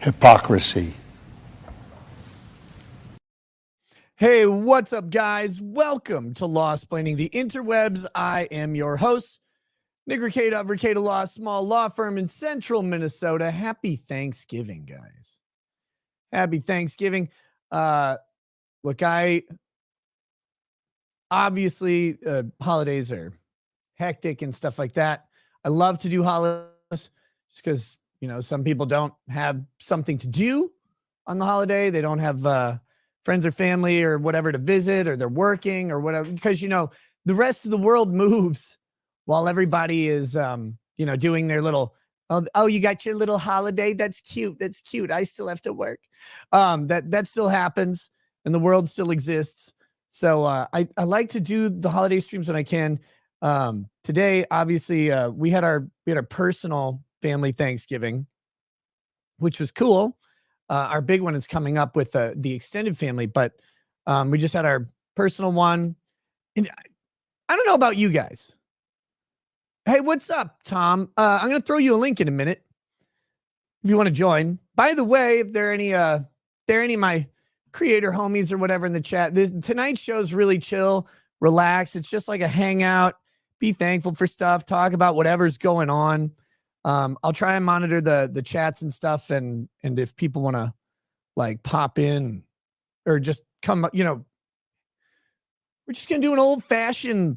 Hypocrisy. Hey, what's up, guys? Welcome to Lawsplaining the Interwebs. I am your host, Nick Ricada of Ricada Law, small law firm in central Minnesota. Happy Thanksgiving, guys. Happy Thanksgiving. Look, obviously holidays are hectic and stuff like that. I love to do holidays just because, some people don't have something to do on the holiday. They don't have friends or family or whatever to visit, or they're working or whatever, because, the rest of the world moves while everybody is, doing their little, oh, you got your little holiday. That's cute. That's cute. I still have to work. That still happens and the world still exists. So I like to do the holiday streams when I can. Today, obviously, we had our personal family Thanksgiving, which was cool. Our big one is coming up with the extended family, but we just had our personal one. And I don't know about you guys. Hey, what's up, Tom? I'm going to throw you a link in a minute if you want to join. By the way, if there are any of my creator homies or whatever in the chat, tonight's show is really chill, relax. It's just like a hangout. Be thankful for stuff. Talk about whatever's going on. I'll try and monitor the chats and stuff, and if people want to like pop in or just come, we're just gonna do an old-fashioned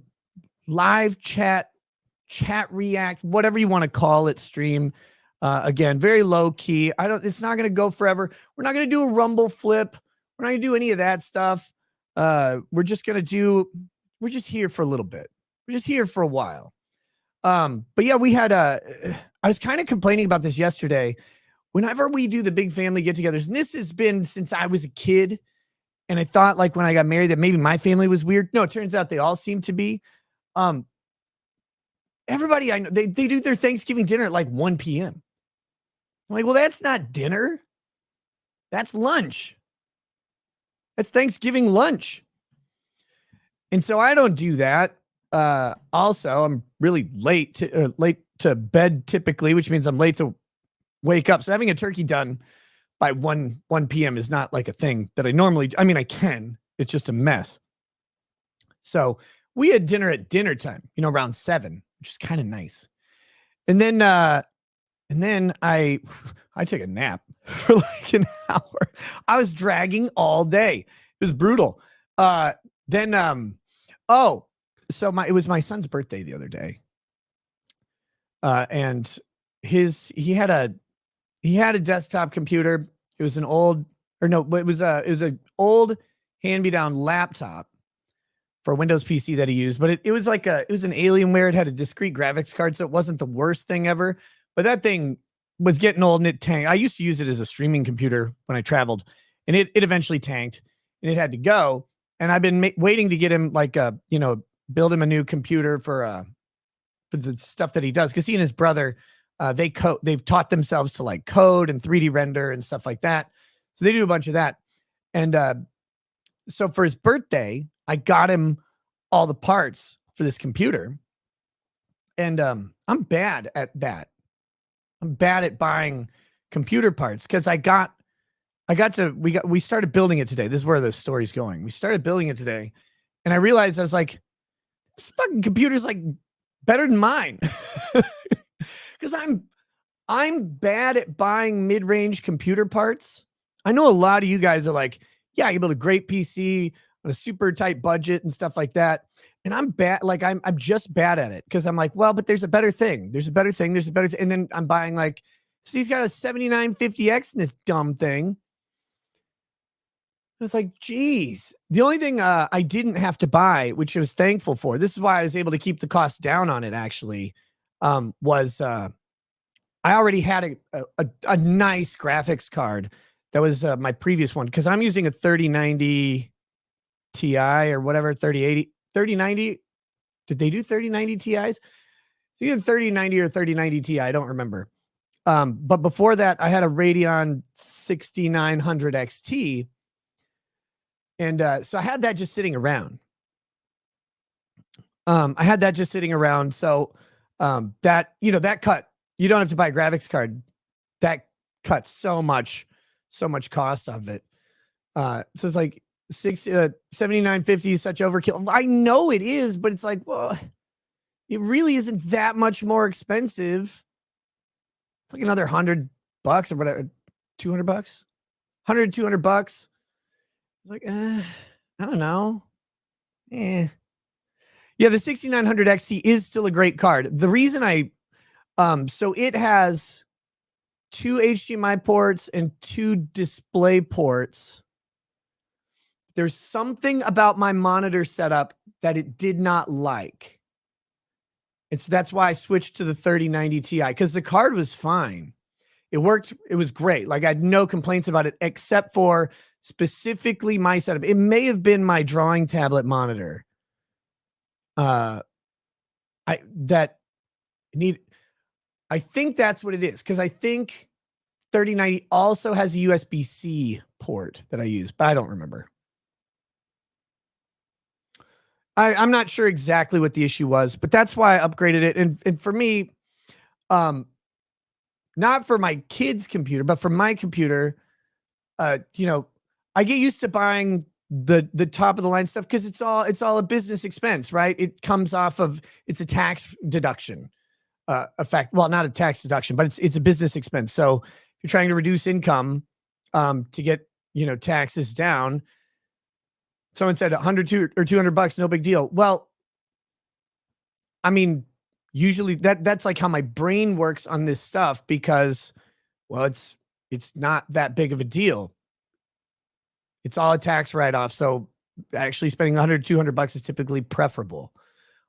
live chat react, whatever you want to call it, stream. Again, very low key. It's not gonna go forever. We're not gonna do a Rumble flip. We're not gonna do any of that stuff. We're just here for a little bit. We're just here for a while. But yeah, we had I was kind of complaining about this yesterday. Whenever we do the big family get-togethers, and this has been since I was a kid, and I thought like when I got married that maybe my family was weird. No, it turns out they all seem to be. Everybody I know, they do their Thanksgiving dinner at like 1 p.m. I'm like, well, that's not dinner. That's lunch. That's Thanksgiving lunch. And so I don't do that. Also, I'm really late to bed typically, which means I'm late to wake up. So having a turkey done by 1 p.m. is not like a thing that I normally do. I mean, I can. It's just a mess. So we had dinner at dinner time, around 7, which is kind of nice. And then I took a nap for like an hour. I was dragging all day. It was brutal. So it was my son's birthday the other day. And he had a desktop computer. It was an old old hand-me-down laptop for a Windows PC that he used, but it was like it was an Alienware. It had a discrete graphics card, so it wasn't the worst thing ever. But that thing was getting old and it tanked. I used to use it as a streaming computer when I traveled, and it eventually tanked and it had to go. And I've been waiting to get him build him a new computer for the stuff that he does, because he and his brother they've taught themselves to like code and 3D render and stuff like that. So they do a bunch of that. And so for his birthday, I got him all the parts for this computer. And I'm bad at that. I'm bad at buying computer parts, because we started building it today. This is where the story's going. We started building it today, and I realized I was like, this fucking computer's like better than mine. Because I'm bad at buying mid-range computer parts. I know a lot of you guys are like, yeah, I can build a great PC on a super tight budget and stuff like that. And I'm bad. Like I'm just bad at it, because I'm like, well, but there's a better thing. There's a better thing. There's a better thing. And then I'm buying like, so he's got a 7950X in this dumb thing. It's like, geez. The only thing I didn't have to buy, which I was thankful for, this is why I was able to keep the cost down on it actually, was I already had a nice graphics card. That was my previous one, because I'm using a 3090 Ti or whatever, 3090. Did they do 3090 Ti's? It's either 3090 or 3090 Ti. I don't remember. But before that, I had a Radeon 6900 XT. And so I had that just sitting around. I had that just sitting around. So that, that cut, you don't have to buy a graphics card. That cuts so much cost of it. So it's like 79.50 is such overkill. I know it is, but it's like, well, it really isn't that much more expensive. It's like another $100 or whatever, $200, $200. Like, I don't know. Yeah, the 6900 XT is still a great card. The reason so it has 2 HDMI ports and 2 display ports. There's something about my monitor setup that it did not like. That's why I switched to the 3090 Ti, because the card was fine. It worked. It was great. Like, I had no complaints about it, except for specifically my setup. It may have been my drawing tablet monitor. I think that's what it is, because I think 3090 also has a USB-C port that I use, but I don't remember. I'm not sure exactly what the issue was, but that's why I upgraded it. And for me, not for my kid's computer, but for my computer, I get used to buying the top of the line stuff because it's all a business expense, right? It comes off of, it's a tax deduction effect. Well, not a tax deduction, but it's a business expense. So if you're trying to reduce income to get, taxes down, someone said $100 or $200, no big deal. Well, I mean, usually that's like how my brain works on this stuff, because, well, it's not that big of a deal. It's all a tax write-off. So actually spending $100, $200 is typically preferable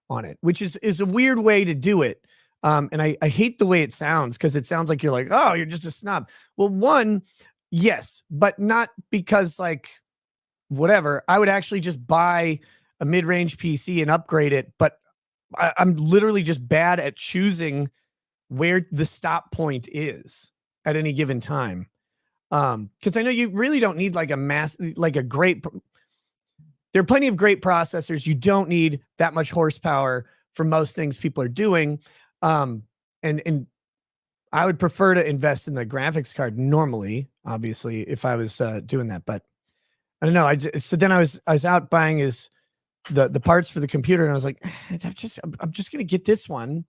on it, which is a weird way to do it. And I hate the way it sounds, because it sounds like you're like, oh, you're just a snob. Well, one, yes, but not because like whatever. I would actually just buy a mid-range PC and upgrade it, but I'm literally just bad at choosing where the stop point is at any given time. Because I know you really don't need like a great. There are plenty of great processors. You don't need that much horsepower for most things people are doing. And I would prefer to invest in the graphics card normally, obviously, if I was doing that. But I don't know. So then I was out buying the parts for the computer, and I was like, I'm just gonna get this one.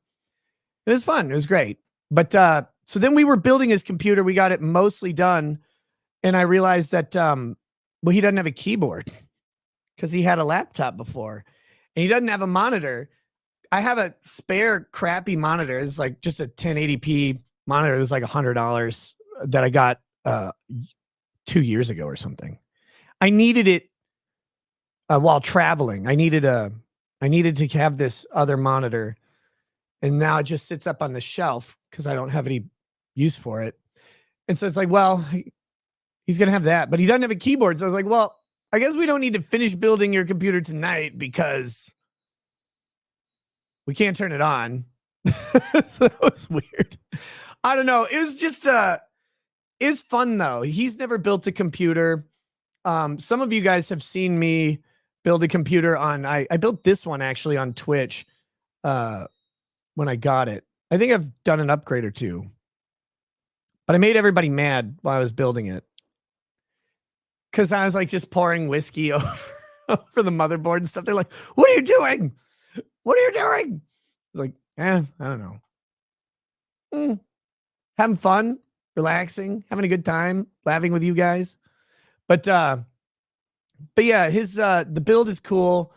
It was fun. It was great. But so then we were building his computer. We got it mostly done, and I realized that well, he doesn't have a keyboard because he had a laptop before, and he doesn't have a monitor. I have a spare crappy monitor. It's like just a 1080p monitor. It was like $100 that I got 2 years ago or something. I needed it while traveling. I needed to have this other monitor, and now it just sits up on the shelf because I don't have any use for it. And so it's like, well, he's gonna have that, but he doesn't have a keyboard. So I was like, well, I guess we don't need to finish building your computer tonight because we can't turn it on. So that was weird. I don't know. It was just it's fun though. He's never built a computer. Some of you guys have seen me build a computer on, I built this one actually on Twitch when I got it. I think I've done an upgrade or two, but I made everybody mad while I was building it, because I was like just pouring whiskey over the motherboard and stuff. They're like, what are you doing? What are you doing? It's like, I don't know. Having fun, relaxing, having a good time, laughing with you guys. But yeah, his the build is cool.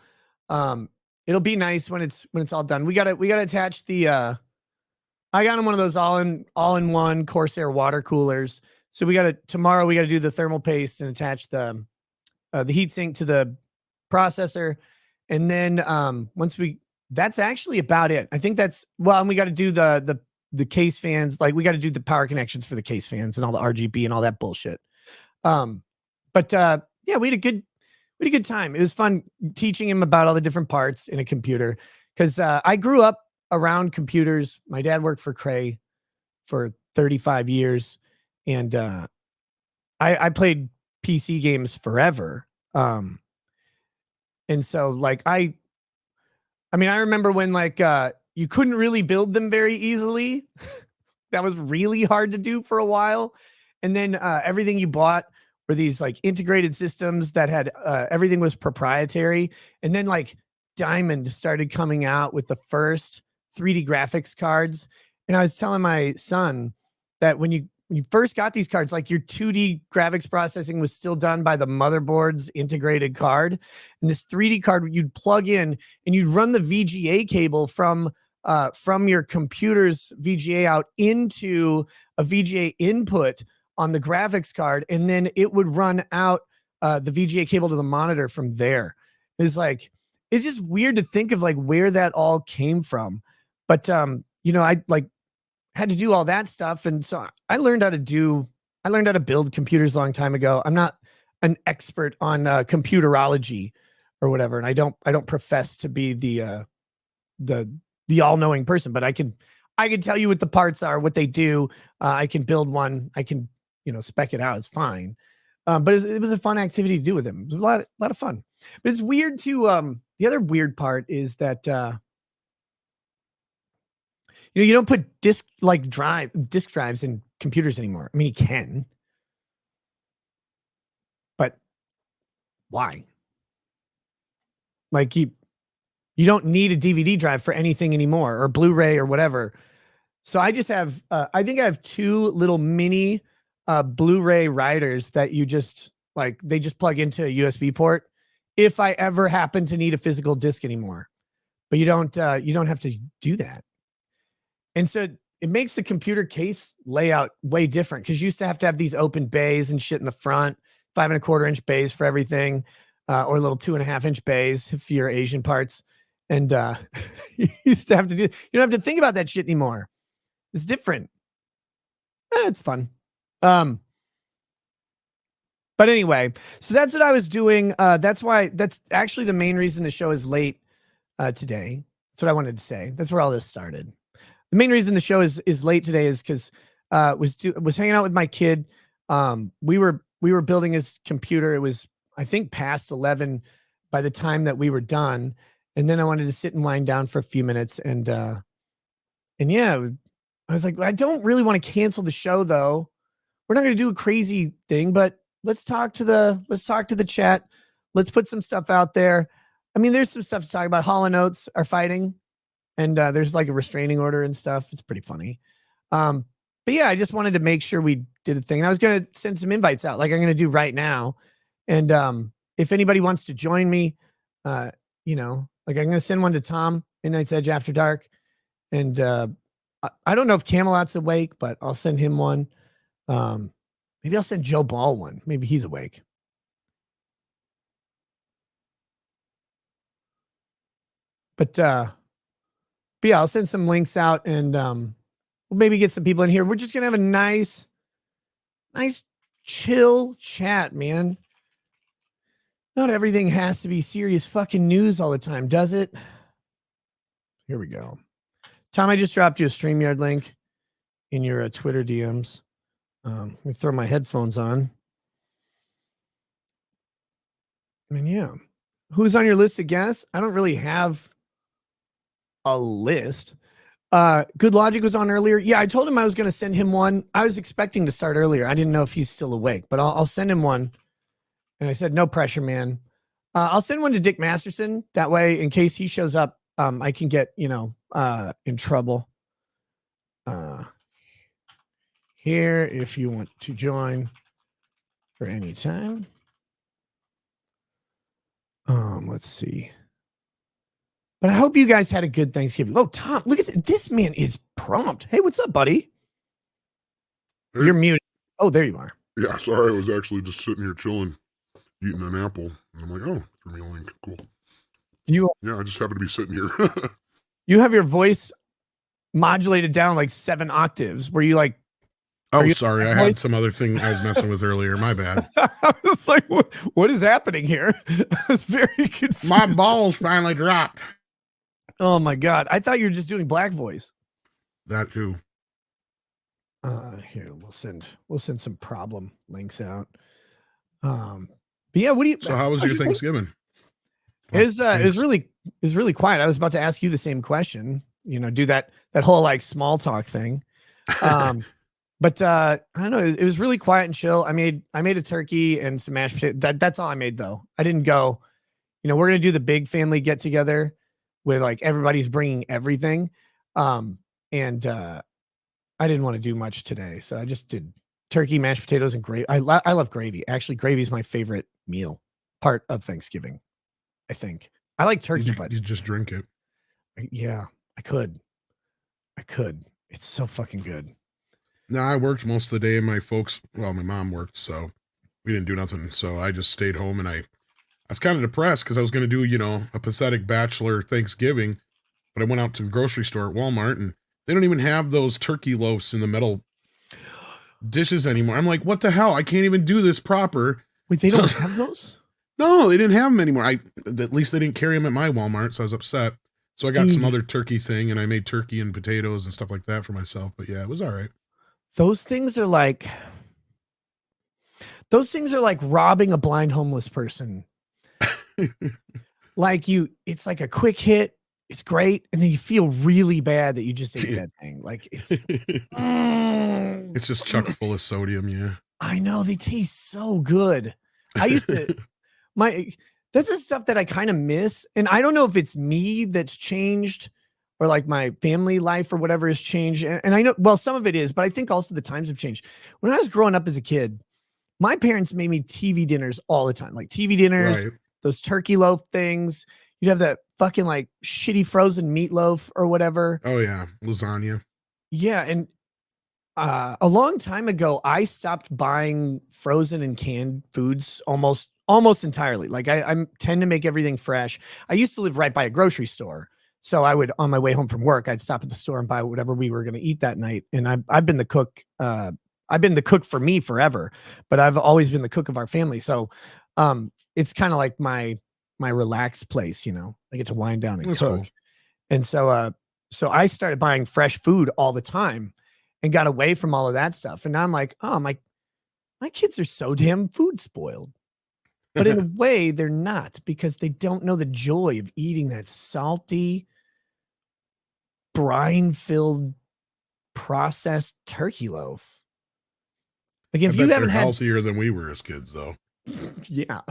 It'll be nice when it's all done. We gotta attach the I got him one of those all-in-one Corsair water coolers. So tomorrow we gotta do the thermal paste and attach the heatsink to the processor. And then that's actually about it. I think and we got to do the case fans. Like, we got to do the power connections for the case fans and all the RGB and all that bullshit. But yeah, we had a good time. It was fun teaching him about all the different parts in a computer, because I grew up around computers. My dad worked for Cray for 35 years, and I played PC games forever. And so like I I mean, I remember when like you couldn't really build them very easily. That was really hard to do for a while. And then everything you bought were these like integrated systems that had everything was proprietary. And then like Diamond started coming out with the first 3D graphics cards. And I was telling my son that when you first got these cards, like your 2D graphics processing was still done by the motherboard's integrated card. And this 3D card you'd plug in and you'd run the VGA cable from your computer's VGA out into a VGA input on the graphics card, and then it would run out the VGA cable to the monitor from there. It's just weird to think of like where that all came from. But I like had to do all that stuff, and so I learned how to build computers a long time ago. I'm not an expert on computerology or whatever, and I don't profess to be the all-knowing person, but I can tell you what the parts are, what they do. I can build one. I can, spec it out. It's fine. But it was a fun activity to do with him. It was a lot of fun. But it's weird to, the other weird part is that, you don't put disk drives in computers anymore. I mean, you can, but why? Like you don't need a DVD drive for anything anymore, or Blu-ray or whatever. So I just have, I think I have 2 little mini Blu-ray writers that you just they just plug into a USB port if I ever happen to need a physical disc anymore. But you don't have to do that. And so it makes the computer case layout way different, because you used to have these open bays and shit in the front, 5.25-inch bays for everything, or little 2.5-inch bays if you're Asian parts. And you used to have to you don't have to think about that shit anymore. It's different. It's fun. But anyway, so that's what I was doing. That's actually the main reason the show is late today. That's what I wanted to say. That's where all this started. The main reason the show is late today is because was hanging out with my kid. We were building his computer. It was, I think, past 11 by the time that we were done. And then I wanted to sit and wind down for a few minutes. And yeah, I was like, I don't really want to cancel the show though. We're not going to do a crazy thing, but let's talk to the chat. Let's put some stuff out there. I mean, there's some stuff to talk about. Hall and Oates are fighting, and there's like a restraining order and stuff. It's pretty funny. But yeah, I just wanted to make sure we did a thing. And I was going to send some invites out like I'm going to do right now. And if anybody wants to join me, like I'm going to send one to Tom, Midnight's Edge After Dark. And I don't know if Camelot's awake, but I'll send him one. Maybe I'll send Joe Ball one. Maybe he's awake. But yeah, I'll send some links out, and we'll maybe get some people in here. We're just gonna have a nice chill chat, man. Not everything has to be serious fucking news all the time, does it? Here we go. Tom, I just dropped you a StreamYard link in your Twitter DMs. Let me throw my headphones on. I mean, yeah. Who's on your list of guests? I don't really have a list. Good Logic was on earlier. Yeah, I told him I was going to send him one. I was expecting to start earlier. I didn't know if he's still awake, but I'll send him one. And I said, no pressure, man. I'll send one to Dick Masterson. That way, in case he shows up, I can get, in trouble. Here, if you want to join for any time. Let's see. But I hope you guys had a good Thanksgiving. Oh, Tom, look at this man is prompt. Hey, what's up, buddy? Hey. You're muted. Oh, there you are. Yeah, sorry, I was actually just sitting here chilling, eating an apple, and I'm like, oh, threw me a link. Cool. Yeah, I just happen to be sitting here. You have your voice modulated down like 7 octaves. Were you like? Oh, sorry, I had some other thing I was messing with earlier. My bad. I was like, what is happening here? I was very confused. My balls finally dropped. Oh my God. I thought you were just doing black voice. That too. Here, we'll send some problem links out. But yeah, what do you So how was your Thanksgiving? It was really quiet. I was about to ask you the same question. You know, do that whole like small talk thing. But I don't know. It was really quiet and chill. I made a turkey and some mashed potatoes. That's all I made though. I didn't go. You know, we're gonna do the big family get together where like everybody's bringing everything. And I didn't want to do much today, so I just did turkey, mashed potatoes, and gravy. I love gravy. Actually, gravy is my favorite part of Thanksgiving. I think I like turkey, but you just drink it. Yeah, I could. It's so fucking good. No, I worked most of the day, and my mom worked, so we didn't do nothing. So I just stayed home, and I was kind of depressed because I was going to do, you know, a pathetic bachelor Thanksgiving, but I went out to the grocery store at Walmart, and they don't even have those turkey loaves in the metal dishes anymore. I'm like, what the hell? I can't even do this proper. Wait, they don't have those? No, they didn't have them anymore. At least they didn't carry them at my Walmart, so I was upset. So I got some other turkey thing, and I made turkey and potatoes and stuff like that for myself. But yeah, it was all right. Those things are like robbing a blind homeless person. Like it's like a quick hit. It's great, and then you feel really bad that you just ate that thing. Like it's it's just chock full of sodium. Yeah, I know, they taste so good. I used to that's the stuff that I kind of miss, and I don't know if it's me that's changed or like my family life or whatever has changed. And I know, well, some of it is, but I think also the times have changed. When I was growing up as a kid, my parents made me TV dinners all the time, like TV dinners, right. Those turkey loaf things. You'd have that fucking like shitty frozen meatloaf or whatever. Oh yeah, lasagna. Yeah, and a long time ago, I stopped buying frozen and canned foods almost entirely. Like I tend to make everything fresh. I used to live right by a grocery store, so I would, on my way home from work, I'd stop at the store and buy whatever we were going to eat that night. And I've been the cook. I've been the cook for me forever, but I've always been the cook of our family. So it's kind of like my relaxed place, you know. I get to wind down and cook. Cool. And so I started buying fresh food all the time and got away from all of that stuff. And now I'm like, oh, my kids are so damn food spoiled. But in a way, they're not, because they don't know the joy of eating that salty, brine-filled, processed turkey loaf. Like, if you haven't had healthier than we were as kids, though. Yeah.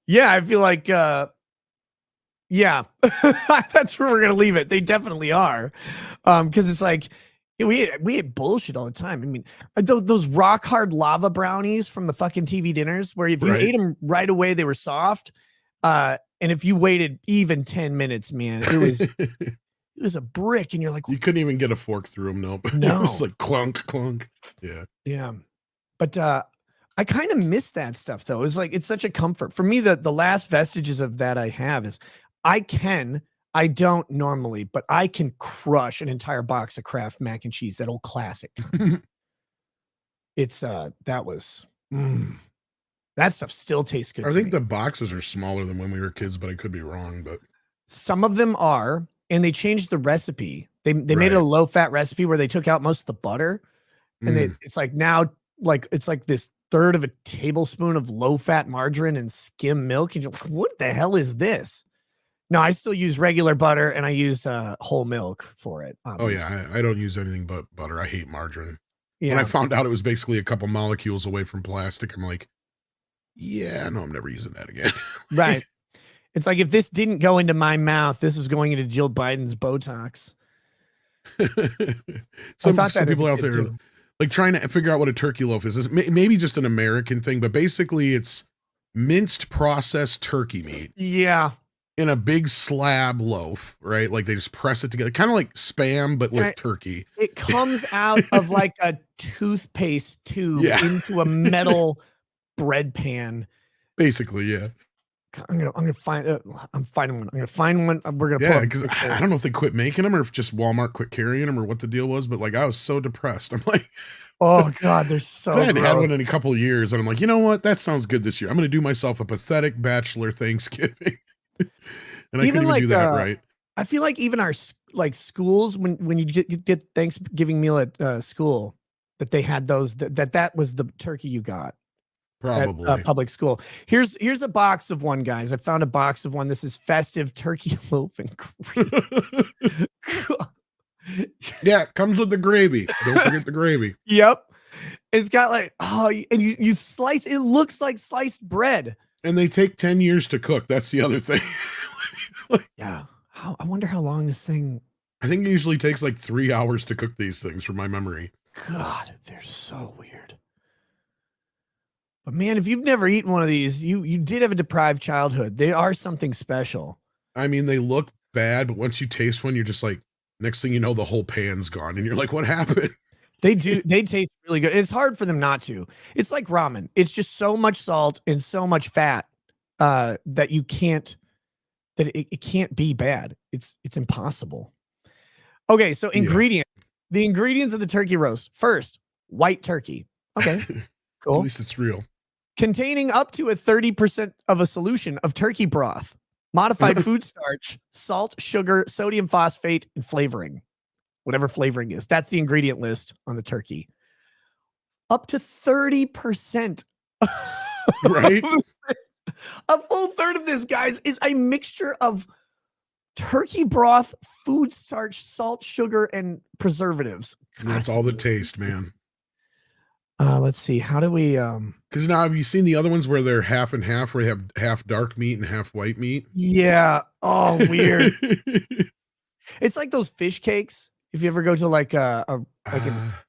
Yeah, I feel like yeah. That's where we're gonna leave it. They definitely are. Because it's like we ate bullshit all the time. I mean, those rock hard lava brownies from the fucking TV dinners, where if you ate them right away, they were soft. And if you waited even 10 minutes, man, it was a brick, and you're like, you couldn't even get a fork through them. Nope. No. It was like clunk, clunk. Yeah. Yeah. But I kind of miss that stuff, though. It's like, it's such a comfort for me. The last vestiges of that I have is I don't normally, but I can crush an entire box of Kraft mac and cheese, that old classic. It's that stuff still tastes good. I think the boxes are smaller than when we were kids, but I could be wrong. But some of them are, and they changed the recipe. They made it a low fat recipe where they took out most of the butter, and it's like now, like it's like this third of a tablespoon of low fat margarine and skim milk, and you're like, what the hell is this? No, I still use regular butter, and I use whole milk for it. Obviously. Oh yeah, I don't use anything but butter. I hate margarine. Yeah. When I found out it was basically a couple molecules away from plastic, I'm like, yeah, no, I'm never using that again. Right. It's like, if this didn't go into my mouth, this is going into Jill Biden's Botox. Some people out there like trying to figure out what a turkey loaf is. It's maybe just an American thing, but basically it's minced processed turkey meat. Yeah. In a big slab loaf, right? Like they just press it together, kind of like Spam, but with turkey. It comes out of like a toothpaste tube into a metal bread pan. Basically, yeah. I'm gonna find. I'm finding one. I'm gonna find one. We're gonna. Yeah, because I don't know if they quit making them or if just Walmart quit carrying them or what the deal was. But like, I was so depressed. I'm like, oh god, they're so. I hadn't had one in a couple of years, and I'm like, you know what? That sounds good this year. I'm gonna do myself a pathetic bachelor Thanksgiving. And I couldn't even do that right. I feel like even our like schools, when you get Thanksgiving meal at school, that they had those, that was the turkey you got. Probably. public school. Here's a box of one, guys. I found a box of one. This is festive turkey loaf and cream. Yeah, comes with the gravy. Don't forget the gravy. Yep. It's got like, and you slice, it looks like sliced bread. And they take 10 years to cook. That's the other thing. Yeah. I wonder how long this thing. I think it usually takes like 3 hours to cook these things from my memory. God, they're so weird. But man, if you've never eaten one of these, you did have a deprived childhood. They are something special. I mean, they look bad, but once you taste one, you're just like, next thing you know, the whole pan's gone. And you're like, what happened? They taste really good. It's hard for them not to. It's like ramen. It's just so much salt and so much fat that it can't be bad. It's impossible. Okay, so ingredient. Yeah. The ingredients of the turkey roast. First, white turkey. Okay, cool. At least it's real. Containing up to 30% of a solution of turkey broth, modified food starch, salt, sugar, sodium phosphate, and flavoring. Whatever flavoring is. That's the ingredient list on the turkey. Up to 30%. Right? A full third of this, guys, is a mixture of turkey broth, food starch, salt, sugar, and preservatives. God, that's all the taste, man. Let's see. How do we because now have you seen the other ones where they're half and half, where they have half dark meat and half white meat? Yeah. Oh, weird. It's like those fish cakes. If you ever go to like a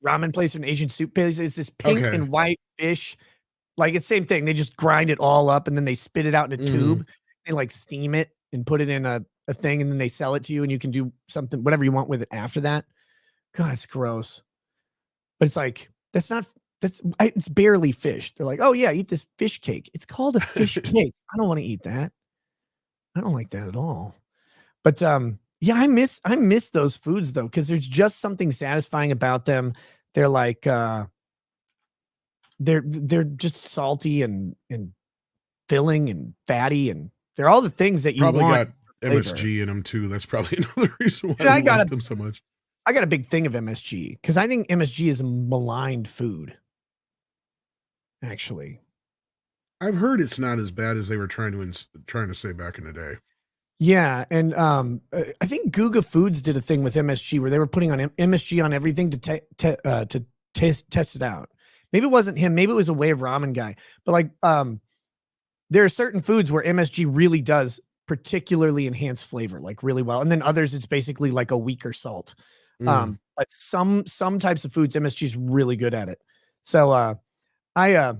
ramen place or an Asian soup place, it's this pink and white fish. Like it's the same thing. They just grind it all up and then they spit it out in a tube and like steam it and put it in a thing and then they sell it to you and you can do something, whatever you want with it after that. God, it's gross. But it's like, it's barely fish. They're like, oh yeah, eat this fish cake. It's called a fish cake. I don't want to eat that. I don't like that at all. But yeah, I miss those foods though, because there's just something satisfying about them. They're like they're just salty and filling and fatty, and they're all the things that you probably want. Got MSG in them too. That's probably another reason why I like them so much. I got a big thing of MSG because I think MSG is a maligned food. Actually, I've heard it's not as bad as they were trying to say back in the day. Yeah, and I think Guga Foods did a thing with MSG where they were putting on MSG on everything to test it out. Maybe it wasn't him. Maybe it was a Way of Ramen guy. But like, there are certain foods where MSG really does particularly enhance flavor, like really well, and then others it's basically like a weaker salt. But some types of foods MSG is really good at it. So I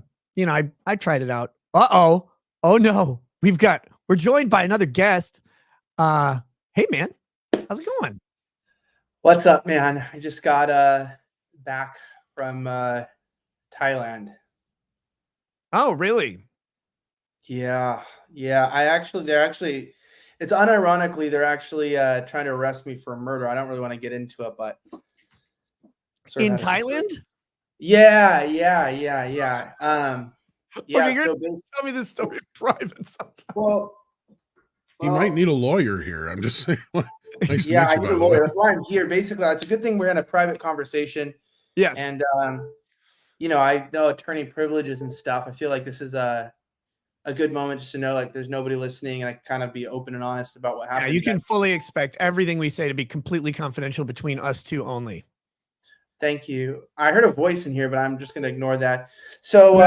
tried it out. Oh no, we're joined by another guest. Hey man, how's it going? What's up, man? I just got back from Thailand. Oh, really? Yeah. It's unironically, they're actually trying to arrest me for murder. I don't really want to get into it, but in Thailand? Yeah. Okay, so tell me this story in private sometime. Well, you might need a lawyer here. I'm just saying. Nice to meet you, I need a lawyer. That's why I'm here. Basically, it's a good thing we're in a private conversation. Yes. And I know attorney privileges and stuff. I feel like this is a good moment just to know like there's nobody listening and I can kind of be open and honest about what happened. Yeah, you can fully expect everything we say to be completely confidential between us two only. Thank you. I heard a voice in here, but I'm just going to ignore that. So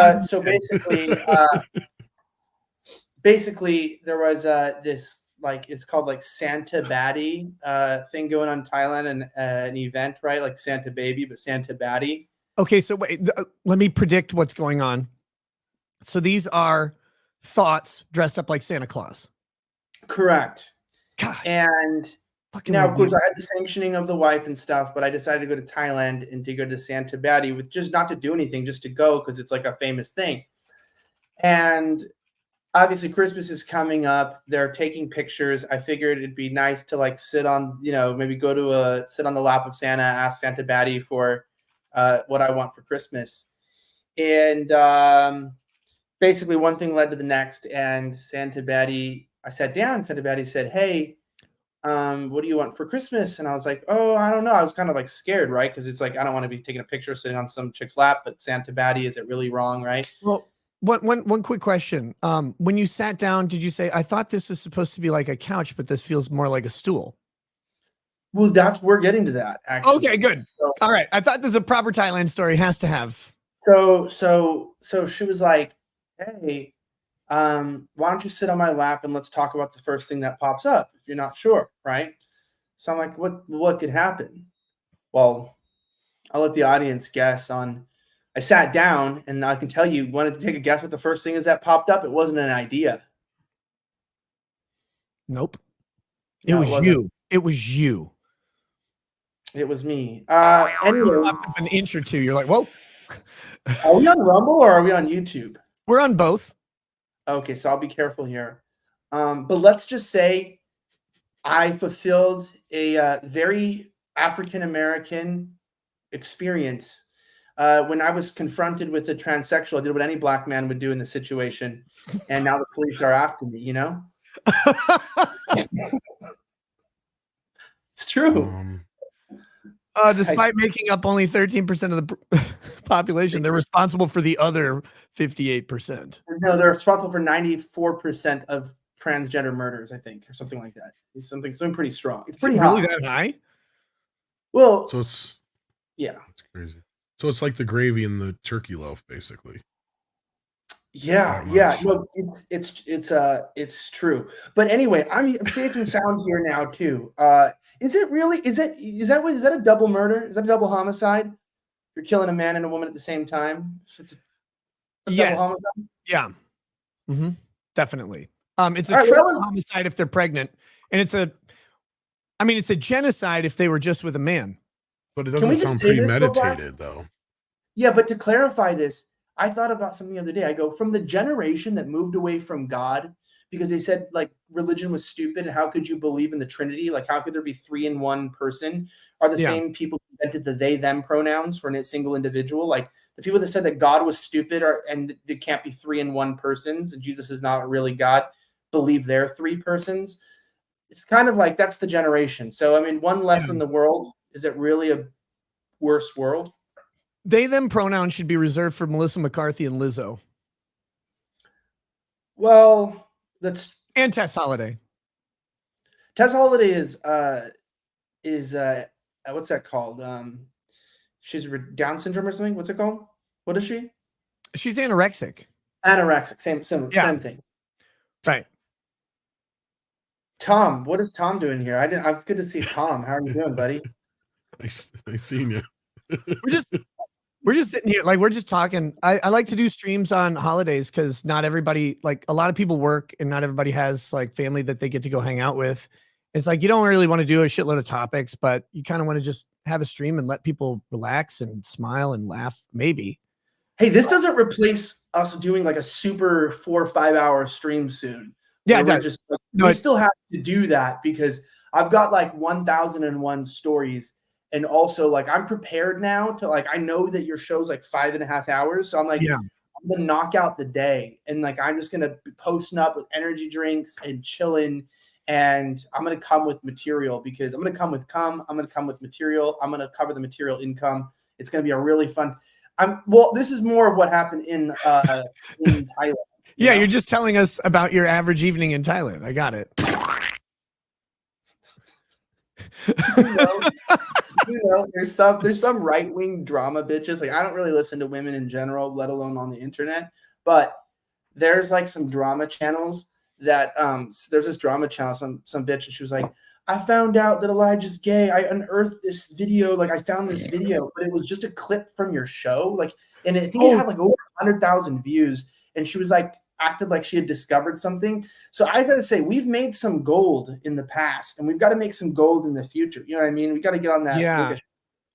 basically there was this, like, it's called like Santa Baddie thing going on in Thailand, and an event, right? Like Santa Baby, but Santa Baddie. Okay, so wait, let me predict what's going on. So these are thoughts dressed up like Santa Claus. Correct. God. And now, of course, I had the sanctioning of the wife and stuff, but I decided to go to Thailand and to go to Santa Baddie with just not to do anything, just to go because it's like a famous thing. And obviously Christmas is coming up. They're taking pictures. I figured it'd be nice to like sit on, maybe sit on the lap of Santa, ask Santa Baddie for what I want for Christmas. And basically one thing led to the next, and Santa Baddie, I sat down and Santa Baddie said, hey, what do you want for Christmas? And I was like, oh, I don't know. I was kind of like scared, right? Because it's like, I don't want to be taking a picture sitting on some chick's lap, but Santa Baddie, is it really wrong, right? Well, one quick question. When you sat down, did you say, I thought this was supposed to be like a couch, but this feels more like a stool? Well, we're getting to that, actually. Okay, good. So, all right. I thought there's a proper Thailand story has to have. So she was like, hey, why don't you sit on my lap and let's talk about the first thing that pops up if you're not sure, right? So I'm like, what could happen? Well, I'll let the audience guess on. I sat down and I can tell you, wanted to take a guess what the first thing is that popped up. It wasn't an idea. Nope. It was you. It was you. It was me. Anyways, an inch or two. You're like, whoa. Are we on Rumble or are we on YouTube? We're on both. Okay, so I'll be careful here. But let's just say I fulfilled a very African-American experience when I was confronted with a transsexual. I did what any black man would do in the situation. And now the police are after me, you know? It's true. Despite making up only 13% of the population, they're responsible for the other 58%. No, they're responsible for 94% of transgender murders, I think, or something like that. It's something pretty strong. It's pretty really that high. Well, so it's yeah, it's crazy. So it's like the gravy in the turkey loaf, basically. Yeah. No, it's true. But anyway, I'm safe and sound here now too. Is it really? Is that a double murder? Is that a double homicide? You're killing a man and a woman at the same time. It's a yes. double homicide? Yeah. Mm-hmm. Definitely. It's a triple homicide if they're pregnant, and it's a genocide if they were just with a man. But it doesn't sound premeditated, though. Yeah, but to clarify this, I thought about something the other day. I go, from the generation that moved away from God because they said like religion was stupid and how could you believe in the Trinity? Like how could there be 3 in 1 person? Are the same people who invented the they them pronouns for a single individual? Like the people that said that God was stupid and there can't be 3 in 1 persons and Jesus is not really God, believe they're 3 persons. It's kind of like that's the generation. So I mean, one less in the world. Is it really a worse world? They, them pronouns should be reserved for Melissa McCarthy and Lizzo. Well, and Tess Holiday. Tess Holiday is what's that called? She's Down syndrome or something. What's it called? What is she? She's anorexic. Anorexic. Same thing. Right. Tom, what is Tom doing here? I was good to see Tom. How are you doing, buddy? I seen you. We're just sitting here, like we're just talking. I like to do streams on holidays because not everybody, like a lot of people work and not everybody has like family that they get to go hang out with. It's like you don't really want to do a shitload of topics, but you kind of want to just have a stream and let people relax and smile and laugh, maybe. Hey, this doesn't replace us doing like a super 4 or 5 hour stream soon. Yeah, it does. We still have to do that because I've got like 1001 stories. And also, like, I'm prepared now to, like, I know that your show's like 5.5 hours. So I'm like, I'm going to knock out the day. And, like, I'm just going to be posting up with energy drinks and chilling. And I'm going to come with material because I'm going to come with I'm going to come with material. I'm going to cover the material income. It's going to be a really fun. This is more of what happened in Thailand. Yeah, you're just telling us about your average evening in Thailand. I got it. There's some right-wing drama bitches. Like I don't really listen to women in general, let alone on the internet. But there's like some drama channels that there's this drama channel, some bitch, and she was like, I found out that Elijah's gay. I unearthed this video. Like I found this video, but it was just a clip from your show. Like, and I think it had like over 100,000 views. And she was like, acted like she had discovered something. So I got to say, we've made some gold in the past and we've got to make some gold in the future. You know what I mean? We got to get on that. Yeah.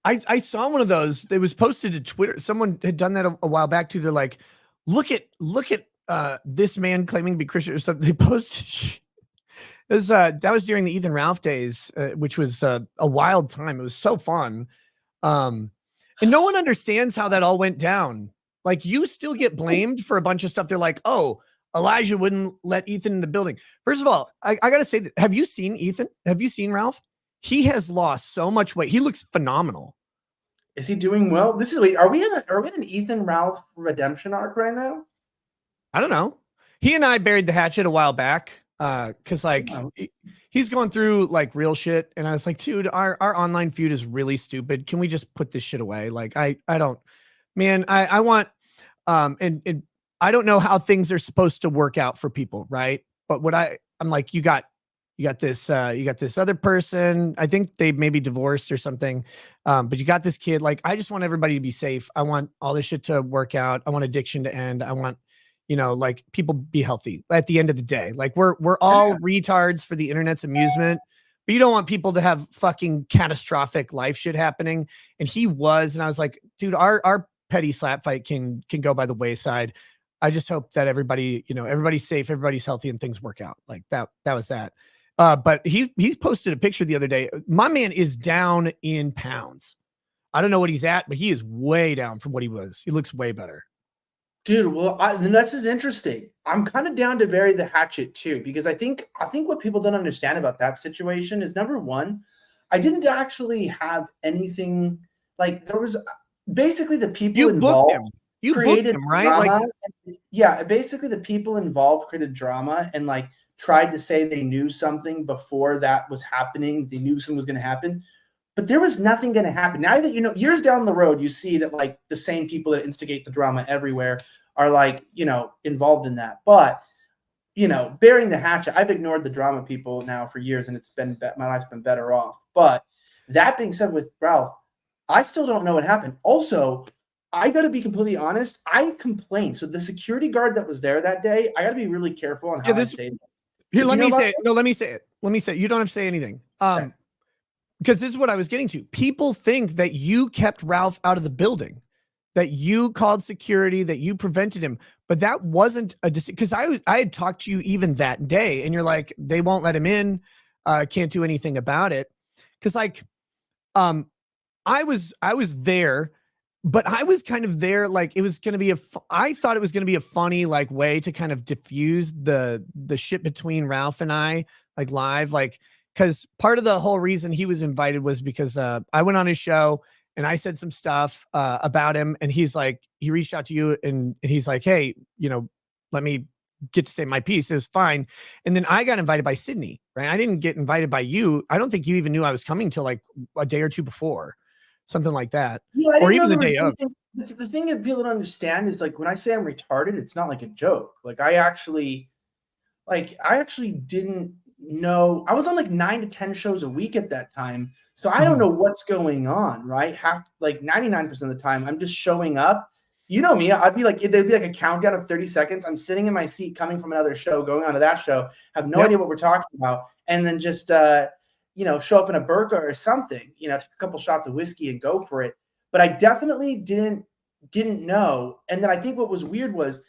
I saw one of those. It was posted to Twitter. Someone had done that a while back too. They're like, look at this man claiming to be Christian or something. They posted that was during the Ethan Ralph days, which was a wild time. It was so fun. And no one understands how that all went down. Like you still get blamed for a bunch of stuff. They're like, oh, Elijah wouldn't let Ethan in the building. First of all, I got to say, have you seen Ethan? Have you seen Ralph? He has lost so much weight. He looks phenomenal. Is he doing well? Are we in an Ethan Ralph redemption arc right now? I don't know. He and I buried the hatchet a while back. Cause like he's going through like real shit. And I was like, dude, our online feud is really stupid. Can we just put this shit away? Like, I don't, man, I want, and I don't know how things are supposed to work out for people. Right. But I'm like, you got this other person. I think they may be divorced or something. But you got this kid. Like, I just want everybody to be safe. I want all this shit to work out. I want addiction to end. I want, like people be healthy at the end of the day. Like we're all retards for the internet's amusement, but you don't want people to have fucking catastrophic life shit happening. And he was, and I was like, dude, our petty slap fight can go by the wayside. I just hope that everybody, everybody's safe, everybody's healthy, and things work out. Like that was that. But he's posted a picture the other day. My man is down in pounds. I don't know what he's at, but he is way down from what he was. He looks way better. Dude, well, this is interesting. I'm kind of down to bury the hatchet too, because I think what people don't understand about that situation is, number one, I didn't actually have anything, like there was basically the people involved created right? drama. Yeah, basically the people involved created drama and like tried to say they knew something before that was happening. They knew something was going to happen. But there was nothing going to happen. Now that, years down the road, you see that like the same people that instigate the drama everywhere are like, involved in that. But, burying the hatchet, I've ignored the drama people now for years, and my life's been better off. But that being said, with Ralph, I still don't know what happened. Also, I got to be completely honest. I complained. So the security guard that was there that day, I got to be really careful on how I say that. Here, let me say it. No, let me say it. Let me say it. You don't have to say anything. Because this is what I was getting to. People think that you kept Ralph out of the building, that you called security, that you prevented him. But that wasn't a decision. Because I had talked to you even that day, and you're like, they won't let him in. Can't do anything about it. Because like, I was there, but I was kind of there. Like it was going to be I thought it was going to be a funny like way to kind of diffuse the shit between Ralph and I, like live, like. Because part of the whole reason he was invited was because I went on his show and I said some stuff about him. And he's like, he reached out to you and he's like, hey, let me get to say my piece. It was fine. And then I got invited by Sydney, right? I didn't get invited by you. I don't think you even knew I was coming till like a day or two before, something like that. Yeah, or even the day of. The thing that people don't understand is like when I say I'm retarded, it's not like a joke. Like I actually didn't know. I was on like 9 to 10 shows a week at that time. So I don't know what's going on, right? 99% of the time I'm just showing up. You know me, I'd be like, there'd be like a countdown of 30 seconds. I'm sitting in my seat coming from another show, going on to that show, have no idea what we're talking about. And then just, show up in a burqa or something, take a couple shots of whiskey and go for it. But I definitely didn't know. And then I think what was weird was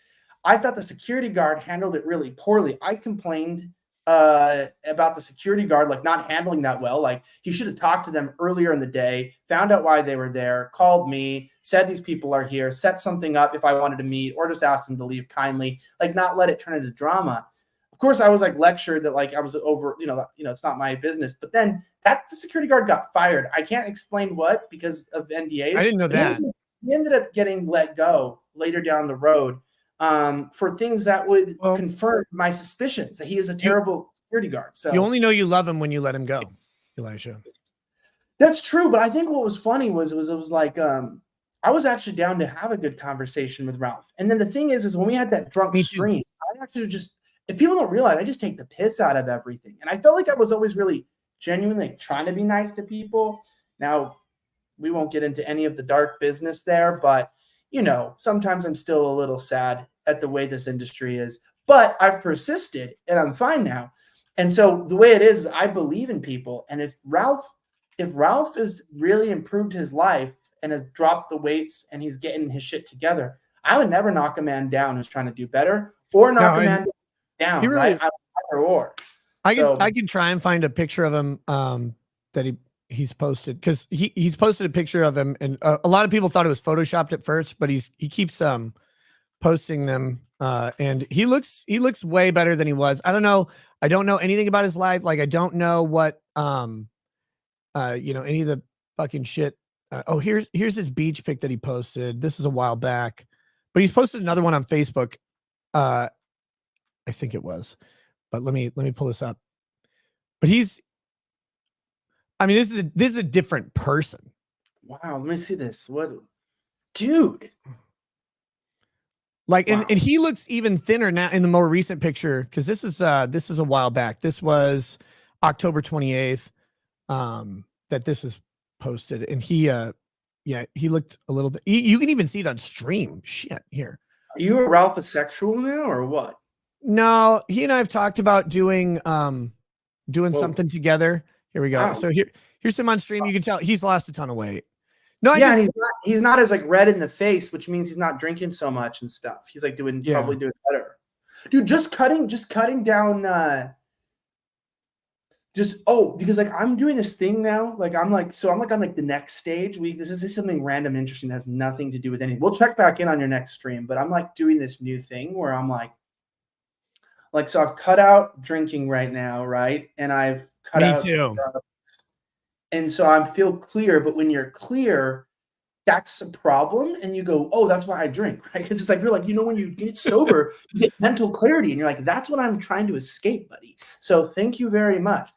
I thought the security guard handled it really poorly. I complained about the security guard like not handling that well. Like he should have talked to them earlier in the day, found out why they were there, called me, said these people are here, set something up if I wanted to meet, or just asked them to leave kindly, like not let it turn into drama. Of course, I was like lectured that like I was over, it's not my business. But then the security guard got fired. I can't explain what because of NDAs. I didn't know that. He ended up getting let go later down the road. For things that would confirm my suspicions that he is a terrible security guard. So you only know you love him when you let him go, Elijah. That's true, but I think what was funny was it was like I was actually down to have a good conversation with Ralph. And then the thing is when we had that drunk stream, I actually just, if people don't realize, I just take the piss out of everything. And I felt like I was always really genuinely trying to be nice to people. Now, we won't get into any of the dark business there, but sometimes I'm still a little sad at the way this industry is, but I've persisted and I'm fine now. And so the way it is, I believe in people. And if Ralph has really improved his life and has dropped the weights and he's getting his shit together, I would never knock a man down who's trying to do better or knock a man down. Really, right? I can try and find a picture of him that he's posted, because he's posted a picture of him, and a lot of people thought it was photoshopped at first, but he keeps posting them, and he looks way better than he was. I don't know anything about his life. Like I don't know what any of the fucking shit. Here's his beach pic that he posted. This is a while back, but he's posted another one on Facebook. I think it was, but let me pull this up. But I mean, this is a different person. Wow, let me see this. What, dude? Like, Wow. and he looks even thinner now in the more recent picture, because this was a while back. This was October 28th, that this was posted, and he looked a little. You can even see it on stream. Shit, here. Are you a Ralphosexual now, or what? No, he and I have talked about doing something together. Here we go. Wow. So here's him on stream. You can tell he's lost a ton of weight. No, yeah, and he's not as like red in the face, which means he's not drinking so much and stuff. He's like probably doing better. Dude, just cutting down because like I'm doing this thing now. Like I'm like on like the next stage. This is something random, interesting that has nothing to do with anything. We'll check back in on your next stream, but I'm like doing this new thing where I'm like so I've cut out drinking right now, right? And I've cut out too. And so I feel clear, but when you're clear, that's a problem. And you go, oh, that's why I drink, right? Because it's like, you're like, when you get sober, you get mental clarity. And you're like, that's what I'm trying to escape, buddy. So thank you very much.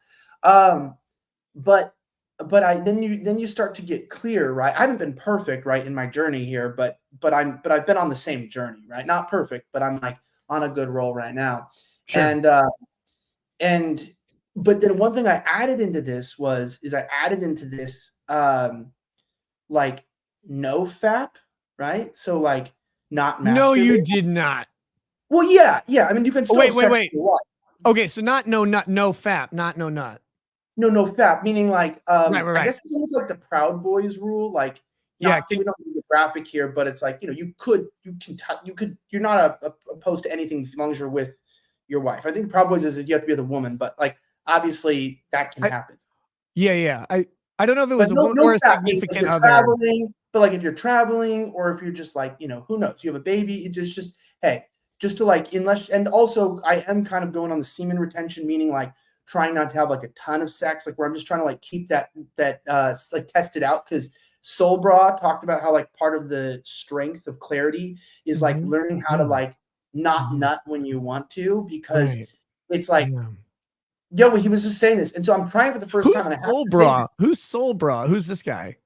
But then you start to get clear, right? I haven't been perfect, right, in my journey here, but I've been on the same journey, right? Not perfect, but I'm like on a good roll right now. Sure. But then one thing I added into this like no FAP, right? So like not masturbating. No, you did not. Well, yeah. I mean, you can still wait. Okay, so not no FAP, not no nut. No FAP, meaning like right. I guess it's almost like the Proud Boys rule, like we don't need the graphic here, but it's like you're not opposed to anything as long as you're with your wife. I think Proud Boys is you have to be with a woman, but like obviously that can happen. Yeah. I don't know if it was a woman or a significant other. Traveling, but like if you're traveling or if you're just like, who knows? You have a baby, just hey, just to like and also I am kind of going on the semen retention, meaning like trying not to have like a ton of sex, like where I'm just trying to like keep that like test it out, because Soul Bra talked about how like part of the strength of clarity is like learning how to like not nut when you want to, because it's like well, he was just saying this, and so I'm trying for the first time. Soul Bra? Who's Soul Bra? Who's this guy?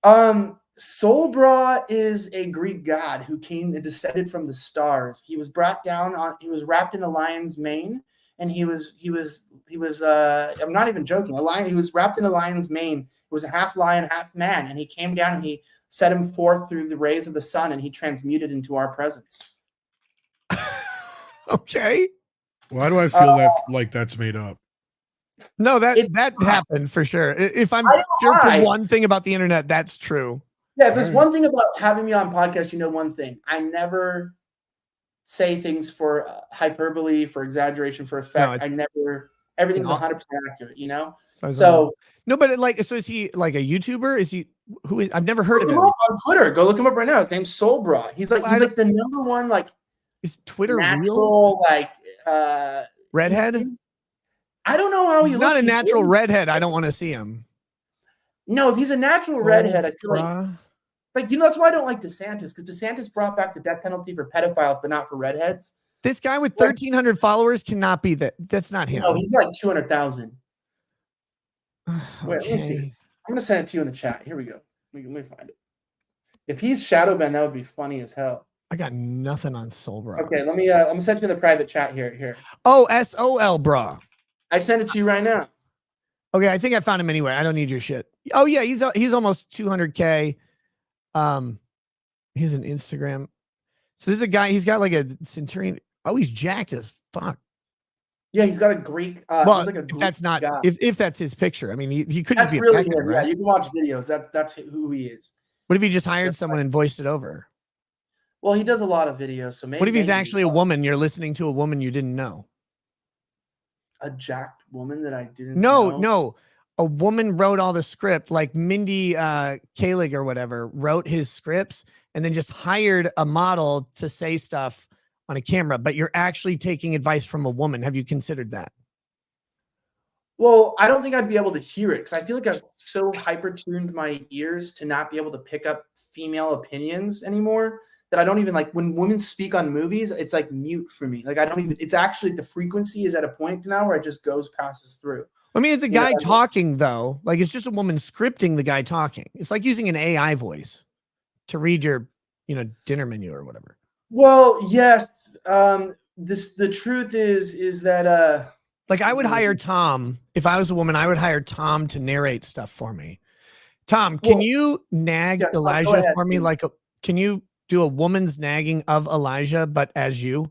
Soul Bra is a Greek god who came and descended from the stars. He was brought down he was wrapped in a lion's mane, and he was I'm not even joking. He was wrapped in a lion's mane. It was a half lion, half man, and he came down and he set him forth through the rays of the sun, and he transmuted into our presence. Okay. Why do I feel that like that's made up? No, that happened for sure. If I'm sure for one thing about the internet, that's true. Yeah, if there's one thing about having me on podcast, one thing. I never say things for hyperbole, for exaggeration, for effect. Everything's 100% accurate, So no, but so is he like a YouTuber? Is he I've never heard of him. On Twitter. Go look him up right now. His name's Soul Bra. He's like the number one like is Twitter natural real? Like redhead? I don't know how he's not a natural redhead. I don't want to see him. No, if he's a natural redhead, I feel like that's why I don't like DeSantis, because DeSantis brought back the death penalty for pedophiles, but not for redheads. This guy with 1,300 followers cannot be that. That's not him. No, he's like 200,000. Wait, let me see. I'm gonna send it to you in the chat. Here we go. Let me find it. If he's shadow banned, that would be funny as hell. I got nothing on Soul Bra. Okay, let me. I'm gonna send you in the private chat here. Oh, SOL Bra. I sent it to you right now. Okay, I think I found him anyway. I don't need your shit. Oh yeah, he's almost 200K. He's an Instagram. So this is a guy. He's got like a centurion. Oh, he's jacked as fuck. Yeah, he's got a Greek. Well, like a if Greek that's not guy. if that's his picture. I mean, he could That's just be really effective, him. right? Yeah, you can watch videos. That's who he is. What if he just hired someone and voiced it over? Well, he does a lot of videos. So maybe. What if he's actually a woman? You're listening to a woman you didn't know. A jacked woman that I didn't know? No. A woman wrote all the script, like Mindy Kaling or whatever, wrote his scripts and then just hired a model to say stuff on a camera, but you're actually taking advice from a woman. Have you considered that? Well, I don't think I'd be able to hear it because I feel like I've so hyper-tuned my ears to not be able to pick up female opinions anymore that I don't even like when women speak on movies, it's like mute for me. Like I don't even, it's actually the frequency is at a point now where it just passes through. I mean, it's a guy talking though. Like it's just a woman scripting the guy talking. It's like using an AI voice to read your, dinner menu or whatever. Well, yes. The truth is that, like I would hire Tom. If I was a woman, I would hire Tom to narrate stuff for me. Tom, can you nag Elijah for me? Can you do a woman's nagging of Elijah, but as you?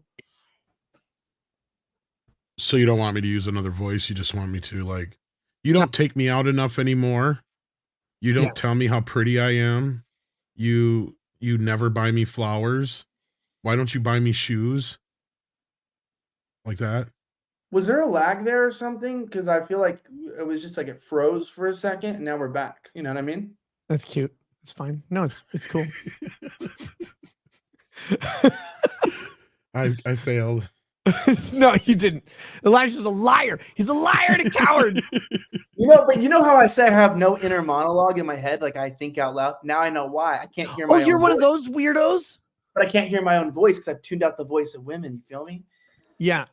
So you don't want me to use another voice. You just want me to you don't take me out enough anymore. You don't tell me how pretty I am. You never buy me flowers. Why don't you buy me shoes? Like that. Was there a lag there or something? Because I feel like it was just like it froze for a second and now we're back. You know what I mean? That's cute. It's fine. No, it's cool. I failed. No, you didn't. Elijah's a liar. He's a liar and a coward. But you know how I say I have no inner monologue in my head? Like I think out loud. Now I know why. I can't hear my own you're one voice. of those weirdos? But I can't hear my own voice because I've tuned out the voice of women. You feel me? Yeah.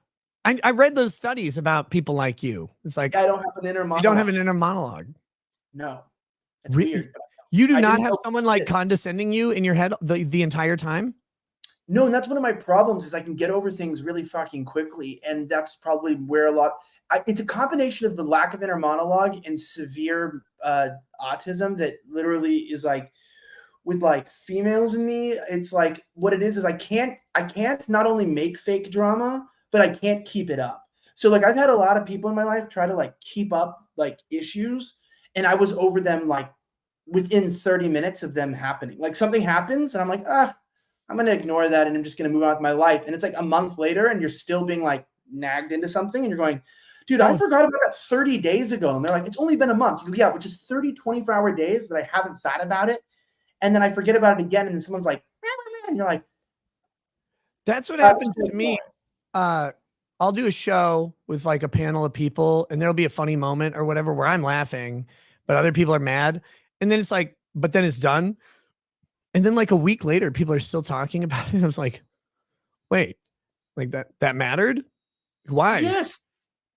I read those studies about people like you. It's like I don't have an inner monologue. You don't have an inner monologue. No. It's weird. You do not have someone like condescending you in your head the entire time? No, and that's one of my problems is I can get over things really fucking quickly. And that's probably where it's a combination of the lack of inner monologue and severe autism that literally is like with like females in me. It's like what it is I can't not only make fake drama, but I can't keep it up. So like I've had a lot of people in my life try to like keep up like issues, and I was over them like within 30 minutes of them happening. Like something happens and I'm like, I'm going to ignore that and I'm just going to move on with my life. And it's like a month later and you're still being like nagged into something and you're going, dude, I forgot about that 30 days ago. And they're like, it's only been a month. You go, yeah, which is 30, 24-hour days that I haven't thought about it. And then I forget about it again. And then someone's like, and you're like, that's what happens to me. I'll do a show with like a panel of people and there'll be a funny moment or whatever where I'm laughing, but other people are mad. And then it's like, but then it's done. And then like a week later, people are still talking about it. And I was like, wait, like that mattered? Why? Yes.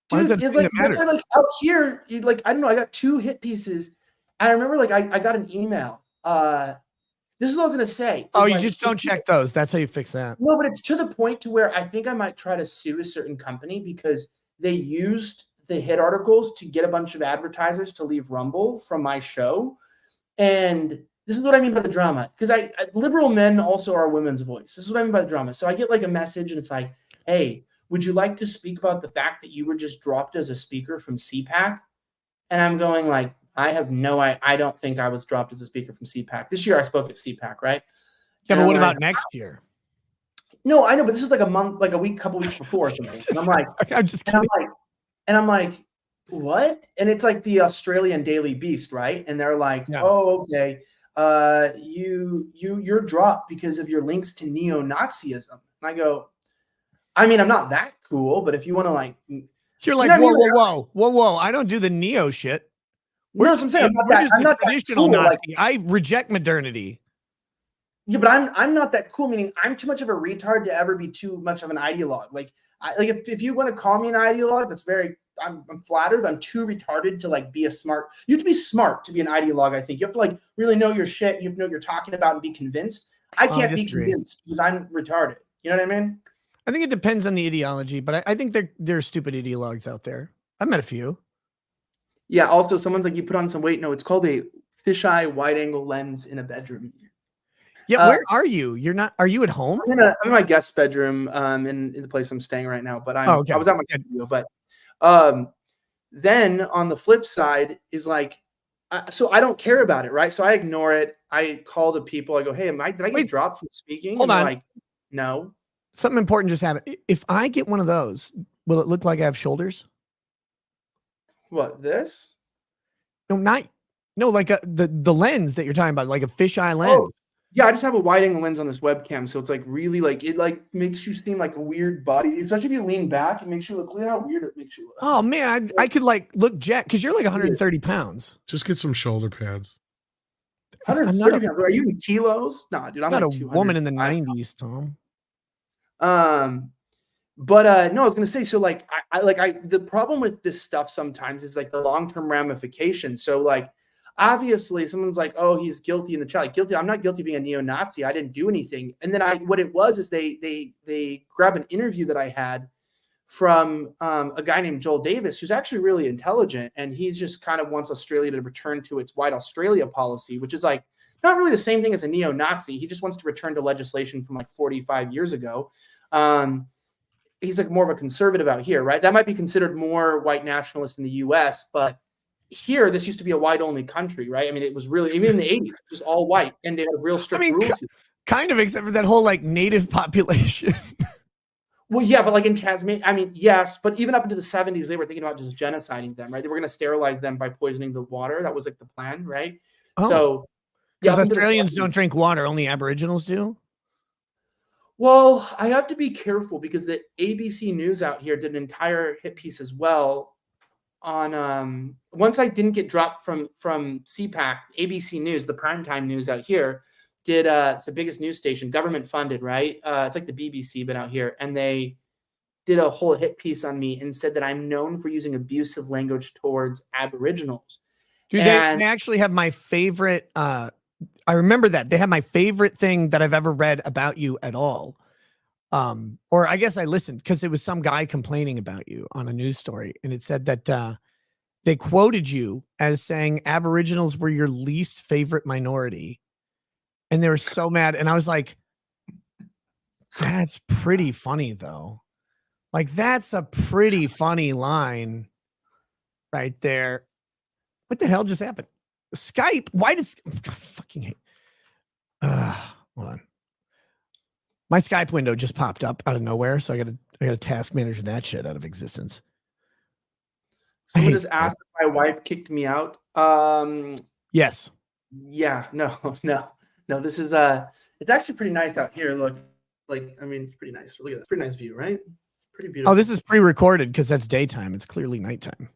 Why dude, does that like, matter? Like out here, like, I don't know. I got 2 hit pieces. I remember like I got an email. This is what I was going to say. Oh, you just don't check those. That's how you fix that. No, but it's to the point to where I think I might try to sue a certain company because they used the hit articles to get a bunch of advertisers to leave Rumble from my show. And this is what I mean by the drama. Because liberal men also are women's voice. This is what I mean by the drama. So I get like a message and it's like, hey, would you like to speak about the fact that you were just dropped as a speaker from CPAC? And I'm going like, I don't think I was dropped as a speaker from CPAC. This year I spoke at CPAC, right? Yeah, but what about next year? No, I know, but this is like a month, like a week, couple weeks before or something. And I'm like, I'm just kidding. And I'm like, what? And it's like the Australian Daily Beast, right? And they're like, oh, okay. You're dropped because of your links to neo-Nazism. And I go, I mean, I'm not that cool, but if you want to like, you're like, whoa. I don't do the neo shit. No, that's what I'm saying. I'm not that cool. Nazi. I reject modernity. Yeah, but I'm not that cool. Meaning, I'm too much of a retard to ever be too much of an ideologue. Like, if you want to call me an ideologue, that's I'm flattered. I'm too retarded to like be a smart. You have to be smart to be an ideologue. I think you have to like really know your shit. You have to know what you're talking about and be convinced. I can't be convinced because I'm retarded. You know what I mean? I think it depends on the ideology, but I think there are stupid ideologues out there. I've met a few. Yeah. Also, someone's like, you put on some weight. No, it's called a fisheye wide-angle lens in a bedroom. Yeah, where are you? You're not. Are you at home? I'm in my guest bedroom, in the place I'm staying right now. But I was at my studio. But then on the flip side is like, so I don't care about it, right? So I ignore it. I call the people. I go, hey, did I get dropped from speaking? Hold on. Like, no. Something important just happened. If I get one of those, will it look like I have shoulders? What, this? No, like the lens that you're talking about, like a fisheye lens. Oh, yeah, I just have a wide angle lens on this webcam, so it's like really like it like makes you seem like a weird body, especially if you lean back. It makes you look how weird it makes you look. Oh man, I could like look jacked because you're like 130 pounds. Just get some shoulder pads. 130 pounds. Are you in kilos? Nah, dude, I'm not like a woman in the 90s, Tom. But no, I was gonna say, so like the problem with this stuff sometimes is like the long-term ramifications. So like obviously someone's like, oh, he's guilty in the trial. Like, guilty. I'm not guilty of being a neo-Nazi. I didn't do anything. And then what it was is they grab an interview that I had from a guy named Joel Davis, who's actually really intelligent, and he's just kind of wants Australia to return to its White Australia policy, which is like not really the same thing as a neo-Nazi. He just wants to return to legislation from like 45 years ago. He's like more of a conservative out here, right? That might be considered more white nationalist in the US, but here, this used to be a white only country, right? I mean, it was really, even in the 80s, just all white, and they had real strict rules. Kind of, except for that whole like native population. Well, yeah, but like in Tasmania, I mean, yes, but even up into the 70s, they were thinking about just genociding them, right? They were going to sterilize them by poisoning the water. That was like the plan, right? Oh. So, because Australians don't drink water, only Aboriginals do? Well, I have to be careful because the ABC News out here did an entire hit piece as well on once I didn't get dropped from CPAC, ABC News, the primetime news out here, did it's the biggest news station, government funded, right? It's like the BBC, but out here. And they did a whole hit piece on me and said that I'm known for using abusive language towards Aboriginals. Dude, they actually have my favorite I remember that. They have my favorite thing that I've ever read about you at all. Or I guess I listened because it was some guy complaining about you on a news story. And it said that they quoted you as saying Aboriginals were your least favorite minority. And they were so mad. And I was like, that's pretty funny, though. Like, that's a pretty funny line right there. What the hell just happened? Skype? Why does I fucking hate? Hold on. My Skype window just popped up out of nowhere, so I gotta task manager that shit out of existence. Someone just asked if my wife kicked me out. Yes. Yeah. No. This is it's actually pretty nice out here. Look, like I mean, it's pretty nice. Look at that. Pretty nice view, right? It's pretty beautiful. Oh, this is pre-recorded because that's daytime. It's clearly nighttime.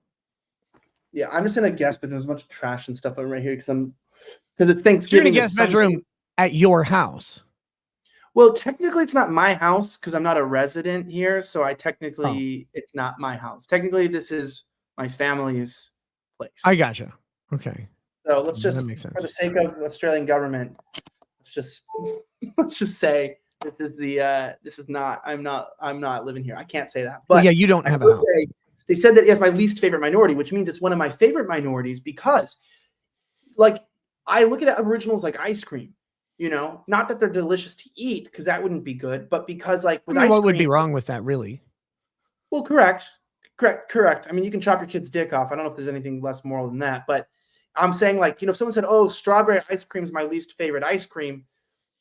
Yeah, I'm just in a guest, but there's a bunch of trash and stuff right here because it's Thanksgiving. You're in a guest bedroom at your house. Well, technically, it's not my house because I'm not a resident here. So it's not my house. Technically, this is my family's place. I gotcha. Okay. So let's just, for the sake of the Australian government, let's just say this is not. I'm not living here. I can't say that. But well, yeah, you don't have a house. They said that it's my least favorite minority, which means it's one of my favorite minorities because, like, I look at Aboriginals like ice cream. You know, not that they're delicious to eat because that wouldn't be good, but because like with ice cream, what would be wrong with that, really? Well, correct. I mean, you can chop your kid's dick off. I don't know if there's anything less moral than that, but I'm saying like, if someone said, "Oh, strawberry ice cream is my least favorite ice cream,"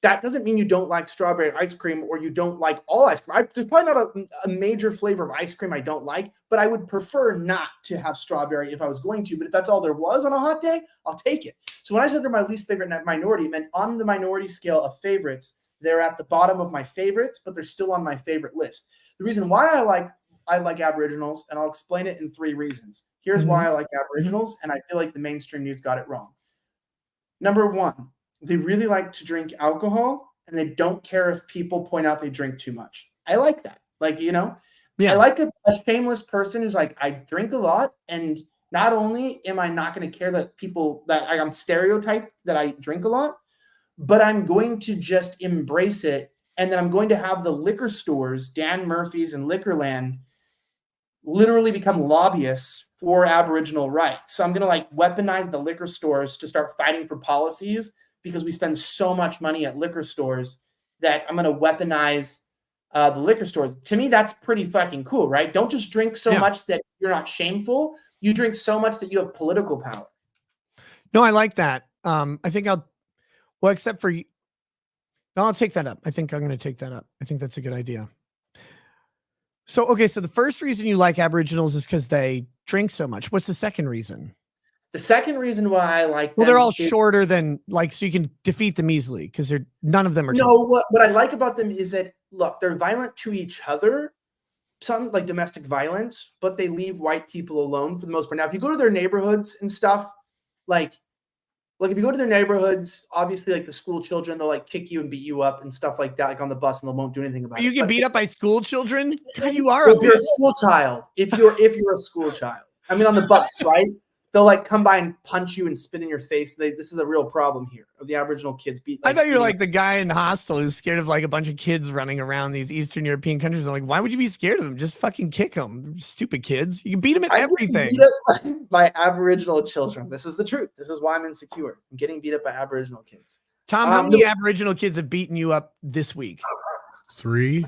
that doesn't mean you don't like strawberry ice cream or you don't like all ice cream. There's probably not a major flavor of ice cream I don't like, but I would prefer not to have strawberry if I was going to. But if that's all there was on a hot day, I'll take it. So when I said they're my least favorite minority, it meant on the minority scale of favorites, they're at the bottom of my favorites, but they're still on my favorite list. The reason why I like Aboriginals, and I'll explain it in 3 reasons. Here's why I like Aboriginals, and I feel like the mainstream news got it wrong. Number 1, they really like to drink alcohol, and they don't care if people point out they drink too much. I like that. Like, yeah. I like a shameless person who's like, I drink a lot, and not only am I not going to care that I'm stereotyped that I drink a lot, but I'm going to just embrace it, and then I'm going to have the liquor stores, Dan Murphy's and Liquorland, literally become lobbyists for Aboriginal rights. So I'm going to like weaponize the liquor stores to start fighting for policies because we spend so much money at liquor stores that I'm going to weaponize the liquor stores. To me, that's pretty fucking cool, right? Don't just drink so much that you're not shameful. You drink so much that you have political power. No, I like that. I think except for you. No, I'll take that up. I think I'm going to take that up. I think that's a good idea. So, okay. So the first reason you like Aboriginals is because they drink so much. What's the second reason? The second reason why I like them, they're all shorter than so you can defeat them easily because none of them are. No, what I like about them is that look, they're violent to each other, some like domestic violence, but they leave white people alone for the most part. Now, if you go to their neighborhoods and stuff, like like if you go to their neighborhoods, obviously like the school children, they'll like kick you and beat you up and stuff like that, like on the bus, and they won't do anything about it. You get beat up by school children? God, you are. Well, if you're a school child, if you're a school child, I mean on the bus, right? They'll like come by and punch you and spit in your face. This is a real problem here of the Aboriginal kids beat. I thought you were like the guy in Hostel who's scared of like a bunch of kids running around these Eastern European countries. I'm like, why would you be scared of them? Just fucking kick them, stupid kids. You can beat them at everything. Beat up by Aboriginal children. This is the truth. This is why I'm insecure. I'm getting beat up by Aboriginal kids. Tom, how many Aboriginal kids have beaten you up this week? 3.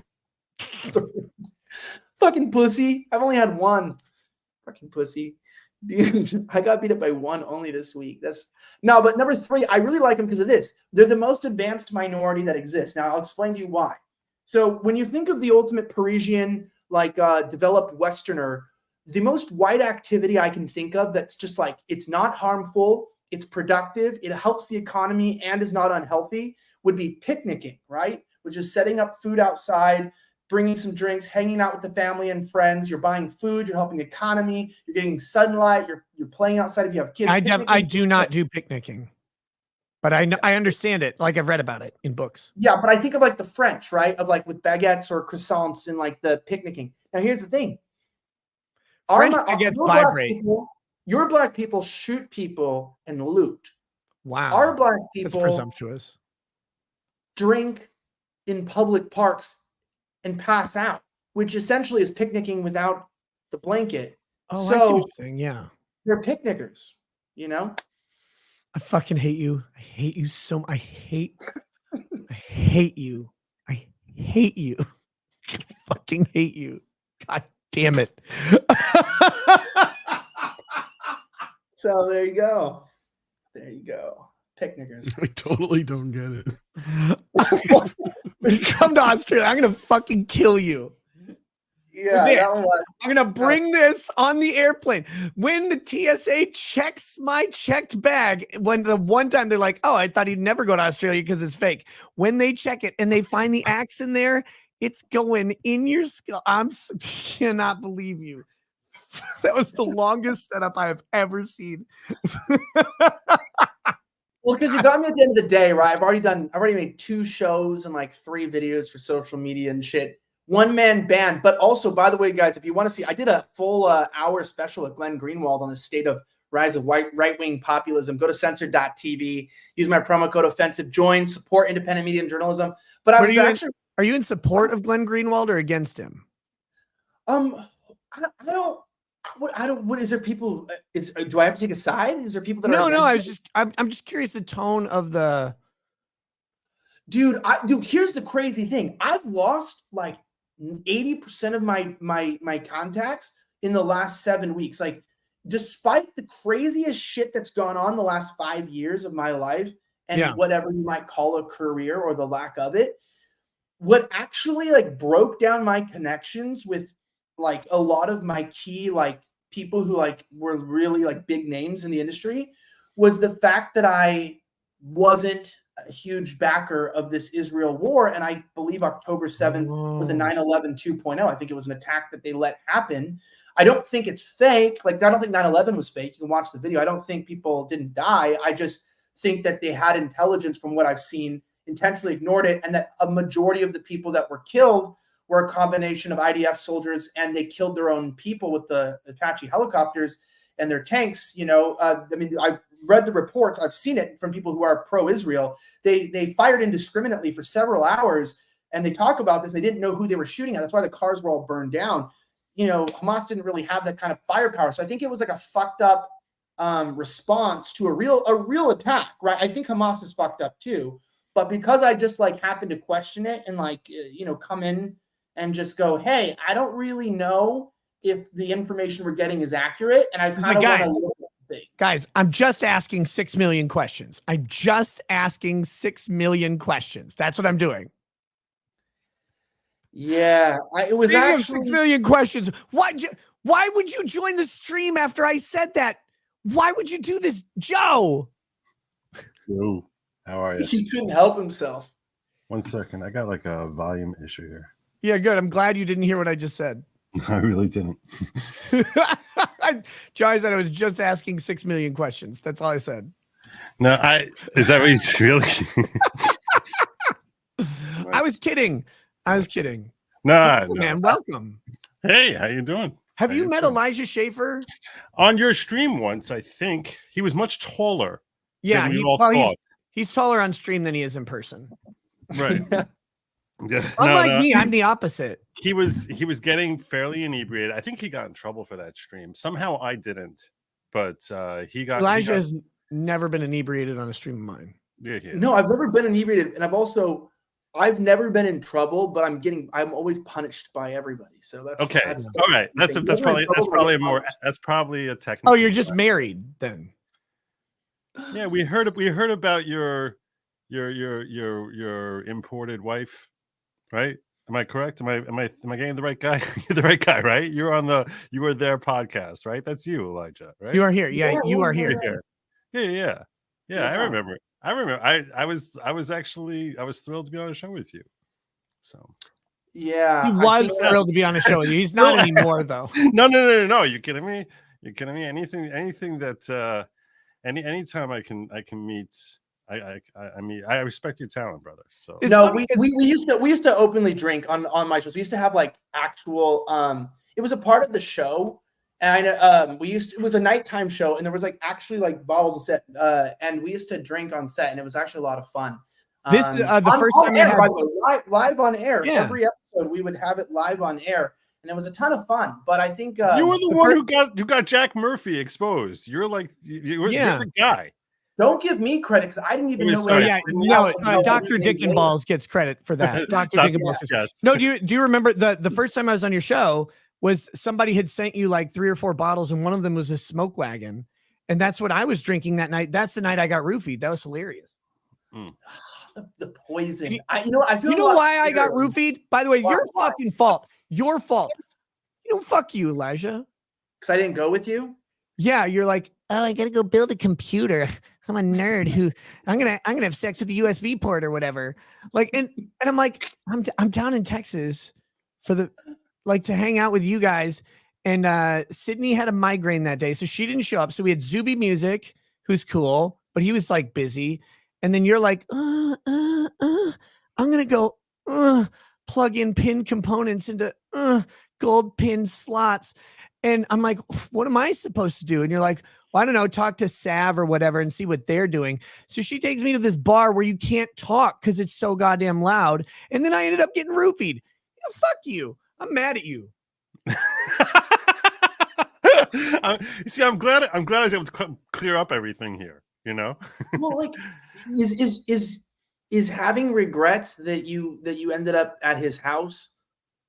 Fucking pussy. I've only had 1. Fucking pussy. Dude, I got beat up by 1 only this week. But number 3, I really like them because of this. They're the most advanced minority that exists. Now, I'll explain to you why. So when you think of the ultimate Parisian, like developed Westerner, the most white activity I can think of that's just like, it's not harmful, it's productive, it helps the economy and is not unhealthy would be picnicking, right? Which is setting up food outside, bringing some drinks, hanging out with the family and friends. You're buying food. You're helping the economy. You're getting sunlight. You're playing outside if you have kids. I do not do picnicking, but I understand it. Like I've read about it in books. Yeah, but I think of like the French, right? Of like with baguettes or croissants and like the picnicking. Now here's the thing. French baguettes vibrate. Your black people shoot people and loot. Wow. Our black people That's presumptuous. Drink in public parks and pass out, which essentially is picnicking without the blanket. Oh, so I see what you're saying. Yeah. They're picnickers, you know? I fucking hate you. I hate you so much. I hate you. I hate you. I fucking hate you. God damn it. So there you go. There you go. Picnickers. I totally don't get it. When you come to Australia, I'm gonna fucking kill you. Yeah, I'm gonna bring this on the airplane. When the TSA checks my checked bag, when the one time they're like, "Oh, I thought he'd never go to Australia because it's fake." When they check it and they find the axe in there, it's going in your skull. Cannot believe you. That was the longest setup I have ever seen. Well, because you got me at the end of the day, right? I've already made 2 shows and like 3 videos for social media and shit. One-man band. But also, by the way, guys, if you want to see, I did a full hour special with Glenn Greenwald on the state of rise of right-wing populism. Go to censored.tv. Use my promo code OFFENSIVE. Join, support independent media and journalism. But are you in support of Glenn Greenwald or against him? I don't. What is there? People? Do I have to take a side? Is there people that No, are? No. I'm just curious the tone of the. Dude, here's the crazy thing. I've lost like 80% of my contacts in the last 7 weeks. Like, despite the craziest shit that's gone on the last 5 years of my life and whatever you might call a career or the lack of it, what actually like broke down my connections with like a lot of my key like people who like were really like big names in the industry was the fact that I wasn't a huge backer of this Israel war. And I believe October 7th was a 9/11 2.0. I think it was an attack that they let happen. I don't think it's fake. Like, I don't think 9/11 was fake. You can watch the video. I don't think people didn't die. I just think that they had intelligence from what I've seen, intentionally ignored it, and that a majority of the people that were killed were a combination of IDF soldiers, and they killed their own people with the Apache helicopters and their tanks. You know, I mean, I've read the reports. I've seen it from people who are pro-Israel. They fired indiscriminately for several hours, and they talk about this. They didn't know who they were shooting at. That's why the cars were all burned down. You know, Hamas didn't really have that kind of firepower. So I think it was like a fucked up response to a real attack, right? I think Hamas is fucked up too. But because I just like happened to question it and like, you know, come in and just go, hey, I don't really know if the information we're getting is accurate. And I kind of want to look at the thing. Guys, I'm just asking 6 million questions. I'm just asking 6 million questions. That's what I'm doing. Yeah, it was actually 6 million questions. Why would you join the stream after I said that? Why would you do this, Joe? Yo, how are you? He couldn't help himself. 1 second, I got like a volume issue here. Yeah, good. I'm glad you didn't hear what I just said. I really didn't. Joe, I said I was just asking 6 million questions. That's all I said. No, is that what he's really? I was kidding. No, Man, welcome. Hey, how you doing? Have you met Elijah Schaefer? On your stream once, I think. He was much taller. Yeah, than we all thought. he's taller on stream than he is in person. Right. Yeah. Unlike me, I'm the opposite. He was getting fairly inebriated. I think he got in trouble for that stream. Somehow I didn't, but Elijah has never been inebriated on a stream of mine. Yeah. No, I've never been inebriated, and I've never been in trouble, but I'm always punished by everybody. So that's okay. All right. That's probably a technical. Oh, you're just married then. Yeah, we heard about your imported wife, right? Am I correct? Am I getting the right guy? You're the right guy, right? You were their podcast, right? That's you, Elijah, right? You are here. Yeah, you are here. Yeah. I remember. I was thrilled to be on a show with you. So yeah, he was thrilled to be on a show with you. He's not anymore, though. No. You kidding me? Anything that anytime I can meet. I respect your talent, brother. So we used to openly drink on my shows. We used to have like actual it was a part of the show, and it was a nighttime show, and there was like actually like bottles of set, and we used to drink on set, and it was actually a lot of fun. This the first time air, by the way, live on air. Yeah. Every episode we would have it live on air, and it was a ton of fun. But I think you were the one who got Jack Murphy exposed. You're like you're the guy. Don't give me credit because I didn't even know. Dr. Dickenballs gets credit for that. Dr. Dickenballs. Yes. No, do you remember the first time I was on your show was somebody had sent you like 3 or 4 bottles, and one of them was a smoke wagon, and that's what I was drinking that night. That's the night I got roofied. That was hilarious. The poison. I feel why I got roofied? By the way, your fucking fault. Your fault. Fuck you, Elijah. Because I didn't go with you. Yeah, you're like, oh, I gotta go build a computer. I'm a nerd who I'm gonna have sex with the USB port or whatever. Like, and I'm like, I'm down in Texas for to hang out with you guys. And Sydney had a migraine that day, so she didn't show up. So we had Zuby Music, who's cool, but he was like busy. And then you're like, I'm gonna go plug in pin components into gold pin slots. And I'm like, what am I supposed to do? And you're like, well, I don't know, talk to Sav or whatever and see what they're doing. So she takes me to this bar where you can't talk because it's so goddamn loud. And then I ended up getting roofied. Fuck you. I'm mad at you. See, I'm glad I was able to clear up everything here, Well, like, is having regrets that you ended up at his house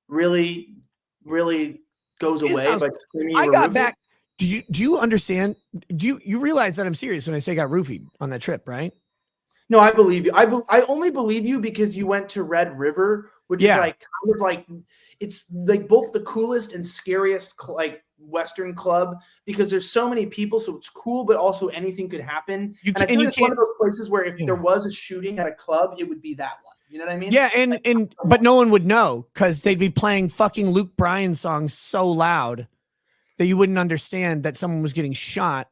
really goes away? I got back. Do you understand? Do you realize that I'm serious when I say I got roofied on that trip, right? No, I believe you. I only believe you because you went to Red River, which is like kind of like it's like both the coolest and scariest like Western club because there's so many people, so it's cool, but also anything could happen. And I think it's one of those places where if there was a shooting at a club, it would be that one. You know what I mean? Yeah, and but no one would know because they'd be playing fucking Luke Bryan songs so loud that you wouldn't understand that someone was getting shot.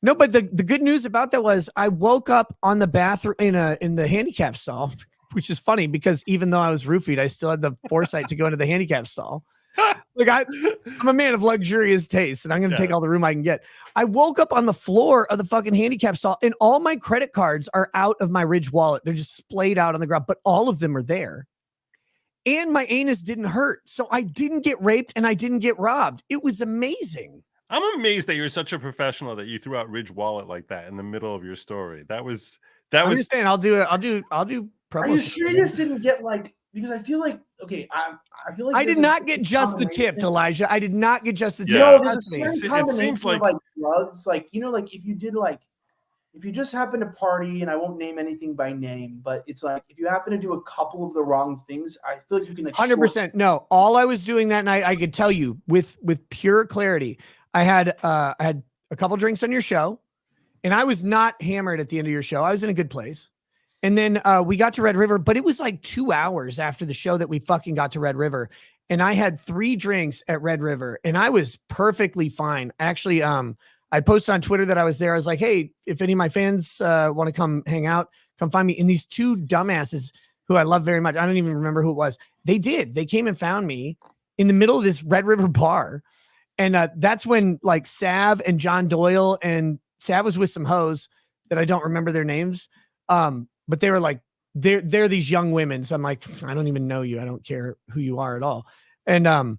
No, but the good news about that was I woke up on the bathroom in the handicap stall, which is funny because even though I was roofied, I still had the foresight to go into the handicap stall. Like I'm a man of luxurious taste, and I'm going to take all the room I can get. I woke up on the floor of the fucking handicap stall, and all my credit cards are out of my Ridge wallet. They're just splayed out on the ground, but all of them are there. And my anus didn't hurt, so I didn't get raped and I didn't get robbed. It was amazing. I'm amazed that you're such a professional that you threw out Ridge wallet like that in the middle of your story. I'm just saying, I'll do promo. Are you sure you just didn't get like? Because I feel like I feel like I did not get just the tip, Elijah. I did not get just the tip. No, there's a certain combination of like drugs, like like if you just happen to party, and I won't name anything by name, but it's like if you happen to do a couple of the wrong things, I feel like you can 100%. No, all I was doing that night, I could tell you with pure clarity. I had a couple drinks on your show, and I was not hammered at the end of your show. I was in a good place. And then we got to Red River, but it was like 2 hours after the show that we fucking got to Red River. And I had 3 drinks at Red River, and I was perfectly fine. Actually, I I posted on Twitter that I was there. I was like, hey, if any of my fans want to come hang out, come find me. And these two dumbasses who I love very much, I don't even remember who it was. They came and found me in the middle of this Red River bar. And that's when like Sav and John Doyle, and Sav was with some hoes that I don't remember their names. But they were like, they're these young women. So I'm like, I don't even know you. I don't care who you are at all. And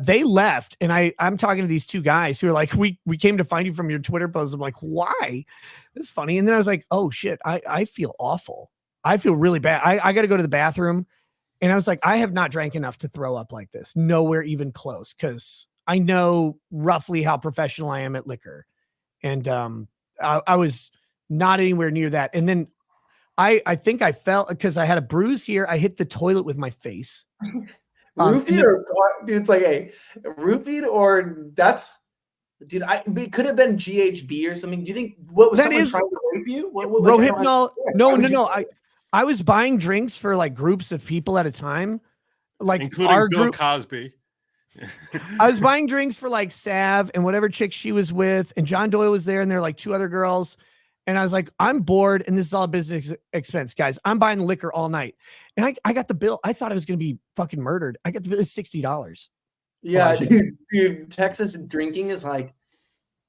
they left, and I'm talking to these two guys who are like, we came to find you from your Twitter post. I'm like, why? That's funny. And then I was like, oh shit, I feel awful. I feel really bad. I got to go to the bathroom. And I was like, I have not drank enough to throw up like this. Nowhere even close. Cause I know roughly how professional I am at liquor. And I was not anywhere near that. And then I think I fell because I had a bruise here. I hit the toilet with my face. Roofied or dude, it's like, hey, roofied or that's, dude. It could have been GHB or something. Do you think what was someone trying to rape you? Rohypnol? No. I was buying drinks for like groups of people at a time, like including our Bill group. Cosby. I was buying drinks for like Sav and whatever chick she was with, and John Doyle was there, and there were like two other girls. And I was like, I'm bored, and this is all business expense, guys. I'm buying liquor all night. And I got the bill. I thought I was going to be fucking murdered. I got the bill of $60. Yeah, dude, Texas drinking is like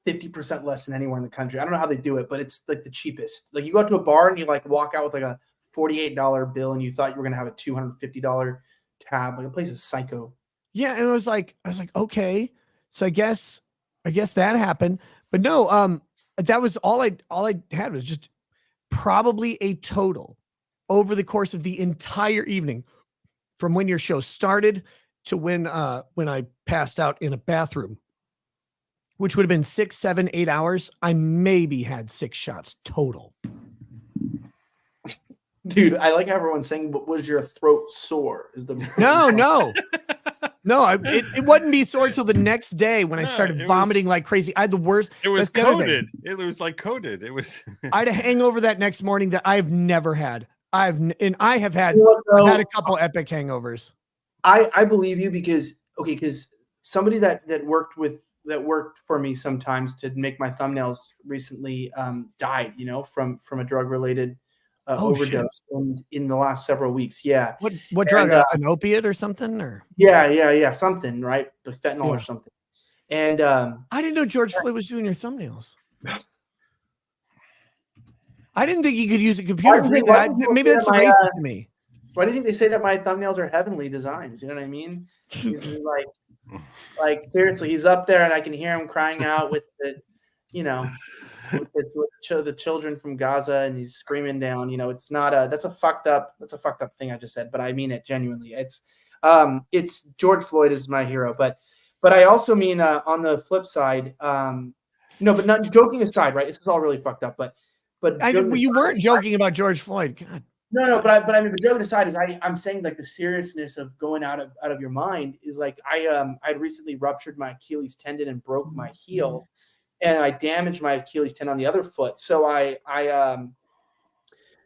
50% less than anywhere in the country. I don't know how they do it, but it's like the cheapest. Like you go out to a bar and you like walk out with like a $48 bill, and you thought you were going to have a $250 tab. Like the place is psycho. Yeah, and I was like, okay. So I guess that happened. But no, that was all I had was just probably a total over the course of the entire evening from when your show started to when I passed out in a bathroom, which would have been 6, 7, 8 hours. I maybe had 6 shots total. Dude, I like how everyone's saying, but was your throat sore? Is the No, it wouldn't be sore until the next day when I started vomiting like crazy. I had the worst. It was coated. It was like coated. It was. I had a hangover that next morning that I've never had. I've had a couple epic hangovers. I believe you because somebody that worked for me sometimes to make my thumbnails recently died, from a drug related overdose in the last several weeks. Yeah. What drug? An opiate or something? Or something, right? Like fentanyl or something. And I didn't know George Floyd was doing your thumbnails. I didn't think you could use a computer for that. Maybe that's racist to me. Why do you think they say that my thumbnails are heavenly designs? You know what I mean? He's like seriously, he's up there and I can hear him crying out with the, with the children from Gaza, and he's screaming down. It's not that's a fucked up thing I just said, but I mean it genuinely. It's George Floyd is my hero, but I also mean on the flip side, no, but not joking aside, right? This is all really fucked up, but you weren't joking about George Floyd. God. No, but I mean, but joking aside is I'm saying like the seriousness of going out of your mind is like I'd recently ruptured my Achilles tendon and broke my heel, and I damaged my Achilles tendon on the other foot. So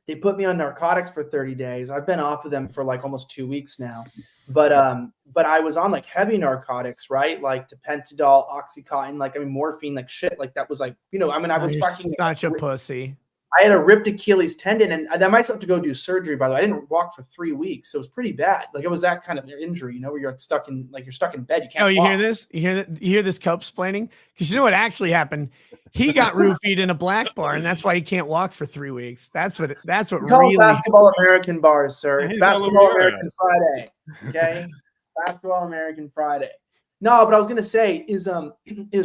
they put me on narcotics for 30 days. I've been off of them for like almost 2 weeks now, but I was on like heavy narcotics, right? Like Tapentadol, Oxycontin, morphine, like shit. Like that was like, I was fucking such a pussy. I had a ripped Achilles tendon, and I might have to go do surgery. By the way, I didn't walk for 3 weeks, so it was pretty bad. Like it was that kind of injury, where you're stuck in bed. You can't. Oh, you walk. hear this? You hear this cope-splaining? Because you know what actually happened? He got roofied in a black bar, and that's why he can't walk for 3 weeks. That's what really. Basketball American bars, sir. It's Basketball American Friday. Okay, Basketball American Friday. No, but I was gonna say is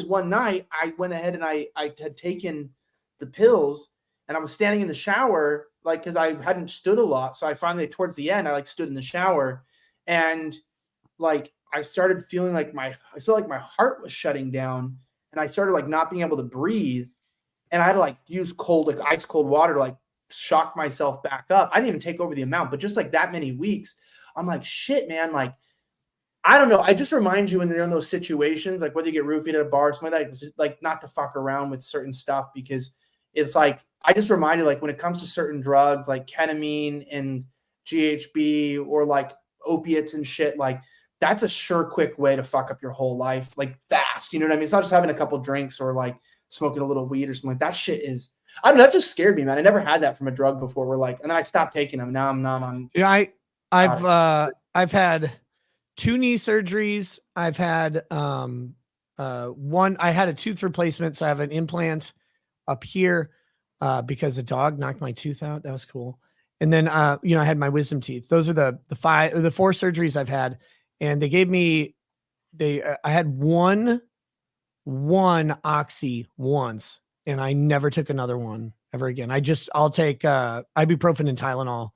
one night I went ahead and I had taken the pills. And I was standing in the shower, because I hadn't stood a lot. So I finally, towards the end, I stood in the shower, and I started feeling like my heart was shutting down, and I started not being able to breathe, and I had to use cold, ice cold water to shock myself back up. I didn't even take over the amount, but just that many weeks, I'm like, shit, man, I don't know. I just remind you when you're in those situations, whether you get roofied at a bar or something like that, not to fuck around with certain stuff, because it's I just reminded when it comes to certain drugs like ketamine and GHB or opiates and shit, that's a sure quick way to fuck up your whole life, fast. You know what I mean? It's not just having a couple drinks or smoking a little weed or something like that. Shit is, I don't know, that just scared me, man. I never had that from a drug before. We're like, and then I stopped taking them. Now I'm not on. Yeah, I've had 2 knee surgeries. I've had one. I had a tooth replacement, so I have an implant up here because a dog knocked my tooth out. That was cool. And then I had my wisdom teeth. Those are the 4 surgeries I've had, and they gave me I had one oxy once, and I never took another one ever again. I'll take ibuprofen and Tylenol.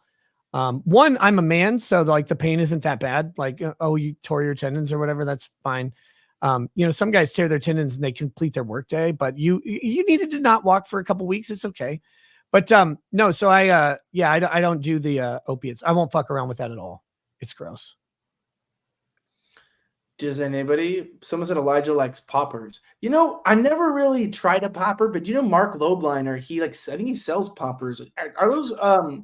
One, I'm a man, so like the pain isn't that bad. Like, oh, you tore your tendons or whatever, that's fine. Some guys tear their tendons and they complete their workday, but you needed to not walk for a couple weeks. It's okay. But no, so I don't do the opiates. I won't fuck around with that at all. It's gross. Does anybody? Someone said Elijah likes poppers. I never really tried a popper, but Mark Lobliner, I think he sells poppers. Are those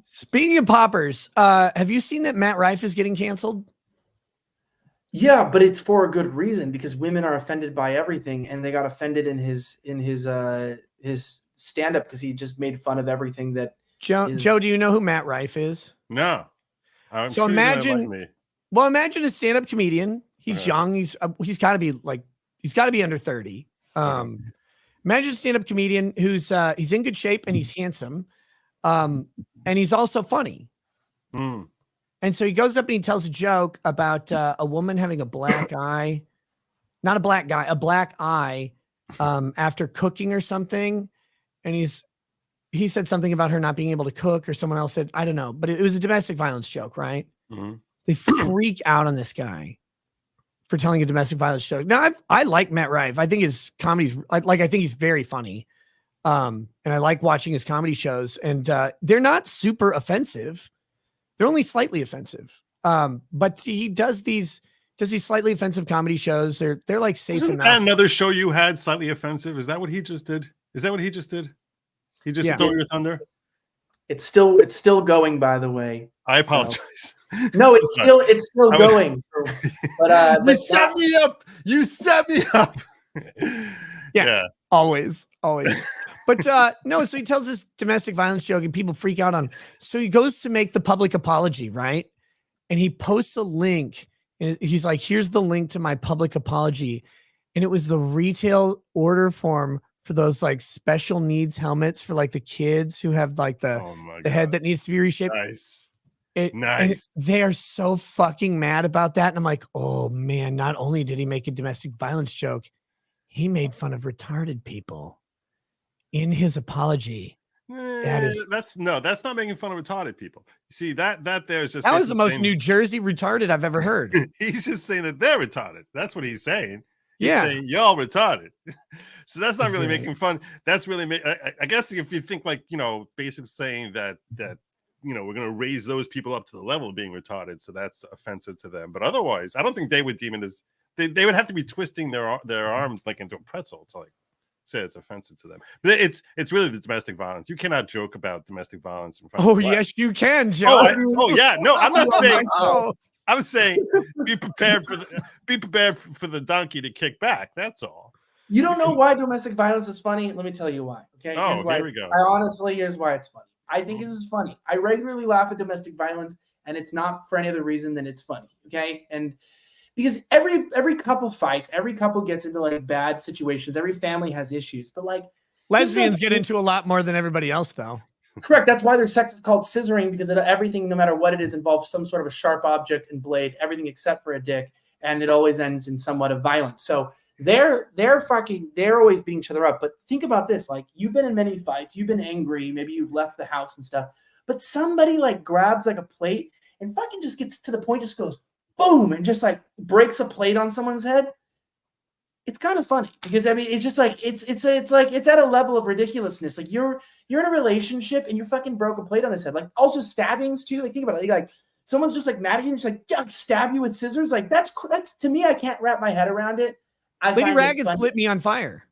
Speaking of poppers, have you seen that Matt Rife is getting canceled? Yeah, but it's for a good reason, because women are offended by everything, and they got offended in his stand-up because he just made fun of everything that Joe, do you know who Matt Rife is? No. So imagine a stand-up comedian. He's young. He's got to be under 30. Imagine a stand-up comedian who's he's in good shape and he's handsome. And he's also funny. Mm. And so he goes up and he tells a joke about a woman having a black eye, not a black guy, a black eye after cooking or something. And he said something about her not being able to cook, or someone else said, I don't know, but it was a domestic violence joke, right? Mm-hmm. They freak out on this guy for telling a domestic violence joke. Now, I like Matt Rife. I think his comedy's I think he's very funny. And I like watching his comedy shows, and they're not super offensive. They're only slightly offensive. But he does these slightly offensive comedy shows. They're like safe Isn't enough. that another show you had slightly offensive? Is that what he just did? He just stole your thunder? It's still going, by the way. I apologize. So. No, it's still going. So, but you set me up. You set me up. Yes, yeah. Always. But no, so he tells this domestic violence joke and people freak out on. So he goes to make the public apology, right? And he posts a link and he's like, here's the link to my public apology. And it was the retail order form for those like special needs helmets for like the kids who have like the head that needs to be reshaped. Nice. And they are so fucking mad about that. And I'm like, oh man, not only did he make a domestic violence joke, he made fun of retarded people in his apology. That's not making fun of retarded people. See, that there is just that was the most New Jersey retarded I've ever heard. He's just saying that they're retarded. That's what he's saying. He's saying y'all retarded. So that's not really making fun. That's really I guess if you think like, basically saying that we're going to raise those people up to the level of being retarded, so that's offensive to them. But otherwise, I don't think they would deem it as they would have to be twisting their arms like into a pretzel to like say it's offensive to them. But it's really the domestic violence. You cannot joke about domestic violence in front of yes, you can, Joe. Yeah, no, I'm not saying. I'm saying be prepared for the donkey to kick back. That's all. You don't know why domestic violence is funny? Let me tell you why. Okay. Here we go. Here's why it's funny. I think this is funny. I regularly laugh at domestic violence, and it's not for any other reason than it's funny. Okay. And because every couple fights, every couple gets into like bad situations, every family has issues, but like lesbians get into a lot more than everybody else, though. Correct. That's why their sex is called scissoring, because everything, no matter what it is, involves some sort of a sharp object and blade, everything except for a dick, and it always ends in somewhat of violence. So they're always beating each other up. But think about this: like, you've been in many fights, you've been angry, maybe you've left the house and stuff, but somebody like grabs like a plate and fucking just gets to the point, just goes boom, and just like breaks a plate on someone's head. It's kind of funny because I mean, it's just like it's at a level of ridiculousness. Like you're in a relationship and you fucking broke a plate on his head. Like also stabbings too. Like think about it. Like someone's just like mad at you and just like stab you with scissors. Like that's to me, I can't wrap my head around it. Lady Raggeds lit me on fire.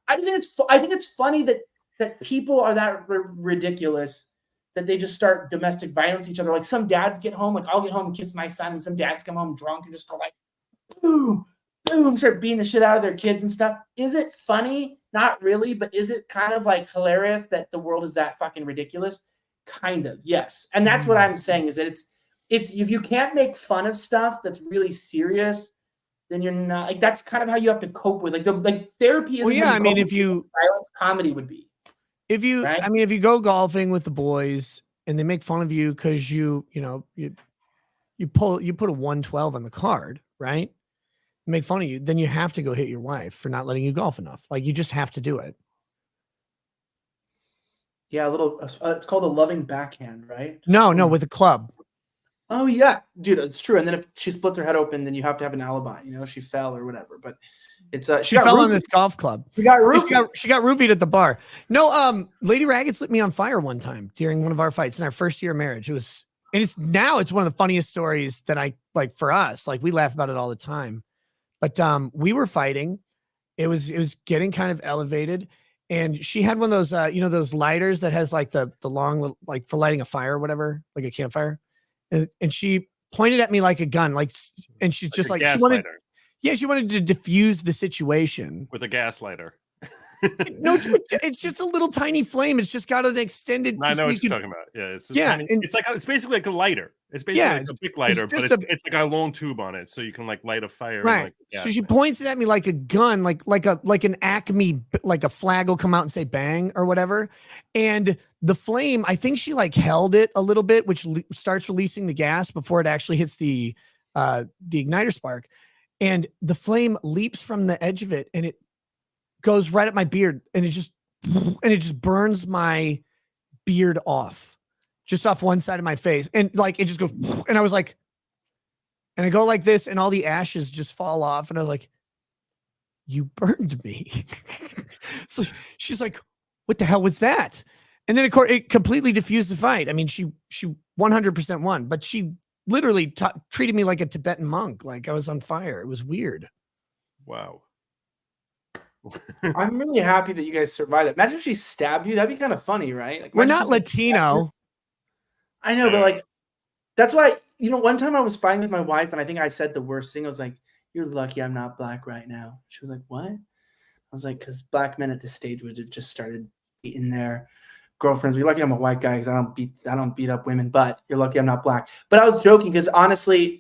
I think it's funny that people are that ridiculous that they just start domestic violence each other. Like some dads get home, like I'll get home and kiss my son, and some dads come home drunk and just go like, boom. boom, start beating the shit out of their kids and stuff. Is it funny? Not really, but is it kind of like hilarious that the world is that fucking ridiculous? Kind of, yes. And that's what I'm saying, is that it's if you can't make fun of stuff that's really serious, then you're not, like, that's kind of how you have to cope with, like therapy is. Well, yeah, I mean, if you violence, comedy would be. If you, right? I mean, if you go golfing with the boys and they make fun of you because you put a 112 on the card, right? Make fun of you, then you have to go hit your wife for not letting you golf enough. Like, you just have to do it. Yeah, a little. It's called a loving backhand, right? No, with a club. Oh yeah, dude, it's true. And then if she splits her head open, then you have to have an alibi. You know, she fell or whatever. But it's she fell on this golf club. She got roofied. She got roofied at the bar. No, Lady Raggets lit me on fire one time during one of our fights in our first year of marriage. It's one of the funniest stories that I like for us. Like, we laugh about it all the time. But we were fighting. It was getting kind of elevated. And she had one of those, those lighters that has like the long, like for lighting a fire or whatever, like a campfire. And she pointed at me like a gun, and she's just like, she wanted to diffuse the situation with a gas lighter. No, it's just a little tiny flame. It's just got an extended. I know what you're talking about. Yeah, it's basically like a lighter. It's basically like a big lighter, but it's like a long tube on it, so you can like light a fire. Right. So she points it at me like a gun, like an Acme, like a flag will come out and say bang or whatever. And the flame, I think she like held it a little bit, which starts releasing the gas before it actually hits the igniter spark. And the flame leaps from the edge of it, and it goes right at my beard, and it just burns my beard off, just off one side of my face, and like it just goes, and I was like, and I go like this, and all the ashes just fall off, and I was like, you burned me. So she's like, what the hell was that? And then of course it completely diffused the fight. I mean, she 100% won, but she literally treated me like a Tibetan monk, like I was on fire. It was weird. Wow. I'm really happy that you guys survived it. Imagine if she stabbed you. That'd be kind of funny, right? Like, we're not Latino. I know, but like, that's why, one time I was fighting with my wife, and I think I said the worst thing. I was like, you're lucky I'm not black right now. She was like, what? I was like, because black men at this stage would have just started beating their girlfriends. You're lucky I'm a white guy because I don't beat up women, but you're lucky I'm not black. But I was joking because honestly,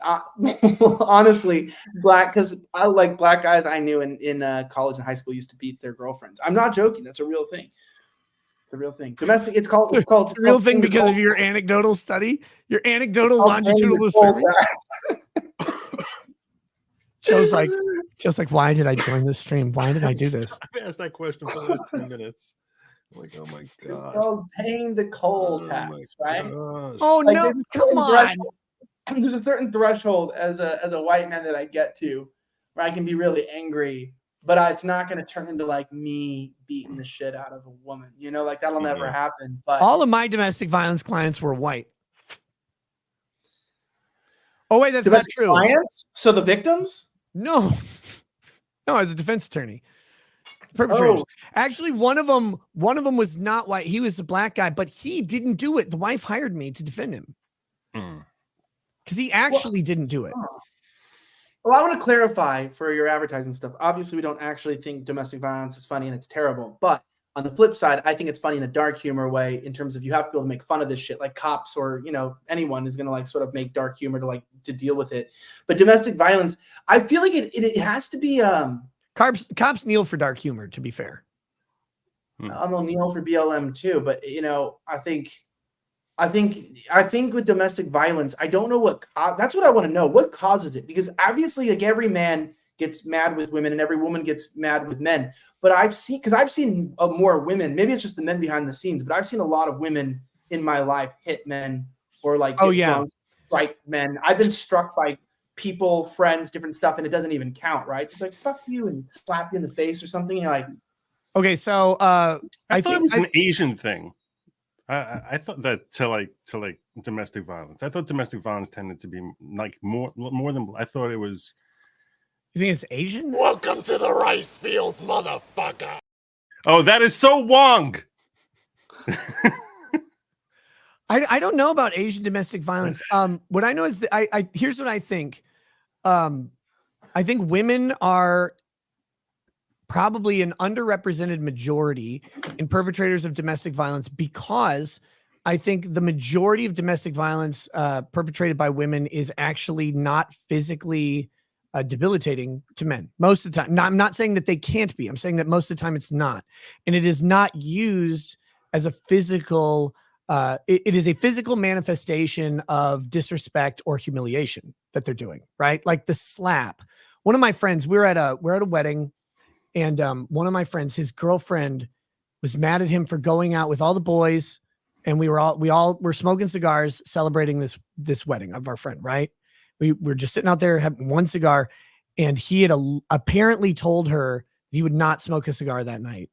black, because I like black guys I knew in college and high school used to beat their girlfriends. I'm not joking. That's a real thing. It's a real thing. Domestic. It's a real thing because of your anecdotal study, your anecdotal longitudinal study. Joe's like, why did I join this stream? Why did I do this? I've asked that question for the last 10 minutes. Like, oh my god! It's called paying the coal tax, right? Oh like, no! Come on. There's a certain threshold as a white man that I get to, where I can be really angry, but it's not going to turn into like me beating the shit out of a woman. Like that'll never happen. But all of my domestic violence clients were white. Oh wait, that's not true. Clients? So the victims? No, as a defense attorney. Perpetrators. Actually, one of them was not white. He was a black guy, but he didn't do it. The wife hired me to defend him because he actually didn't do it. Well, I want to clarify for your advertising stuff. Obviously, we don't actually think domestic violence is funny and it's terrible. But on the flip side, I think it's funny in a dark humor way, in terms of you have to be able to make fun of this shit, like cops or anyone is going to like sort of make dark humor to deal with it. But domestic violence, I feel like it has to be Cops kneel for dark humor, to be fair. I'll kneel for BLM too, but I think with domestic violence, I don't know that's what I want to know. What causes it? Because obviously, like, every man gets mad with women and every woman gets mad with men. But I've seen more women. Maybe it's just the men behind the scenes, but I've seen a lot of women in my life hit men or like drunk, strike men. I've been struck by people, friends, different stuff, and it doesn't even count, right? It's like, fuck you, and slap you in the face or something. And you're like, okay, so I thought it was an Asian thing. I thought that to like domestic violence. I thought domestic violence tended to be like more than. I thought it was. You think it's Asian? Welcome to the rice fields, motherfucker. Oh, that is so Wong. I don't know about Asian domestic violence. What I know is that here's what I think. I I think women are probably an underrepresented majority in perpetrators of domestic violence, because I think the majority of domestic violence perpetrated by women is actually not physically debilitating to men most of the time. Now, I'm not saying that they can't be. I'm saying that most of the time it's not. And it is not used as a physical, it is a physical manifestation of disrespect or humiliation that they're doing, right? Like the slap. One of my friends, we're at a wedding, and one of my friends, his girlfriend was mad at him for going out with all the boys, and we all were smoking cigars celebrating this wedding of our friend, right? We were just sitting out there having one cigar, and he had apparently told her he would not smoke a cigar that night.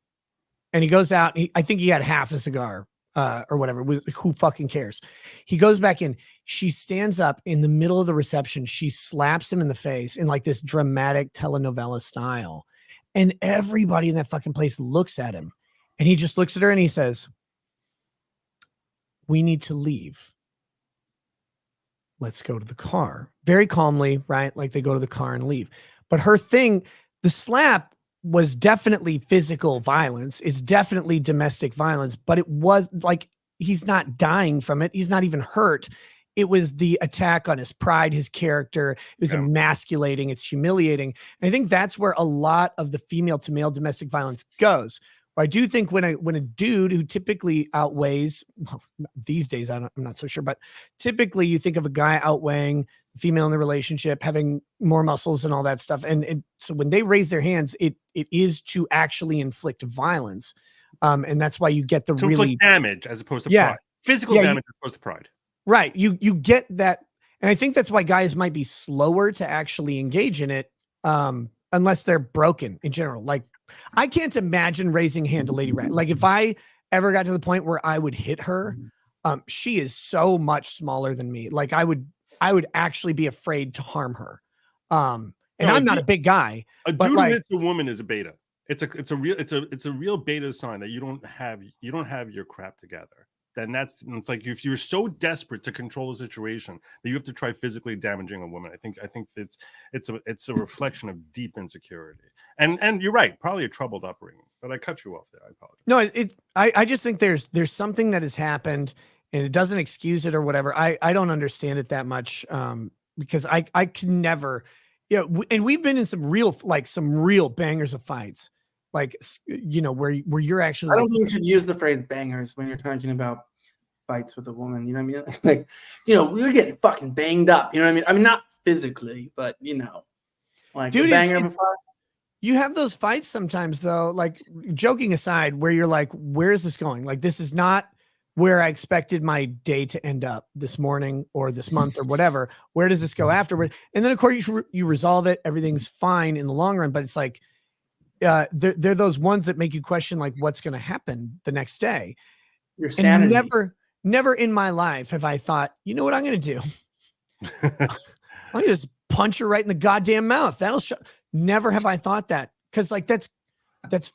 And he goes out, I think he had half a cigar or whatever. Who fucking cares? He goes back in. She stands up in the middle of the reception. She slaps him in the face in like this dramatic telenovela style. And everybody in that fucking place looks at him. And he just looks at her and he says, "We need to leave. Let's go to the car." Very calmly, right? Like they go to the car and leave. But her thing, the slap was definitely physical violence. It's definitely domestic violence, but it was like, he's not dying from it. He's not even hurt. It was the attack on his pride, his character. It was emasculating. It's humiliating. And I think that's where a lot of the female to male domestic violence goes. I do think when a dude who typically outweighs, well, these days I'm not so sure, but typically you think of a guy outweighing the female in the relationship, having more muscles and all that stuff. And so when they raise their hands, it is to actually inflict violence. And that's why you get the to really inflict damage as opposed to pride. Physical damage as opposed to pride. Right. You get that. And I think that's why guys might be slower to actually engage in it, unless they're broken in general. Like, I can't imagine raising hand to Lady Rat. Like if I ever got to the point where I would hit her, she is so much smaller than me. Like I would actually be afraid to harm her. And I'm not a big guy. A dude who hits a woman is a beta. It's a real beta sign that you don't have your crap together. Then it's like if you're so desperate to control the situation that you have to try physically damaging a woman. I think it's a reflection of deep insecurity. And you're right, probably a troubled upbringing. But I cut you off there. I apologize. No, I just think there's something that has happened, and it doesn't excuse it or whatever. I don't understand it that much, because I can never, and we've been in some real bangers of fights. Like, where you're actually. I don't think you should use the phrase bangers when you're talking about fights with a woman. You know what I mean? Like, we were getting fucking banged up. You know what I mean? I mean, not physically, but like, dude, banger of a fight. You have those fights sometimes, though. Like, joking aside, where you're like, "Where is this going? Like, this is not where I expected my day to end up this morning or this month or whatever. Where does this go afterward?" And then, of course, you resolve it. Everything's fine in the long run, but it's like. They're those ones that make you question like what's going to happen the next day. Your sanity. And never in my life have I thought, you know what I'm going to do? I'm going to just punch her right in the goddamn mouth. Never have I thought that, because like that's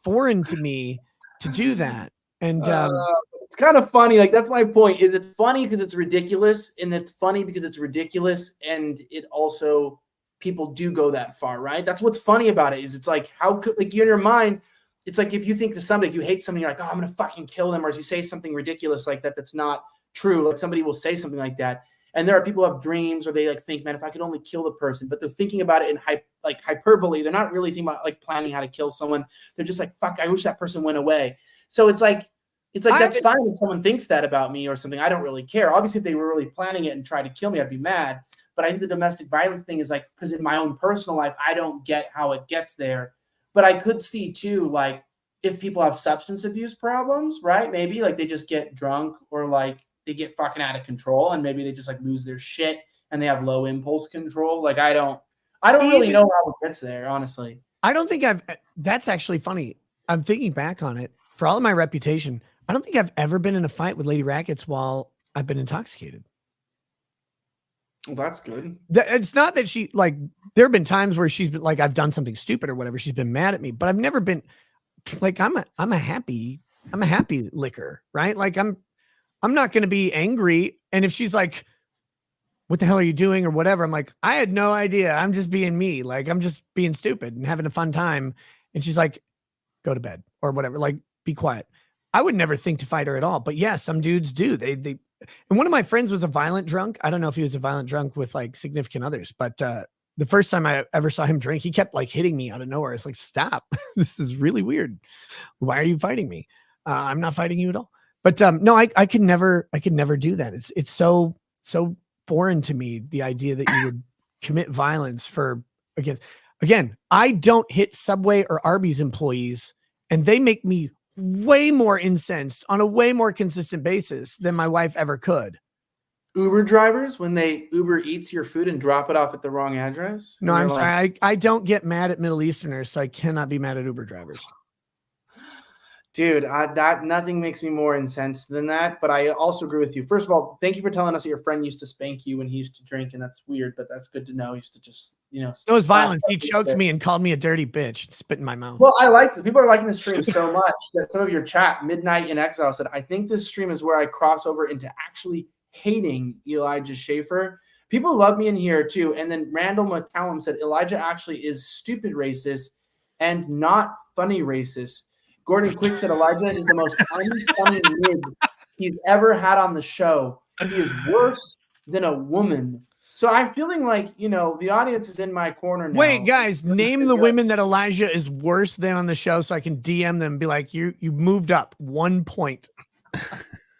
foreign to me to do that. And it's kind of funny. Like that's my point. Is it funny because it's ridiculous, and it's funny because it's ridiculous, and it also. People do go that far, right? That's what's funny about it. Is it's like how could like you in your mind, it's like if you think to somebody, you hate somebody, you're like, "Oh, I'm gonna fucking kill them," or as you say something ridiculous like that, that's not true. Like somebody will say something like that, and there are people who have dreams, or they like think, "Man, if I could only kill the person," but they're thinking about it in hyperbole. They're not really thinking about like planning how to kill someone. They're just like, "Fuck, I wish that person went away." So it's like that's fine if someone thinks that about me or something. I don't really care. Obviously, if they were really planning it and tried to kill me, I'd be mad. But I think the domestic violence thing is like, because in my own personal life, I don't get how it gets there. But I could see too, like if people have substance abuse problems, right? Maybe like they just get drunk or like they get fucking out of control and maybe they just like lose their shit and they have low impulse control. Like I don't really know how it gets there, honestly. I don't think that's actually funny. I'm thinking back on it. For all of my reputation, I don't think I've ever been in a fight with Lady Rackets while I've been intoxicated. Well, that's good. It's not that she like. There have been times where she's been like, I've done something stupid or whatever. She's been mad at me, but I've never been like, I'm a happy liquor, right? Like I'm not going to be angry. And if she's like, what the hell are you doing or whatever. I'm like, I had no idea. I'm just being me. Like, I'm just being stupid and having a fun time. And she's like, go to bed or whatever. Like, be quiet. I would never think to fight her at all. But yeah, some dudes do. They and one of my friends was a violent drunk. I don't know if he was a violent drunk with like significant others, but the first time I ever saw him drink, he kept like hitting me out of nowhere. It's like, stop. This is really weird. Why are you fighting me? I'm not fighting you at all. But no, I could never do that. It's so foreign to me, the idea that you would commit violence for again, I don't hit Subway or Arby's employees, and they make me way more incensed on a way more consistent basis than my wife ever could. Uber drivers, when they Uber Eats your food and drop it off at the wrong address? No, I'm sorry. I don't get mad at Middle Easterners, so I cannot be mad at Uber drivers. Dude, that nothing makes me more incensed than that. But I also agree with you. First of all, thank you for telling us that your friend used to spank you when he used to drink, and that's weird, but that's good to know. He used to just, it was violence. He choked me and called me a dirty bitch and spit in my mouth. Well, I liked it. People are liking the stream so much that some of your chat, Midnight in Exile, said, I think this stream is where I cross over into actually hating Elijah Schaffer. People love me in here too. And then Randall McCallum said Elijah actually is stupid racist and not funny racist. Gordon Quick said Elijah is the most unfunny mid he's ever had on the show. He is worse than a woman. So I'm feeling like, the audience is in my corner now. Wait, guys, name the women that Elijah is worse than on the show so I can DM them and be like, you moved up 1 point.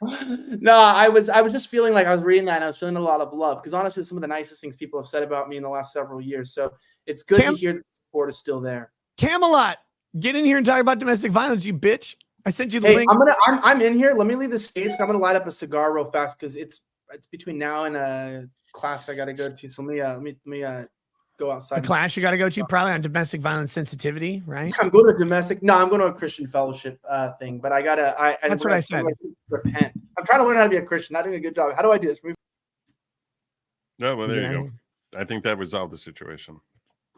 No, I was just feeling like I was reading that and I was feeling a lot of love because honestly, some of the nicest things people have said about me in the last several years. So it's good to hear that the support is still there. Camelot, get in here and talk about domestic violence, you bitch. I sent you the link. I'm in here. Let me leave the stage. I'm gonna light up a cigar real fast because it's between now and a class I gotta go to. So let me go outside. A class you gotta go to probably on domestic violence sensitivity, right? I'm going to domestic. No, I'm going to a Christian fellowship thing, but I gotta. That's what I said. Repent. I'm trying to learn how to be a Christian. Not doing a good job. How do I do this? No, well, there you go. I think that resolved the situation.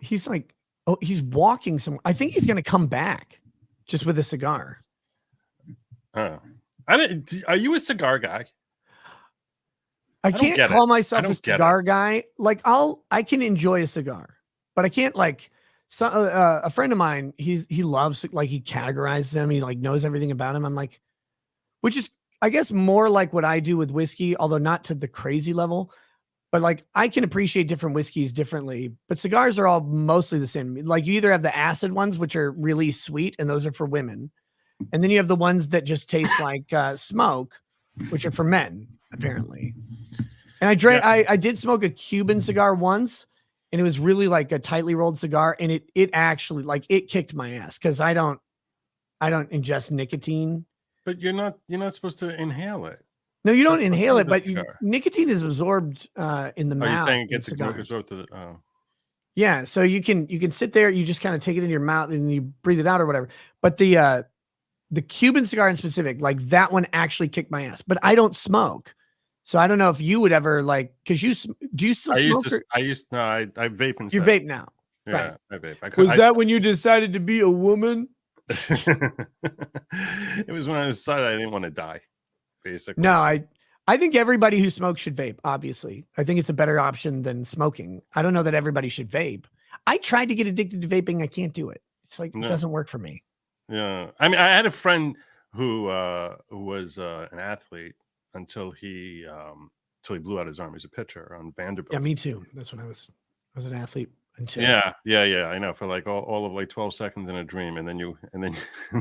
He's like, he's walking somewhere. I think he's gonna come back just with a cigar. Are you a cigar guy? I can't call myself a cigar guy. Like I can enjoy a cigar, but I can't like a friend of mine. He loves, like, he categorizes them. He like knows everything about him. I'm like, which is, I guess, more like what I do with whiskey, although not to the crazy level, but like I can appreciate different whiskeys differently, but cigars are all mostly the same. Like you either have the acid ones, which are really sweet, and those are for women. And then you have the ones that just taste like smoke, which are for men, apparently. And I did smoke a Cuban cigar once, and it was really like a tightly rolled cigar, and it actually, like, it kicked my ass because I don't ingest nicotine. But you're not supposed to inhale it. No, you don't inhale it, but nicotine is absorbed in the mouth. Are you saying it gets absorbed to the? Oh. Yeah, so you can sit there, you just kind of take it in your mouth and you breathe it out or whatever. But the Cuban cigar in specific, like that one actually kicked my ass. But I don't smoke, so I don't know if you would ever like, because you still smoke? I vape instead. You vape now. Yeah, right. I vape. Was that when you decided to be a woman? It was when I decided I didn't want to die, basically. No, I think everybody who smokes should vape, obviously. I think it's a better option than smoking. I don't know that everybody should vape. I tried to get addicted to vaping. I can't do it. It's like, it doesn't work for me. Yeah. I mean, I had a friend who was an athlete until he blew out his arm. He was a pitcher on Vanderbilt. Yeah, me too. That's when I was an athlete until. Yeah. I know, for like all of like 12 seconds in a dream, and then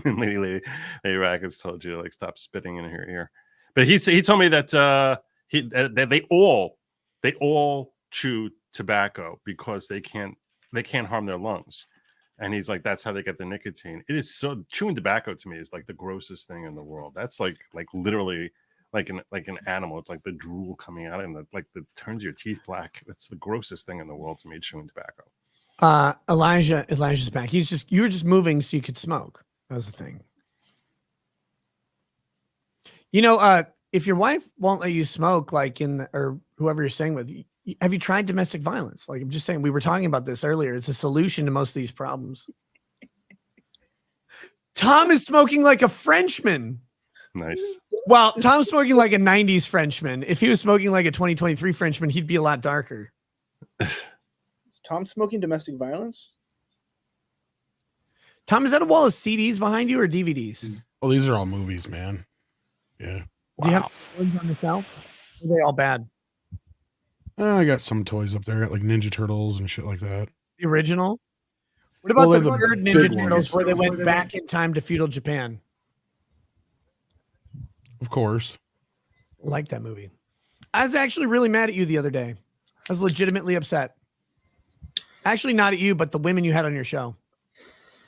Lady Rackets told you to like stop spitting in her ear. But he told me that they all chew tobacco because they can't harm their lungs. And he's like, that's how they get the nicotine. It is so, chewing tobacco to me is like the grossest thing in the world. That's like literally like an animal. It's like the drool coming out and the turns your teeth black. It's the grossest thing in the world to me, chewing tobacco. Elijah's back. You were just moving so you could smoke. That was the thing. If your wife won't let you smoke, like or whoever you're staying with, have you tried domestic violence? Like, I'm just saying, we were talking about this earlier. It's a solution to most of these problems. Tom is smoking like a Frenchman. Nice. Well, Tom's smoking like a 90s Frenchman. If he was smoking like a 2023 Frenchman, he'd be a lot darker. Is Tom smoking domestic violence? Tom, is that a wall of CDs behind you or DVDs? Well, these are all movies, man. Yeah. Do you have ones on the shelf? Are they all bad? I got some toys up there. I got like Ninja Turtles and shit like that. The original? What about Well, the they're the third big Ninja ones. Turtles where they went back in time to feudal Japan? Of course. I like that movie. I was actually really mad at you the other day. I was legitimately upset. Actually, not at you, but the women you had on your show,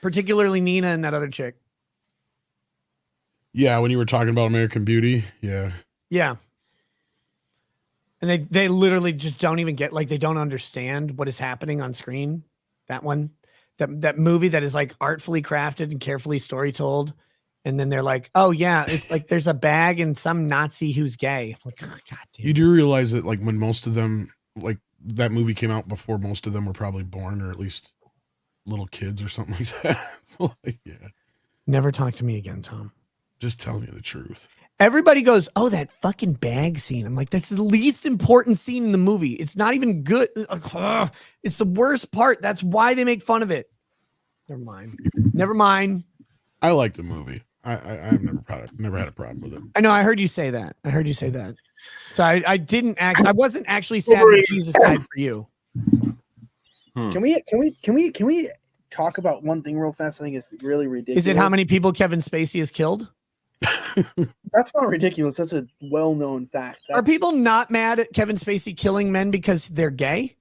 particularly Nina and that other chick. Yeah, when you were talking about American Beauty. Yeah. Yeah. And they literally just don't even get, like, they don't understand what is happening on screen. That one, that movie that is like artfully crafted and carefully story told. And then they're like, oh yeah, it's like there's a bag and some Nazi who's gay. I'm like, oh, God damn. You do realize that like when most of them, like that movie came out before most of them were probably born, or at least little kids or something like that. So, like, yeah. Never talk to me again, Tom. Just telling you the truth. Everybody goes, oh, that fucking bag scene. I'm like, that's the least important scene in the movie. It's not even good. It's the worst part. That's why they make fun of it. Never mind. Never mind. I like the movie. I've never had a problem with it. I know. I heard you say that. So I wasn't actually sad that Jesus died for you. Can we talk about one thing real fast? I think it's really ridiculous. Is it how many people Kevin Spacey has killed? That's not ridiculous. That's a well-known fact. Are people not mad at Kevin Spacey killing men because they're gay?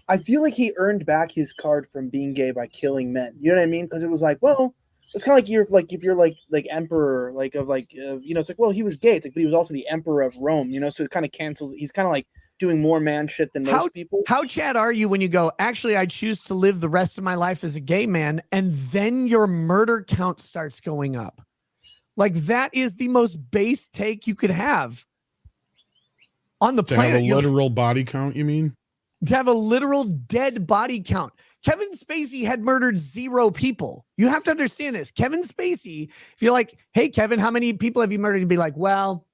I feel like he earned back his card from being gay by killing men. You know what I mean? Because it was like, well, it's kind of like if you're like emperor, it's like, well, he was gay. It's like, but he was also the emperor of Rome. You know, so it kind of cancels. He's kind of like doing more man shit than most people. How Chad are you when you go, actually, I choose to live the rest of my life as a gay man, and then your murder count starts going up? Like, that is the most base take you could have on the planet. To have a literal body count, you mean? To have a literal dead body count. Kevin Spacey had murdered 0 people. You have to understand this. Kevin Spacey, if you're like, hey, Kevin, how many people have you murdered? He'd be like, well,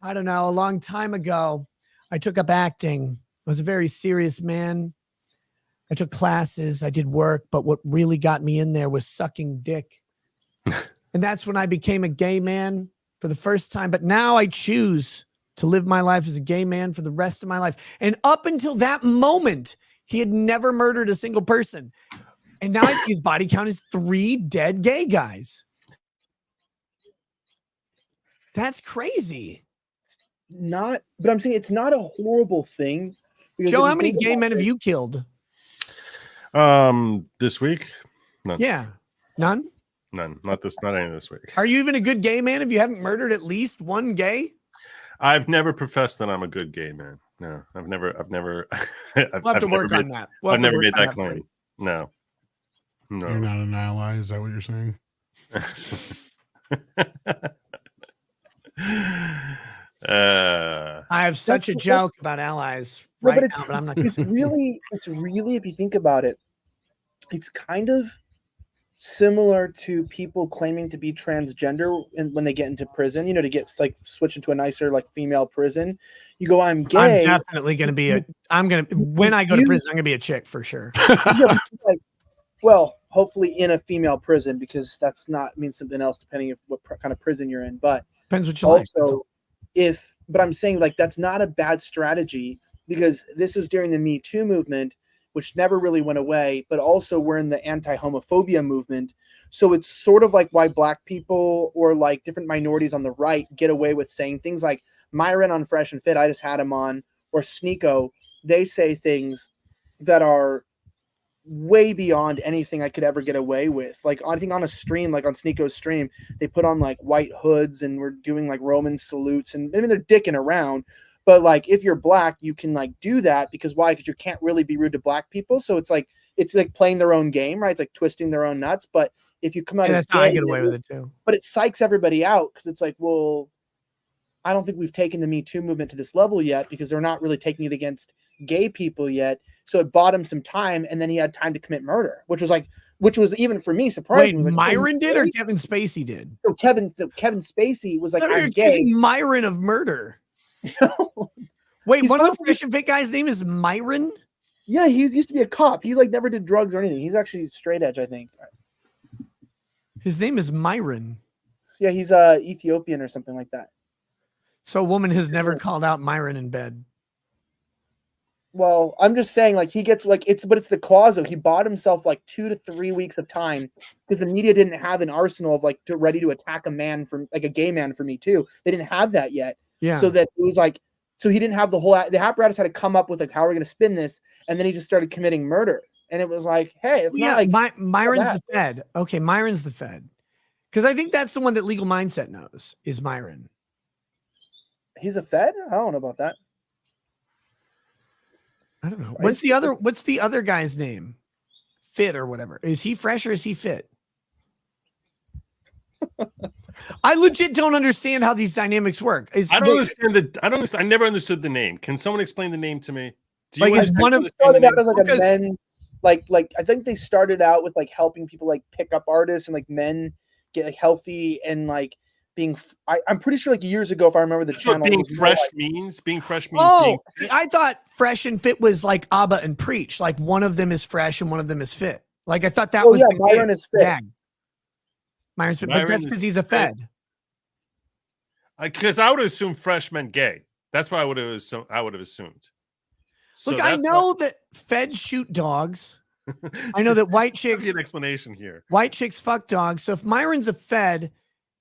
I don't know. A long time ago, I took up acting. I was a very serious man. I took classes. I did work. But what really got me in there was sucking dick. And that's when I became a gay man for the first time. But now I choose to live my life as a gay man for the rest of my life. And up until that moment, he had never murdered a single person. And now his body count is 3 dead gay guys. That's crazy. But I'm saying it's not a horrible thing. Joe, how many gay men have you killed? This week? None. Yeah. None? None. Not any this week. Are you even a good gay man if you haven't murdered at least one gay? I've never professed that I'm a good gay man. No, I've never. We'll have to work on that. I've never made that claim. No. You're not an ally. Is that what you're saying? I have such a joke about allies right now, but I'm not. It's really, if you think about it, it's kind of similar to people claiming to be transgender and when they get into prison, to get like switch into a nicer like female prison. You go, I'm gay. I'm definitely going to be when I go to prison, I'm going to be a chick for sure. Well, hopefully in a female prison, because that's not means something else depending on what kind of prison you're in. But depends what you also like. But I'm saying like that's not a bad strategy, because this is during the Me Too movement, which never really went away, but also we're in the anti-homophobia movement. So it's sort of like why Black people or like different minorities on the right get away with saying things like Myron on Fresh and Fit, I just had him on, or Sneeko. They say things that are way beyond anything I could ever get away with. Like I think on a stream, like on Sneeko's stream, they put on like white hoods and we're doing like Roman salutes, and I mean they're dicking around. But like if you're Black, you can like do that because why? Because you can't really be rude to Black people. So it's like playing their own game, right? It's like twisting their own nuts. But if you come out as gay, I get away with it too. But it psychs everybody out because it's like, well, I don't think we've taken the Me Too movement to this level yet because they're not really taking it against gay people yet. So it bought him some time, and then he had time to commit murder, which was like which was even for me surprising. Wait, Was like, Myron did or Kevin Spacey did? So Kevin Spacey was like, you're I'm gay. Myron of murder. Wait, He's one of the probably- Fresh and Fit guys' name is Myron? Yeah, he used to be a cop. He like never did drugs or anything. He's actually straight edge, I think. His name is Myron. Yeah, he's Ethiopian or something like that. So a woman has never called out Myron in bed. Well, I'm just saying, like, he gets like it's the clause though. He bought himself like 2 to 3 weeks of time because the media didn't have an arsenal of like ready to attack a man from like a gay man for Me Too. They didn't have that yet. Yeah. So that it was like, so he didn't have the apparatus had to come up with like, how are we going to spin this? And then he just started committing murder. And it was like, hey, it's not like Myron's the Fed. Okay, Myron's the Fed. Because I think that's the one that Legal Mindset knows is Myron. He's a Fed? I don't know about that. I don't know. What's the other guy's name? Fit or whatever. Is he fresh or is he fit? I legit don't understand how these dynamics work. I don't understand I never understood the name. Can someone explain the name to me? Do you one of started out as like a men's like I think they started out with like helping people like pick up artists and like men get like healthy and like being I'm pretty sure like years ago, if I remember the channel, being fresh means oh, see, I thought Fresh and Fit was like Abba and Preach, like one of them is fresh and one of them is fit. Like I thought that was the Myron is fit. gag. Myron's fit, but that's because he's a Fed. Because I would have assumed fresh meant gay. That's what I would have assumed. So look, I know that Feds shoot dogs. I know that white chicks an explanation here. White chicks fuck dogs. So if Myron's a Fed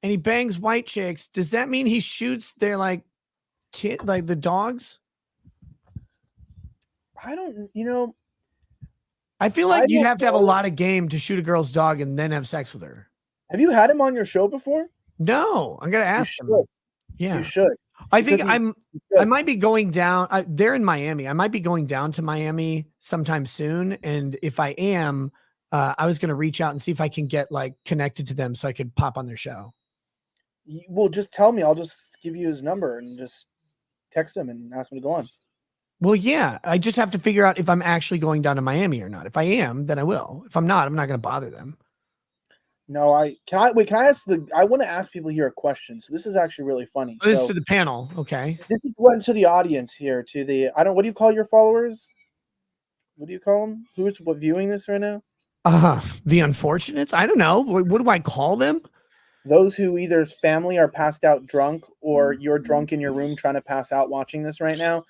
and he bangs white chicks, does that mean he shoots their like the dogs? I don't, I feel like you'd have to have a lot of game to shoot a girl's dog and then have sex with her. Have you had him on your show before? No, I'm gonna ask him. Yeah, you should. I think I might be going down. They're in Miami. I might be going down to Miami sometime soon. And if I am, I was going to reach out and see if I can get like connected to them so I could pop on their show. Well, just tell me. I'll just give you his number and just text him and ask him to go on. Well, yeah. I just have to figure out if I'm actually going down to Miami or not. If I am, then I will. If I'm not, I'm not going to bother them. No, can I ask I want to ask people here a question. So this is actually really funny. This is to the panel. Okay. This is what to the audience here, what do you call your followers? What do you call them? Who's viewing this right now? The unfortunates. I don't know. What do I call them? Those who either family are passed out drunk or you're drunk in your room trying to pass out watching this right now.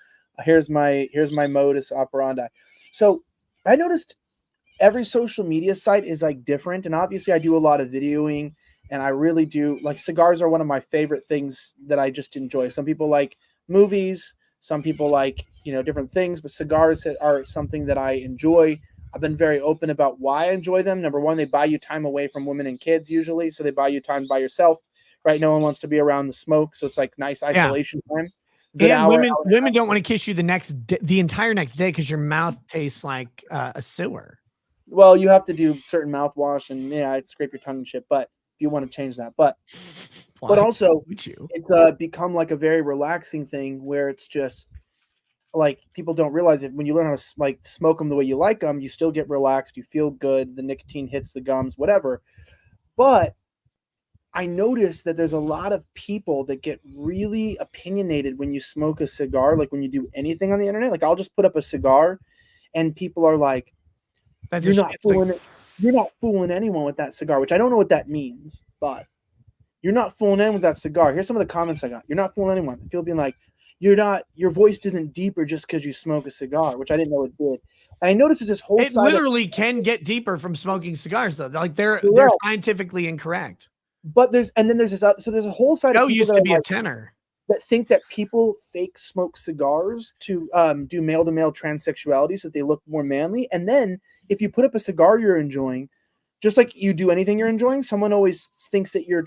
Here's my modus operandi. So I noticed every social media site is like different. And obviously I do a lot of videoing and I really do like cigars are one of my favorite things that I just enjoy. Some people like movies, some people like, different things, but cigars are something that I enjoy. I've been very open about why I enjoy them. Number one, they buy you time away from women and kids usually. So they buy you time by yourself, right? No one wants to be around the smoke. So it's like nice isolation time. And women don't want to kiss you the entire next day because your mouth tastes like a sewer. Well, you have to do certain mouthwash and I'd scrape your tongue and shit, but if you want to change that, but also it's become like a very relaxing thing where it's just like people don't realize it when you learn how to like smoke them the way you like them, you still get relaxed, you feel good, the nicotine hits the gums, whatever. But I noticed that there's a lot of people that get really opinionated when you smoke a cigar, like when you do anything on the internet. Like I'll just put up a cigar and people are like, you're not fooling anyone with that cigar, which I don't know what that means, but you're not fooling anyone with that cigar. Here's some of the comments I got. You're not fooling anyone. People being like, your voice isn't deeper just because you smoke a cigar, which I didn't know it did. And I noticed there's this whole it literally can get deeper from smoking cigars though. Like they're scientifically incorrect. But there's a whole side of people used to be a tenor that think that people fake smoke cigars to do male-to-male transsexuality so that they look more manly. And then if you put up a cigar you're enjoying, just like you do anything you're enjoying, someone always thinks that you're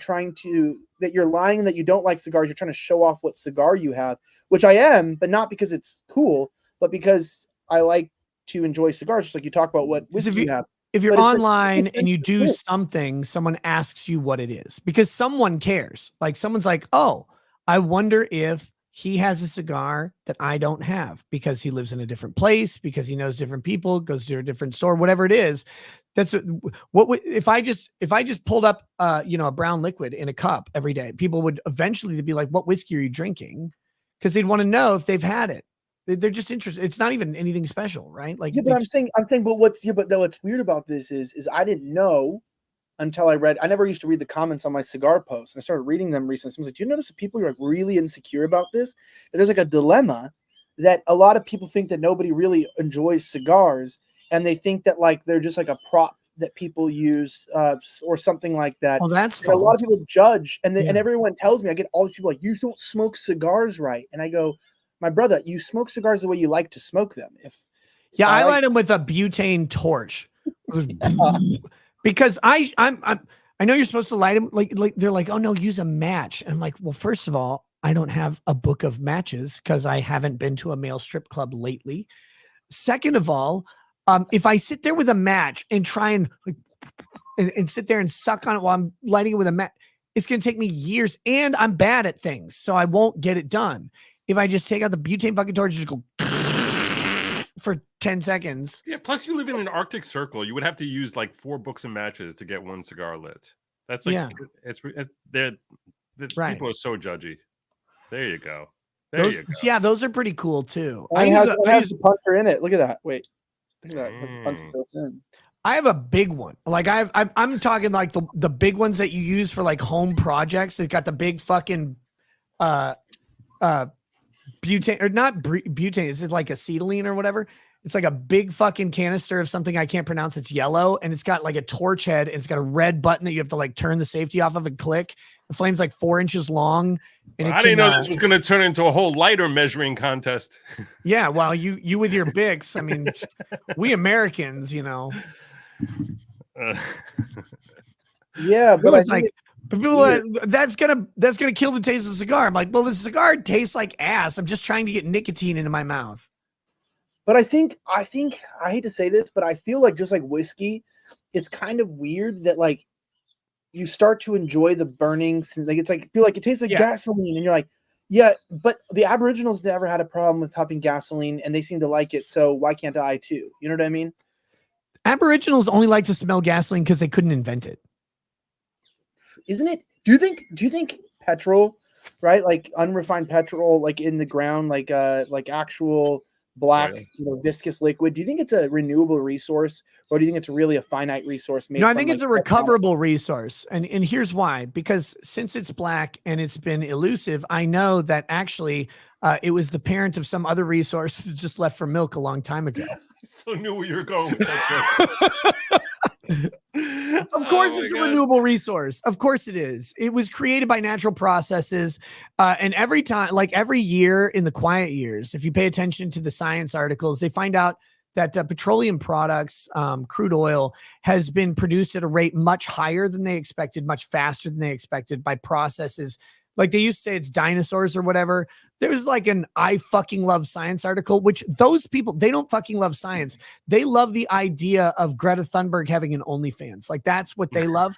lying and that you don't like cigars. You're trying to show off what cigar you have, which I am, but not because it's cool, but because I like to enjoy cigars, just like you talk about what whiskey you have. If you're online and you do something, someone asks you what it is because someone cares. Like someone's like, oh, I wonder if he has a cigar that I don't have because he lives in a different place, because he knows different people, goes to a different store, whatever it is. That's what if I just pulled up a brown liquid in a cup every day, people would eventually be like, what whiskey are you drinking? Because they'd want to know if they've had it. They're just interested. It's not even anything special, right? Like, yeah, but I'm saying, but what's weird about this is I didn't know until I never used to read the comments on my cigar posts, and I started reading them recently. Someone's like, do you notice that people are like really insecure about this? And there's like a dilemma that a lot of people think that nobody really enjoys cigars, and they think that like they're just like a prop that people use or something like that. Oh, that's a lot of people judge, and and everyone tells me, I get all these people like, you don't smoke cigars right, and I go, my brother, you smoke cigars the way you like to smoke them. I light them with a butane torch. Because I know you're supposed to light them like they're like, oh no, use a match. And I'm like, well, first of all, I don't have a book of matches because I haven't been to a male strip club lately. Second of all, if I sit there with a match and try and sit there and suck on it while I'm lighting it with a match, it's gonna take me years, and I'm bad at things, so I won't get it done. If I just take out the butane fucking torch and just go for 10 seconds. Yeah, plus you live in an Arctic Circle. You would have to use like 4 books of matches to get one cigar lit. That's like, people are so judgy. There you go. Those are pretty cool too. I use a puncher in it. Look at that. Wait, look at that. That's a puncher built in. I have a big one. Like I'm talking like the big ones that you use for like home projects. It's got the big fucking butane, or not butane, is it like acetylene or whatever? It's like a big fucking canister of something I can't pronounce. It's yellow, and it's got like a torch head, and it's got a red button that you have to like turn the safety off of and click. The flame's like 4 inches long. And I didn't know this was going to turn into a whole lighter measuring contest. Yeah, well, you with your Bics. I mean, we Americans, Yeah, but it's like, people that's gonna kill the taste of the cigar. I'm like, well, the cigar tastes like ass. I'm just trying to get nicotine into my mouth. But I think I hate to say this, but I feel like just like whiskey, it's kind of weird that like you start to enjoy the burning. Like it's like feel like it tastes like gasoline, and you're like, yeah, but the Aboriginals never had a problem with huffing gasoline, and they seem to like it. So why can't I too? You know what I mean? Aboriginals only like to smell gasoline because they couldn't invent it. Isn't it? Do you think petrol, right? Like unrefined petrol, like in the ground, like actual black, viscous liquid. Do you think it's a renewable resource, or do you think it's really a finite resource? No, I think it's a recoverable resource, and here's why. Because since it's black and it's been elusive, I know that actually it was the parent of some other resource that just left for milk a long time ago. I so knew where you were going with that. Of course, it's a renewable resource. Of course it is. It was created by natural processes. And every time, like every year in the quiet years, if you pay attention to the science articles, they find out that petroleum products, crude oil, has been produced at a rate much higher than they expected, much faster than they expected by processes. Like they used to say it's dinosaurs or whatever. There's like an I fucking love science article, which those people, they don't fucking love science. They love the idea of Greta Thunberg having an OnlyFans. Like that's what they love.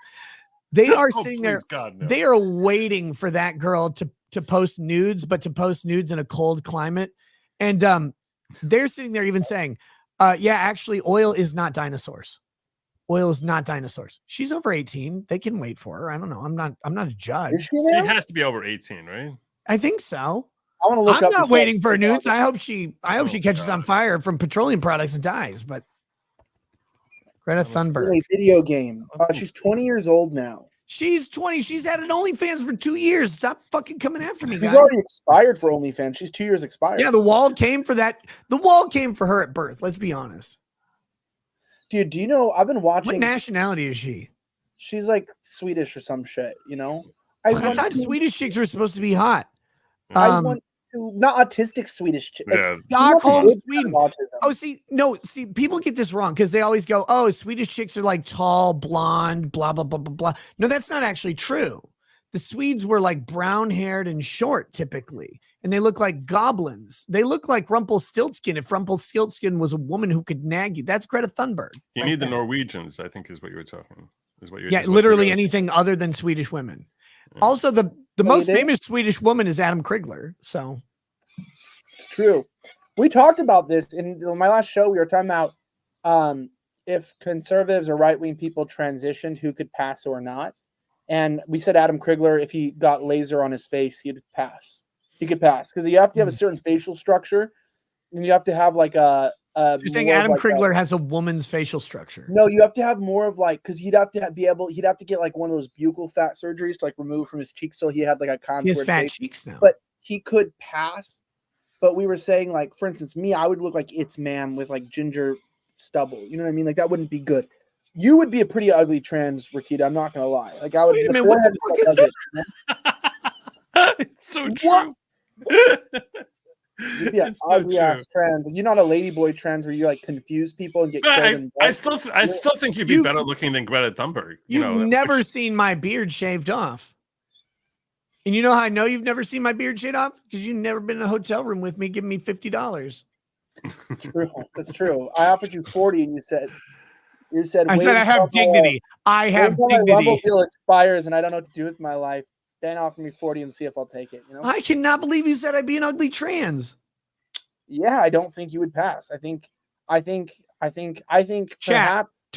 They are sitting there. God, no. They are waiting for that girl to post nudes, but to post nudes in a cold climate. And they're sitting there even saying, yeah, actually oil is not dinosaurs. Oil is not dinosaurs. She's over 18. They can wait for her. I don't know. I'm not a judge. She has to be over 18, right? I think so. I want to look. I'm not waiting for nudes. I hope she catches on fire from petroleum products and dies. But Greta Thunberg. A video game. She's 20 years old now. She's 20. She's had an OnlyFans for 2 years. Stop fucking coming after me, guys. She's already expired for OnlyFans. She's 2 years expired. Yeah, the wall came for that. The wall came for her at birth. Let's be honest. Dude, do you know, I've been watching. What nationality is she? She's like Swedish or some shit, you know? I thought Swedish chicks were supposed to be hot. I want to, not autistic Swedish chicks. Yeah. Stockholm, Sweden. Oh, see, people get this wrong because they always go, oh, Swedish chicks are like tall, blonde, blah, blah, blah, blah, blah. No, that's not actually true. The Swedes were like brown haired and short typically, and they look like goblins. They look like Rumpelstiltskin. If Rumpelstiltskin was a woman who could nag you, that's Greta Thunberg. You need the Norwegians, I think, is what you were talking. Literally anything other than Swedish women. Yeah. Also, the most famous Swedish woman is Adam Krigler. So it's true. We talked about this in my last show. We were talking about if conservatives or right wing people transitioned, who could pass or not. And we said Adam Krigler, if he got laser on his face, he'd pass. He could pass because you have to have a certain facial structure, and you have to have like a. You're saying Adam Krigler has a woman's facial structure? No, you have to have more of like, because he'd have to he'd have to get like one of those buccal fat surgeries to like remove from his cheeks, so he had like a contoured He has fat face. cheeks now. But he could pass. But we were saying, like, for instance, me, I would look like It's Man with like ginger stubble. You know what I mean? Like that wouldn't be good. You would be a pretty ugly trans, Rakita. I'm not gonna lie. Like I would. Wait a minute, what the fuck is that? It's so true. You'd be an ugly ass trans. You're not a ladyboy trans where you like confuse people and get killed. I still think you'd be better looking than Greta Thunberg. You've never seen my beard shaved off. And you know how I know you've never seen my beard shaved off? Because you've never been in a hotel room with me giving me $50. True. That's true. I offered you 40 and you said I said I have dignity. I have dignity. My Rumble deal expires and I don't know what to do with my life. Then offer me 40 and see if I'll take it. You know? I cannot believe you said I'd be an ugly trans. Yeah, I don't think you would pass. I think perhaps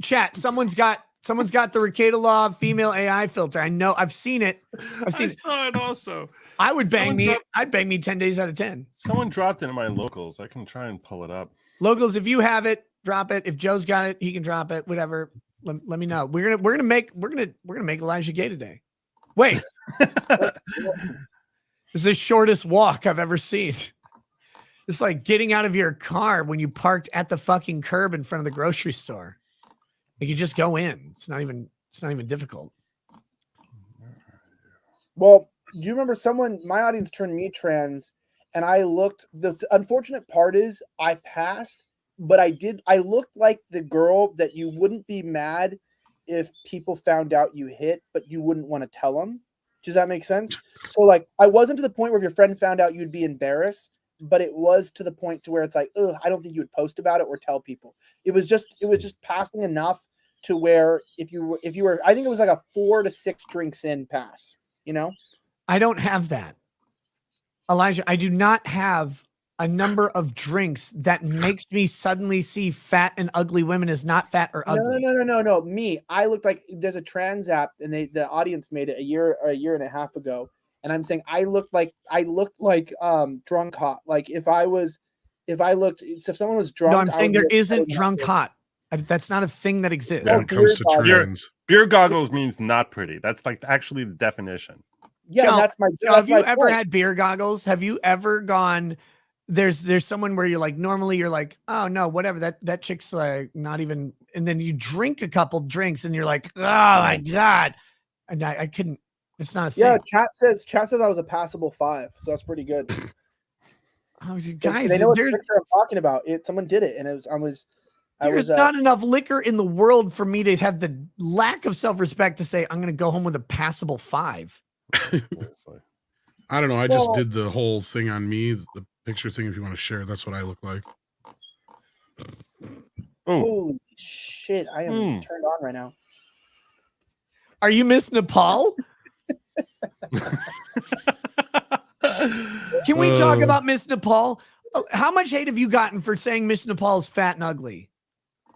chat. Someone's got the Rakita Law female AI filter. I know. I've seen it. I saw it also. I would bang me. I'd bang me 10 days out of 10. Someone dropped it in my locals. I can try and pull it up. Locals, if you have it, drop it. If Joe's got it, he can drop it. Whatever. Let me know. We're gonna make Elijah gay today. Wait. This is the shortest walk I've ever seen. It's like getting out of your car when you parked at the fucking curb in front of the grocery store. Like you just go in. It's not even difficult. Well, do you remember my audience turned me trans and I looked, the unfortunate part is I passed, but I looked like the girl that you wouldn't be mad if people found out you hit, but you wouldn't want to tell them. Does that make sense? So like, I wasn't to the point where if your friend found out you'd be embarrassed, but it was to the point to where it's like, ugh, I don't think you would post about it or tell people. It was just passing enough to where if you were, I think it was like a 4 to 6 drinks in pass, you know? I don't have that. Elijah, I do not have a number of drinks that makes me suddenly see fat and ugly women as not fat or ugly. No. Me, I looked like there's a trans app and the audience made it a year and a half ago. And I'm saying I looked like drunk hot. Like if someone was drunk. No, I'm saying there isn't drunk hot. That's not a thing that exists. When it comes to trans. Beer goggles means not pretty. That's like actually the definition. Yeah, Joe, that's my. Have you ever had beer goggles? Have you ever gone? There's someone where you're like, normally you're like, oh no, whatever. That chick's like not even, and then you drink a couple drinks and you're like, oh my God. And I couldn't, it's not a thing. Yeah, chat says I was a passable 5, so that's pretty good. Oh, you guys, they know what picture I'm talking about. Someone did it, and there's not enough liquor in the world for me to have the lack of self-respect to say I'm going to go home with a passable 5. I don't know. I just did the whole thing on me, the picture thing. If you want to share, that's what I look like. Holy shit! I am turned on right now. Are you Miss Nepal? Can we talk about Miss Nepal? How much hate have you gotten for saying Miss Nepal is fat and ugly?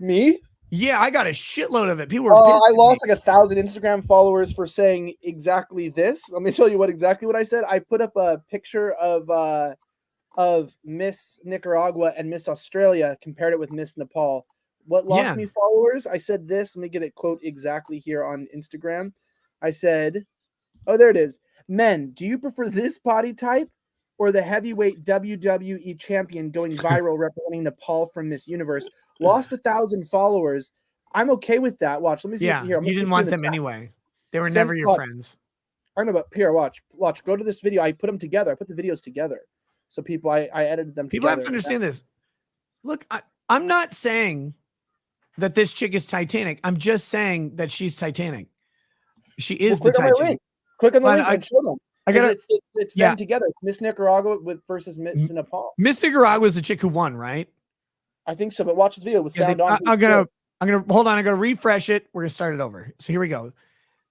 Me? Yeah, I got a shitload of it. People were I lost like 1,000 Instagram followers for saying exactly this. Let me tell you exactly what I said. I put up a picture of Miss Nicaragua and Miss Australia, compared it with Miss Nepal. What lost me followers? I said this. Let me get it quote exactly here on Instagram. I said, oh, there it is. Men, do you prefer this body type or the heavyweight WWE champion going viral representing Nepal from Miss Universe? Lost 1,000 followers. I'm okay with that. Watch. Let me see. Yeah, here. You didn't want them anyway. They were never your friends. I know, but here, watch. Go to this video. I put them together. I put the videos together. So people, I edited them people together. Have to understand this. Look, I'm not saying that this chick is Titanic. I'm just saying that she's Titanic. She is the Titanic. Click on the link and show them. I got it's them together. Miss Nicaragua versus Miss Nepal. Miss Nicaragua is the chick who won, right? I think so, but watch this video with sound on. I'm gonna hold on. I'm gonna refresh it. We're gonna start it over. So here we go.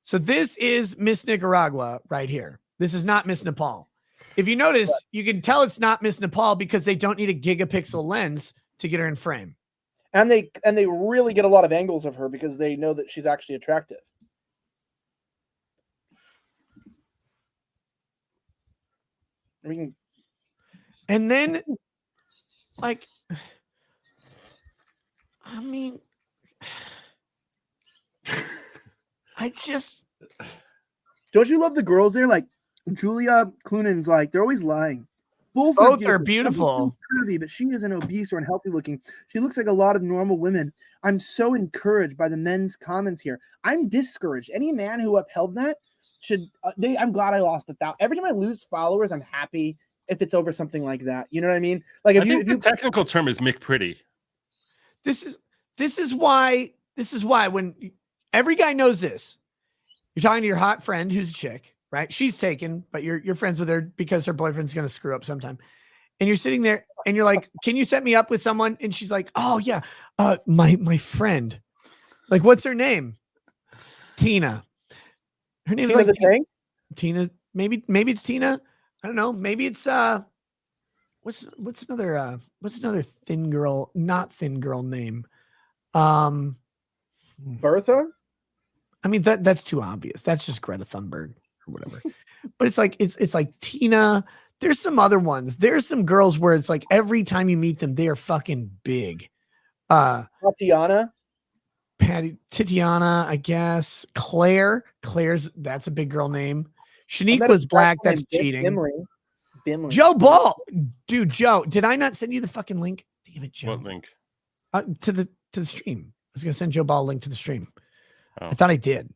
So this is Miss Nicaragua right here. This is not Miss Nepal. If you notice, you can tell it's not Miss Nepal because they don't need a gigapixel lens to get her in frame. And they really get a lot of angles of her because they know that she's actually attractive. And then, like, I mean, I just don't you love the girls there? Like Julia Clunen's like they're always lying. Both are beautiful. Curvy, but she isn't obese or unhealthy looking. She looks like a lot of normal women. I'm so encouraged by the men's comments here. I'm discouraged. Any man who upheld that should. I'm glad I lost it. Every time I lose followers, I'm happy if it's over something like that. You know what I mean? Like I think the technical term is McPretty. This is why when every guy knows this, you're talking to your hot friend who's a chick, right? She's taken, but you're friends with her because her boyfriend's going to screw up sometime. And you're sitting there and you're like, can you set me up with someone? And she's like, oh yeah. My friend, like, what's her name? Tina. Her name is like Tina. Maybe it's Tina. I don't know. Maybe it's, what's another thin girl, not thin girl name? Bertha? I mean, that's too obvious. That's just Greta Thunberg or whatever. But it's like Tina. There's some other ones. There's some girls where it's like every time you meet them, they are fucking big. Tatiana, I guess. Claire's that's a big girl name. Shanique was black. That's cheating. Bimley. Joe Ball, dude. Joe, did I not send you the fucking link? Damn it, Joe. What link? To the stream. I was gonna send Joe Ball a link to the stream. Oh. I thought I did.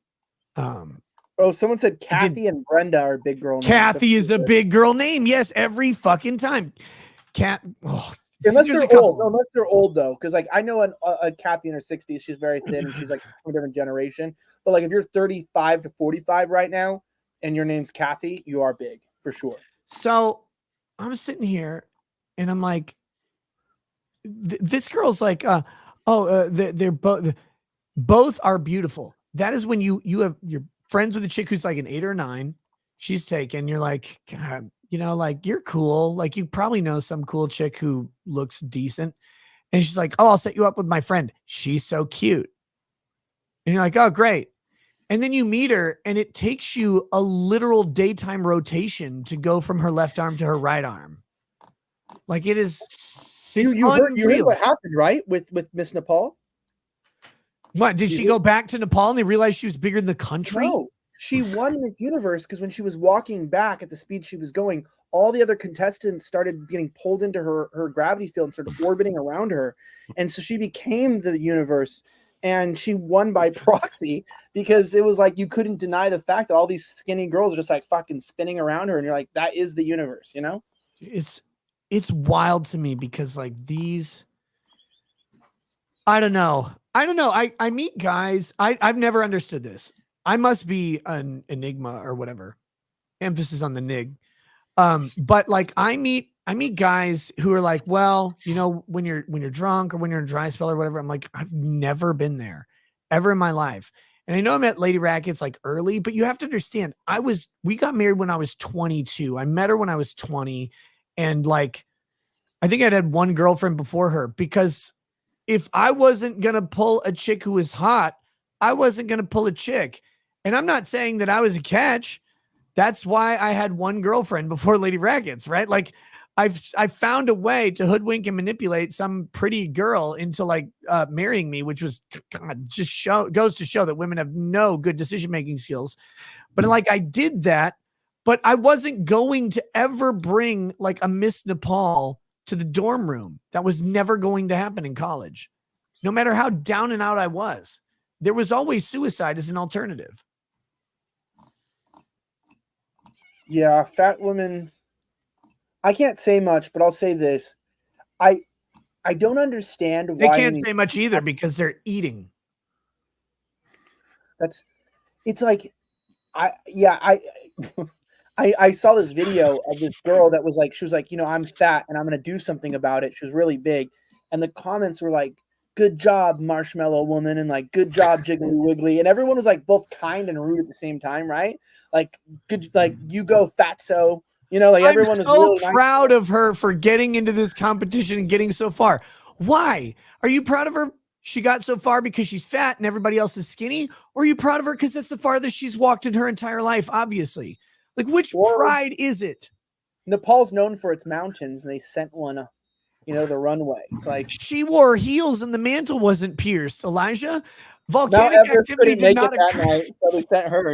Someone said Kathy and Brenda are big girl names. Kathy is a big girl name. Yes, every fucking time. Unless they're old. No, unless they're old though, because like I know a Kathy in her 60s, she's very thin and she's like from a different generation. But like if you're 35 to 45 right now and your name's Kathy, you are big for sure. So I'm sitting here and I'm like, this girl's like, they're both are beautiful. That is when you're friends with a chick who's like an 8 or 9. She's taken. You're like, God, like you're cool. Like you probably know some cool chick who looks decent. And she's like, oh, I'll set you up with my friend. She's so cute. And you're like, oh, great. And then you meet her and it takes you a literal daytime rotation to go from her left arm to her right arm. Like it is. You heard what happened, right? With Miss Nepal? What, did she go back to Nepal and they realized she was bigger than the country? No, she won Miss Universe because when she was walking back at the speed she was going, all the other contestants started getting pulled into her gravity field and started orbiting around her. And so she became the universe and she won by proxy because it was like you couldn't deny the fact that all these skinny girls are just like fucking spinning around her. And you're like, that is the universe, you know? It's wild to me because like these, I don't know. I meet guys. I've never understood this. I must be an enigma or whatever. Emphasis on the nig. But like I meet guys who are like, well, when you're drunk or when you're in a dry spell or whatever, I'm like, I've never been there ever in my life. And I know I met Lady Rackets like early, but you have to understand, we got married when I was 22. I met her when I was 20. And like, I think I'd had one girlfriend before her because if I wasn't going to pull a chick who was hot, I wasn't going to pull a chick. And I'm not saying that I was a catch. That's why I had one girlfriend before Lady Rackets, right? Like I found a way to hoodwink and manipulate some pretty girl into like marrying me, which was goes to show that women have no good decision-making skills. But like I did that, but I wasn't going to ever bring like a Miss Nepal to the dorm room. That was never going to happen in college. No matter how down and out I was, there was always suicide as an alternative. Yeah, fat women. I can't say much, but I'll say this. I don't understand why they can't say much either because they're eating. It's like I saw this video of this girl that was like, she was like, I'm fat and I'm going to do something about it. She was really big. And the comments were like, good job, marshmallow woman. And like, good job, jiggly wiggly. And everyone was like both kind and rude at the same time. Right. Like, good, like you go fatso, like everyone was so really proud of her for getting into this competition and getting so far. Why? Are you proud of her? She got so far because she's fat and everybody else is skinny? Or are you proud of her because that's the farthest she's walked in her entire life, obviously? Like, which pride is it? Nepal's known for its mountains, and they sent one, the runway. It's like she wore heels and the mantle wasn't pierced. Elijah, volcanic activity did not occur. Night, so they sent her.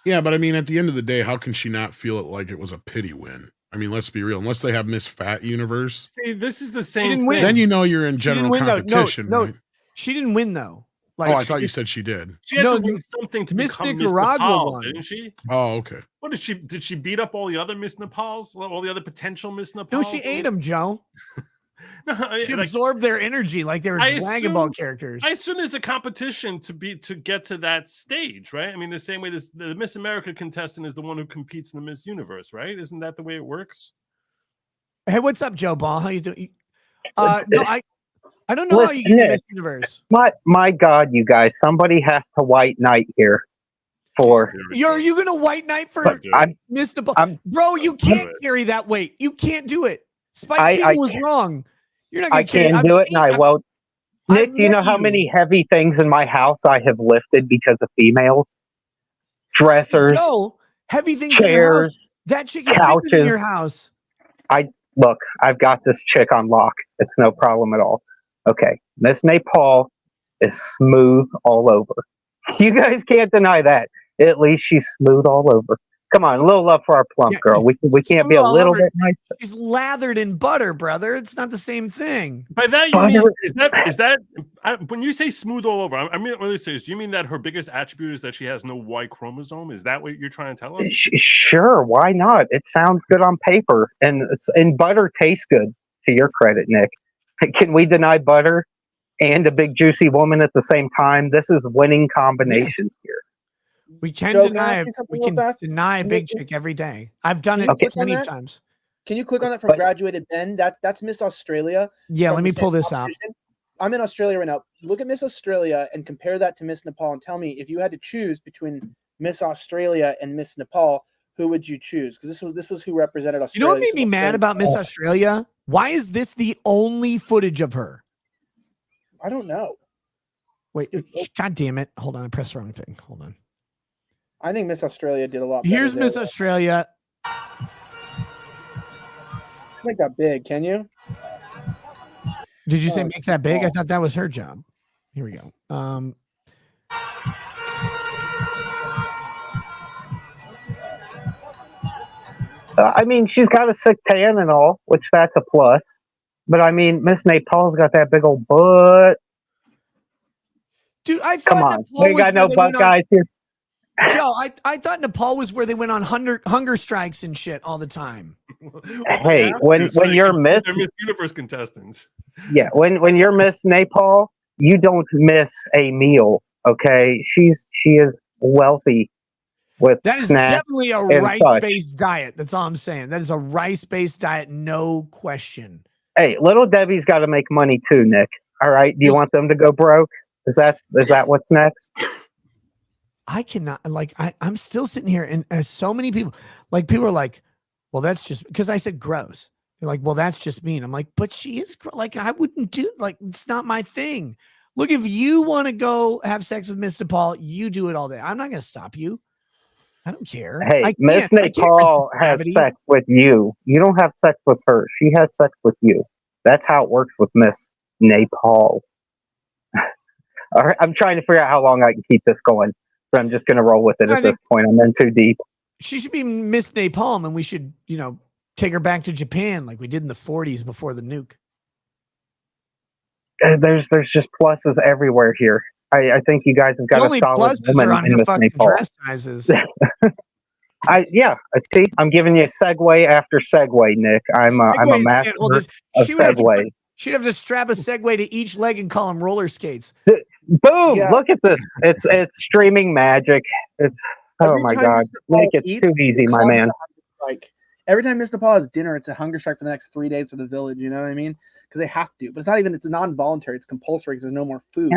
Yeah, but I mean, at the end of the day, how can she not feel it like it was a pity win? I mean, let's be real. Unless they have Miss Fat Universe, see, this is the same thing. Then you're in general competition. No, right? She didn't win though. Like, I thought you said she did. She had to win something to Miss become Nicaragua Miss Nepal, won. didn't she? Oh, okay. What did she beat up all the other Miss Nepals? All the other potential Miss Nepals? No, she ate them, Joe. She absorbed their energy like they were Dragon Ball characters. I assume there's a competition to get to that stage, right? I mean, the same way the Miss America contestant is the one who competes in the Miss Universe, right? Isn't that the way it works? Hey, what's up, Joe Ball? How you doing? No, I don't know how you get Miss Universe. My God, you guys! Somebody has to white knight here. For are you gonna white knight for Miss Nepal? Bro, you can't carry that weight. You can't do it. Spike Spiegel was wrong. You're not gonna carry. I can't do it, and I won't. Nick, do you know how many heavy things in my house I have lifted because of females? Dressers, heavy things, chairs, in your house. That chick is couches in your house. Look, I've got this chick on lock. It's no problem at all. Okay, Miss Nepal is smooth all over. You guys can't deny that. At least she's smooth all over. Come on, a little love for our plump girl. We can't be a little bit nicer. She's lathered in butter, brother. It's not the same thing. By that you mean is that when you say smooth all over? I mean, really serious. Do you mean that her biggest attribute is that she has no Y chromosome? Is that what you're trying to tell us? Sure, why not? It sounds good on paper, and butter tastes good. To your credit, Nick. Can we deny butter and a big juicy woman at the same time? This is winning combinations here. We can deny a big chick every day. I've done it many times. Can you click on that from Graduated Ben? That's Miss Australia. Yeah, let me pull this up. I'm in Australia right now. Look at Miss Australia and compare that to Miss Nepal and tell me if you had to choose between Miss Australia and Miss Nepal, who would you choose? Because this was who represented Australia. You know what made me mad about Miss Australia? Why is this the only footage of her? I don't know. Wait, God damn it. Hold on, I pressed the wrong thing. Hold on. I think Miss Australia did a lot better. Here's Miss Australia. Make that big, can you? Did you say make that big? I thought that was her job. Here we go. I mean, she's got a sick tan and all, which that's a plus. But I mean, Miss Nepal's got that big old butt. Dude, I thought come on, we got no butt guys here. Joe, I thought Nepal was where they went on hunger strikes and shit all the time. Hey, when you're Miss Universe contestants, yeah, when you're Miss Nepal, you don't miss a meal. Okay, she is wealthy with that is snacks definitely a rice-based diet. That's all I'm saying. That is a rice-based diet, no question. Hey, Little Debbie's got to make money too, Nick. All right, do you want them to go broke? Is that what's next? I cannot, I'm still sitting here and so many people are like, well, that's just because I said gross. They're like, well, that's just mean. I'm like, but she is I wouldn't do it's not my thing. Look, if you want to go have sex with Miss Nepal, you do it all day. I'm not going to stop you. I don't care. Hey, Miss Nepal has sex with you. You don't have sex with her. She has sex with you. That's how it works with Miss Nepal. All right, I'm trying to figure out how long I can keep this going. But I'm just going to roll with it at this point. I'm in too deep. She should be Miss Napalm, and we should, take her back to Japan like we did in the 40s before the nuke. There's just pluses everywhere here. I think you guys have got a solid woman in Miss Nepal. Dress sizes. I see. I'm giving you segue after segue, Nick. I'm a master of segues. She'd have to strap a Segway to each leg and call them roller skates. Boom! Yeah. Look at this. It's streaming magic. It's my God, Nick. It's too easy, my man. Every time Miss Nepal has dinner, it's a hunger strike for the next 3 days for the village. You know what I mean? Because they have to. But it's not even. It's non-voluntary. It's compulsory because there's no more food.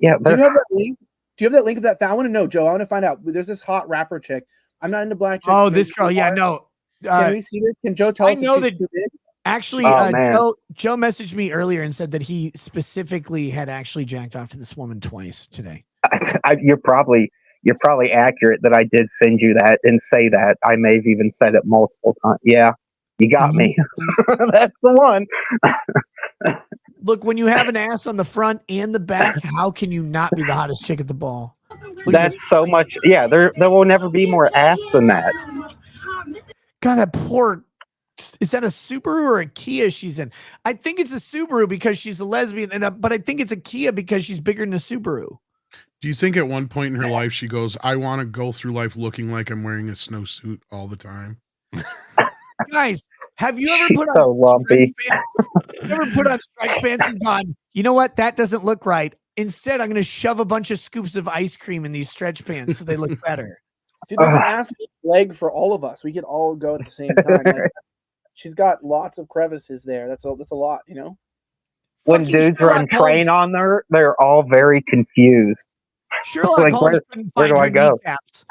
Yeah. Do you have that link? Do you have that link of that? I want to know, Joe. I want to find out. There's this hot rapper chick. I'm not into black chicks. Oh, this girl. Yeah, no. Can we see this? Can Joe tell us if she's too big? Actually, Joe messaged me earlier and said that he specifically had actually jacked off to this woman twice today. You're probably accurate that I did send you that and say that. I may have even said it multiple times. Yeah, you got me. That's the one. Look, when you have an ass on the front and the back, how can you not be the hottest chick at the ball? That's so much. Yeah, there will never be more ass than that. God, that poor. Is that a Subaru or a Kia she's in? I think it's a Subaru because she's a lesbian, but I think it's a Kia because she's bigger than a Subaru. Do you think at one point in her life she goes, I want to go through life looking like I'm wearing a snowsuit all the time? Guys, have you ever put on so lumpy? Stretch pants and gone, you know what? That doesn't look right. Instead, I'm going to shove a bunch of scoops of ice cream in these stretch pants so they look better. Dude, there's an ass leg for all of us. We could all go at the same time. Like, she's got lots of crevices there. That's a lot, you know. When dudes run train on her, they're all very confused. Sherlock Holmes couldn't find where do I go? Kneecaps.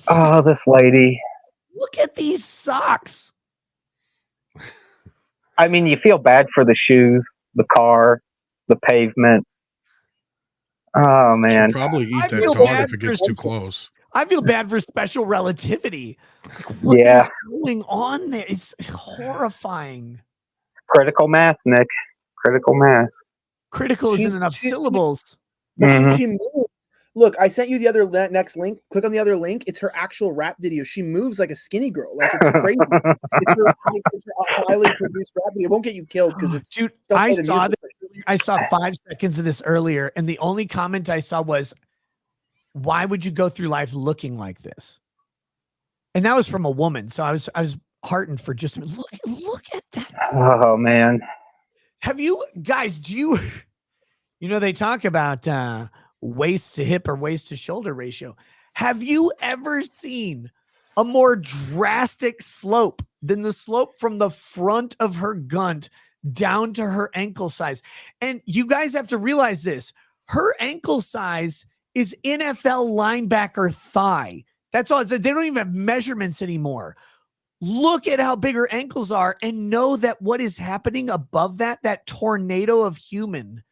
Oh, this lady. Look at these socks. I mean, you feel bad for the shoes, the car, the pavement. Oh man! She'll probably eat that dog if it gets too close. I feel bad for special relativity. What is going on there? It's horrifying. It's critical mass, Nick. Critical mass. Critical isn't enough syllables. She moves. Look, I sent you the other next link. Click on the other link. It's her actual rap video. She moves like a skinny girl. Like, it's crazy. it's her highly produced rap video. It won't get you killed because it's. Dude, I saw 5 seconds of this earlier, and the only comment I saw was, "Why would you go through life looking like this?" And that was from a woman. So I was heartened for just a minute. Look at that. Oh man. Have you guys? You know they talk about waist to hip or waist to shoulder ratio. Have you ever seen a more drastic slope than the slope from the front of her gunt down to her ankle size? And you guys have to realize this. Her ankle size is NFL linebacker thigh. That's all. They don't even have measurements anymore. Look at how big her ankles are and know that what is happening above that tornado of human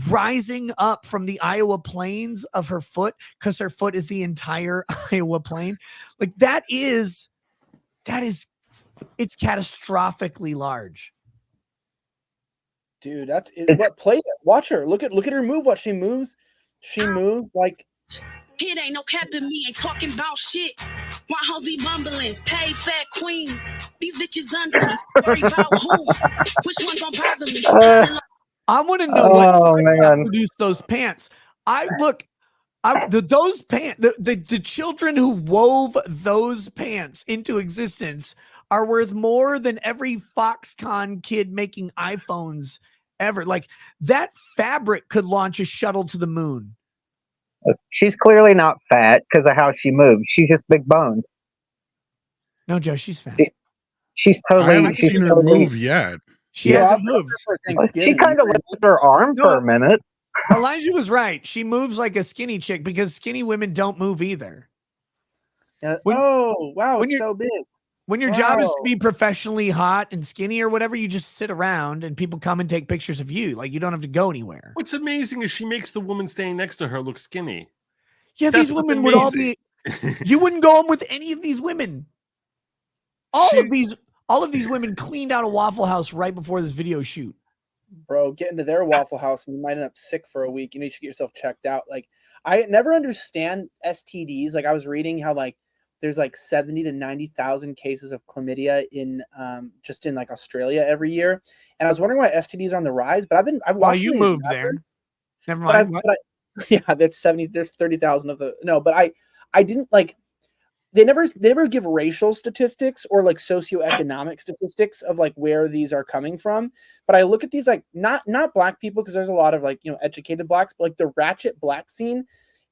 rising up from the Iowa plains of her foot, because her foot is the entire Iowa plain. Like that is it's catastrophically large. Dude, that's it. What, play it. Watch her. Look at her move. What she moves. She moves like. It ain't no capping me, ain't talking about shit. Why hoes be mumbling? Pay fat queen. These bitches under me. Worry about who? Which one gonna bother me? I want to know what produced those pants. Those pants, the children who wove those pants into existence are worth more than every Foxconn kid making iPhones ever. Like that fabric could launch a shuttle to the moon. She's clearly not fat because of how she moves. She's just big boned. No, Joe, she's fat. I She's haven't seen her move yet. She hasn't moved. She kind of lifted her arm for a minute. Elijah was right. She moves like a skinny chick because skinny women don't move either. Wow, it's so big. When your job is to be professionally hot and skinny or whatever, you just sit around and people come and take pictures of you. Like you don't have to go anywhere. What's amazing is she makes the woman standing next to her look skinny. Yeah, these women would all be. You wouldn't go home with any of these women. All of these women cleaned out a Waffle House right before this video shoot. Bro, get into their Waffle House and you might end up sick for a week. You need to get yourself checked out. Like, I never understand STDs. Like, I was reading how like there's like 70 to 90,000 cases of chlamydia in just in like Australia every year, and I was wondering why STDs are on the rise. But I've watched. You moved there. Never mind. Yeah, there's 70. There's 30,000 of the no, but I didn't like. They never give racial statistics or like socioeconomic statistics of like where these are coming from. But I look at these like not black people, because there's a lot of like, you know, educated blacks, but like the ratchet black scene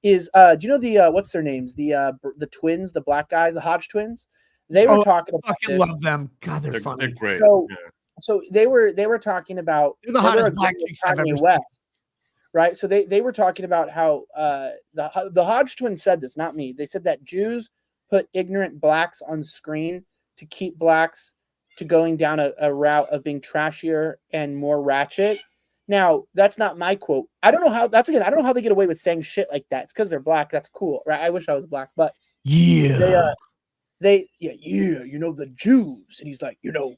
is do you know the what's their names? The twins, the black guys, the Hodge twins. They were talking about this. Love them. God, they're funny. They're great. So they were talking about the hottest black chicks I've ever seen. Right. So they were talking about how the Hodge twins said this, not me. They said that Jews put ignorant blacks on screen to keep blacks to going down a route of being trashier and more ratchet. Now, that's not my quote. I don't know how. I don't know how they get away with saying shit like that. It's because they're black. That's cool, right? I wish I was black, but yeah, you know, the Jews, and he's like, you know,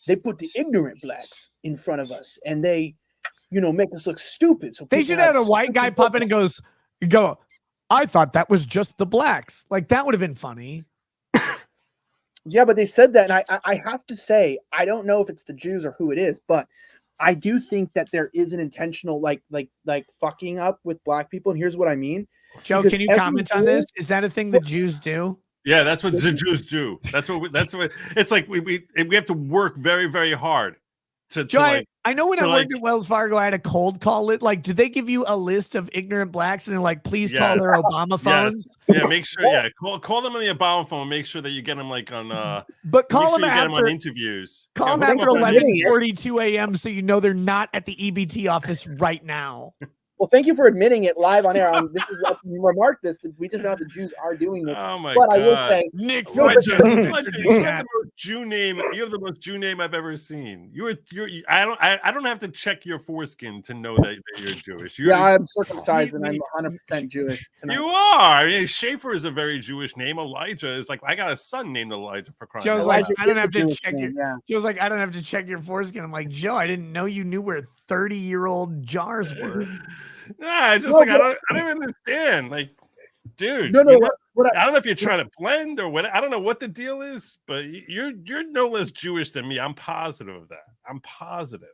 they put the ignorant blacks in front of us, and they, you know, make us look stupid. So they should have a white guy pop in and go. I thought that was just the blacks. Like that would have been funny. Yeah, but they said that, and I have to say, I don't know if it's the Jews or who it is, but I do think that there is an intentional like fucking up with black people, and here's what I mean. Joe, Because can you every comment on Jew- this? Is that a thing the Jews do? Yeah, that's what the Jews do. That's what it's like. We have to work very, very hard to Joe, like. I know when I like- worked at Wells Fargo, I had a cold call it. Like, do they give you a list of ignorant blacks and they're like, please call Yes. their Obama phones? Yes. Yeah, make sure. Yeah, call them on the Obama phone. Make sure that you get them like on. But make call sure them you get them after on interviews. call Yeah, them hook after them up on- 11:42 a.m. so you know they're not at the EBT office right now. Well, thank you for admitting it live on air. This is what you remarked this. That we just know the Jews are doing this. Oh my But god! I will say, Nick No, but- Fletcher has You entered the have chat. the most Jew name. You have the most Jew name I've ever seen. I don't have to check your foreskin to know that you're Jewish. yeah, I'm circumcised and I'm 100% Jewish tonight. You are. I mean, Schaefer is a very Jewish name. Elijah is like, I got a son named Elijah for crying Joe's out like, loud. I don't is have a to Jewish check name, your. yeah. Joe's like, I don't have to check your foreskin. I'm like, Joe, I didn't know you knew where 30-year-old jars were. Nah, I just No, like but- I don't even understand. Like, dude, No, you're not- what I don't know if you're trying to blend or what. I don't know what the deal is, but you're no less Jewish than me. I'm positive of that. I'm positive.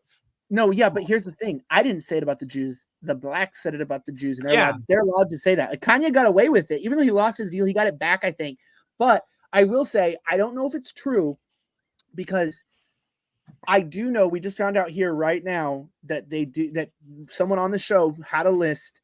No, yeah, but here's the thing. I didn't say it about the Jews. The blacks said it about the Jews, and Yeah. they're allowed to say that. Like, Kanye got away with it, even though he lost his deal. He got it back, I think. But I will say, I don't know if it's true, because I do know we just found out here right now that that someone on the show had a list,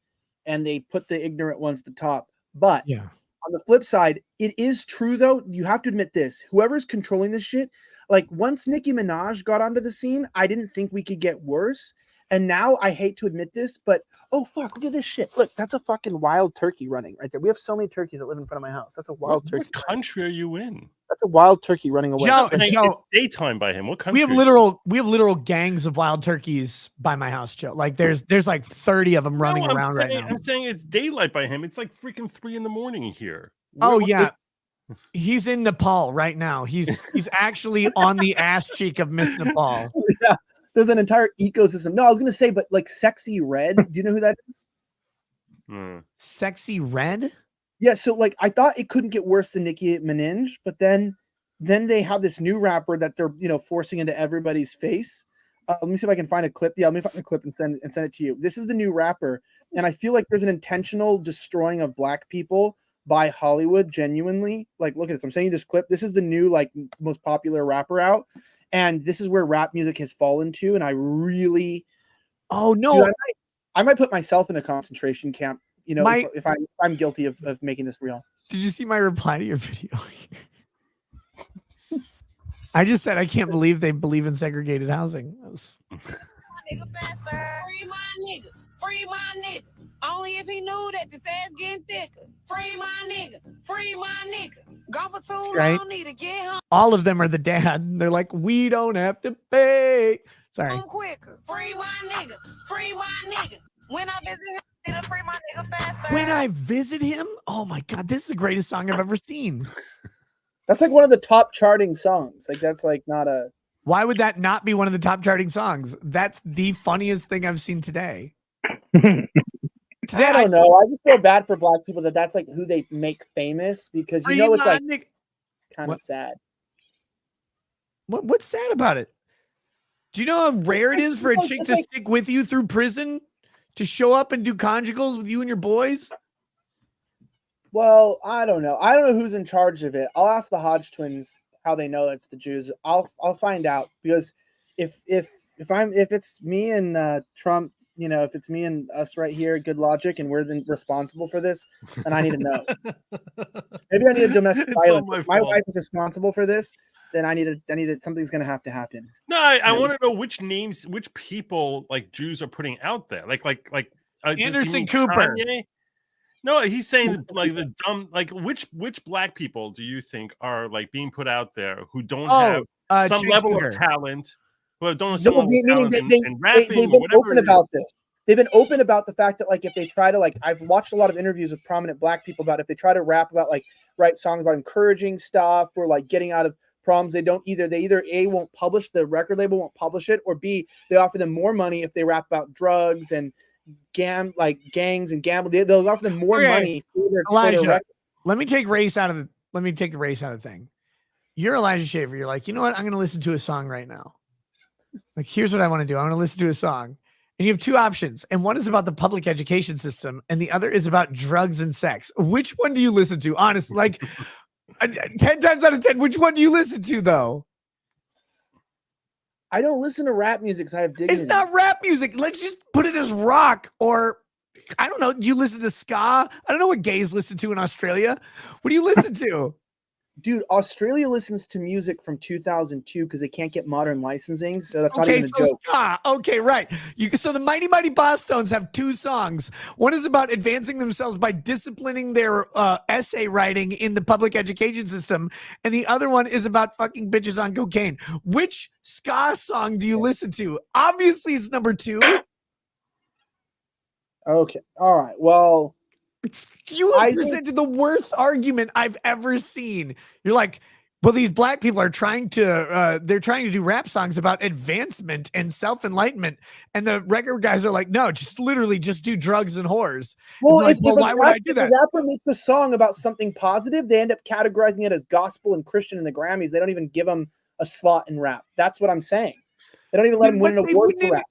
and they put the ignorant ones at the top. But Yeah. on the flip side, it is true though. You have to admit this. Whoever's controlling this shit, like once Nicki Minaj got onto the scene, I didn't think we could get worse. And now I hate to admit this, but oh fuck, look at this shit. Look, that's a fucking wild turkey running right there. We have so many turkeys that live in front of my house. That's a wild What turkey. country are you in? That's a wild turkey running away. Joe, It's Joe, daytime by him. What country? we have literal gangs of wild turkeys by my house, Joe. Like there's like 30 of them running around right now. I'm saying it's daylight by him. It's like freaking 3 a.m. here. Oh What- yeah. He's in Nepal right now. He's actually on the ass cheek of Miss Nepal. Yeah, there's an entire ecosystem. No, I was gonna say, but like Sexy Red. Do you know who that is? Hmm. Sexy Red? Yeah, so like I thought it couldn't get worse than Nicki Minaj, but then they have this new rapper that they're forcing into everybody's face. Let me see if I can find a clip. Yeah, let me find a clip and send it to you. This is the new rapper, and I feel like there's an intentional destroying of black people by Hollywood. Genuinely, like look at this. I'm sending you this clip. This is the new like most popular rapper out, and this is where rap music has fallen to. And I really, Oh no. dude, I might put myself in a concentration camp. If I'm guilty of making this real. Did you see my reply to your video? I just said I can't believe they believe in segregated housing. That was- Free my nigga. Free my nigga. Only if he knew that this ass getting thicker. Free my nigga. Free my nigga. Gone for too Great. long, need to get home all of them are the dad. They're like, we don't have to pay. Sorry. quicker. Free my nigga. Free my nigga. When I visit him, nigga, free my nigga faster. When I visit him, oh my god, this is the greatest song I've ever seen. That's like one of the top charting songs. Like that's like not a. Why would that not be one of the top charting songs? That's the funniest thing I've seen today. Today, I don't know. I just feel bad for black people that's like who they make famous because Free it's my like nigga- kind of What? sad. What's sad about it? Do you know how rare it is for a It's like- chick it's to like- stick with you through prison, to show up and do conjugals with you and your boys? Well, I don't know. I don't know who's in charge of it. I'll ask the Hodge twins how they know it's the Jews. I'll find out because if it's me and Trump, if it's me and us right here, Good Logic, and we're then responsible for this, then I need to know. Maybe I need a domestic It's all violence. my If my fault. wife is responsible for this, then I need something's gonna have to happen. No, I want to know which people like Jews are putting out there. Like does he Anderson mean Cooper. Kanye? No, he's saying that, like the dumb, like which black people do you think are like being put out there who don't have some level of talent, who don't have some level of talent in rapping they've or been whatever open about this. They've been open about the fact that like if they try to like I've watched a lot of interviews with prominent black people about if they try to rap about like write songs about encouraging stuff or like getting out of problems, they either A, won't publish, the record label won't publish it, or B, they offer them more money if they rap about drugs and gangs and gamble. They'll offer them more money for their record. Let me take the race out of the thing. You're Elijah Shaver. You're like, you know what? I'm going to listen to a song right now. Like, here's what I want to do. I want to listen to a song. And you have two options. And one is about the public education system. And the other is about drugs and sex. Which one do you listen to? Honestly, like 10 times out of 10, which one do you listen to though? I don't listen to rap music because I have dignity. It's not rap music. Let's just put it as rock, or I don't know. You listen to ska? I don't know what gays listen to in Australia. What do you listen to? Dude, Australia listens to music from 2002 because they can't get modern licensing, so that's not even a joke. Ska. Okay, right. So the Mighty Mighty Boss Tones have two songs. One is about advancing themselves by disciplining their essay writing in the public education system, and the other one is about fucking bitches on cocaine. Which ska song do you listen to? Obviously, it's number 2. Okay, all right. Well, you presented the worst argument I've ever seen. You're like, well, these black people are trying to they're trying to do rap songs about advancement and self-enlightenment, and the record guys are like, no, just literally just do drugs and whores. Well, like, why would I do that? If a rapper makes a song about something positive, they end up categorizing it as gospel and Christian in the Grammys. They don't even give them a slot in rap. That's what I'm saying. They don't even let him win an award for rap.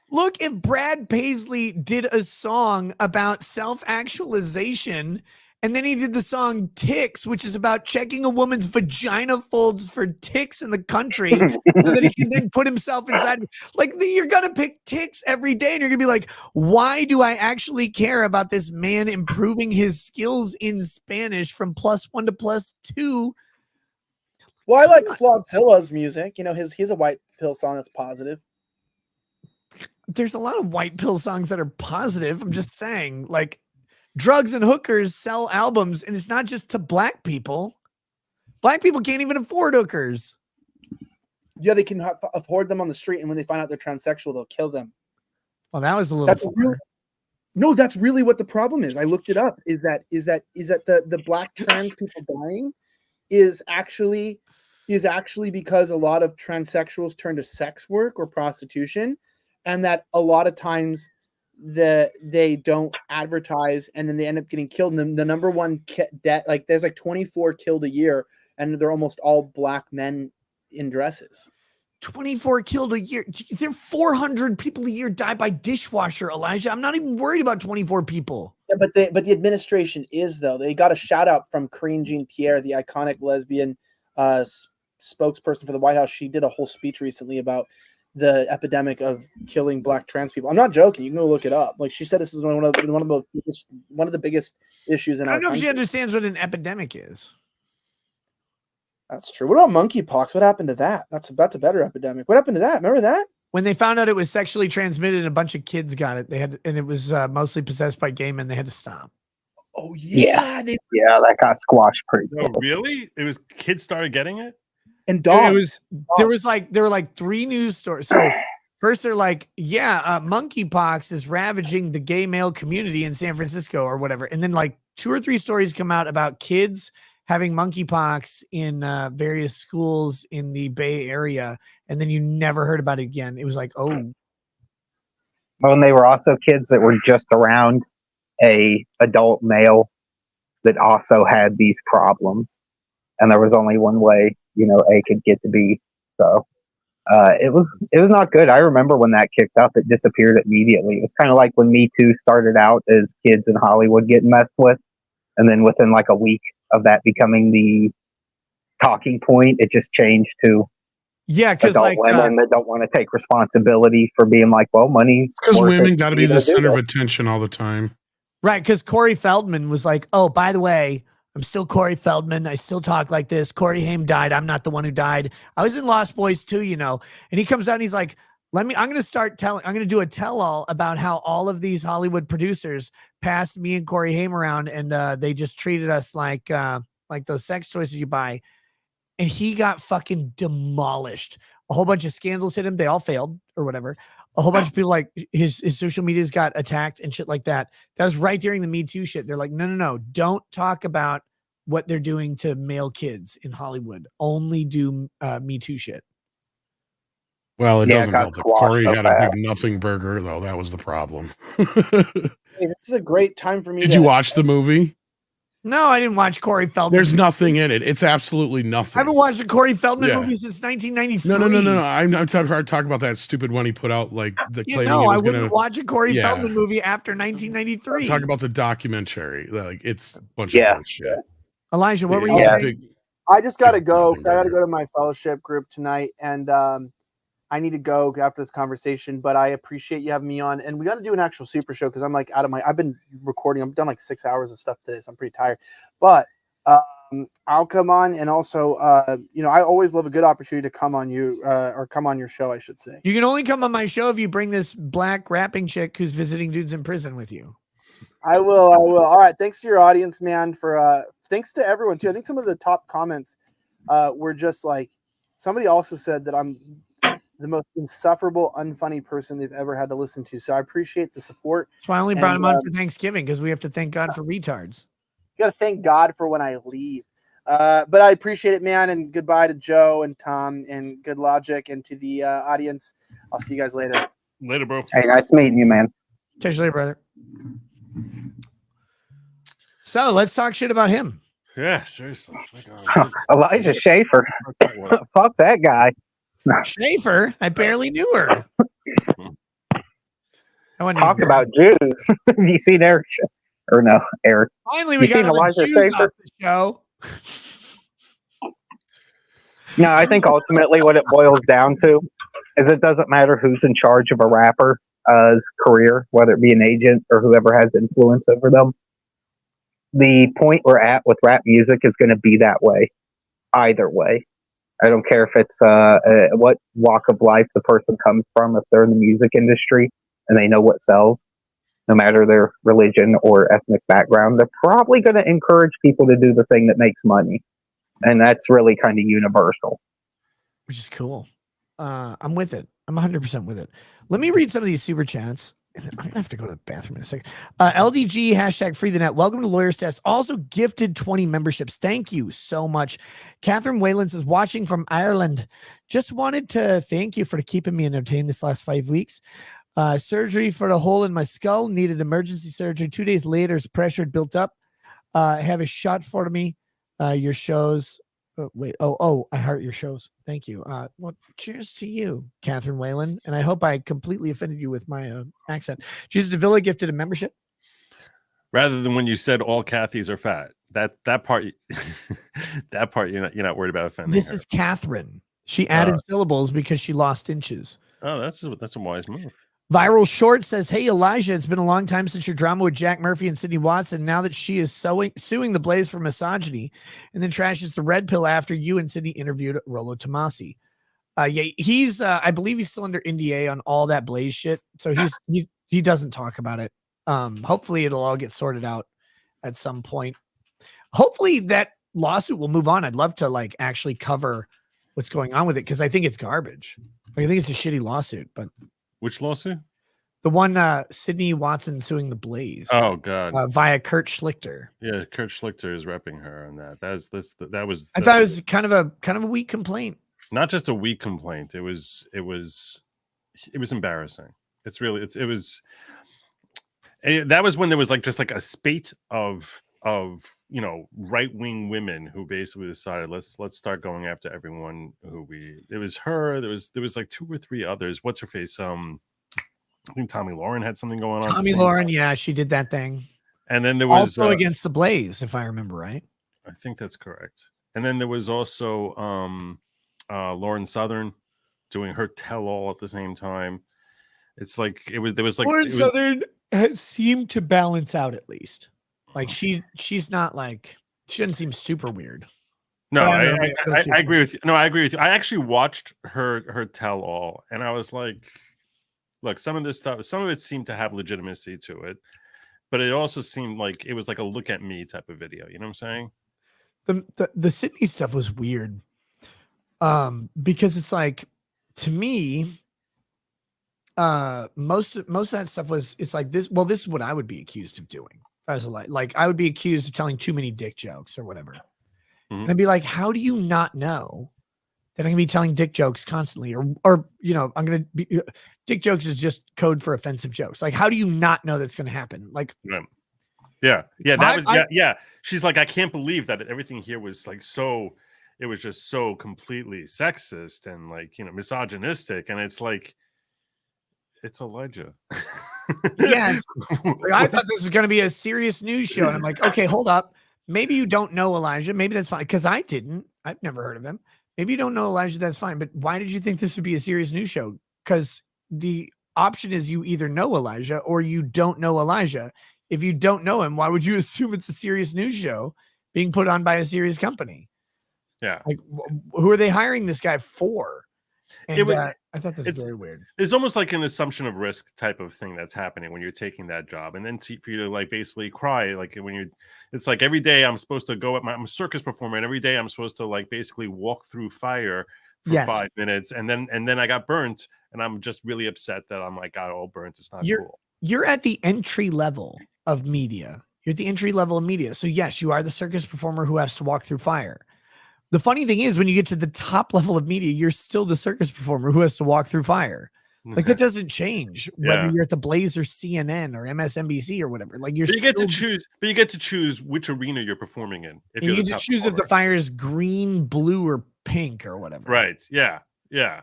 Look, if Brad Paisley did a song about self-actualization, and then he did the song Ticks, which is about checking a woman's vagina folds for ticks in the country so that he can then put himself inside. Like, you're going to pick ticks every day, and you're going to be like, why do I actually care about this man improving his skills in Spanish from +1 to +2? Well, I like Flogzilla's music. You know, he's a white pill song that's positive. There's a lot of white pill songs that are positive. I'm just saying, like, drugs and hookers sell albums, and it's not just to black people. Black people can't even afford hookers. Yeah, they can afford them on the street, and when they find out they're transsexual, they'll kill them. Well, that was a little. No, that's really what the problem is. I looked it up. Is that the black trans people dying is actually because a lot of transsexuals turn to sex work or prostitution. And that a lot of times they don't advertise, and then they end up getting killed. And the number one death, like there's like 24 killed a year, and they're almost all black men in dresses. 24 killed a year. There are 400 people a year die by dishwasher, Elijah. I'm not even worried about 24 people. Yeah, but the administration is, though. They got a shout out from Corinne Jean-Pierre, the iconic lesbian spokesperson for the White House. She did a whole speech recently about the epidemic of killing black trans people. I'm not joking. You can go look it up. Like, she said, this is one of the biggest issues in our country. I don't know if she understands what an epidemic is. That's true. What about monkeypox? What happened to that? That's a better epidemic. What happened to that? Remember that? When they found out it was sexually transmitted and a bunch of kids got it, and it was mostly possessed by gay men, they had to stop. Oh yeah, that got squashed pretty quick. Oh, really? It was kids started getting it? And dogs. There were like 3 news stories. So first they're like, monkeypox is ravaging the gay male community in San Francisco or whatever. And then like 2 or 3 stories come out about kids having monkeypox in various schools in the Bay Area. And then you never heard about it again. It was like, oh. And they were also kids that were just around a adult male that also had these problems. And there was only one way, A could get to B. So it was not good. I remember when that kicked up, it disappeared immediately. It was kind of like when Me Too started out as kids in Hollywood getting messed with. And then within like a week of that becoming the talking point, it just changed to because adult women that don't want to take responsibility for being like, well, money's because women got to be the center of attention all the time. Right. Because Corey Feldman was like, oh, by the way, I'm still Corey Feldman. I still talk like this. Corey Haim died. I'm not the one who died. I was in Lost Boys too, And he comes out and he's like, I'm going to start telling. I'm going to do a tell-all about how all of these Hollywood producers passed me and Corey Haim around, and they just treated us like those sex toys you buy. And he got fucking demolished. A whole bunch of scandals hit him. They all failed or whatever. A whole bunch of people, like his social medias got attacked and shit like that. That was right during the Me Too shit. They're like, no, don't talk about what they're doing to male kids in Hollywood. Only do Me Too shit. Well, it doesn't help that Corey so had a big nothing burger, though. That was the problem. Hey, this is a great time for me. Did you watch the movie? No, I didn't watch Corey Feldman. There's nothing in it. It's absolutely nothing. I haven't watched a Corey Feldman movie since 1993. No. I'm not talking about that stupid one he put out, like the claiming no, he was I wouldn't watch a Corey Yeah. Feldman movie after 1993. Talk about the documentary. Like, it's a bunch of bullshit. Elijah, what were you saying? I just got to go. I got to go to my fellowship group tonight, and I need to go after this conversation. But I appreciate you having me on, and we got to do an actual super show because I'm like out of my. I've been recording. I've done like 6 hours of stuff today, so I'm pretty tired. But I'll come on, and also, I always love a good opportunity to come on you or come on your show, I should say. You can only come on my show if you bring this black rapping chick who's visiting dudes in prison with you. I will. All right. Thanks to your audience, man. For thanks to everyone too. I think some of the top comments were just like somebody also said that I'm the most insufferable, unfunny person they've ever had to listen to. So I appreciate the support. So I only brought him on for Thanksgiving because we have to thank God for retards. You got to thank God for when I leave. But I appreciate it, man. And goodbye to Joe and Tom and Good Logic and to the audience. I'll see you guys later. Later, bro. Hey, nice meeting you, man. Catch you later, brother. So let's talk shit about him. Yeah, seriously. Elijah Schaefer. Fuck that guy. Schaefer? I barely knew her. Talk about Jews. Have you seen Eric? Or no, Eric. Finally, we got Elijah Jews off the show. No, I think ultimately what it boils down to is it doesn't matter who's in charge of a rapper's career, whether it be an agent or whoever has influence over them. The point we're at with rap music is going to be that way, either way. I don't care if it's what walk of life the person comes from. If they're in the music industry and they know what sells, no matter their religion or ethnic background, they're probably going to encourage people to do the thing that makes money. And that's really kind of universal. Which is cool. I'm with it. I'm 100% with it. Let me read some of these super chats. I'm going to have to go to the bathroom in a second. LDG, hashtag free the net. Welcome to Lawyers Test. Also gifted 20 memberships. Thank you so much. Catherine Whalen says, watching from Ireland. Just wanted to thank you for keeping me entertained this last 5 weeks. Surgery for the hole in my skull. Needed emergency surgery. 2 days later, pressure built up. Have a shot for me. Your shows. I heart your shows. Thank you. Well, cheers to you, Catherine Whalen. And I hope I completely offended you with my accent. Jesus Davila gifted a membership. Rather than when you said all Cathys are fat, that part, that part you're not worried about offending. This is Catherine. She added syllables because she lost inches. Oh, that's a wise move. Viral Short says, hey, Elijah, it's been a long time since your drama with Jack Murphy and Sydney Watson. Now that she is suing the Blaze for misogyny and then trashes the red pill after you and Sydney interviewed Rollo Tomasi. He's I believe he's still under NDA on all that Blaze shit. So he doesn't talk about it. Hopefully it'll all get sorted out at some point. Hopefully that lawsuit will move on. I'd love to actually cover what's going on with it because I think it's garbage. I think it's a shitty lawsuit, but which lawsuit? The one Sydney Watson suing the Blaze. Oh God! Via Kurt Schlichter. Yeah, Kurt Schlichter is repping her on that. That was. I thought it was kind of a weak complaint. Not just a weak complaint. It was embarrassing. It's really that was when there was just a spate of right-wing women who basically decided let's start going after everyone it was her, there was 2 or 3 others. What's her face? I think Tommy Lauren had something going on. Tommy Lauren, yeah, she did that thing. And then there was also against the Blaze, if I remember right. I think that's correct. And then there was also Lauren Southern doing her tell-all at the same time. It's Lauren Southern has seemed to balance out at least. She's not she doesn't seem super weird. No, But I agree with you. No, I agree with you. I actually watched her tell all, and I was like, look, some of this stuff, some of it seemed to have legitimacy to it, but it also seemed like it was like a look at me type of video. You know what I'm saying? The Sydney stuff was weird. Because it's like, to me, most of that stuff was, it's like this. Well, this is what I would be accused of doing as a like I would be accused of telling too many dick jokes or whatever. And I'd be like, how do you not know that I'm gonna be telling dick jokes constantly, or you know, I'm gonna be dick jokes is just code for offensive jokes. Like, how do you not know that's gonna happen? Like, yeah, that was yeah. She's like, I can't believe that everything here was like so. It was just so completely sexist and like, you know, misogynistic, and it's like, it's Elijah. Yeah, like, I thought this was going to be a serious news show, and I'm like, okay, hold up. Maybe you don't know Elijah. Maybe that's fine, because I didn't. I've never heard of him. Maybe you don't know Elijah. That's fine. But why did you think this would be a serious news show? Because the option is you either know Elijah or you don't know Elijah. If you don't know him, why would you assume it's a serious news show being put on by a serious company? Yeah. Like, who are they hiring this guy for? And I thought this was very weird. It's almost like an assumption of risk type of thing that's happening when you're taking that job. And then for you to like basically cry, like when you're, it's like every day I'm supposed to go I'm a circus performer, and every day I'm supposed to like basically walk through fire for 5 minutes. And then I got burnt, and I'm just really upset that I'm like, got all burnt. It's not cool. You're at the entry level of media. You're at the entry level of media. So yes, you are the circus performer who has to walk through fire. The funny thing is, when you get to the top level of media, you're still the circus performer who has to walk through fire. Like, that doesn't change whether you're at the Blaze or CNN or MSNBC or whatever. Like, you get to choose which arena you're performing in. If you get to choose if the fire is green, blue, or pink or whatever. Right. Yeah. Yeah.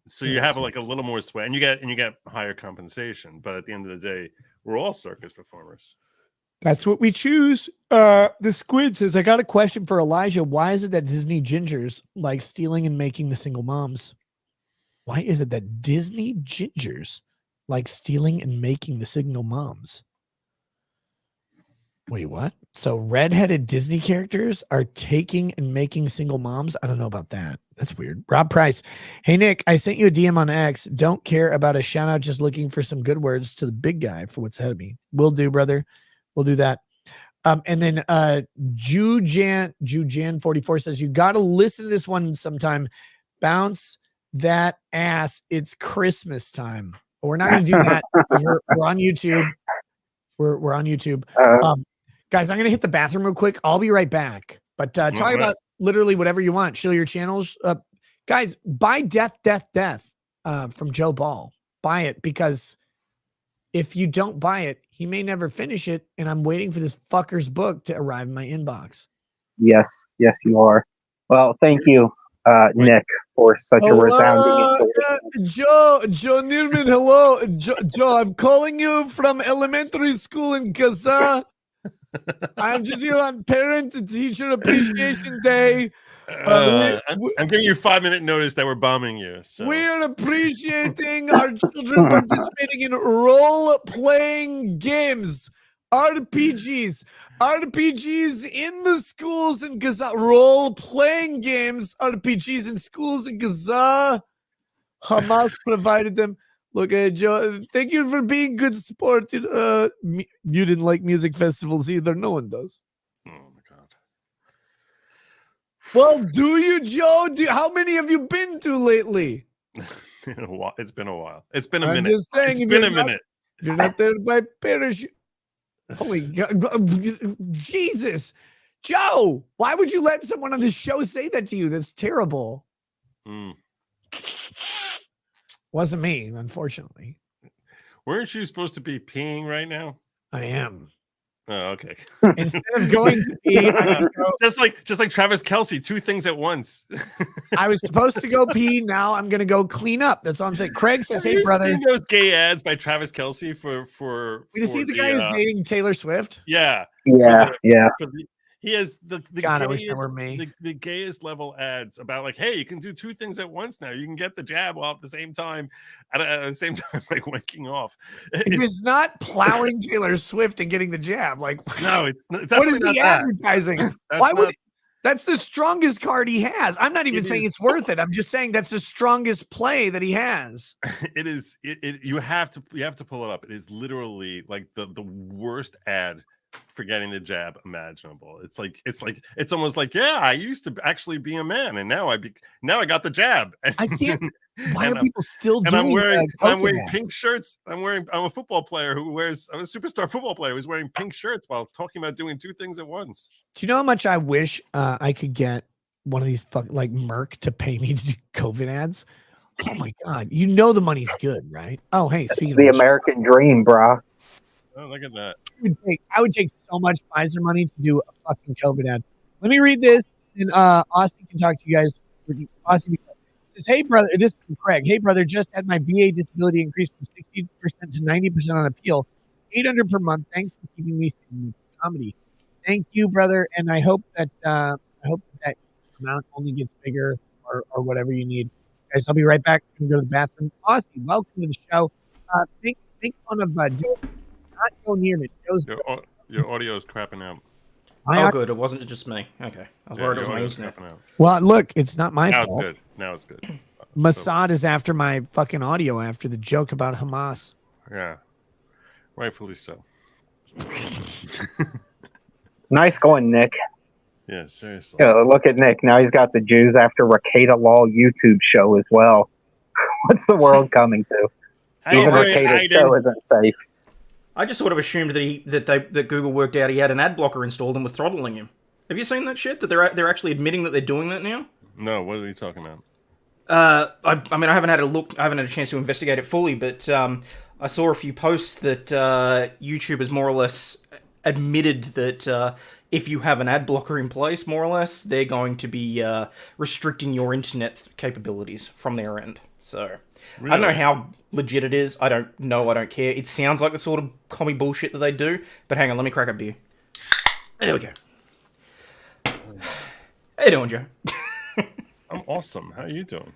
So you have like a little more sway, and you get higher compensation. But at the end of the day, we're all circus performers. That's what we choose. The Squid says, I got a question for Elijah. Why is it that Disney gingers like stealing and making the single moms? Why is it that Disney gingers like stealing and making the single moms? Wait, what? So redheaded Disney characters are taking and making single moms? I don't know about that. That's weird. Rob Price. Hey, Nick, I sent you a DM on X. Don't care about a shout out, just looking for some good words to the big guy for what's ahead of me. Will do, brother. We'll do that. And then Jujan44 says, you got to listen to this one sometime. Bounce that ass. It's Christmas time. But we're not going to do that. We're on YouTube. We're on YouTube. Guys, I'm going to hit the bathroom real quick. I'll be right back. But talk about literally whatever you want. Show your channels. Guys, buy Death from Joe Ball. Buy it, because if you don't buy it, he may never finish it, and I'm waiting for this fucker's book to arrive in my inbox. Yes, you are. Well, thank you, Nick, for such a resounding Joe Newman, hello. Joe, I'm calling you from elementary school in Gaza. I'm just here on Parent and Teacher Appreciation Day. I'm giving you 5-minute notice that we're bombing you. So. We're appreciating our children participating in role-playing games, RPGs in the schools in Gaza. Role-playing games, RPGs in schools in Gaza. Hamas provided them. Look at Joe. Thank you for being good sport. You didn't like music festivals either. No one does. Oh my God. Well, do you, Joe? How many have you been to lately? It's been a while. It's been a minute. Just saying, it's been a minute. If you're not there by parachute. Holy God. Jesus. Joe, why would you let someone on the show say that to you? That's terrible. Wasn't me, unfortunately. Weren't you supposed to be peeing right now? I am. Oh, okay. Instead of going to pee, just like Travis Kelce, two things at once. I was supposed to go pee. Now I'm gonna go clean up. That's all I'm saying. Craig says, "Hey, brother." Seen those gay ads by Travis Kelce for. Did you see the guy who's dating Taylor Swift? Yeah. Yeah. He has the God, I wish that were me. The gayest level ads about like, hey, you can do two things at once now. You can get the jab while at the same time, like wanking off. It's not plowing Taylor Swift and getting the jab. Like, no, it's what is he advertising? Why would? That's the strongest card he has. I'm not even saying it's worth it. I'm just saying that's the strongest play that he has. It is. You have to pull it up. It is literally like the worst ad for getting the jab imaginable. It's almost like, yeah, I used to actually be a man, and now I got the jab. And, I can't. Why are people still doing? And I'm wearing pink shirts. I'm a football player I'm a superstar football player who's wearing pink shirts while talking about doing two things at once. Do you know how much I wish I could get one of these like Merck to pay me to do COVID ads? Oh my God. You know the money's good, right? Oh, hey, it's the American dream, bro. Oh, look at that. I would take so much Pfizer money to do a fucking COVID ad. Let me read this, and Austin can talk to you guys. Austin says, hey, brother, this is from Craig. Hey, brother, just had my VA disability increased from 60% to 90% on appeal. $800 per month. Thanks for keeping me in comedy. Thank you, brother, and I hope that that amount only gets bigger or whatever you need. Guys, I'll be right back. I'm going to go to the bathroom. Austin, welcome to the show. Make fun of Joe. Not go near me. Your audio is crapping out. Oh, good. It wasn't just me. Okay. I was worried it was my internet. Well, look, it's not my fault. Good. Now it's good. Mossad is after my fucking audio after the joke about Hamas. Yeah. Rightfully so. Nice going, Nick. Yeah, seriously. Yeah, look at Nick. Now he's got the Jews after Rakeda Law YouTube show as well. What's the world coming to? Even Rakeda's show isn't safe. I just sort of assumed that Google worked out he had an ad blocker installed and was throttling him. Have you seen that shit? That they're actually admitting that they're doing that now? No, what are you talking about? I mean, I haven't had a look. I haven't had a chance to investigate it fully, but I saw a few posts that YouTube has more or less admitted that if you have an ad blocker in place, more or less, they're going to be restricting your internet capabilities from their end. So really? I don't know how legit it is. I don't know. I don't care. It sounds like the sort of commie bullshit that they do. But hang on, let me crack a beer. There we go. How you doing, Joe? I'm awesome. How are you doing?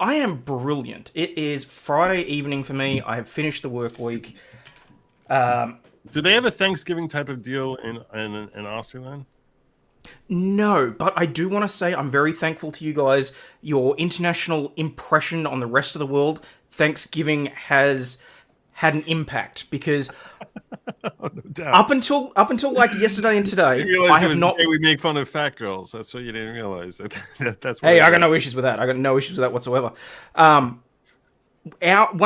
I am brilliant. It is Friday evening for me. I have finished the work week. Do they have a Thanksgiving type of deal in Aussie then? No, but I do want to say I'm very thankful to you guys. Your international impression on the rest of the world, Thanksgiving has had an impact because no doubt. up until like yesterday and today, I have not. We make fun of fat girls. That's what you didn't realize. That's. Hey, I got no issues with that. I got no issues with that whatsoever. One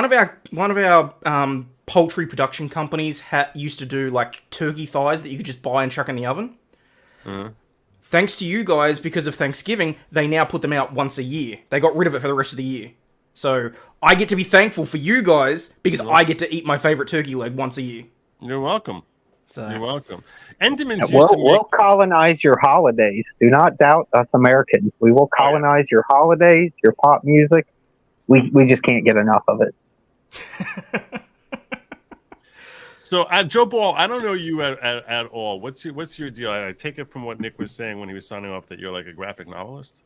of our poultry production companies used to do like turkey thighs that you could just buy and chuck in the oven. Thanks to you guys, because of Thanksgiving, they now put them out once a year. They got rid of it for the rest of the year. So I get to be thankful for you guys because I get to eat my favorite turkey leg once a year. You're welcome. You're welcome. Entenmann's we'll colonize your holidays. Do not doubt us Americans. We will colonize your holidays, your pop music. We just can't get enough of it. So, Joe Ball, I don't know you at all. What's your deal? I take it from what Nick was saying when he was signing off that you're like a graphic novelist.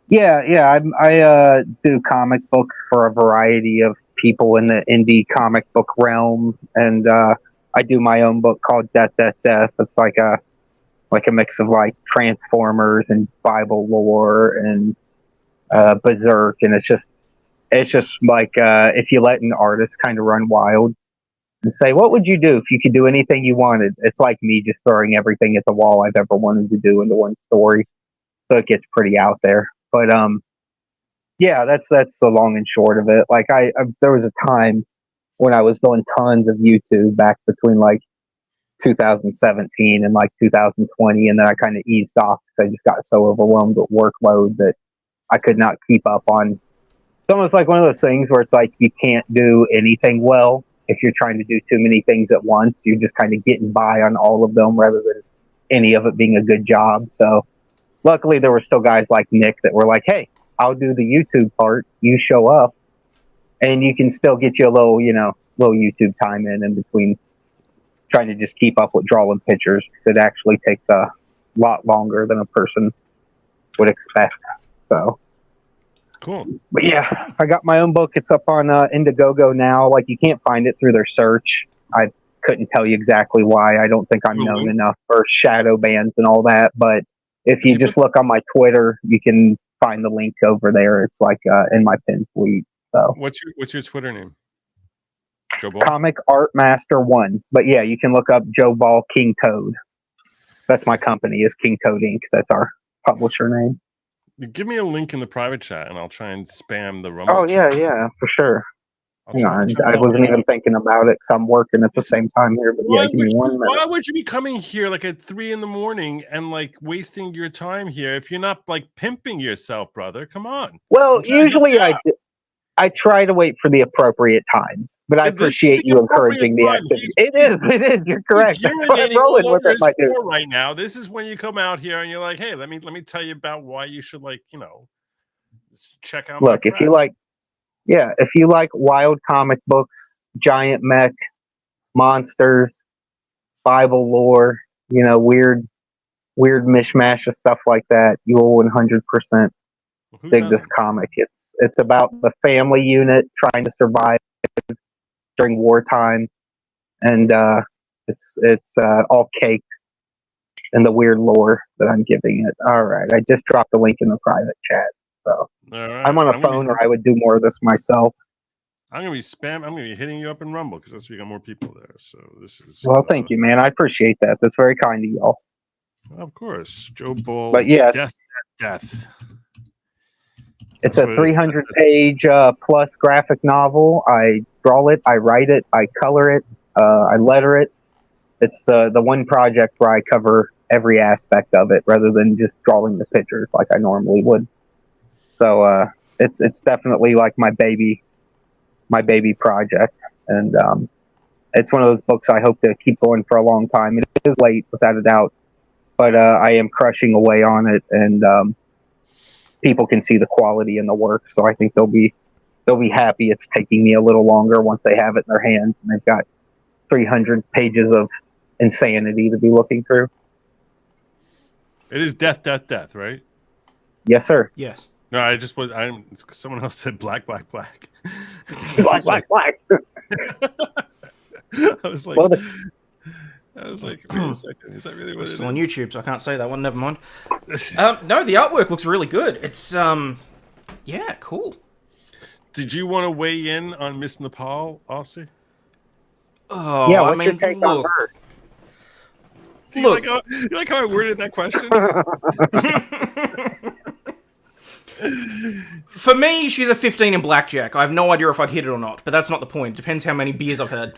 Yeah. I do comic books for a variety of people in the indie comic book realm, and I do my own book called Death. It's like a mix of like Transformers and Bible lore and Berserk, and it's just like if you let an artist kind of run wild and say, what would you do if you could do anything you wanted? It's like me just throwing everything at the wall I've ever wanted to do into one story. So it gets pretty out there. But yeah, that's the long and short of it. Like there was a time when I was doing tons of YouTube back between like 2017 and like 2020, and then I kind of eased off because I just got so overwhelmed with workload that I could not keep up on. It's almost like one of those things where it's like you can't do anything well if you're trying to do too many things at once. You're just kind of getting by on all of them rather than any of it being a good job. So luckily there were still guys like Nick that were like, hey, I'll do the YouTube part. You show up and you can still get you a little YouTube time in between trying to just keep up with drawing pictures, because it actually takes a lot longer than a person would expect. So cool. But yeah, I got my own book. It's up on Indiegogo now. Like, you can't find it through their search. I couldn't tell you exactly why. I don't think I'm known enough for shadow bans and all that, but if you just look on my Twitter, you can find the link over there. It's like in my pinned tweet. So what's your Twitter name? Joe Ball? Comic Art Master 1. But yeah, you can look up Joe Ball King Toad. That's my company, is King Toad Inc. That's our publisher name. Give me a link in the private chat, and I'll try and spam the Rumble. Oh chat. yeah, for sure. Hang on, I wasn't even thinking about it because I'm working at the same time here. But yeah, give me 1 minute. Why would you be coming here like at 3 a.m. and like wasting your time here if you're not like pimping yourself, brother? Come on. Well, usually I try to wait for the appropriate times, but I appreciate you encouraging the activity. It is. You're correct. That's what I'm rolling with it, my dude. Right now, this is when you come out here and you're like, hey, let me tell you about why you should check out. Look, if you like wild comic books, giant mech, monsters, Bible lore, weird mishmash of stuff like that, you will 100% dig this comic. It's about the family unit trying to survive during wartime, and it's all caked in the weird lore that I'm giving it. All right, I just dropped the link in the private chat. So I'm on a phone, or I would do more of this myself. I'm gonna be hitting you up in Rumble because that's where you got more people there. So this is thank you, man. I appreciate that. That's very kind of y'all. Of course, Joe Ball's But yeah, death. It's a 300-page plus graphic novel. I draw it, I write it, I color it, I letter it. It's the one project where I cover every aspect of it rather than just drawing the pictures like I normally would. So it's definitely like my baby project, and it's one of those books I hope to keep going for a long time. It is late, without a doubt, but I am crushing away on it, and people can see the quality in the work, so I think they'll be happy it's taking me a little longer once they have it in their hands and they've got 300 pages of insanity to be looking through. It is death, right? Yes, sir. Yes. No, someone else said black. black. I was like, wait a second, is that really what it is? Still on YouTube, so I can't say that one. Never mind. No, the artwork looks really good. It's yeah, cool. Did you want to weigh in on Miss Nepal, Aussie? Oh, yeah, what's your take on her? You like how I worded that question? For me, she's a 15 in blackjack. I have no idea if I'd hit it or not, but that's not the point. It depends how many beers I've had.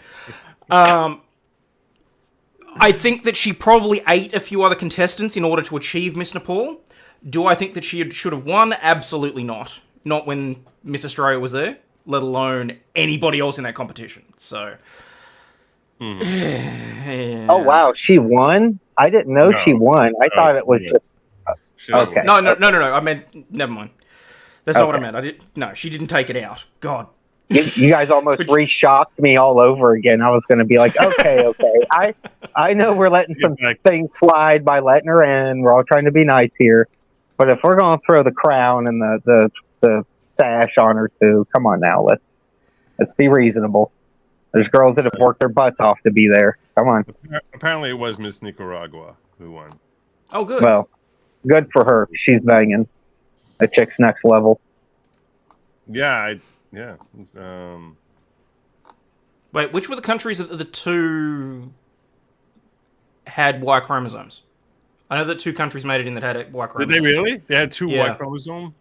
I think that she probably ate a few other contestants in order to achieve Miss Nepal. Do I think that she should have won? Absolutely not. Not when Miss Australia was there, let alone anybody else in that competition. So. Yeah. Oh wow, she won? I didn't know she won. I thought it was just okay. No. I meant never mind. That's not what I meant. No, she didn't take it out. God. You guys almost re-shocked me all over again. I was going to be like, okay. I know we're letting some things slide by letting her in. We're all trying to be nice here. But if we're going to throw the crown and the sash on her too, come on now. Let's be reasonable. There's girls that have worked their butts off to be there. Come on. Apparently it was Miss Nicaragua who won. Oh, good. Well, good for her. She's banging. That chick's next level. Yeah, Wait, which were the countries that the two had Y chromosomes? I know that 2 countries made it in that had Y chromosomes. Did they really? They had 2 Y chromosomes?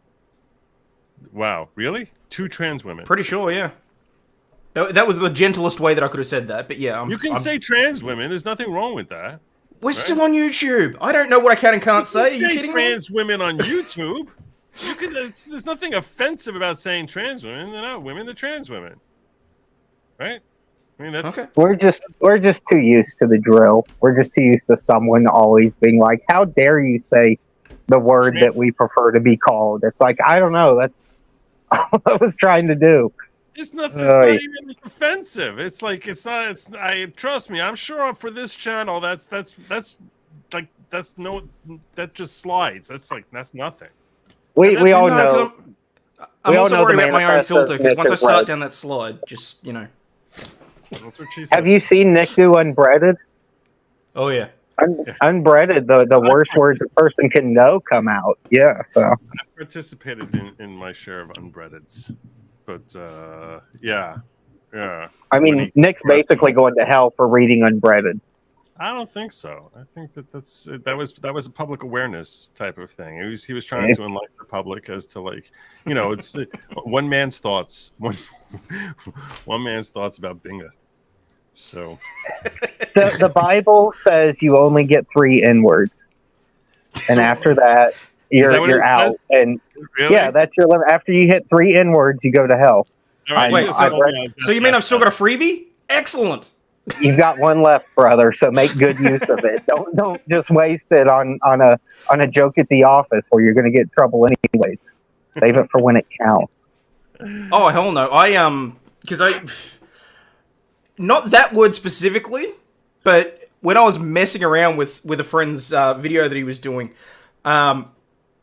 Wow, really? 2 trans women? Pretty sure, yeah. That was the gentlest way that I could have said that, but yeah. You can say trans women. There's nothing wrong with that. We're still on YouTube. I don't know what I can and can't say. Are you kidding me? Trans women on YouTube. There's nothing offensive about saying trans women. They're not women. They're trans women, right? I mean, that's okay. We're just too used to the drill. We're just too used to someone always being like, "How dare you say the word that we prefer to be called?" It's like, I don't know. That's all I was trying to do. It's not even offensive. It's like I trust me. I'm sure for this channel, that just slides. That's nothing. We all know. I'm also worried about my own filter because once I start down that slide, just That's what she said. Have you seen Nick do Unbreaded? Oh yeah. Unbreaded, the worst words a person can know come out. Yeah, so I participated in my share of unbreadeds, but yeah. I mean, Nick's basically going to hell for reading Unbreaded. I don't think so. I think that was a public awareness type of thing. He was trying to enlighten the public as to, like, it's one man's thoughts, one man's thoughts about Binga. So the Bible says you only get 3 N-words, and after that you're out. And really? Yeah, that's your limit. After you hit 3 N-words, you go to hell. All right, wait, so you mean I've still got a freebie? Excellent. You've got one left, brother. So make good use of it. Don't just waste it on a joke at the office where you're going to get in trouble anyways. Save it for when it counts. Oh hell no! Because not that word specifically, but when I was messing around with a friend's video that he was doing,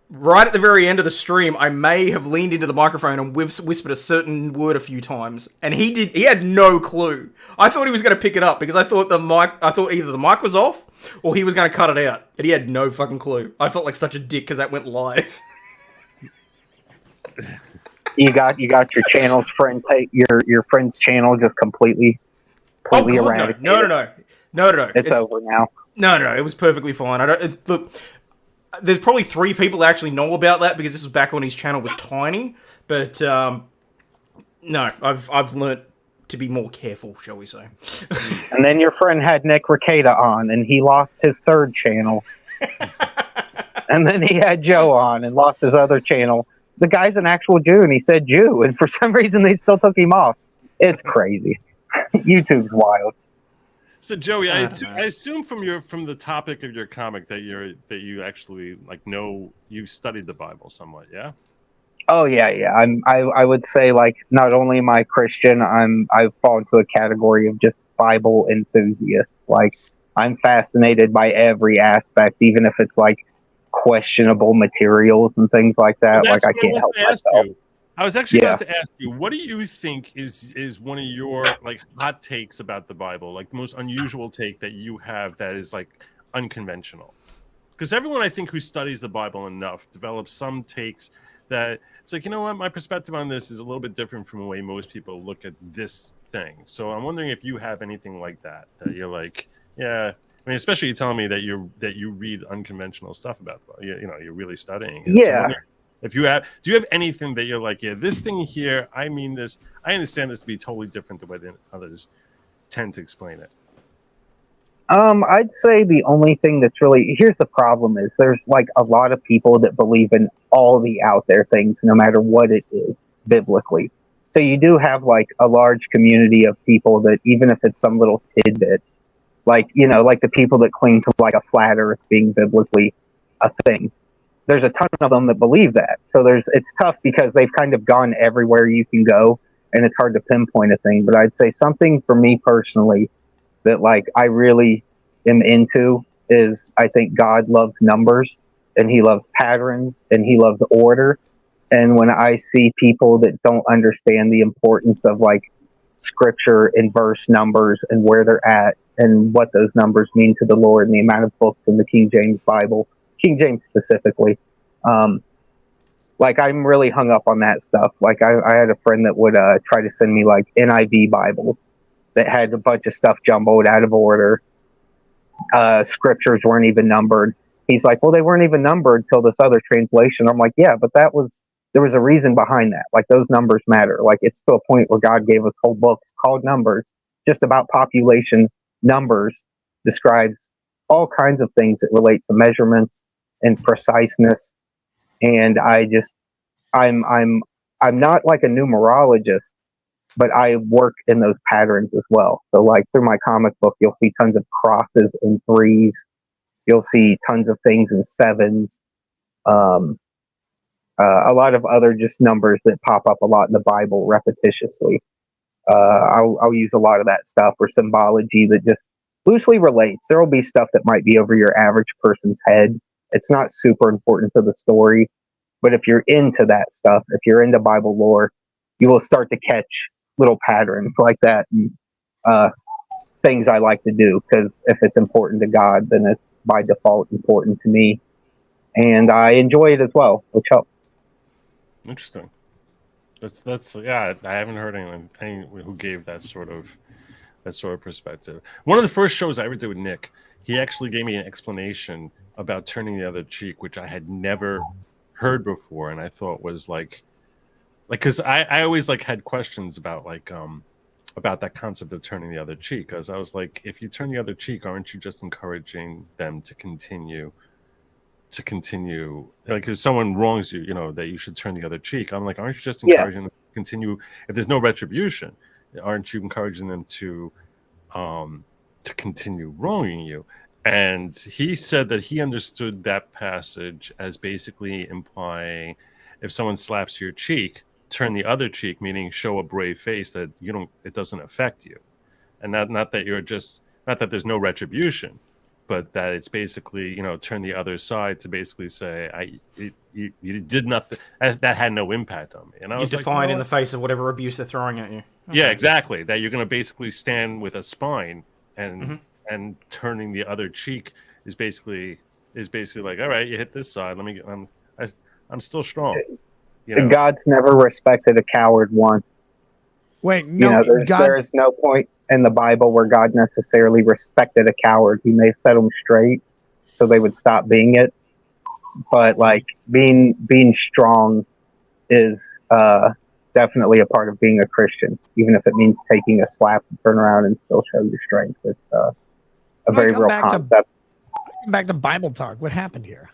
right at the very end of the stream, I may have leaned into the microphone and whispered a certain word a few times, and he had no clue. I thought he was going to pick it up because I thought either the mic was off or he was going to cut it out, and he had no fucking clue. I felt like such a dick because that went live. You got your channel's friend, your friend's channel just completely eradicated. No. It's over now. No, it was perfectly fine. Look. There's probably 3 people that actually know about that because this was back when his channel was tiny. But no, I've learnt to be more careful, shall we say? And then your friend had Nick Rekieta on, and he lost his 3rd channel. And then he had Joe on and lost his other channel. The guy's an actual Jew, and he said Jew, and for some reason they still took him off. It's crazy. YouTube's wild. So Joey, I assume from the topic of your comic that you actually you studied the Bible somewhat, yeah? Oh yeah. I would say, like, not only am I Christian, I fall into a category of just Bible enthusiast. Like, I'm fascinated by every aspect, even if it's like questionable materials and things like that. Well, like, I can't help myself. I was actually about to ask you, what do you think is one of your, like, hot takes about the Bible, like the most unusual take that you have that is, like, unconventional? Because everyone, I think, who studies the Bible enough develops some takes that it's like, you know what, my perspective on this is a little bit different from the way most people look at this thing. So I'm wondering if you have anything like that you're like, yeah. I mean, especially telling me that you read unconventional stuff about the Bible. You're really studying it. Yeah. So do you have anything that you're like, yeah, this thing here, I mean this, I understand this to be totally different the way that others tend to explain it? I'd say the only thing that's really, here's the problem is there's, like, a lot of people that believe in all the out there things, no matter what it is, biblically. So you do have, like, a large community of people that, even if it's some little tidbit, like, like the people that cling to, like, a flat earth being biblically a thing. There's a ton of them that believe that. So it's tough because they've kind of gone everywhere you can go, and it's hard to pinpoint a thing. But I'd say something for me personally that, like, I really am into is, I think God loves numbers, and he loves patterns, and he loves order. And when I see people that don't understand the importance of, like, scripture and verse numbers and where they're at and what those numbers mean to the Lord and the amount of books in the King James Bible, King James specifically, like, I'm really hung up on that stuff. Like, I had a friend that would try to send me, like, NIV Bibles that had a bunch of stuff jumbled out of order. Scriptures weren't even numbered. He's like, well, they weren't even numbered till this other translation. I'm like, yeah, but there was a reason behind that. Like, those numbers matter. Like, it's to a point where God gave us whole books called Numbers, just about population numbers, describes all kinds of things that relate to measurements and preciseness. And I'm not like a numerologist, but I work in those patterns as well. So, like, through my comic book, you'll see tons of crosses and 3s. You'll see tons of things in 7s. A lot of other just numbers that pop up a lot in the Bible repetitiously. I'll use a lot of that stuff or symbology that just loosely relates. There will be stuff that might be over your average person's head. It's not super important to the story, but if you're into that stuff, if you're into Bible lore, you will start to catch little patterns like that. And, things I like to do, because if it's important to God, then it's by default important to me, and I enjoy it as well, which helps. Interesting. That's yeah. I haven't heard anyone who gave that sort of perspective. One of the first shows I ever did with Nick, he actually gave me an explanation about turning the other cheek, which I had never heard before, and I thought was like because I always like had questions about about that concept of turning the other cheek, because I was like, if you turn the other cheek, aren't you just encouraging them to continue like if someone wrongs you, that you should turn the other cheek? I'm like, aren't you just encouraging them to continue? If there's no retribution, aren't you encouraging them to continue wronging you? And he said that he understood that passage as basically implying if someone slaps your cheek, turn the other cheek, meaning show a brave face that it doesn't affect you, and not that there's no retribution, but that it's basically turn the other side to basically say you did nothing that had no impact on me. And I was defiant in the face of whatever abuse they're throwing at you. Okay. Yeah, exactly. That you're going to basically stand with a spine, and turning the other cheek is basically like, all right, you hit this side. I'm still strong. God's never respected a coward once. Wait, no, there's no point in the Bible where God necessarily respected a coward. He may set them straight so they would stop being it. But like being strong is definitely a part of being a Christian, even if it means taking a slap and turn around and still show your strength. It's a very real concept. Back to Bible talk. What happened here?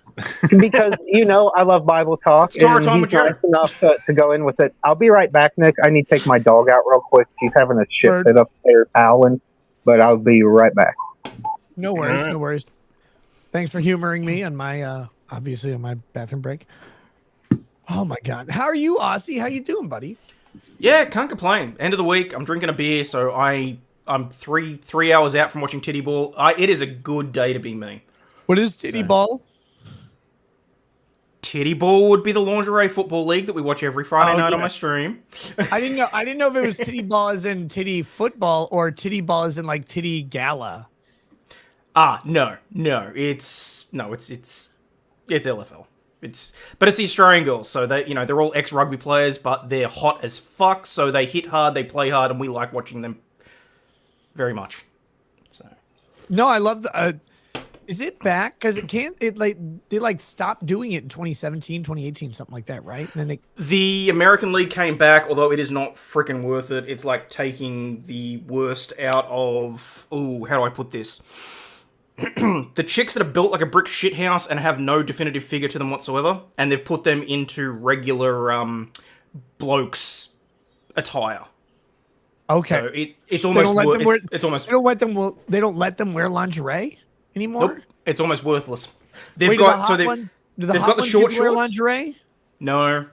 Because I love Bible talk. Story time with nice enough to go in with it. I'll be right back, Nick. I need to take my dog out real quick. She's having a shit fit upstairs howling, but I'll be right back. No worries, no worries. Thanks for humoring me on my obviously on my bathroom break. Oh my God, how are you, Aussie? How you doing, buddy? Yeah, can't complain. End of the week, I'm drinking a beer, so I'm three hours out from watching Titty Ball. It is a good day to be me. What is Titty Ball? Titty Ball would be the lingerie football league that we watch every Friday night on my stream. I didn't know if it was Titty Ball as in titty football or Titty Ball as in like titty gala. No. It's LFL. But it's the Australian girls, so they're all ex-rugby players, but they're hot as fuck, so they hit hard, they play hard, and we like watching them very much. So. No, I love the is it back? Because they stopped doing it in 2017, 2018, something like that, right? And then the American League came back, although it is not freaking worth it. It's like taking the worst out of how do I put this? The chicks that are built like a brick shithouse and have no definitive figure to them whatsoever, and they've put them into regular blokes attire. Okay, so it's almost they don't let them wear lingerie anymore. Nope. It's almost worthless. They've got the short shorts. Lingerie? No,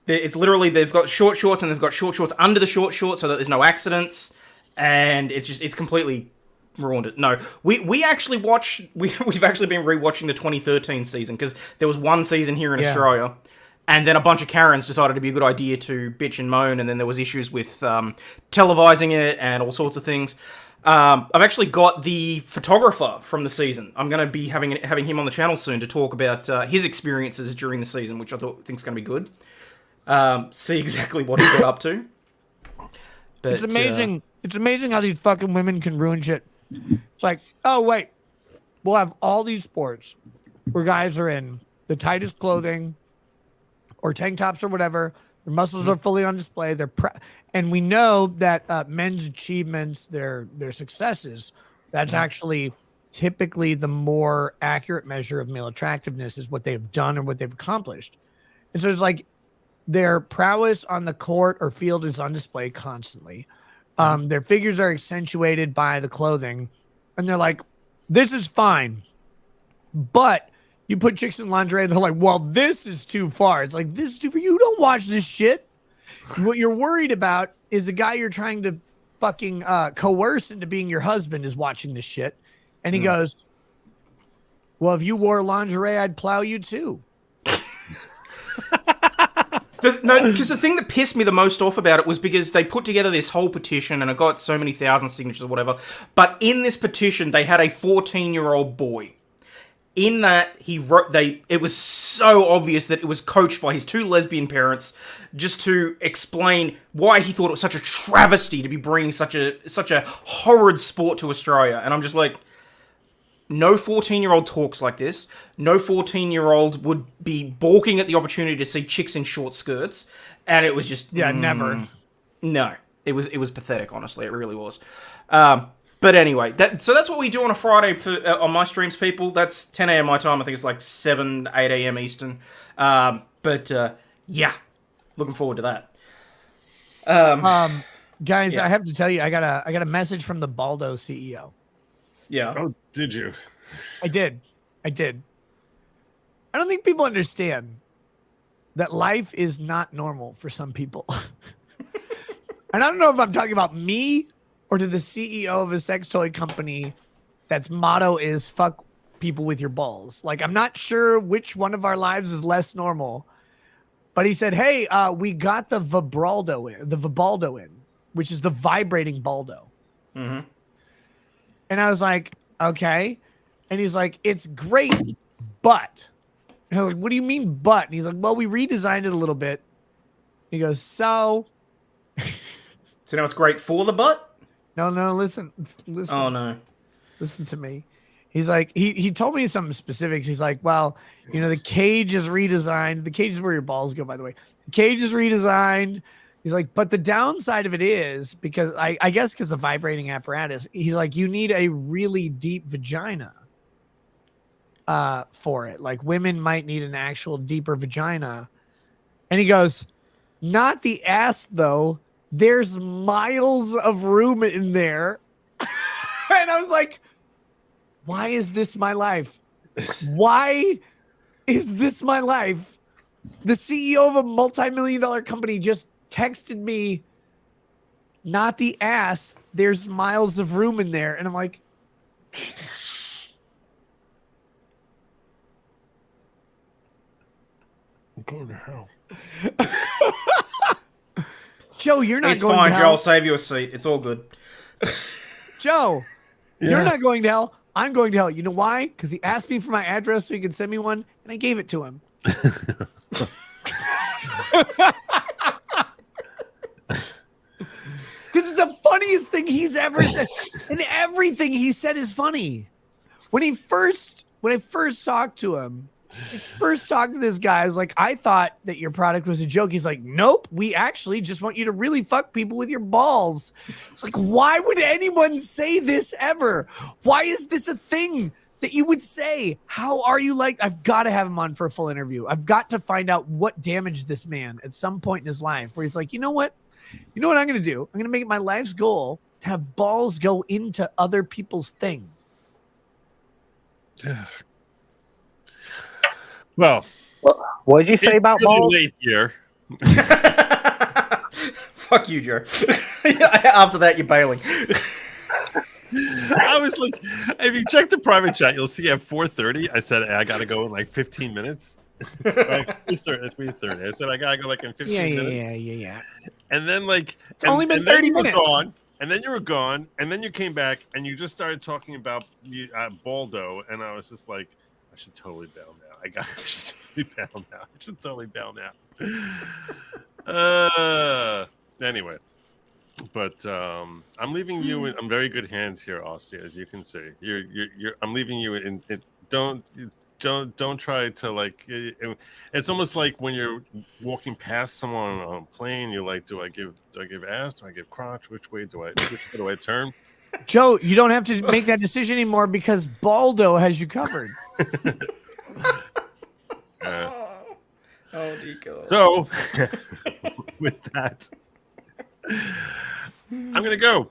it's literally they've got short shorts and they've got short shorts under the short shorts so that there's no accidents, and it's completely ruined it. No, we've actually been rewatching the 2013 season because there was one season here in Australia. And then a bunch of Karens decided it'd be a good idea to bitch and moan, and then there was issues with televising it and all sorts of things. I've actually got the photographer from the season. I'm going to be having him on the channel soon to talk about his experiences during the season, which I think is going to be good. See exactly what he got up to. But, it's amazing. It's amazing how these fucking women can ruin shit. It's like, oh wait, we'll have all these sports where guys are in the tightest clothing or tank tops or whatever. Their muscles are fully on display. And we know that men's achievements, their successes, that's actually typically the more accurate measure of male attractiveness is what they've done and what they've accomplished. And so it's like their prowess on the court or field is on display constantly. Their figures are accentuated by the clothing. And they're like, this is fine. But you put chicks in lingerie, and they're like, well, this is too far. It's like, this is too far. You don't watch this shit. What you're worried about is the guy you're trying to fucking coerce into being your husband is watching this shit. And he goes, well, if you wore lingerie, I'd plow you too. Because the thing that pissed me the most off about it was because they put together this whole petition and it got so many thousand signatures or whatever. But in this petition, they had a 14-year-old boy. In that, he wrote. It was so obvious that it was coached by his 2 lesbian parents, just to explain why he thought it was such a travesty to be bringing such a horrid sport to Australia. And I'm just like, no 14-year-old talks like this. No 14-year-old would be balking at the opportunity to see chicks in short skirts. And it was just never. No, it was pathetic. Honestly, it really was. But anyway, so that's what we do on a Friday on my streams, people. That's 10 a.m. my time. I think it's like 8 a.m. Eastern. Yeah, looking forward to that. Guys, yeah. I have to tell you, I got a message from the Baldo CEO. Yeah. Oh, did you? I did. I don't think people understand that life is not normal for some people. And I don't know if I'm talking about me or to the CEO of a sex toy company that's motto is fuck people with your balls. Like, I'm not sure which one of our lives is less normal. But he said, hey, we got the Vibaldo in, which is the vibrating Baldo. Mm-hmm. And I was like, okay. And he's like, it's great, but. And I was like, what do you mean, but? And he's like, well, we redesigned it a little bit. He goes, so. So now it's great for the butt? No, listen. Oh, no. Listen to me. He's like, he told me some specifics. He's like, well, the cage is redesigned. The cage is where your balls go, by the way. The cage is redesigned. He's like, but the downside of it is, because I guess because the vibrating apparatus, he's like, you need a really deep vagina for it. Like, women might need an actual deeper vagina. And he goes, not the ass, though. There's miles of room in there. And I was like, why is this my life? Why is this my life? The CEO of a multi-million-dollar company just texted me, not the ass. There's miles of room in there. And I'm like, I'm going to hell. Joe, you're not it's going fine, to Joe. hell. I'll save you a seat. It's all good. Joe, you're not going to hell. I'm going to hell. You know why? Because he asked me for my address so he could send me one, and I gave it to him. Because it's the funniest thing he's ever said. And everything he said is funny. When I first talked to him, this guy, I was like, I thought that your product was a joke. He's like, nope, we actually just want you to really fuck people with your balls. It's like, why would anyone say this ever? Why is this a thing that you would say? How are you like? I've got to have him on for a full interview. I've got to find out what damaged this man at some point in his life where he's like, you know what I'm going to do? I'm going to make it my life's goal to have balls go into other people's things. Yeah. Well, what did you say about really balls? late here. Fuck you, Joe. After that, you're bailing. I was like, if you check the private chat, you'll see at 4:30, I said, I got to go in like 15 minutes. Like 3:30. I said, I got to go like in 15 minutes. Yeah. And then like, it's only been 30 minutes. Gone, and then you were gone. And then you came back and you just started talking about Baldo. And I was just like, I should totally bail now. I should totally bail now. Anyway, but I'm leaving you in very good hands here, Aussie. As you can see, I'm leaving you in. Don't try to like. It's almost like when you're walking past someone on a plane. You're like, do I give ass? Do I give crotch? Which way do I turn? Joe, you don't have to make that decision anymore because Baldo has you covered. So, with that, I'm going to go.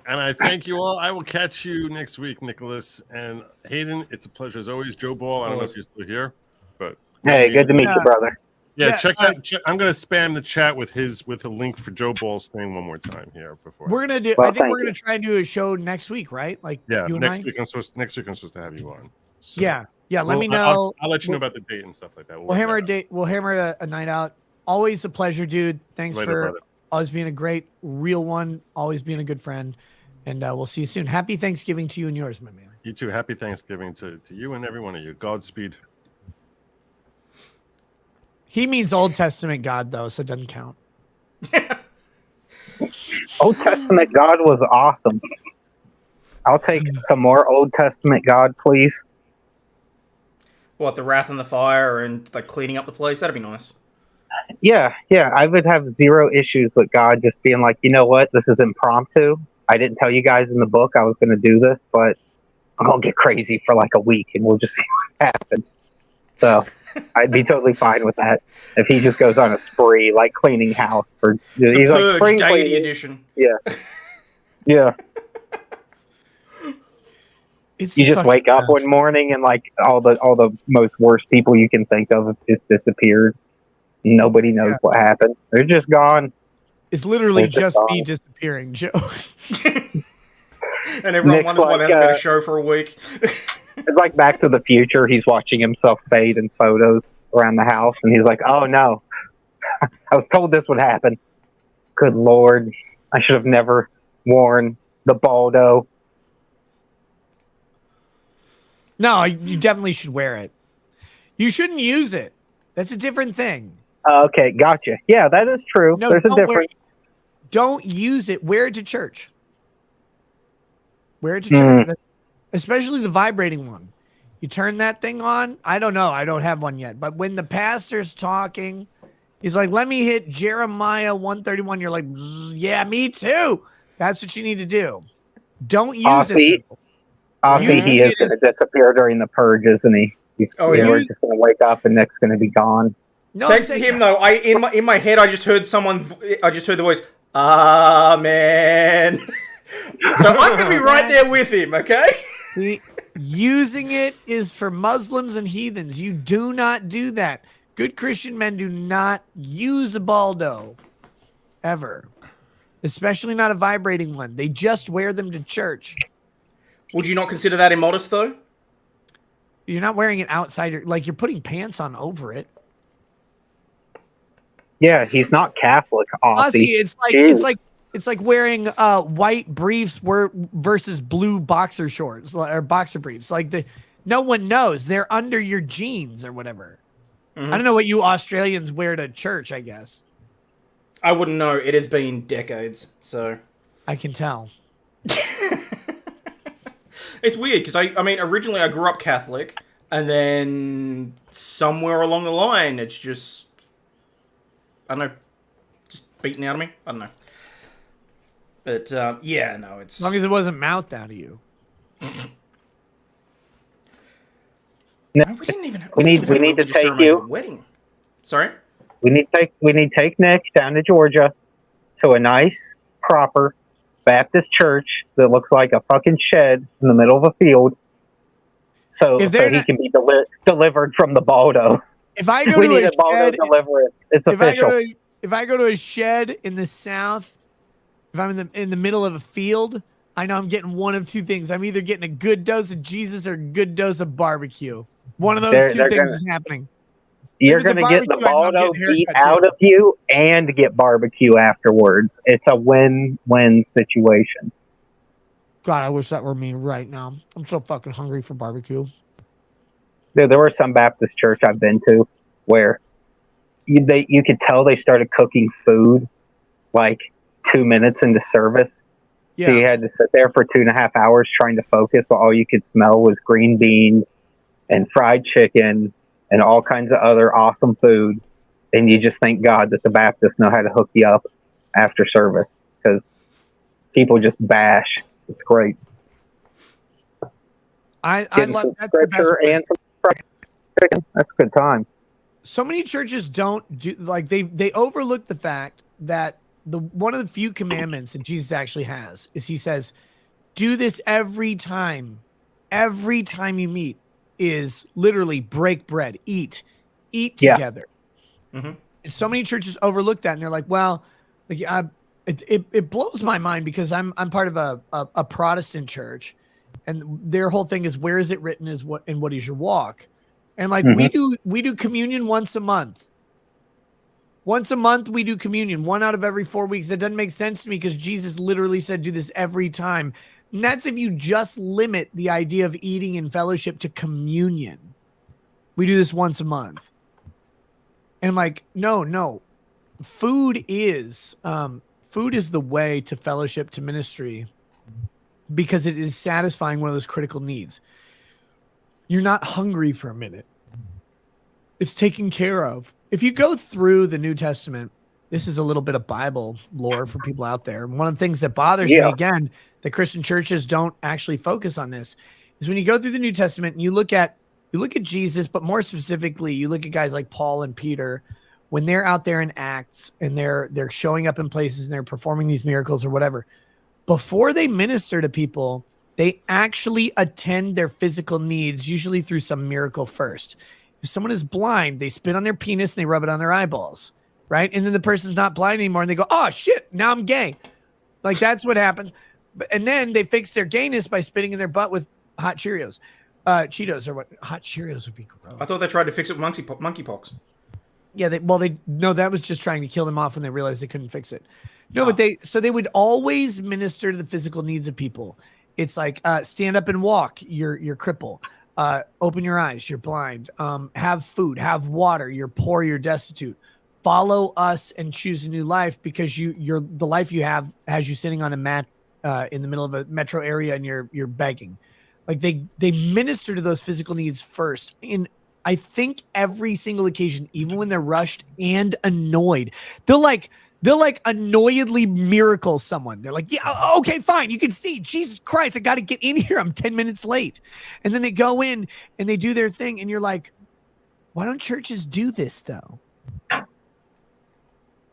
And I thank you all. I will catch you next week, Nicholas and Hayden. It's a pleasure as always. Joe Ball, I don't know if you're still here, but hey, good to meet you, brother. Yeah, check that. I'm going to spam the chat with a link for Joe Ball's thing one more time here before. We're gonna do. Well, I think we're you. gonna try and do a show next week, right? Like, yeah, you and next I? week I'm supposed to have you on. So Yeah. Let me know. I'll let you know about the date and stuff like that. We'll hammer a date. We'll hammer a night out always a pleasure, dude. Thanks Later, for brother. always being a great, real one, always being a good friend. And we'll see you soon. Happy Thanksgiving to you and yours, my man. You too. Happy Thanksgiving to you and every one of you. Godspeed. He means Old Testament God, though, so it doesn't count. Old Testament God was awesome. I'll take some more Old Testament God, please. What, the wrath and the fire and like cleaning up the place? That'd be nice. Yeah, I would have zero issues with God just being like, you know what, this is impromptu. I didn't tell you guys in the book I was going to do this, but I'm going to get crazy for like a week and we'll just see what happens. So I'd be totally fine with that. If he just goes on a spree, like cleaning house. The Purge, like, Deity Edition. Yeah. Yeah. You just wake up one morning and like all the most worst people you can think of have just disappeared. Nobody knows what happened. They're just gone. It's literally just me disappearing, Joe. And everyone Nick's wonders why they like, haven't been a show for a week. It's like Back to the Future. He's watching himself fade in photos around the house, and he's like, "Oh no, I was told this would happen. Good Lord, I should have never worn the Baldo." No, you definitely should wear it. You shouldn't use it. That's a different thing. Okay, gotcha. Yeah, that is true. No, there's a don't difference. Don't use it. Wear it to church. Wear it to church. Especially the vibrating one. You turn that thing on. I don't know. I don't have one yet. But when the pastor's talking, he's like, let me hit Jeremiah 131. You're like, yeah, me too. That's what you need to do. Don't use it. He is going to disappear during the purge, isn't he? We're just going to wake up and Nick's going to be gone. No, thanks to him though. In my head, I just heard the voice, Amen. So I'm going to be right there with him. Okay. See, using it is for Muslims and heathens. You do not do that. Good Christian men do not use a Baldo ever, especially not a vibrating one. They just wear them to church. Would you not consider that immodest though? You're not wearing it outside. Like you're putting pants on over it. Yeah, he's not Catholic. Aussie, it's like wearing white briefs versus blue boxer shorts or boxer briefs. Like no one knows they're under your jeans or whatever. Mm-hmm. I don't know what you Australians wear to church. I guess I wouldn't know. It has been decades, so I can tell. It's weird because I mean, originally I grew up Catholic, and then somewhere along the line, it's just I don't know, just beaten out of me. I don't know. But yeah, no, it's as long as it wasn't mouthed out of you. No, we need to take you. Wedding. Sorry. We need to take Nick down to Georgia to a nice, proper Baptist church that looks like a fucking shed in the middle of a field, so he can be delivered from the Baldo. If I go to a Baldo deliverance, it's official. If I go to a shed in the south, if I'm in the middle of a field, I know I'm getting one of two things. I'm either getting a good dose of Jesus or a good dose of barbecue. One of those two things is happening. You're going to get the Baldo beat out of you and get barbecue afterwards. It's a win-win situation. God, I wish that were me right now. I'm so fucking hungry for barbecue. There were some Baptist church I've been to where you could tell they started cooking food like 2 minutes into service. Yeah. So you had to sit there for 2.5 hours trying to focus while all you could smell was green beans and fried chicken and all kinds of other awesome food. And you just thank God that the Baptists know how to hook you up after service, because people just bash. It's great. I love some scripture and some fried chicken. That's a good time. So many churches don't do, like, they overlook the fact that one of the few commandments that Jesus actually has is he says, do this every time you meet, is literally break bread, eat together. Mm-hmm. And so many churches overlook that, and they're like, well, like it blows my mind because I'm part of a Protestant church, and their whole thing is, where is it written is what is your walk? And like, we do communion once a month. Once a month, we do communion, 1 out of every 4 weeks. That doesn't make sense to me because Jesus literally said do this every time. And that's if you just limit the idea of eating and fellowship to communion. We do this once a month. And I'm like, no. Food is the way to fellowship, to ministry, because it is satisfying one of those critical needs. You're not hungry for a minute. It's taken care of. If you go through the New Testament, this is a little bit of Bible lore for people out there. One of the things that bothers me, again, that Christian churches don't actually focus on this, is when you go through the New Testament and you look at Jesus, but more specifically, you look at guys like Paul and Peter, when they're out there in Acts and they're showing up in places and they're performing these miracles or whatever, before they minister to people, they actually attend their physical needs, usually through some miracle first. If someone is blind, they spit on their penis and they rub it on their eyeballs, right? And then the person's not blind anymore and they go, oh shit, now I'm gay. Like that's what happens. And then they fix their gayness by spitting in their butt with hot Cheetos. Cheetos or what? Hot Cheerios would be gross. I thought they tried to fix it with monkeypox. Yeah, that was just trying to kill them off when they realized they couldn't fix it. No, but they would always minister to the physical needs of people. It's like stand up and walk, you're crippled. Open your eyes, you're blind. Have food, have water, you're poor, you're destitute. Follow us and choose a new life because the life you have has you sitting on a mat in the middle of a metro area and you're begging. Like they minister to those physical needs first. In I think every single occasion, even when they're rushed and annoyed, they'll annoyedly miracle someone. They're like, yeah, okay, fine. You can see, Jesus Christ, I got to get in here. I'm 10 minutes late. And then they go in and they do their thing. And you're like, why don't churches do this though?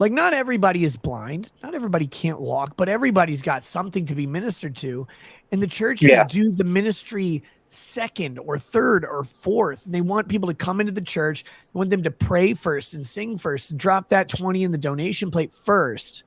Like not everybody is blind. Not everybody can't walk, but everybody's got something to be ministered to. And the churches do the ministry second or third or fourth. And they want people to come into the church. They want them to pray first and sing first and drop that 20 in the donation plate first.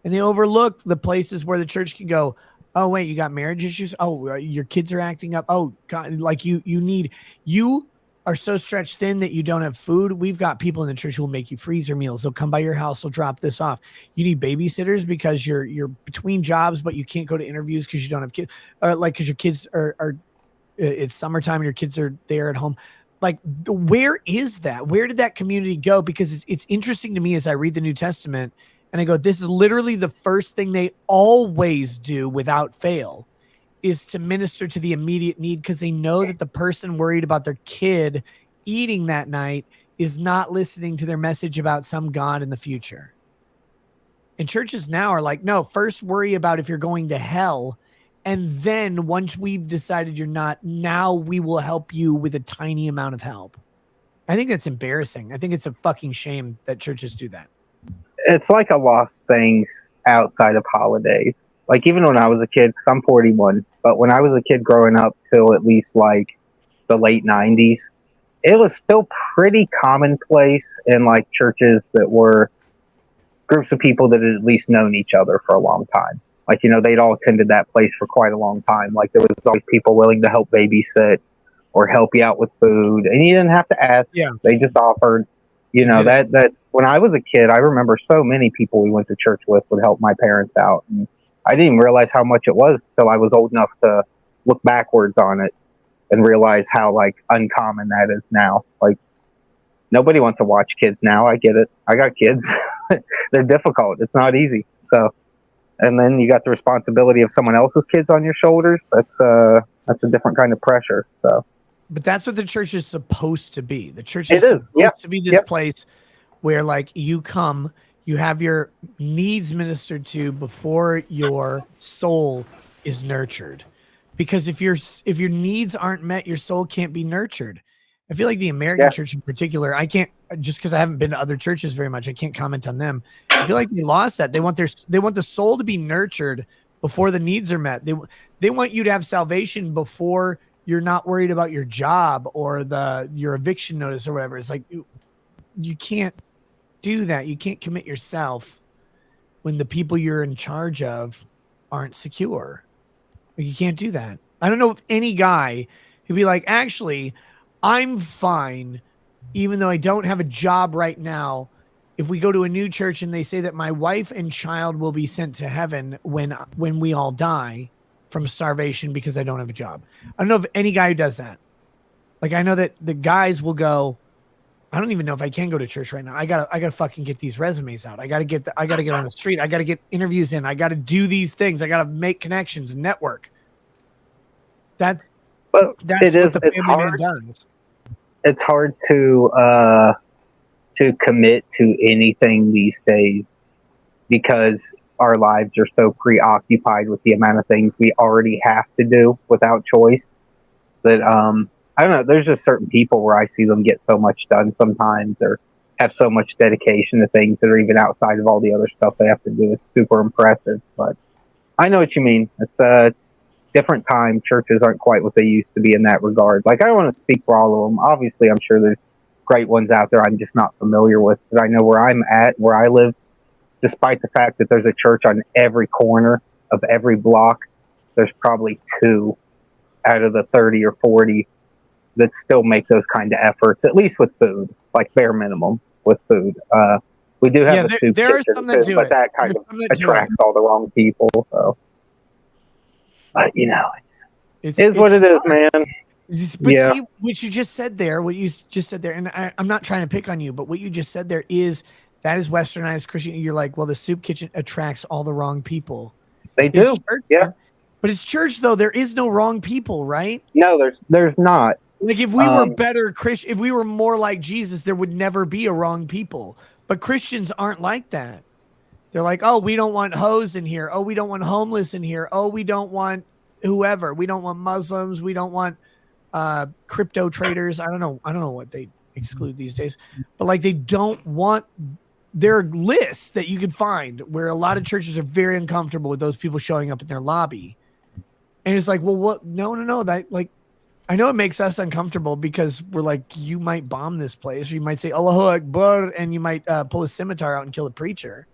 And they overlook the places where the church can go, oh, wait, you got marriage issues? Oh, your kids are acting up. Oh, God, like you are so stretched thin that you don't have food. We've got people in the church who will make you freezer meals. They'll come by your house. They'll drop this off. You need babysitters because you're between jobs, but you can't go to interviews because you don't have kids. Because your kids are it's summertime and your kids are there at home. Like, where is that? Where did that community go? Because it's interesting to me as I read the New Testament and I go, this is literally the first thing they always do without fail is to minister to the immediate need because they know that the person worried about their kid eating that night is not listening to their message about some God in the future. And churches now are like, no, first worry about if you're going to hell. And then once we've decided you're not, now we will help you with a tiny amount of help. I think that's embarrassing. I think it's a fucking shame that churches do that. It's like a lost things outside of holidays. Like even when I was a kid, because I'm 41, but when I was a kid growing up till at least like the late 90s, it was still pretty commonplace in like churches that were groups of people that had at least known each other for a long time. Like, you know, they'd all attended that place for quite a long time. Like there was always people willing to help babysit or help you out with food. And you didn't have to ask. Yeah. They just offered. You know, that's when I was a kid, I remember so many people we went to church with would help my parents out. And I didn't even realize how much it was till I was old enough to look backwards on it and realize how like uncommon that is now. Like nobody wants to watch kids now. I get it. I got kids. They're difficult. It's not easy. So, and then you got the responsibility of someone else's kids on your shoulders. That's a different kind of pressure. So, but that's what the church is supposed to be. The church is supposed to be this place where like you come, you have your needs ministered to before your soul is nurtured. Because if your needs aren't met, your soul can't be nurtured. I feel like the American church in particular, I can't, just because I haven't been to other churches very much, I can't comment on them. I feel like they lost that. They want the soul to be nurtured before the needs are met. They want you to have salvation before you're not worried about your job or your eviction notice or whatever. It's like you can't do that. You can't commit yourself when the people you're in charge of aren't secure. You can't do that. I don't know if any guy who'd be like, actually, I'm fine, even though I don't have a job right now, if we go to a new church and they say that my wife and child will be sent to heaven when we all die from starvation because I don't have a job. I don't know of any guy who does that. Like, I know that the guys will go, I don't even know if I can go to church right now. I gotta fucking get these resumes out. I gotta get on the street. I gotta get interviews in. I gotta do these things. I gotta make connections and network. That's what the family man does. It's hard to commit to anything these days because our lives are so preoccupied with the amount of things we already have to do without choice that I don't know, there's just certain people where I see them get so much done sometimes or have so much dedication to things that are even outside of all the other stuff they have to do. It's super impressive, but I know what you mean. It's different time. Churches aren't quite what they used to be in that regard. Like, I don't want to speak for all of them. Obviously, I'm sure there's great ones out there I'm just not familiar with, but I know where I'm at, where I live, despite the fact that there's a church on every corner of every block, there's probably 2 out of the 30 or 40 that still make those kind of efforts, at least with food, like bare minimum with food. We do have a soup kitchen too, but that kind of attracts all the wrong people. So, but you know, it's what it is, man. But see, what you just said there, and I'm not trying to pick on you, but what you just said there is that is westernized Christian. You're like, well, the soup kitchen attracts all the wrong people. They do, yeah. But it's church though. There is no wrong people, right? No, there's not. Like, if we were better Christian, if we were more like Jesus, there would never be a wrong people. But Christians aren't like that. They're like, oh, we don't want hoes in here. Oh, we don't want homeless in here. Oh, we don't want whoever. We don't want Muslims. We don't want crypto traders. I don't know what they exclude these days. But like, they don't want. There are lists that you can find where a lot of churches are very uncomfortable with those people showing up in their lobby. And it's like, well, what? No. That, like, I know it makes us uncomfortable because we're like, you might bomb this place, or you might say Allahu Akbar, and you might pull a scimitar out and kill a preacher.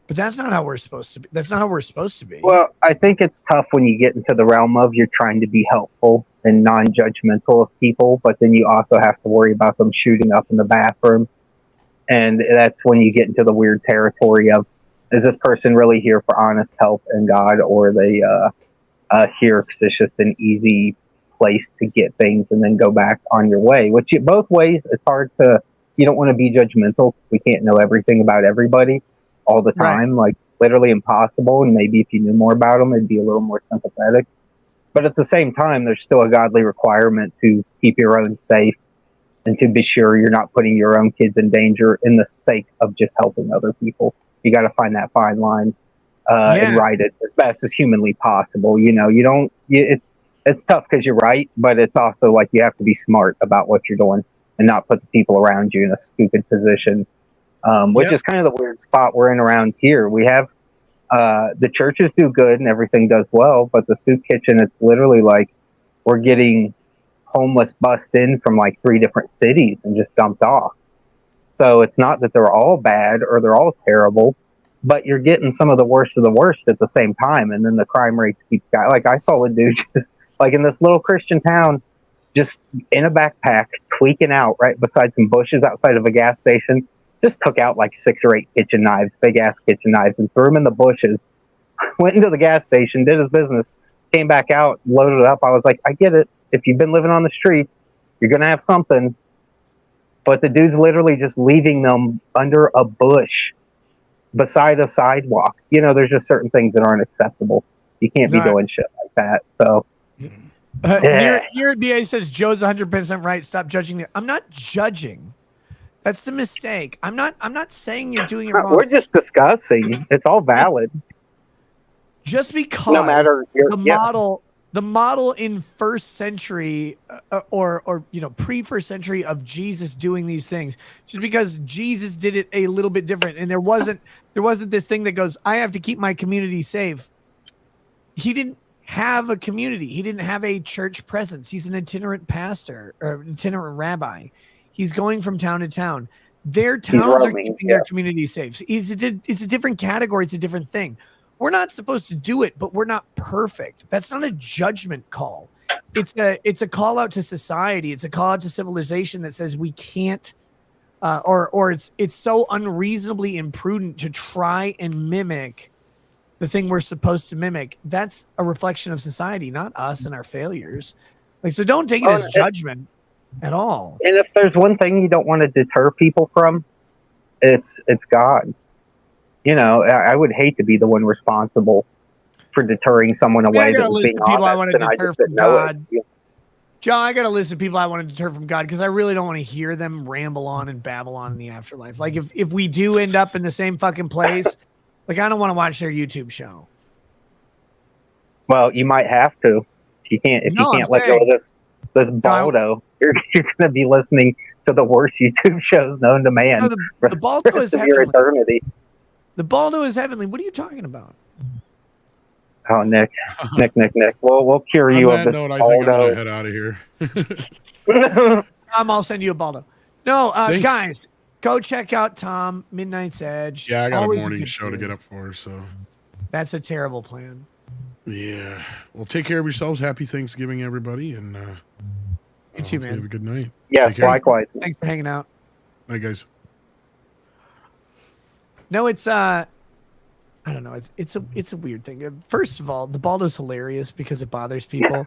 But that's not how we're supposed to be. That's not how we're supposed to be. Well, I think it's tough when you get into the realm of you're trying to be helpful and non-judgmental of people, but then you also have to worry about them shooting up in the bathroom. And that's when you get into the weird territory of, is this person really here for honest help and God, or are they here because it's just an easy place to get things and then go back on your way? Which both ways, it's hard to, you don't want to be judgmental. We can't know everything about everybody all the time, like literally impossible. And maybe if you knew more about them, it'd be a little more sympathetic. But at the same time, there's still a godly requirement to keep your own safe and to be sure you're not putting your own kids in danger in the sake of just helping other people. You got to find that fine line and ride it as best as humanly possible. You know, it's tough because you're right, but it's also like you have to be smart about what you're doing and not put the people around you in a stupid position, which is kind of the weird spot we're in around here. We have the churches do good and everything does well, but the soup kitchen, it's literally like we're getting homeless bussed in from like 3 different cities and just dumped off. So it's not that they're all bad or they're all terrible, but you're getting some of the worst at the same time. And then the crime rates keep, like I saw a dude just like in this little Christian town, just in a backpack, tweaking out right beside some bushes outside of a gas station, just took out like 6 or 8 kitchen knives, big ass kitchen knives, and threw them in the bushes, went into the gas station, did his business, came back out, loaded it up. I was like, I get it. If you've been living on the streets, you're going to have something. But the dude's literally just leaving them under a bush beside a sidewalk. You know, there's just certain things that aren't acceptable. You can't be doing shit like that. So, Your DA says Joe's 100% right. Stop judging. I'm not judging. That's the mistake. I'm not saying you're doing it wrong. We're just discussing. It's all valid. Just because no matter the model in first century or pre-first century of Jesus doing these things, just because Jesus did it a little bit different, and there wasn't this thing that goes, I have to keep my community safe. He didn't have a community. He didn't have a church presence. He's an itinerant pastor or itinerant rabbi. He's going from town to town. Their towns are keeping their community safe. It's a different category. It's a different thing. We're not supposed to do it, but we're not perfect. That's not a judgment call. It's a call out to society. It's a call out to civilization that says we can't or it's so unreasonably imprudent to try and mimic the thing we're supposed to mimic. That's a reflection of society, not us and our failures. Like, so don't take it as judgment at all. And if there's one thing you don't want to deter people from, it's God. You know, I would hate to be the one responsible for deterring someone away that was being honest, and I just didn't know it. Yeah. John, I got a list of people I want to deter from God because I really don't want to hear them ramble on and babble on in the afterlife. Like, if we do end up in the same fucking place, like, I don't want to watch their YouTube show. Well, you might have to. If you can't let go of this Baldo, you're going to be listening to the worst YouTube shows known to man the Baldo is of your eternity. The Baldo is heavenly. What are you talking about? Oh, Nick. We'll cure you of this Baldo. I think I'm going to head out of here. I'll send you a Baldo. No, guys, go check out Tom, Midnight's Edge. Yeah, I got a morning show to get up for, so. That's a terrible plan. Yeah. Well, take care of yourselves. Happy Thanksgiving, everybody. And you too, man. Have a good night. Yes, likewise. Thanks for hanging out. Bye, guys. No, it's I don't know. It's a weird thing. First of all, the Baldo's hilarious because it bothers people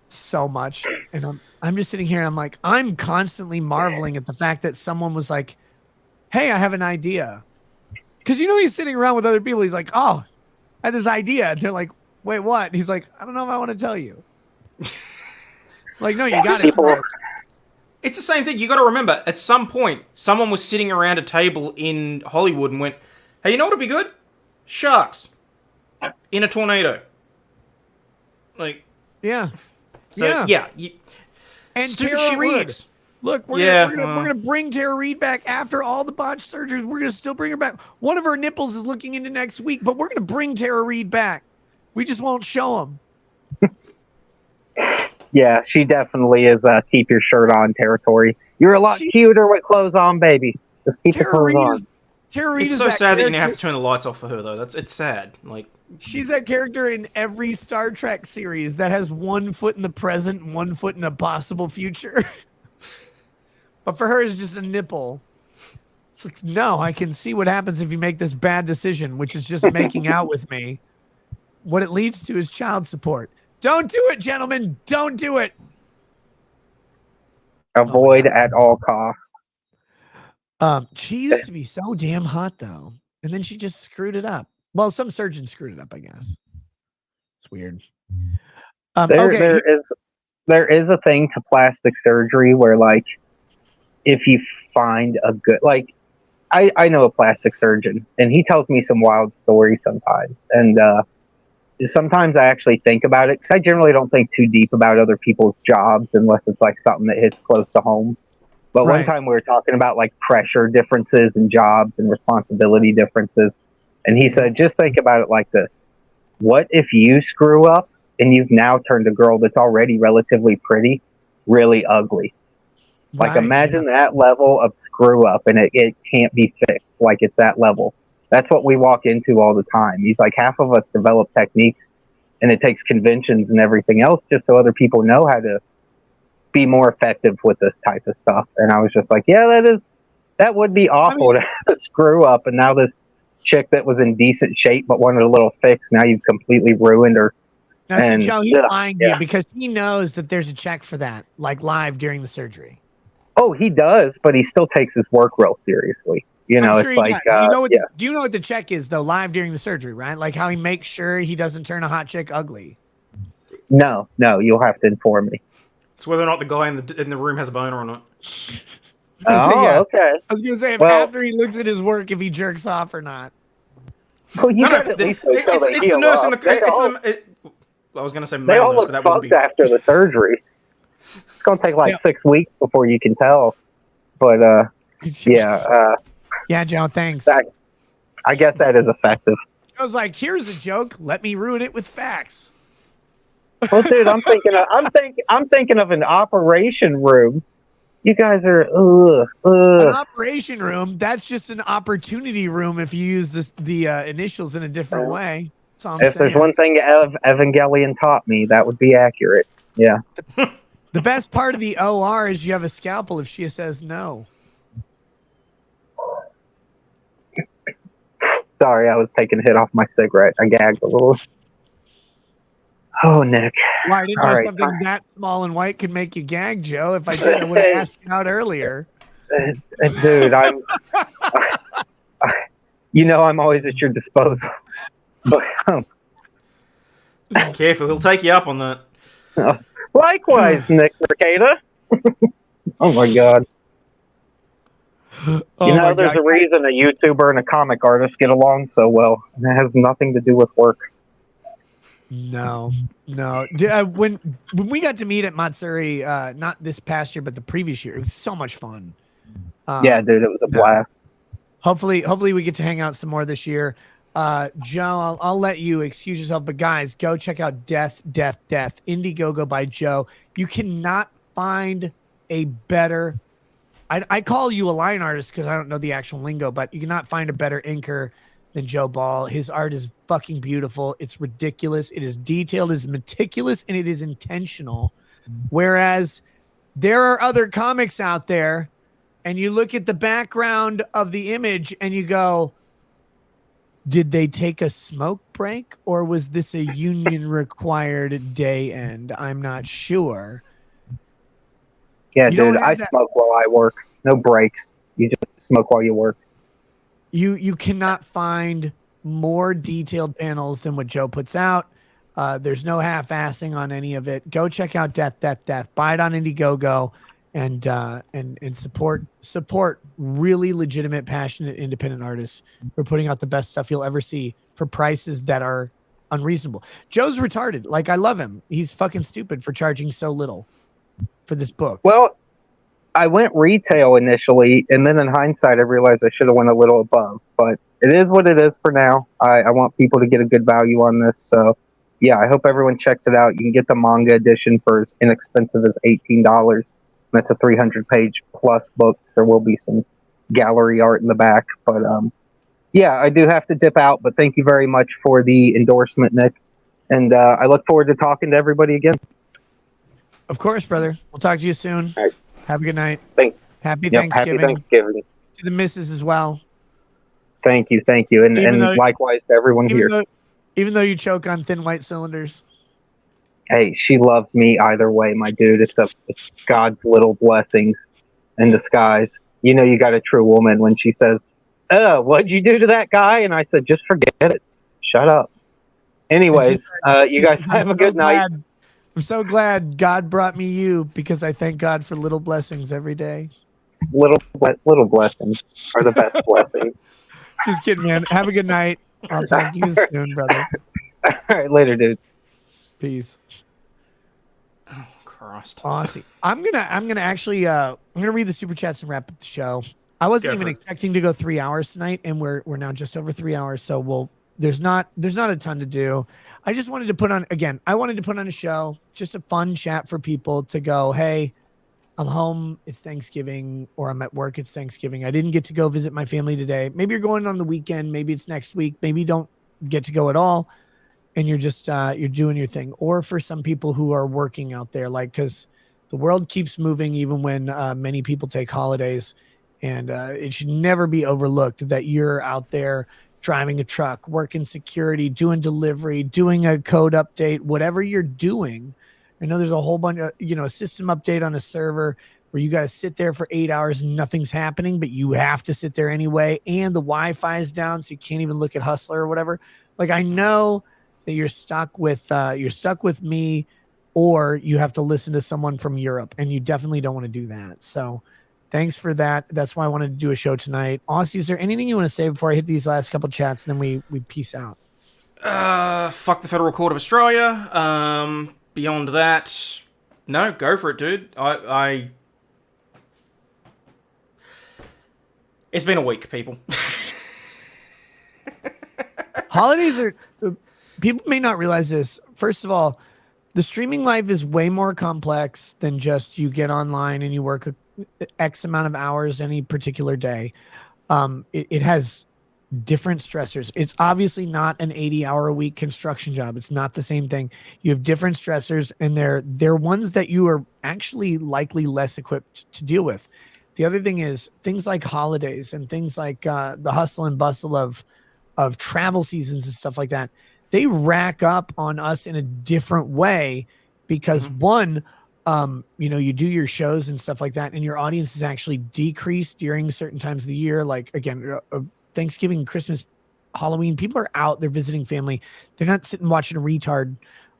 so much. And I'm just sitting here and I'm like, I'm constantly marveling at the fact that someone was like, hey, I have an idea. Because he's sitting around with other people. He's like, oh, I had this idea. And they're like, wait, what? And he's like, I don't know if I want to tell you. Like, no, you got it. It's the same thing. You got to remember, at some point, someone was sitting around a table in Hollywood and went, hey, you know what would be good? Sharks in a tornado. Like, yeah. So, and stupid Tara shit Reid. Works. Look, we're gonna bring Tara Reid back after all the botched surgeries. We're gonna still bring her back. One of her nipples is looking into next week, but we're gonna bring Tara Reid back. We just won't show them. Yeah, she definitely is keep your shirt on territory. You're a lot cuter with clothes on, baby. Just keep the clothes on. Tara Reid it's is so sad that you have to character. turn the lights off for her, though. It's sad. Like, she's that character in every Star Trek series that has 1 foot in the present and 1 foot in a possible future. But for her, it's just a nipple. It's like, no, I can see what happens if you make this bad decision, which is just making out with me. What it leads to is child support. Don't do it, gentlemen. Don't do it. Avoid at all costs. She used to be so damn hot, though. And then she just screwed it up. Well, some surgeon screwed it up, I guess. It's weird. There is a thing to plastic surgery where, like, if you find a good, like, I know a plastic surgeon, and he tells me some wild stories sometimes. And sometimes I actually think about it, because I generally don't think too deep about other people's jobs unless it's, like, something that hits close to home. But one time we were talking about, like, pressure differences in jobs and responsibility differences. And he said, just think about it like this. What if you screw up and you've now turned a girl that's already relatively pretty really ugly? Like, imagine that level of screw up, and it can't be fixed. Like, it's that level. That's what we walk into all the time. He's like, half of us develop techniques, and it takes conventions and everything else just so other people know how to be more effective with this type of stuff. And I was just like, yeah, that would be awful to screw up. And now this chick that was in decent shape but wanted a little fix, now you've completely ruined her. Now, Joe, he's lying to you because he knows that there's a check for that, like live during the surgery. Oh, he does, but he still takes his work real seriously. You know, I'm sure it's like, do you know what the check is, though, live during the surgery, right? Like how he makes sure he doesn't turn a hot chick ugly. No, you'll have to inform me. It's whether or not the guy in the room has a boner or not. Okay. I was going to say, if after he looks at his work, if he jerks off or not. Well, it's the nurse in the... I was going to say they all male nurse, look but that wouldn't be... after the surgery. It's going to take like 6 weeks before you can tell. But, yeah, Joe, thanks. I guess that is effective. I was like, here's a joke. Let me ruin it with facts. Well, dude, I'm thinking of an operation room. You guys are an operation room. That's just an opportunity room if you use the initials in a different way. That's all I'm saying. There's one thing Evangelion taught me, that would be accurate. Yeah. The best part of the OR is you have a scalpel if she says no. Sorry, I was taking a hit off my cigarette. I gagged a little. Oh, Nick. Well, I didn't All know right, something that small and white could make you gag, Joe. If I did, I would have asked you out earlier. Dude, I'm always at your disposal. But, Careful, he'll take you up on that. likewise, Nick Mercada. Oh my God. There's a reason a YouTuber and a comic artist get along so well. And it has nothing to do with work. No. When we got to meet at Matsuri, not this past year, but the previous year, it was so much fun. Yeah, dude, it was a blast. Hopefully we get to hang out some more this year. Joe, I'll let you excuse yourself, but guys, go check out Death, Indiegogo by Joe. You cannot find a better. I call you a line artist because I don't know the actual lingo, but you cannot find a better inker than Joe Ball. His art is fucking beautiful. It's ridiculous. It is detailed, it is meticulous, and it is intentional. Whereas there are other comics out there, and you look at the background of the image and you go, did they take a smoke break or was this a union required day end? I'm not sure. Yeah, dude, I smoke while I work. No breaks. You just smoke while you work. You cannot find more detailed panels than what Joe puts out. There's no half-assing on any of it. Go check out Death. Buy it on Indiegogo and support really legitimate, passionate, independent artists who are putting out the best stuff you'll ever see for prices that are unreasonable. Joe's retarded. Like, I love him. He's fucking stupid for charging so little for this book. Well, I went retail initially, and then in hindsight, I realized I should have went a little above. But it is what it is for now. I want people to get a good value on this. So, yeah, I hope everyone checks it out. You can get the manga edition for as inexpensive as $18. That's a 300-page plus book. There will be some gallery art in the back. But, yeah, I do have to dip out. But thank you very much for the endorsement, Nick. And I look forward to talking to everybody again. Of course, brother. We'll talk to you soon. All right. Have a good night. Happy Happy Thanksgiving. Thanksgiving. To the missus as well. Thank you. And likewise to everyone here. Even though you choke on thin white cylinders. Hey, she loves me either way, my dude. It's God's little blessings in disguise. You know you got a true woman when she says, what'd you do to that guy? And I said, just forget it. Shut up. Anyways, you guys have a good night. I'm so glad God brought me you because I thank God for little blessings every day. Little blessings are the best blessings. Just kidding, man. Have a good night. I'll talk to you soon, brother. All right, later, dude. Peace. Oh, Christ. Awesome. I'm gonna actually I'm gonna read the super chats and wrap up the show. I wasn't even expecting to go 3 hours tonight, and we're now just over 3 hours. So there's not a ton to do. I just wanted to put on a show, just a fun chat for people to go, hey, I'm home, it's Thanksgiving, or I'm at work, it's Thanksgiving. I didn't get to go visit my family today. Maybe you're going on the weekend, maybe it's next week, maybe you don't get to go at all, and you're just you're doing your thing. Or for some people who are working out there, like, because the world keeps moving even when many people take holidays, and it should never be overlooked that you're out there driving a truck, working security, doing delivery, doing a code update, whatever you're doing. I know there's a whole bunch of, a system update on a server where you got to sit there for 8 hours and nothing's happening, but you have to sit there anyway. And the Wi-Fi is down, so you can't even look at Hustler or whatever. Like, I know that you're stuck with me, or you have to listen to someone from Europe, and you definitely don't want to do that. So thanks for that. That's why I wanted to do a show tonight. Aussie, is there anything you want to say before I hit these last couple chats, and then we peace out? Fuck the Federal Court of Australia. Beyond that, no, go for it, dude. It's been a week, people. Holidays are... People may not realize this. First of all, the streaming life is way more complex than just you get online and you work X amount of hours any particular day. It has different stressors. It's obviously not an 80-hour-a-week construction job. It's not the same thing. You have different stressors, and they're ones that you are actually likely less equipped to deal with. The other thing is things like holidays and things like the hustle and bustle of of travel seasons and stuff like that, they rack up on us in a different way because one, you do your shows and stuff like that, and your audience is actually decreased during certain times of the year. Like again, Thanksgiving, Christmas, Halloween, people are out, they're visiting family. They're not sitting watching a retard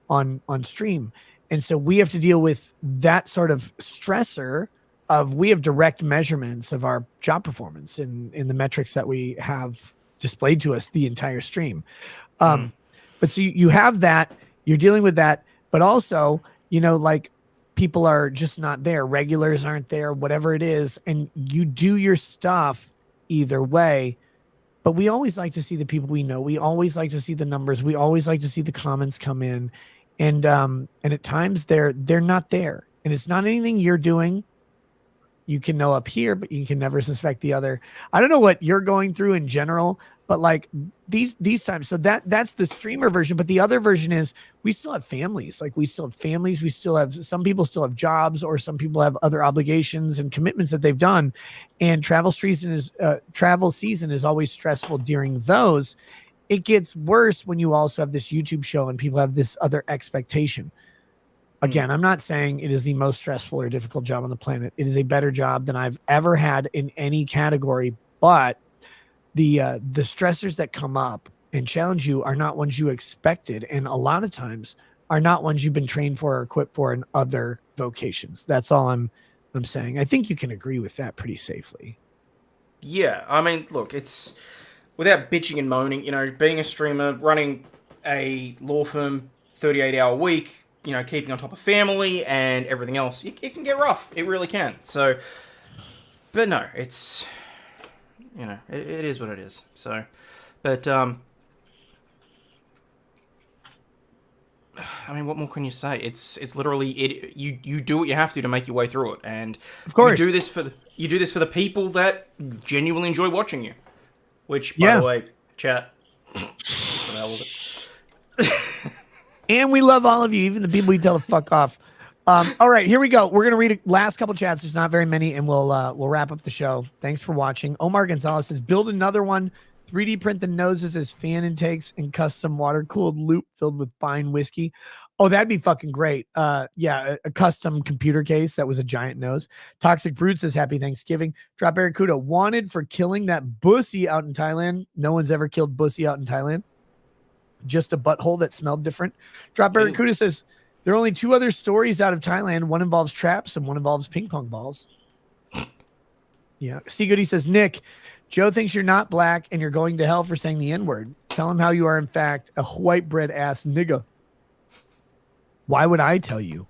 on stream. And so we have to deal with that sort of stressor of we have direct measurements of our job performance in the metrics that we have displayed to us the entire stream. But so you have that, you're dealing with that, but also, like people are just not there. Regulars aren't there, whatever it is. And you do your stuff either way. But we always like to see the people we know. We always like to see the numbers. We always like to see the comments come in. And at times they're not there. And it's not anything you're doing. You can know up here, but you can never suspect the other. I don't know what you're going through in general, but like these times. So that's the streamer version. But the other version is we still have families. Like we still have families. We still have, some people still have jobs, or some people have other obligations and commitments that they've done. And travel season is always stressful during those. It gets worse when you also have this YouTube show and people have this other expectation. Again, I'm not saying it is the most stressful or difficult job on the planet. It is a better job than I've ever had in any category. But the stressors that come up and challenge you are not ones you expected, and a lot of times are not ones you've been trained for or equipped for in other vocations. That's all I'm saying. I think you can agree with that pretty safely. Yeah, I mean, look, it's without bitching and moaning. Being a streamer, running a law firm, 38-hour week. Keeping on top of family and everything else, it can get rough. It really can. So, but no, it's, it is what it is. So, but, I mean, what more can you say? It's literally you do what you have to make your way through it. And of course you do this for the people that genuinely enjoy watching you, which, by the way, chat. And we love all of you, even the people we tell to fuck off. All right, here we go. We're gonna read last couple chats. There's not very many, and we'll wrap up the show. Thanks for watching. Omar Gonzalez says, build another one. 3D print the noses as fan intakes and custom water cooled loop filled with fine whiskey. Oh, that'd be fucking great. Yeah, a custom computer case that was a giant nose. Toxic Brute says, happy Thanksgiving. Drop Barracuda, wanted for killing that bussy out in Thailand. No one's ever killed bussy out in Thailand. Just a butthole that smelled different. Drop Barracuda says, there are only two other stories out of Thailand. One involves traps and one involves ping pong balls. Yeah. See Goody says, Nick, Joe thinks you're not black and you're going to hell for saying the N-word. Tell him how you are, in fact, a white bread ass nigga. Why would I tell you?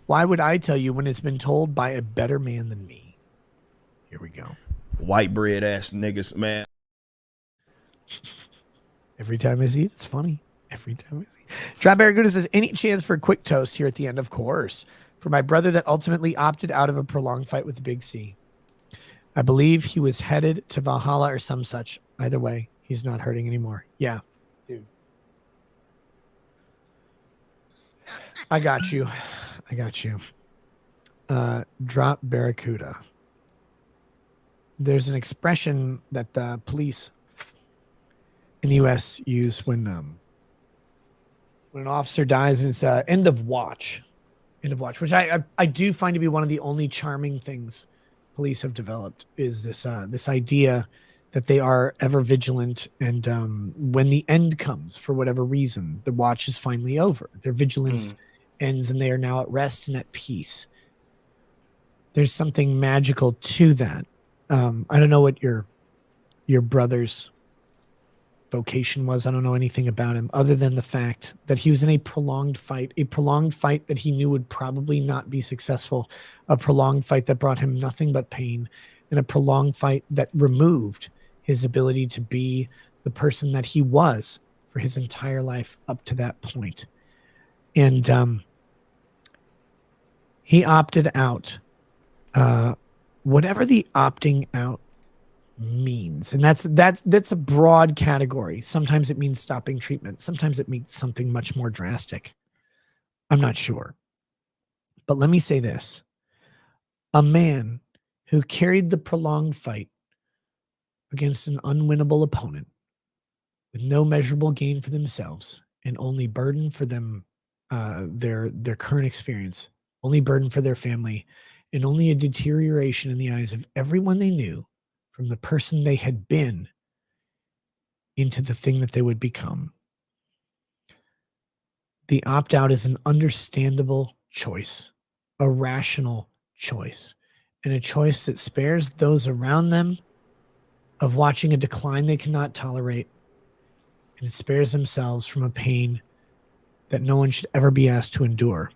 Why would I tell you when it's been told by a better man than me? Here we go. White bread ass niggas, man. Every time I see it, it's funny. Every time I see it. Drop Barracuda says, any chance for a quick toast here at the end? Of course. For my brother that ultimately opted out of a prolonged fight with the Big C. I believe he was headed to Valhalla or some such. Either way, he's not hurting anymore. Yeah. Dude. I got you. Drop Barracuda. There's an expression that the police in the U.S. use when an officer dies, and it's end of watch, which I do find to be one of the only charming things police have developed, is this idea that they are ever vigilant, and when the end comes, for whatever reason, the watch is finally over. Their vigilance ends, and they are now at rest and at peace. There's something magical to that. I don't know what your brother's vocation was. I don't know anything about him other than the fact that he was in a prolonged fight that he knew would probably not be successful, a prolonged fight that brought him nothing but pain, and a prolonged fight that removed his ability to be the person that he was for his entire life up to that point. And he opted out. Whatever the opting out means, and that's a broad category. Sometimes it means stopping treatment. Sometimes it means something much more drastic. I'm not sure. But let me say this. A man who carried the prolonged fight against an unwinnable opponent with no measurable gain for themselves and only burden for them, their current experience, only burden for their family, and only a deterioration in the eyes of everyone they knew from the person they had been into the thing that they would become. The opt-out is an understandable choice, a rational choice, and a choice that spares those around them of watching a decline they cannot tolerate, and it spares themselves from a pain that no one should ever be asked to endure.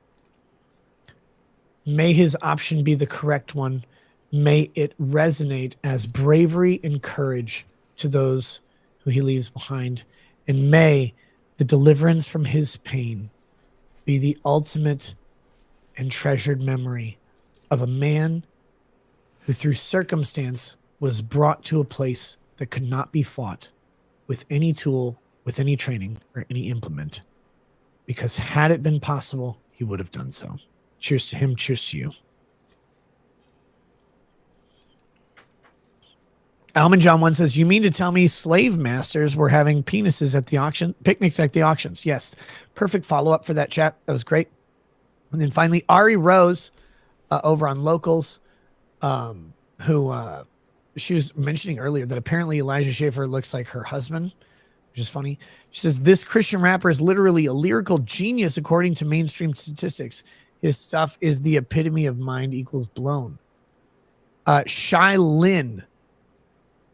May his option be the correct one. May it resonate as bravery and courage to those who he leaves behind. And may the deliverance from his pain be the ultimate and treasured memory of a man who through circumstance was brought to a place that could not be fought with any tool, with any training, or any implement. Because had it been possible, he would have done so. Cheers to him. Cheers to you. Almond John 1 says, you mean to tell me slave masters were having penises at the auction, picnics at the auctions? Yes. Perfect follow-up for that chat. That was great. And then finally, Ari Rose over on Locals, who she was mentioning earlier that apparently Elijah Schaffer looks like her husband, which is funny. She says, this Christian rapper is literally a lyrical genius according to mainstream statistics. His stuff is the epitome of mind equals blown. Shy Lynn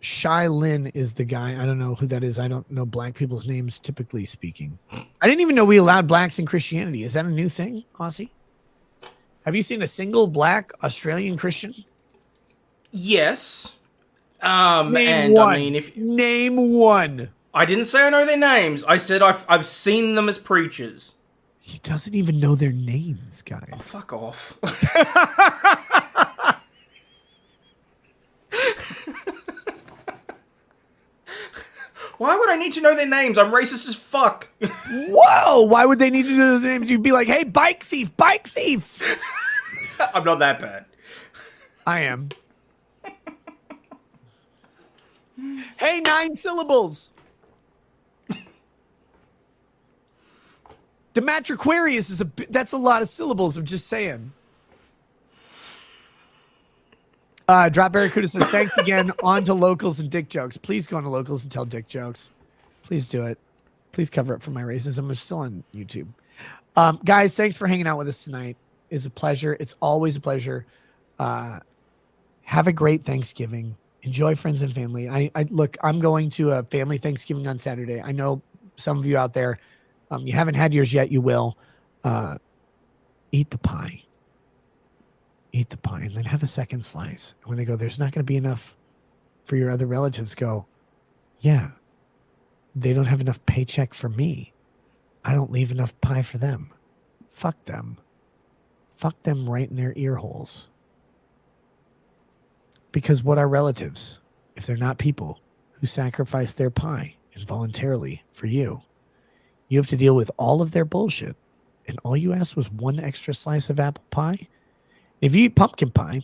is the guy. I don't know who that is. I don't know black people's names, typically speaking. I didn't even know we allowed blacks in Christianity. Is that a new thing, Aussie? Have you seen a single black Australian Christian? Yes. Name one. I mean, name one. I didn't say I know their names. I said I've seen them as preachers. He doesn't even know their names, guys. Oh, fuck off. Why would I need to know their names? I'm racist as fuck. Whoa! Why would they need to know their names? You'd be like, hey, bike thief, bike thief. I'm not that bad. I am. Hey, 9 syllables. Demetriquarius is that's a lot of syllables. I'm just saying. Drop Barracuda says, thanks again. On to Locals and dick jokes. Please go on to Locals and tell dick jokes. Please do it. Please cover up for my racism. I'm still on YouTube. Guys, thanks for hanging out with us tonight. It's a pleasure. It's always a pleasure. Have a great Thanksgiving. Enjoy friends and family. I look, I'm going to a family Thanksgiving on Saturday. I know some of you out there, you haven't had yours yet. You will. Eat the pie. Eat the pie and then have a second slice. And when they go, there's not going to be enough for your other relatives, go, yeah, they don't have enough paycheck for me. I don't leave enough pie for them. Fuck them. Fuck them right in their ear holes. Because what are relatives if they're not people who sacrifice their pie involuntarily for you? You have to deal with all of their bullshit. And all you asked was one extra slice of apple pie. If you eat pumpkin pie,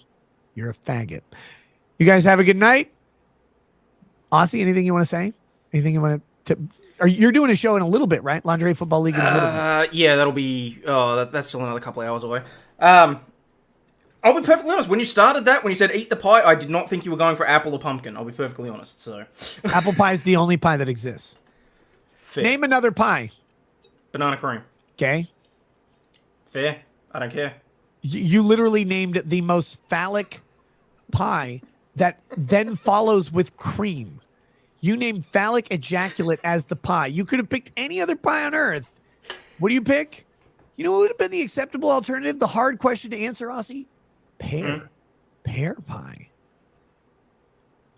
you're a faggot. You guys have a good night. Aussie, anything you want to say? Anything you want to? You're doing a show in a little bit, right? Lingerie Football League in a little bit. Yeah, that'll be. Oh, that's still another couple of hours away. I'll be perfectly honest. When you started that, when you said eat the pie, I did not think you were going for apple or pumpkin. I'll be perfectly honest. So, apple pie is the only pie that exists. Fair. Name another pie. Banana cream. Okay. Fair. I don't care. You literally named the most phallic pie that then follows with cream. You named phallic ejaculate as the pie. You could have picked any other pie on earth. What do you pick? You know what would have been the acceptable alternative? The hard question to answer, Aussie? Pear. Pear pie.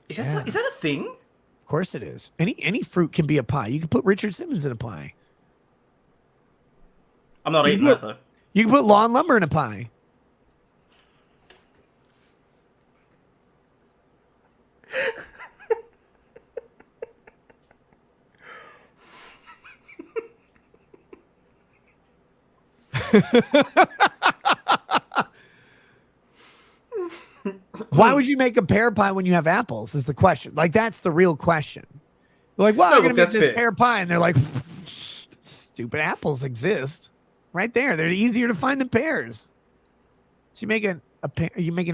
Is that a thing? Of course it is. Any fruit can be a pie. You can put Richard Simmons in a pie. I'm not eating that, though. You can put lawn lumber in a pie. Why would you make a pear pie when you have apples is the question. Like, that's the real question. like, well, No, I'm look, going to make that's this fair. pear pie. And they're like, stupid apples exist right there. They're easier to find than pears. So you make an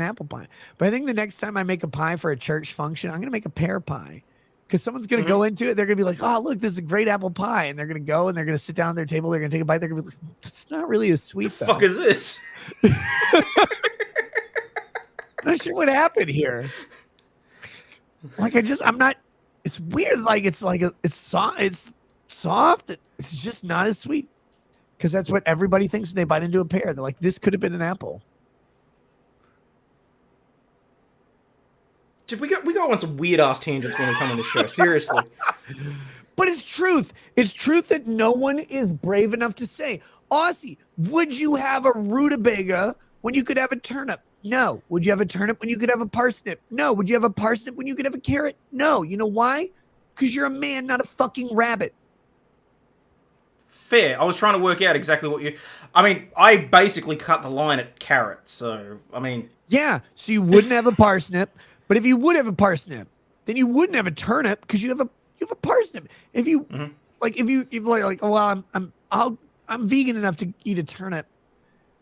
apple pie. But I think the next time I make a pie for a church function, I'm going to make a pear pie. Because someone's going to go into it. They're going to be like, oh, look, this is a great apple pie. And they're going to go and they're going to sit down at their table. They're going to take a bite. They're going to be like, it's not really as sweet, The fuck is this? Not sure what happened here. Like, I'm not, it's weird. It's soft. It's soft. It's just not as sweet. Because that's what everybody thinks when they bite into a pear. They're like, this could have been an apple. Dude, we go on some weird ass tangents when we come on the show. Seriously. But it's truth. It's truth that no one is brave enough to say. Aussie, would you have a rutabaga when you could have a turnip? No. Would you have a turnip when you could have a parsnip? No. Would you have a parsnip when you could have a carrot? No. You know why? Because you're a man, not a fucking rabbit. Fair. I was trying to work out exactly what you... I mean, I basically cut the line at carrots, so, I mean... Yeah, so you wouldn't have a parsnip, but if you would have a parsnip, then you wouldn't have a turnip because you have a parsnip. If you well, I'm vegan enough to eat a turnip.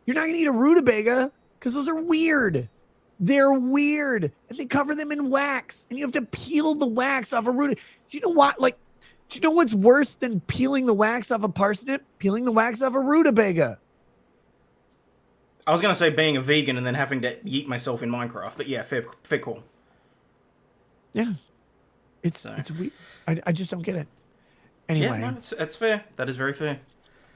You're not gonna eat a rutabaga because those are weird. They're weird, and they cover them in wax, and you have to peel the wax off a rutabaga. Do you know what? Like, do you know what's worse than peeling the wax off a parsnip? Peeling the wax off a rutabaga. I was gonna say being a vegan and then having to eat myself in Minecraft, but yeah, fair call. Yeah, it's weird. I just don't get it. Anyway, yeah, no, it's fair. That is very fair.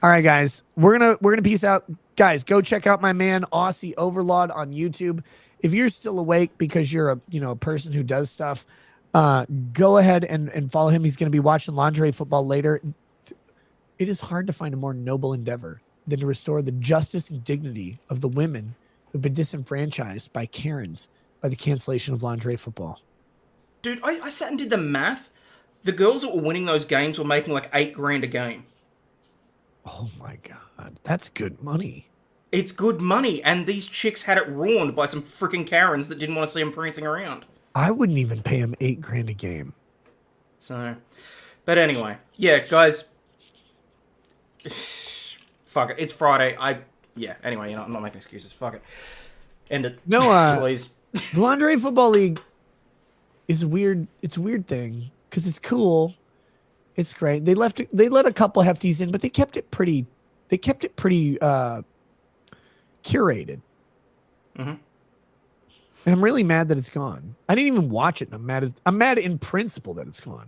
All right, guys, we're gonna peace out. Guys, go check out my man Aussie Overlord on YouTube. If you're still awake because you're a person who does stuff, go ahead and follow him. He's gonna be watching lingerie football later. It is hard to find a more noble endeavor than to restore the justice and dignity of the women who've been disenfranchised by Karens by the cancellation of lingerie football. Dude, I sat and did the math. The girls that were winning those games were making like $8,000 a game. Oh my God. That's good money. It's good money. And these chicks had it ruined by some freaking Karens that didn't want to see them prancing around. I wouldn't even pay him $8,000 a game. So, but anyway, yeah, guys. Fuck it. It's Friday. Anyway, I'm not making excuses. Fuck it. End it. No, please. The lingerie football league is weird. It's a weird thing because it's cool. It's great. They let a couple hefties in, but they kept it pretty. They kept it pretty curated. Mm-hmm. And I'm really mad that it's gone. I didn't even watch it. And I'm mad in principle that it's gone.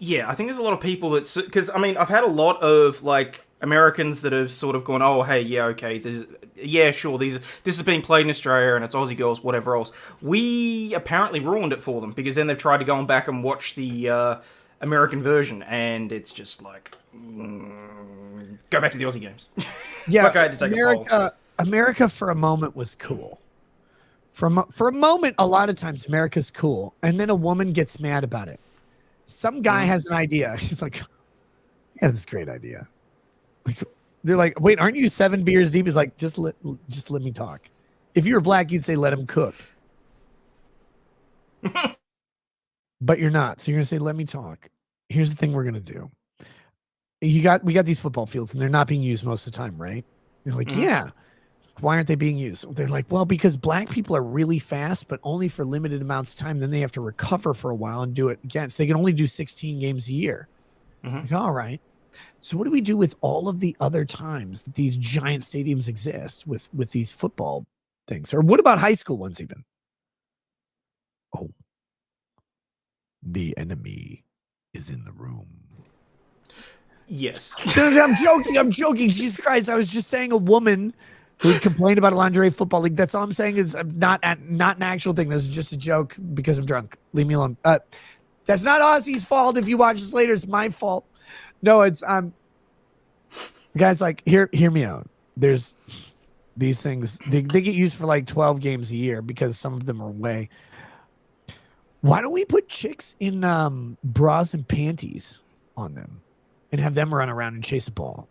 Yeah, I think there's a lot of people that, because I mean, I've had a lot of like Americans that have sort of gone, oh, hey, yeah, okay, this is being played in Australia and it's Aussie girls, whatever else. We apparently ruined it for them because then they've tried to go back and watch the American version, and it's just like, go back to the Aussie games. Yeah, like I had to take a poll. America for a moment was cool. For a moment, a lot of times America's cool, and then a woman gets mad about it. Some guy has an idea. He's like, I have this great idea. Like, they're like, wait, aren't you 7 beers deep? He's like, just let me talk. If you were black, you'd say, let him cook. But you're not. So you're going to say, let me talk. Here's the thing we're going to do. We got these football fields, and they're not being used most of the time, right? They're like, yeah. Why aren't they being used? They're like, well, because black people are really fast, but only for limited amounts of time. Then they have to recover for a while and do it again. So they can only do 16 games a year. Like, all right. So what do we do with all of the other times that these giant stadiums exist with these football things? Or what about high school ones even? Oh, the enemy is in the room. Yes. I'm joking. Jesus Christ. I was just saying a woman who complained about a lingerie football league. That's all I'm saying is not an actual thing. This is just a joke because I'm drunk. Leave me alone. That's not Aussie's fault. If you watch this later, it's my fault. No, it's guys, like, hear me out. There's these things. They get used for like 12 games a year because some of them are away. Why don't we put chicks in bras and panties on them and have them run around and chase a ball?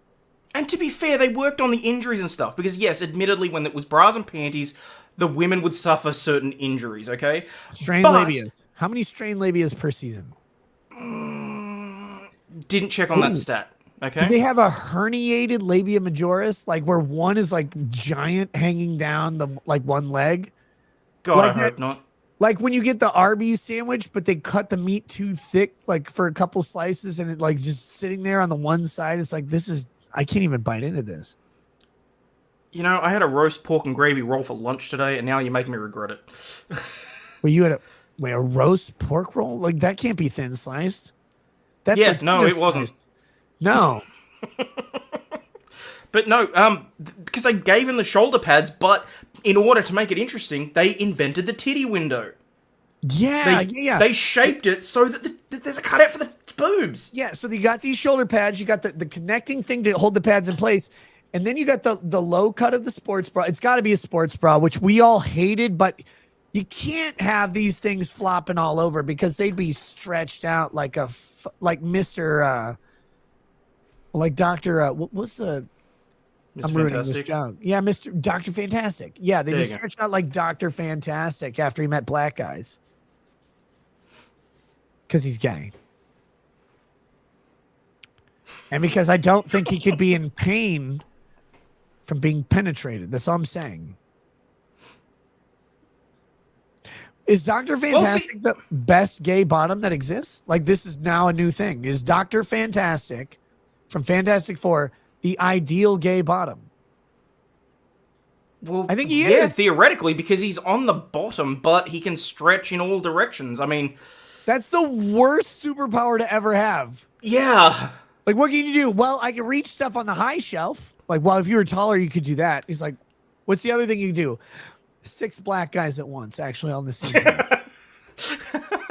And to be fair, they worked on the injuries and stuff. Because, yes, admittedly, when it was bras and panties, the women would suffer certain injuries, okay? Strained labias. How many strained labias per season? Didn't check on that stat. Okay. Do they have a herniated labia majoris, like where one is like giant hanging down the like one leg? God, like I hope not. Like when you get the Arby's sandwich, but they cut the meat too thick, like for a couple slices, and it like just sitting there on the one side. It's like, I can't even bite into this. You know, I had a roast pork and gravy roll for lunch today, and now you make me regret it. Well, you had a roast pork roll? Like that can't be thin sliced. That's yeah, like no, it wasn't. No. But no, because they gave him the shoulder pads, but in order to make it interesting, they invented the titty window. Yeah, They shaped it so that there's a cutout for the boobs. Yeah, so you got these shoulder pads, you got the connecting thing to hold the pads in place, and then you got the low cut of the sports bra. It's got to be a sports bra, which we all hated, but you can't have these things flopping all over because they'd be stretched out like Mr. Like Dr. What was the... Mr. I'm ruining Fantastic? this joke. Yeah, Mr. Dr. Fantastic. Yeah, they There just you go. stretched out like Dr. Fantastic after he met black guys. Because he's gay. And because I don't think he could be in pain from being penetrated. That's all I'm saying. Is Dr. Fantastic the best gay bottom that exists? Like, this is now a new thing. Is Dr. Fantastic from Fantastic Four the ideal gay bottom? Well, I think he yeah, is. theoretically, because he's on the bottom, but he can stretch in all directions. I mean, that's the worst superpower to ever have. Yeah. Like, what can you do? Well, I can reach stuff on the high shelf. Like, well, if you were taller, you could do that. He's like, what's the other thing you can do? 6 black guys at once, actually, on the same time.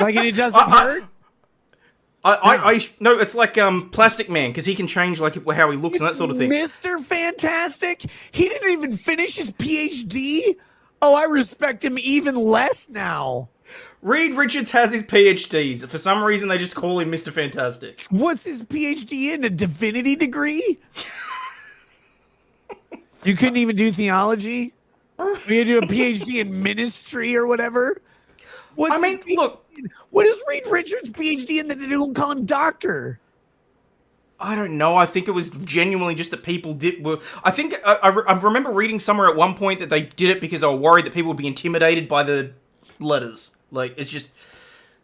Like, and it doesn't hurt? No, it's like Plastic Man, because he can change like how he looks and that sort of thing. Mr. Fantastic? He didn't even finish his PhD? Oh, I respect him even less now. Reed Richards has his PhDs. For some reason, they just call him Mr. Fantastic. What's his PhD in? A divinity degree? You couldn't even do theology? We had to do a PhD in ministry or whatever? Look. What is Reed Richards' PhD in that they don't call him doctor? I don't know. I think it was genuinely just that people I think I remember reading somewhere at one point that they did it because they were worried that people would be intimidated by the letters. Like, it's just,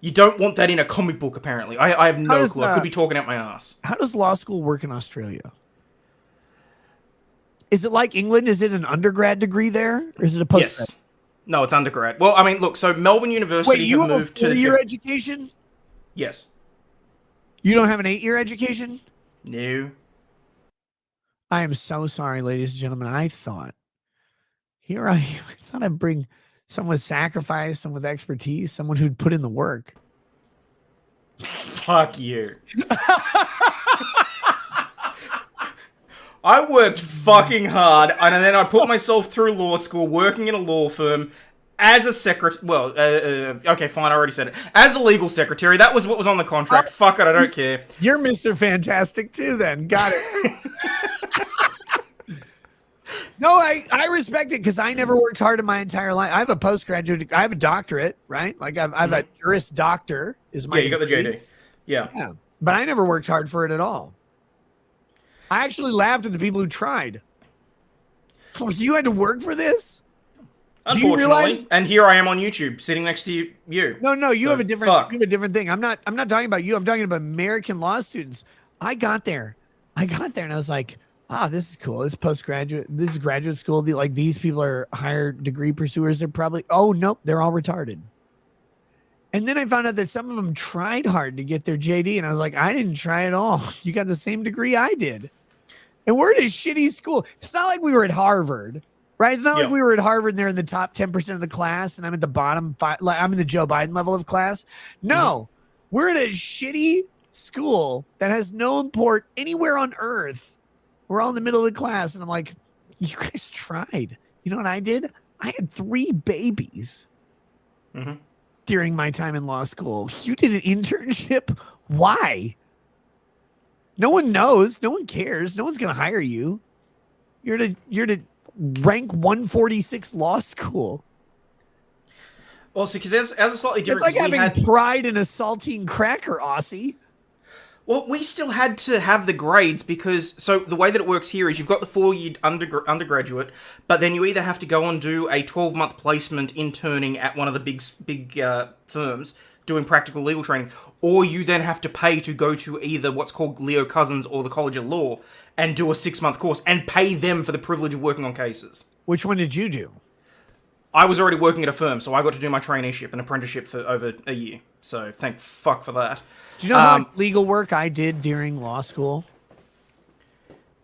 you don't want that in a comic book, apparently. I have no clue. I could be talking out my ass. How does law school work in Australia? Is it like England? Is it an undergrad degree there? Or is it a postgrad? Yes. No, it's undergrad. Well, I mean, look, so Melbourne University Wait, you have have moved a to the... 4-year education? Yes. You don't have an 8-year education? No. I am so sorry, ladies and gentlemen. I thought I'd bring someone with sacrifice, someone with expertise, someone who'd put in the work. Fuck you. I worked fucking hard, and then I put myself through law school, working in a law firm as a secretary. Well, okay, fine, I already said it. As a legal secretary, that was what was on the contract. Fuck it, I don't care. You're Mr. Fantastic too, then. Got it. No, I respect it because I never worked hard in my entire life. I have a postgraduate. I have a doctorate, right? Like I've a Juris Doctor is my. Yeah, you got the degree. JD. Yeah, but I never worked hard for it at all. I actually laughed at the people who tried. You had to work for this? Unfortunately, and here I am on YouTube, sitting next to you. No, you have a different thing. I'm not talking about you. I'm talking about American law students. I got there, and I was like, this is cool. This is postgraduate. This is graduate school. Like, these people are higher degree pursuers. They're probably, oh nope, they're all retarded. And then I found out that some of them tried hard to get their JD, and I was like, I didn't try at all. You got the same degree I did. And we're in a shitty school. It's not like we were at Harvard, right? It's not like we were at Harvard and they're in the top 10% of the class and I'm at the bottom 5, like I'm in the Joe Biden level of class. No, we're in a shitty school that has no import anywhere on earth. We're all in the middle of the class. And I'm like, you guys tried. You know what I did? I had 3 babies during my time in law school. You did an internship? Why? No one knows. No one cares. No one's going to hire you. You're to rank 146 law school. Well, see, because as a slightly different... It's like having pride in a saltine cracker, Aussie. Well, we still had to have the grades because, so the way that it works here is you've got the 4-year undergraduate, but then you either have to go and do a 12-month placement interning at one of the big firms doing practical legal training, or you then have to pay to go to either what's called Leo Cousins or the College of Law and do a 6-month course and pay them for the privilege of working on cases. Which one did you do? I was already working at a firm, so I got to do my traineeship and apprenticeship for over a year. So thank fuck for that. Do you know how much legal work I did during law school?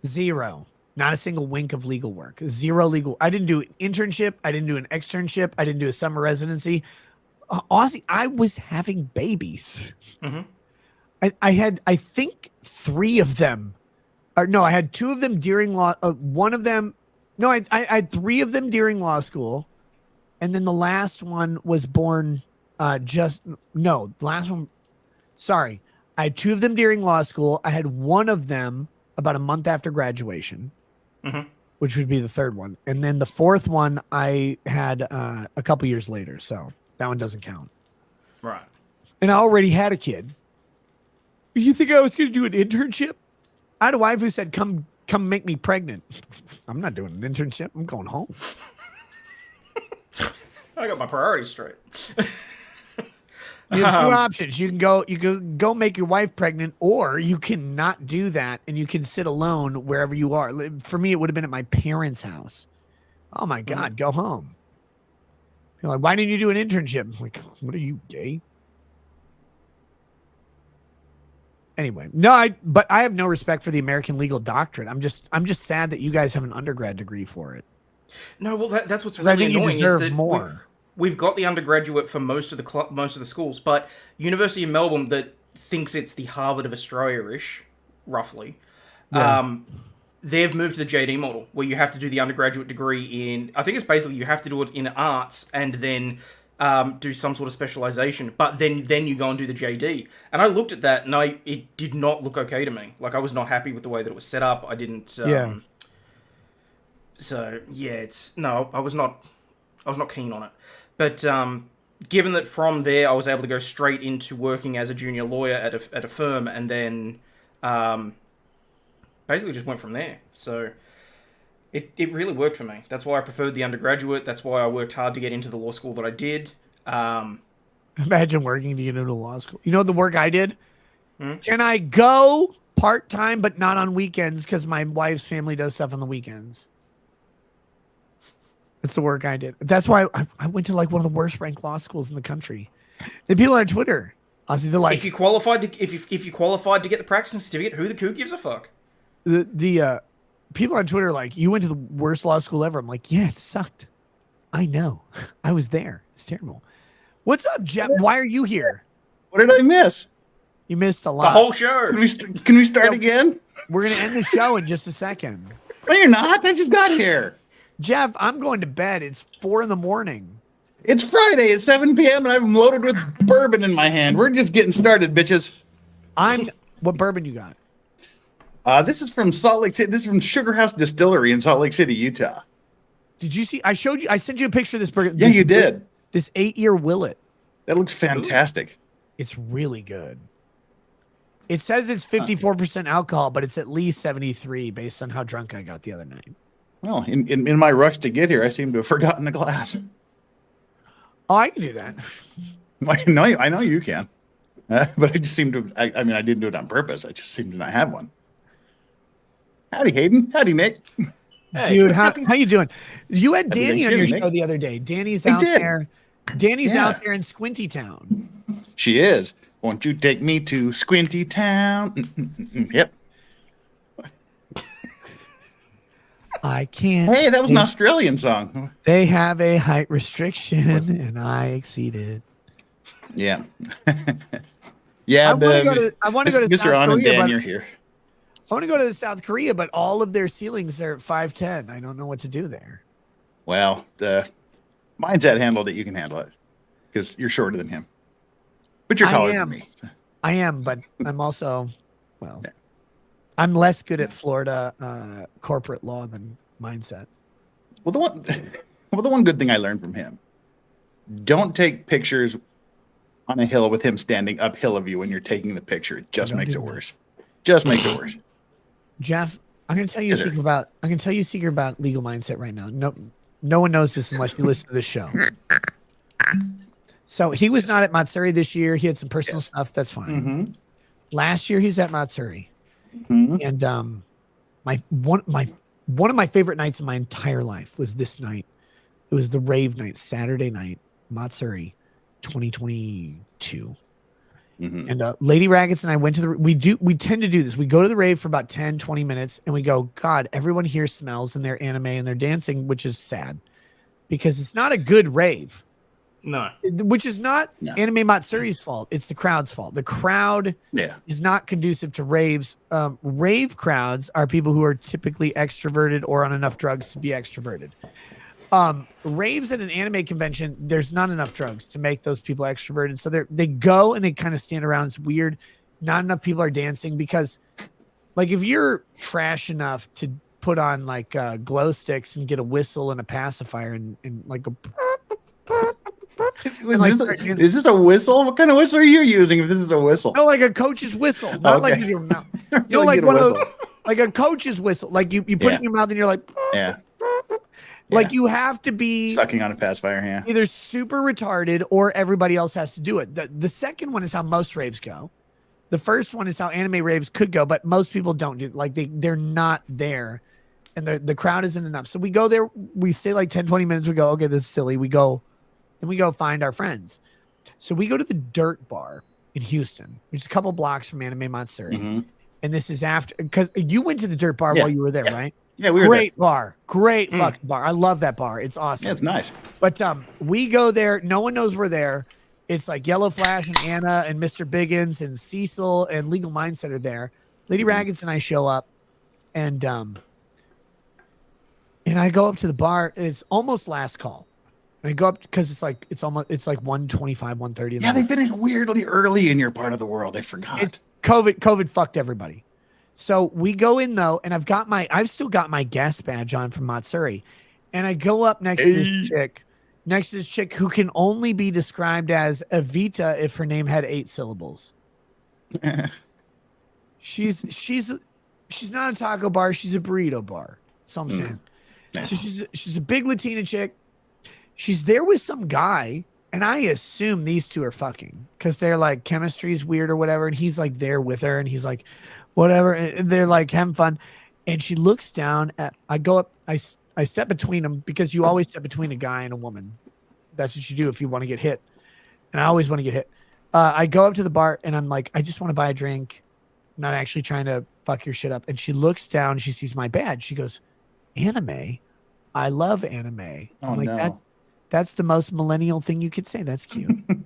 Zero. Not a single wink of legal work. Zero legal. I didn't do an internship. I didn't do an externship. I didn't do a summer residency. Aussie, I was having babies. Mm-hmm. I had, I think, 3 of them. Or no, I had 2 of them during law. One of them. No, I had 3 of them during law school. And then the last one was born the last one. Sorry. I had 2 of them during law school. I had 1 of them about a month after graduation, which would be the 3rd one. And then the 4th one I had a couple years later. So that one doesn't count. Right. And I already had a kid. You think I was going to do an internship? I had a wife who said, come make me pregnant. I'm not doing an internship. I'm going home. I got my priorities straight. You have 2 options. You can go make your wife pregnant, or you can not do that and you can sit alone wherever you are. For me, it would have been at my parents' house. Oh my God, go home. You're like, why didn't you do an internship? I'm like, what are you, gay? Anyway, but I have no respect for the American legal doctrine. I'm just sad that you guys have an undergrad degree for it. No, well, that's what's really annoying is that more. We've got the undergraduate for most of the schools, but University of Melbourne that thinks it's the Harvard of Australia-ish, roughly. Yeah. They've moved to the JD model where you have to do the undergraduate degree in. I think it's basically you have to do it in arts and then do some sort of specialization, but then you go and do the JD. And I looked at that and it did not look okay to me. Like I was not happy with the way that it was set up. I didn't. So yeah, I was not keen on it. But given that from there I was able to go straight into working as a junior lawyer at a firm, and then basically just went from there. So it really worked for me. That's why I preferred the undergraduate. That's why I worked hard to get into the law school that I did. Imagine working to get into law school. You know the work I did? Can I go part-time but not on weekends because my wife's family does stuff on the weekends? That's the work I did. That's why I went to like one of the worst ranked law schools in the country. The people on Twitter, honestly, they're like, if you qualified to get the practicing certificate, who gives a fuck? The people on Twitter are like, you went to the worst law school ever. I'm like, yeah, it sucked. I know. I was there. It's terrible. What's up, Jeff? Why are you here? What did I miss? You missed a lot. The whole show. Can we start again? We're gonna end the show in just a second. No, you're not. I just got here. Jeff, I'm going to bed. It's 4 a.m. It's Friday at 7 p.m. and I'm loaded with bourbon in my hand. We're just getting started, bitches. What bourbon you got? This is from Salt Lake City. This is from Sugar House Distillery in Salt Lake City, Utah. Did you see? I sent you a picture of this bourbon. Yeah, you did. This 8-year Willet. That looks fantastic. It's really good. It says it's 54% alcohol, but it's at least 73 based on how drunk I got the other night. Well, in my rush to get here, I seem to have forgotten a glass. Oh, I can do that. I know you can. But I just seem to, I mean, I didn't do it on purpose. I just seem to not have one. Howdy, Hayden. Howdy, Nick. Dude, how you doing? You had Danny on your show the other day. Danny's out there. Danny's out there in Squinty Town. She is. Won't you take me to Squinty Town? Yep. I can't. Hey, that was an Australian song. They have a height restriction, and I exceeded. Yeah. Yeah. I want to go to Mr. South On and Korea, Dan, you're here. I want to go to South Korea, but all of their ceilings are at 5'10". I don't know what to do there. Well, mine's that handle that you can handle it because you're shorter than him. But you're taller than me. I am, but I'm also, I'm less good at Florida corporate law than mindset. Well, the one good thing I learned from him: don't take pictures on a hill with him standing uphill of you when you're taking the picture. It just Don't makes do it that. worse. Just makes it worse. Jeff, I'm gonna tell you a Yes, sir. secret about legal mindset right now. No one knows this unless you listen to this show. So he was not at Matsuri this year. He had some personal stuff. That's fine. Mm-hmm. Last year he's at Matsuri. Mm-hmm. And one of my favorite nights of my entire life was this night. It was the rave night, Saturday night, Matsuri 2022. Mm-hmm. And Lady Raggets and I went to we tend to do this. We go to the rave for about 10, 20 minutes and we go, God, everyone here smells and they're anime and they're dancing, which is sad because it's not a good rave. No. Which is not Anime Matsuri's fault. It's the crowd's fault. The crowd is not conducive to raves. Rave crowds are people who are typically extroverted or on enough drugs to be extroverted. Raves at an anime convention, there's not enough drugs to make those people extroverted. So they go and they kind of stand around. It's weird. Not enough people are dancing because, like, if you're trash enough to put on like glow sticks and get a whistle and a pacifier and like a Is this a whistle? What kind of whistle are you using if this is a whistle? No, like a coach's whistle. Not like with your mouth. You know, like one of those, like a coach's whistle. Like you put it in your mouth and you're like, like you have to be sucking on a pacifier, either super retarded or everybody else has to do it. The second one is how most raves go. The first one is how anime raves could go, but most people don't do it. Like they're not there and the crowd isn't enough. So we go there, we stay like 10, 20 minutes. We go, okay, this is silly. Then we go find our friends. So we go to the Dirt Bar in Houston, which is a couple blocks from Anime Matsuri. Mm-hmm. And this is after, because you went to the Dirt Bar while you were there, right? Yeah, we were great there. bar. Great fucking bar. I love that bar. It's awesome. Yeah, it's nice. But we go there. No one knows we're there. It's like Yellow Flash and Anna and Mr. Biggins and Cecil and Legal Mindset are there. Lady Raggets and I show up and I go up to the bar. It's almost last call. And I go up because it's like 1:25, 1:30. Yeah, they finished weirdly early in your part of the world. I forgot. It's COVID fucked everybody. So we go in though, and I've still got my guest badge on from Matsuri. And I go up next to this chick who can only be described as Evita if her name had 8 syllables. She's not a taco bar, she's a burrito bar. That's all I'm saying. So she's a big Latina chick. She's there with some guy, and I assume these two are fucking because they're like chemistry's weird or whatever, and he's like there with her, and he's like, whatever, and they're like having fun. And she looks down at. I go up. I step between them because you always step between a guy and a woman. That's what you do if you want to get hit. And I always want to get hit. I go up to the bar and I'm like, I just want to buy a drink. I'm not actually trying to fuck your shit up. And she looks down. She sees my badge. She goes, anime. I love anime. Oh, I'm like, no. That's the most millennial thing you could say. That's cute. And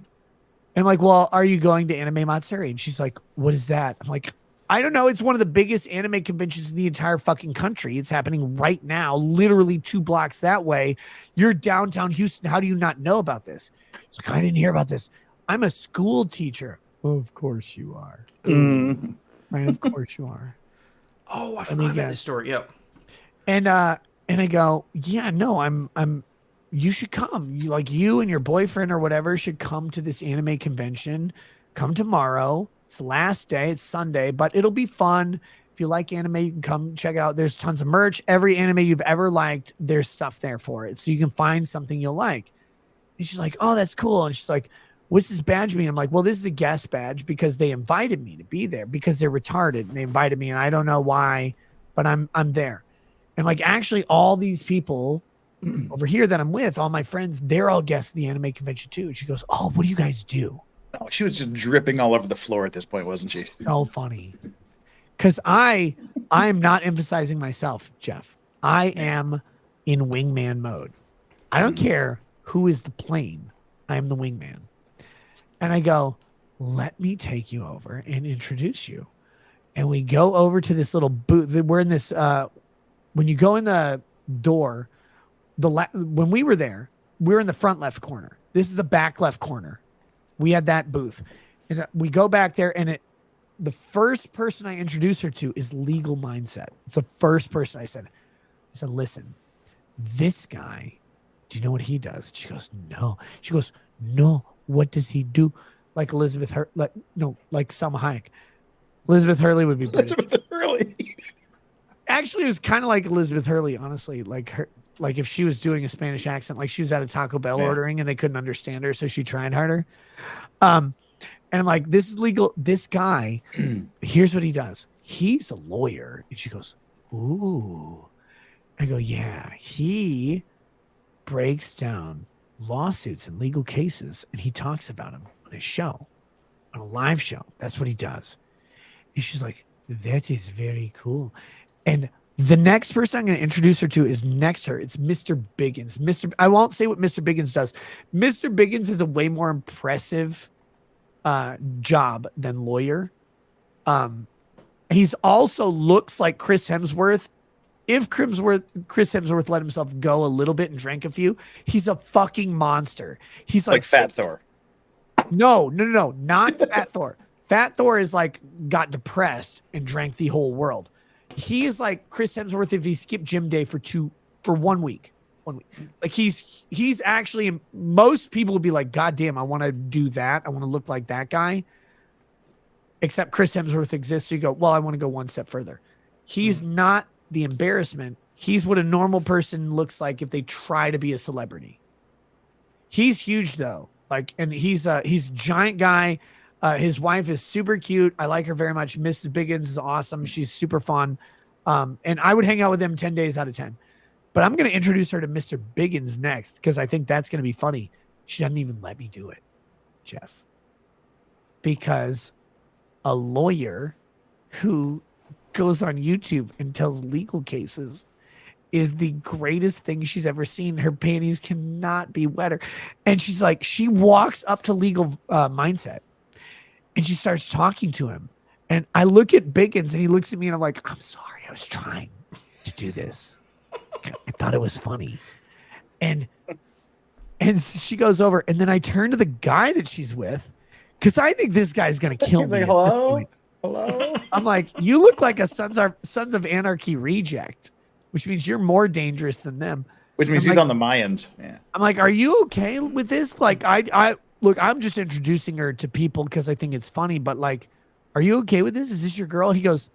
I'm like, well, are you going to Anime Matsuri? And she's like, what is that? I'm like, I don't know. It's one of the biggest anime conventions in the entire fucking country. It's happening right now, literally 2 blocks that way. You're downtown Houston. How do you not know about this? It's like, I didn't hear about this. I'm a school teacher. Oh, of course you are. Right, of course you are. Oh, I forgot about this story. Yep. And I go, yeah, no, I'm you should come. You and your boyfriend or whatever should come to this anime convention. Come tomorrow. It's the last day. It's Sunday, but it'll be fun. If you like anime, you can come check it out. There's tons of merch. Every anime you've ever liked, there's stuff there for it. So you can find something you'll like. And she's like, oh, that's cool. And she's like, what's this badge mean? I'm like, well, this is a guest badge because they invited me to be there because they're retarded. And they invited me and I don't know why, but I'm there. And like, actually all these people over here that I'm with, all my friends, they're all guests at the anime convention too. And she goes, oh, what do you guys do? Oh, she was just dripping all over the floor at this point, wasn't she? So funny. Because I am not emphasizing myself, Jeff. I am in wingman mode. I don't care who is the plane. I am the wingman. And I go, let me take you over and introduce you. And we go over to this little booth. We're in this, when you go in the door, when we were there, we were in the front left corner. This is the back left corner. We had that booth. And we go back there and the first person I introduced her to is Legal Mindset. It's the first person I said, listen, this guy, do you know what he does? She goes, no. She goes, no. What does he do? like Elizabeth like Selma Hayek. Elizabeth Hurley would be British. Elizabeth Hurley. Actually, it was kind of like Elizabeth Hurley, honestly. Like if she was doing a Spanish accent, like she was at a Taco Bell ordering and they couldn't understand her, so she tried harder. And I'm like, this is legal. This guy, here's what he does. He's a lawyer. And she goes, ooh. I go, yeah, he breaks down lawsuits and legal cases and he talks about them on his show, on a live show. That's what he does. And she's like, that is very cool. And the next person I'm going to introduce her to is next to her. It's Mr. Biggins. I won't say what Mr. Biggins does. Mr. Biggins is a way more impressive job than lawyer. He's also looks like Chris Hemsworth. If Chris Hemsworth let himself go a little bit and drank a few, he's a fucking monster. He's like Fat Thor. No, not Fat Thor. Fat Thor is like got depressed and drank the whole world. He is like Chris Hemsworth if he skipped gym day for 1 week. 1 week. Like he's actually, most people would be like, God damn, I want to do that. I want to look like that guy. Except Chris Hemsworth exists. So you go, well, I want to go one step further. He's not the embarrassment. He's what a normal person looks like if they try to be a celebrity. He's huge though. Like, and he's a giant guy. His wife is super cute. I like her very much. Mrs. Biggins is awesome. She's super fun. And I would hang out with them 10 days out of 10. But I'm going to introduce her to Mr. Biggins next because I think that's going to be funny. She doesn't even let me do it, Jeff. Because a lawyer who goes on YouTube and tells legal cases is the greatest thing she's ever seen. Her panties cannot be wetter. And she's like, she walks up to Legal Mindset and she starts talking to him. And I look at Biggins and he looks at me and I'm like, I'm sorry, I was trying to do this. I thought it was funny. And she goes over and then I turn to the guy that she's with because I think this guy's going to kill me. Like, hello? I'm like, you look like a Sons of Anarchy reject, which means you're more dangerous than them. Which means he's on the Mayans. Yeah. I'm like, are you okay with this? Like, I look, I'm just introducing her to people because I think it's funny, but like, are you okay with this? Is this your girl? He goes,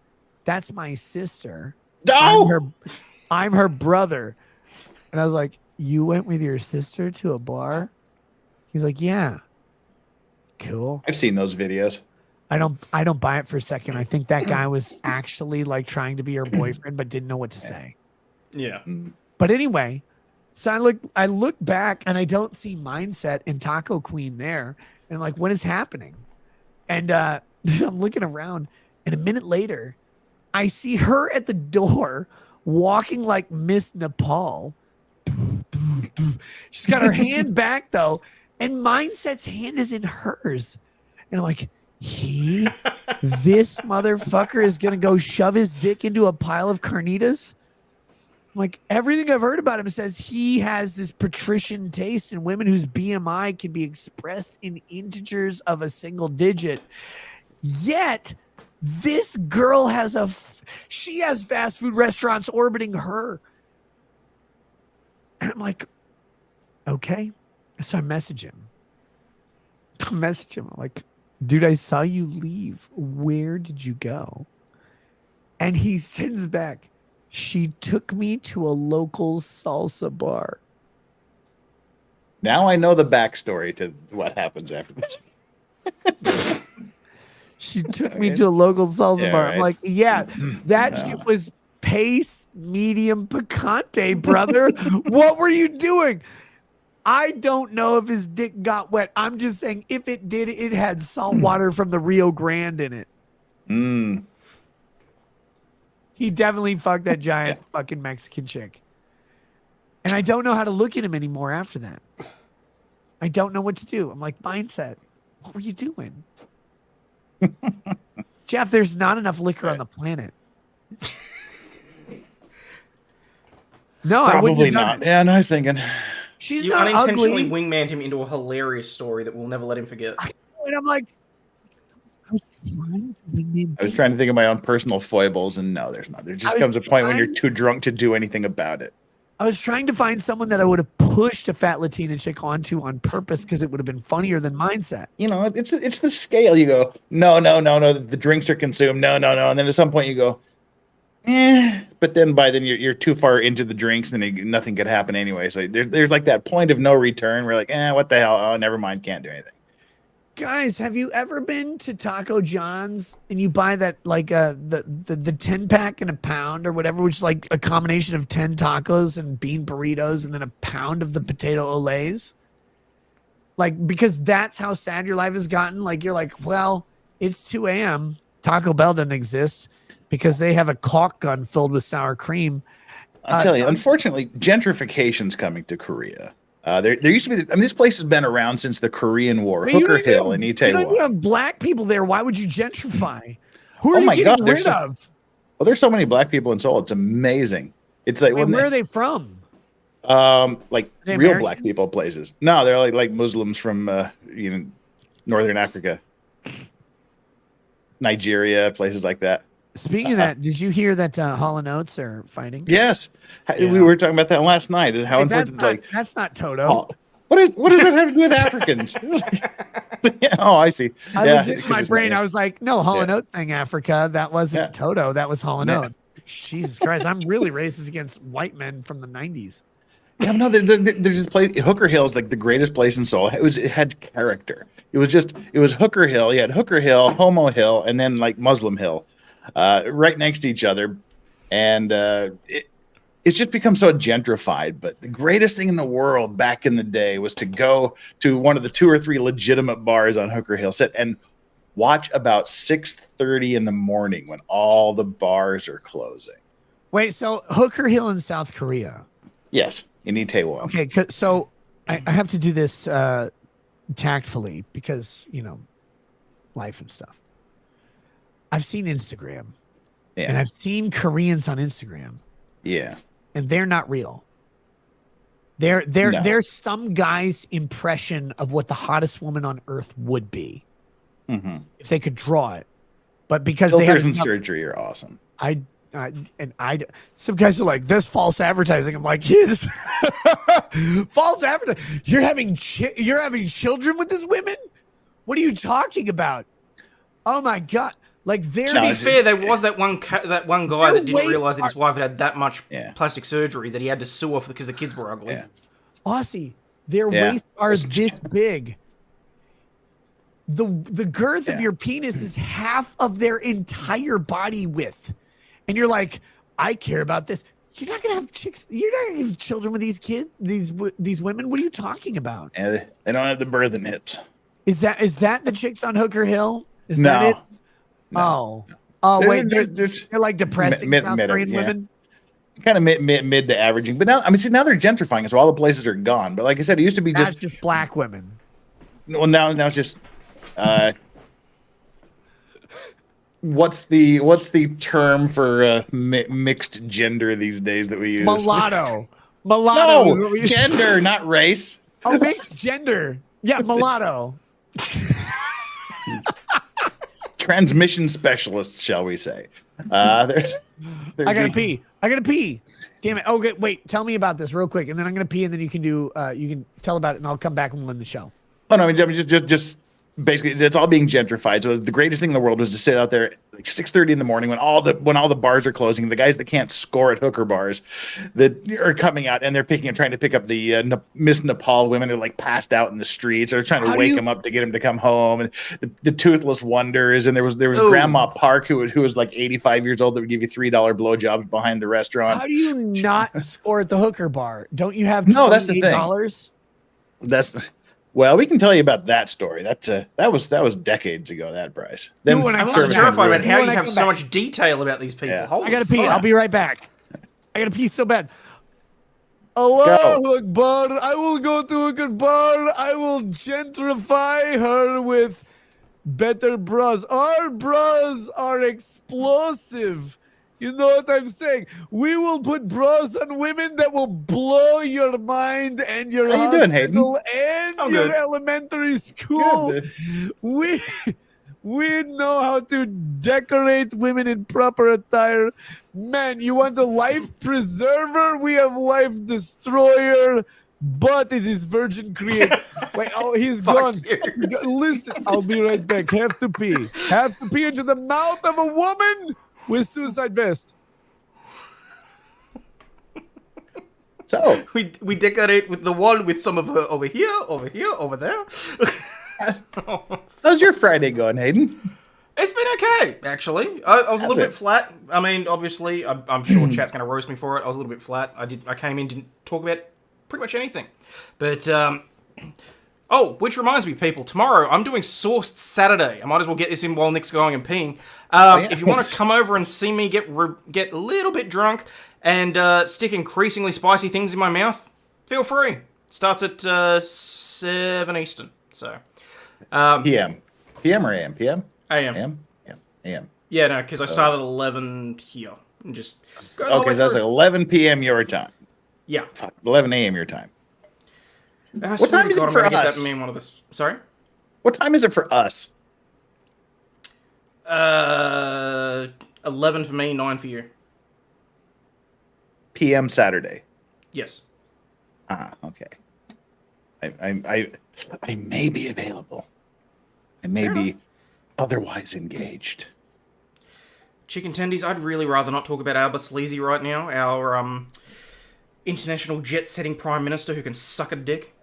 that's my sister. No! I'm her brother. And I was like, you went with your sister to a bar? He's like, yeah. Cool. I've seen those videos. I don't buy it for a second. I think that guy was actually like trying to be her boyfriend, but didn't know what to say. Yeah. But anyway, so I look back and I don't see Mindset and Taco Queen there. And I'm like, what is happening? And I'm looking around and a minute later, I see her at the door walking like Miss Nepal. She's got her hand back though. And Mindset's hand is in hers. And I'm like, this motherfucker is going to go shove his dick into a pile of carnitas? I'm like, everything I've heard about him says he has this patrician taste in women whose BMI can be expressed in integers of a single digit. Yet, this girl has she has fast food restaurants orbiting her. And I'm like, okay. So I message him. I'm like, dude, I saw you leave. Where did you go? And he sends back, she took me to a local salsa bar. Now I know the backstory to what happens after this. She took me to a local salsa bar. Right. I'm like, yeah, that shit was pace medium picante, brother. What were you doing? I don't know if his dick got wet. I'm just saying if it did, it had salt water from the Rio Grande in it. He definitely fucked that giant fucking Mexican chick. And I don't know how to look at him anymore after that. I don't know what to do. I'm like, Mindset, what were you doing? Jeff, there's not enough liquor on the planet. No, probably not. Yeah, no, I was thinking. She's you not unintentionally ugly. wingmanned him into a hilarious story that we'll never let him forget. And I'm like, I was trying to think of my own personal foibles, and no, there's not. There just comes a point when you're too drunk to do anything about it. I was trying to find someone that I would have pushed a fat Latina chick onto on purpose because it would have been funnier than mindset. You know, it's the scale. You go, no. The drinks are consumed. No. And then at some point you go, but then by then you're too far into the drinks and nothing could happen anyway. So there's like that point of no return. We're like, what the hell? Oh, never mind. Can't do anything. Guys, have you ever been to Taco John's and you buy that like the 10 pack and a pound or whatever, which is like a combination of 10 tacos and bean burritos and then a pound of the potato olays? Like, because that's how sad your life has gotten. Like, you're like, well, it's 2 a.m. Taco Bell doesn't exist because they have a caulk gun filled with sour cream. I'll tell you, unfortunately, gentrification's coming to Korea. There used to be, this place has been around since the Korean War. Hooker Hill in Itaewon. You have black people there. Why would you gentrify? Who are you getting rid of? Well, there's so many black people in Seoul. It's amazing. It's like, where are they from? Like real Americans? black people places. No, they're like Muslims from Northern Africa, Nigeria, places like that. Speaking of that, did you hear that Hall & Oates are fighting? Yes, we were talking about that last night. How unfortunate! That's not Toto. What does that have to do with Africans? Oh, I see. In my brain, I was like, no, Hall & Oates sang Africa. That wasn't Toto. That was Hall & Oates. Jesus Christ, I'm really racist against white men from the 90s. Yeah, no, there's this place. Hooker Hill is like the greatest place in Seoul. It had character. It was Hooker Hill. You had Hooker Hill, Homo Hill, and then like Muslim Hill, right next to each other, and it's just become so gentrified. But the greatest thing in the world back in the day was to go to one of the 2 or 3 legitimate bars on Hooker Hill, sit and watch about 6:30 in the morning when all the bars are closing. Wait, so Hooker Hill in South Korea? Yes, in Itaewon. Okay, so I have to do this tactfully because, life and stuff. I've seen Instagram. Yeah. And I've seen Koreans on Instagram. Yeah. And they're not real. They're some guy's impression of what the hottest woman on earth would be if they could draw it. But because filters and surgery are awesome. Some guys are like, this false advertising. I'm like, yes, false advertising. You're having children with these women? What are you talking about? Oh my God. Like, to be fair, there was that one guy that didn't realize that his wife had that much plastic surgery that he had to sue off because the kids were ugly. Yeah. Aussie, their waists are this big. The girth of your penis is half of their entire body width. And you're like, I care about this. You're not gonna have chicks. You're not gonna have children with these kids, these women. What are you talking about? Yeah, they don't have the birthing hips. Is that the chicks on Hooker Hill? Is no. that it? No. Oh, wait, they're like depressing South Korean women. Kind of mid to averaging, but now now they're gentrifying, so all the places are gone. But like I said, it used to be just black women. Well, now it's just. What's the term for mixed gender these days that we use? Mulatto. No, gender, not race. Oh, mixed gender. Yeah, mulatto. Transmission specialists, shall we say? I gotta pee. Damn it. Okay, wait. Tell me about this real quick, and then I'm gonna pee, and then you can tell about it, and I'll come back and we'll end the show. Oh no, I mean just basically it's all being gentrified. So the greatest thing in the world was to sit out there like 6:30 in the morning when all the bars are closing. The guys that can't score at hooker bars that are coming out and they're trying to pick up the Miss Nepal women who are like passed out in the streets. They're trying to wake them up to get them to come home. And the toothless wonders. And there was Grandma Park who was like 85 years old that would give you $3 blowjobs behind the restaurant. How do you not score at the hooker bar? Don't you have no? That's the thing. Well, we can tell you about that story. That was decades ago. That Bryce. Then I'm also terrified about how you have so much detail about these people. Yeah. I gotta pee. I'll be right back. I gotta pee so bad. Allahu Akbar. I will go to Akbar. I will gentrify her with better bras. Our bras are explosive. You know what I'm saying? We will put bras on women that will blow your mind and your hospital and your elementary school. We We know how to decorate women in proper attire. Man, you want a life preserver? We have life destroyer, but it is virgin created. Wait, oh, he's gone. He's gone. Listen, I'll be right back. Have to pee. Have to pee into the mouth of a woman with suicide vest. So we decorate with the wall with some of her over here, over there. How's your Friday going, Hayden? It's been okay, actually. I was a little bit flat. I mean, obviously, I'm sure chat's going to roast me for it. I was a little bit flat. I came in, didn't talk about pretty much anything. But, which reminds me, people, tomorrow I'm doing Sourced Saturday. I might as well get this in while Nick's going and peeing. If you want to come over and see me get a little bit drunk and stick increasingly spicy things in my mouth, feel free. Starts at 7 Eastern, so... PM or AM? PM? AM. AM. Yeah, no, because I started at 11 here. And just okay, so that's like 11 PM your time. Yeah. Fuck, 11 AM your time. What time is it for us? Sorry? What time is it for us? 11 for me, 9 for you. PM Saturday. Yes. Okay. I may be available. I may be otherwise engaged. Chicken tendies, I'd really rather not talk about Albert Sleazy right now, our international jet-setting prime minister who can suck a dick.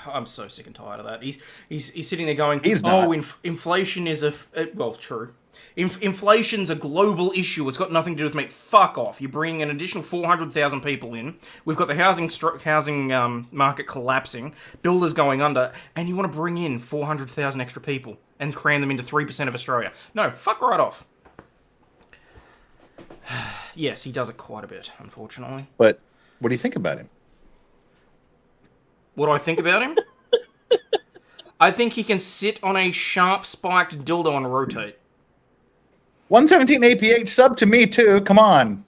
I'm so sick and tired of that. He's sitting there going, inflation is well, true. Inflation's a global issue. It's got nothing to do with me. Fuck off. You're bringing an additional 400,000 people in. We've got the housing market collapsing. Builders going under. And you want to bring in 400,000 extra people and cram them into 3% of Australia. No, fuck right off. Yes, he does it quite a bit, unfortunately. But what do you think about him? What do I think about him? I think he can sit on a sharp spiked dildo and rotate. 117 APH sub to me too. Come on.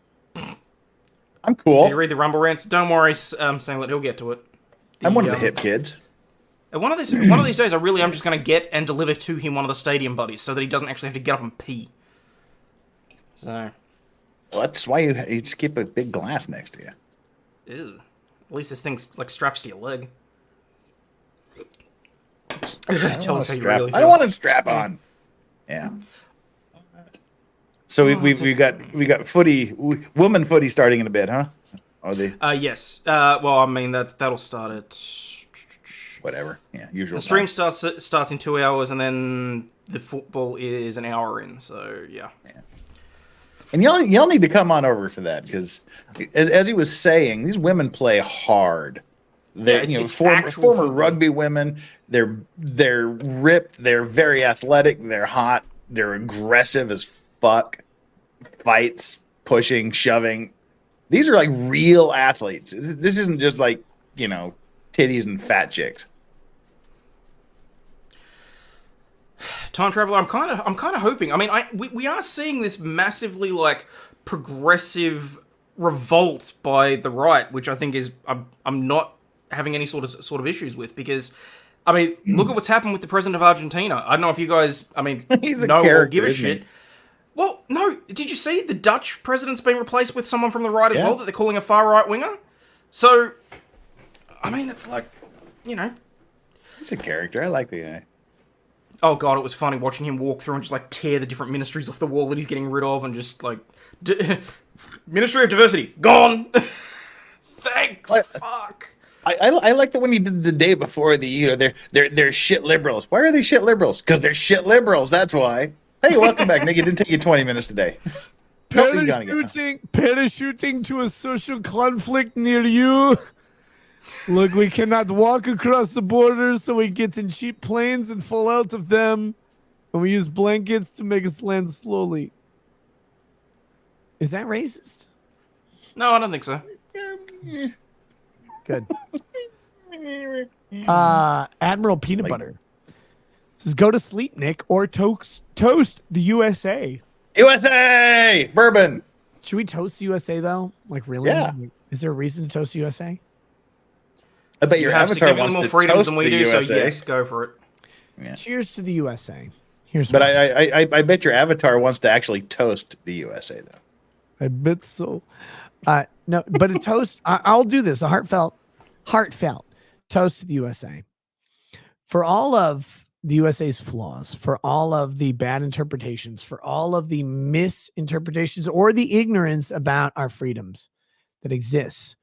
I'm cool. Did you read the Rumble rants? Don't worry, Singlet, he'll get to it. I'm one of the hip kids. One of these days, I really am just going to get and deliver to him one of the stadium buddies so that he doesn't actually have to get up and pee. So. Well, that's why you skip a big glass next to you. Ew. At least this thing's like straps to your leg. Tell us how you really feel. I don't want to strap on. Yeah. So we got footy, woman footy starting in a bit, huh? Are they? Yes. Well, I mean that'll start at whatever. Yeah, usual. The stream starts in 2 hours, and then the football is an hour in. So yeah. And y'all need to come on over for that because, as he was saying, these women play hard. They're former rugby women. They're ripped. They're very athletic. They're hot. They're aggressive as fuck. Fights, pushing, shoving. These are like real athletes. This isn't just like, titties and fat chicks. Time Traveler, I'm kind of hoping. I mean, we are seeing this massively like progressive revolt by the right, which I think is I'm not having any sort of issues with because, I mean, look at what's happened with the president of Argentina. I don't know if you guys, know or give a shit. Well, no. Did you see the Dutch president's been replaced with someone from the right as well that they're calling a far right winger? So, I mean, it's like, he's a character. I like the guy. Oh god, it was funny watching him walk through and just like tear the different ministries off the wall that he's getting rid of, and just like Ministry of Diversity gone. Fuck. I like that when he did the day before they're shit liberals. Why are they shit liberals? Because they're shit liberals. That's why. Hey, welcome back, Nick. It didn't take you 20 minutes today. Parachuting to a social conflict near you. Look, we cannot walk across the border, so we get in cheap planes and fall out of them. And we use blankets to make us land slowly. Is that racist? No, I don't think so. Good. Admiral Peanut Butter says, go to sleep, Nick, or toast the USA. USA! Bourbon! Should we toast USA, though? Like, really? Yeah. Is there a reason to toast USA? I bet You your have avatar significantly wants more to freedoms toast than we the do, so USA. yes, go for it. Yeah. Cheers to the USA. Here's But why. I bet your avatar wants to actually toast the USA though. I bet so. No, but a toast. I'll do this. A heartfelt toast to the USA for all of the USA's flaws, for all of the bad interpretations, for all of the misinterpretations or the ignorance about our freedoms that exists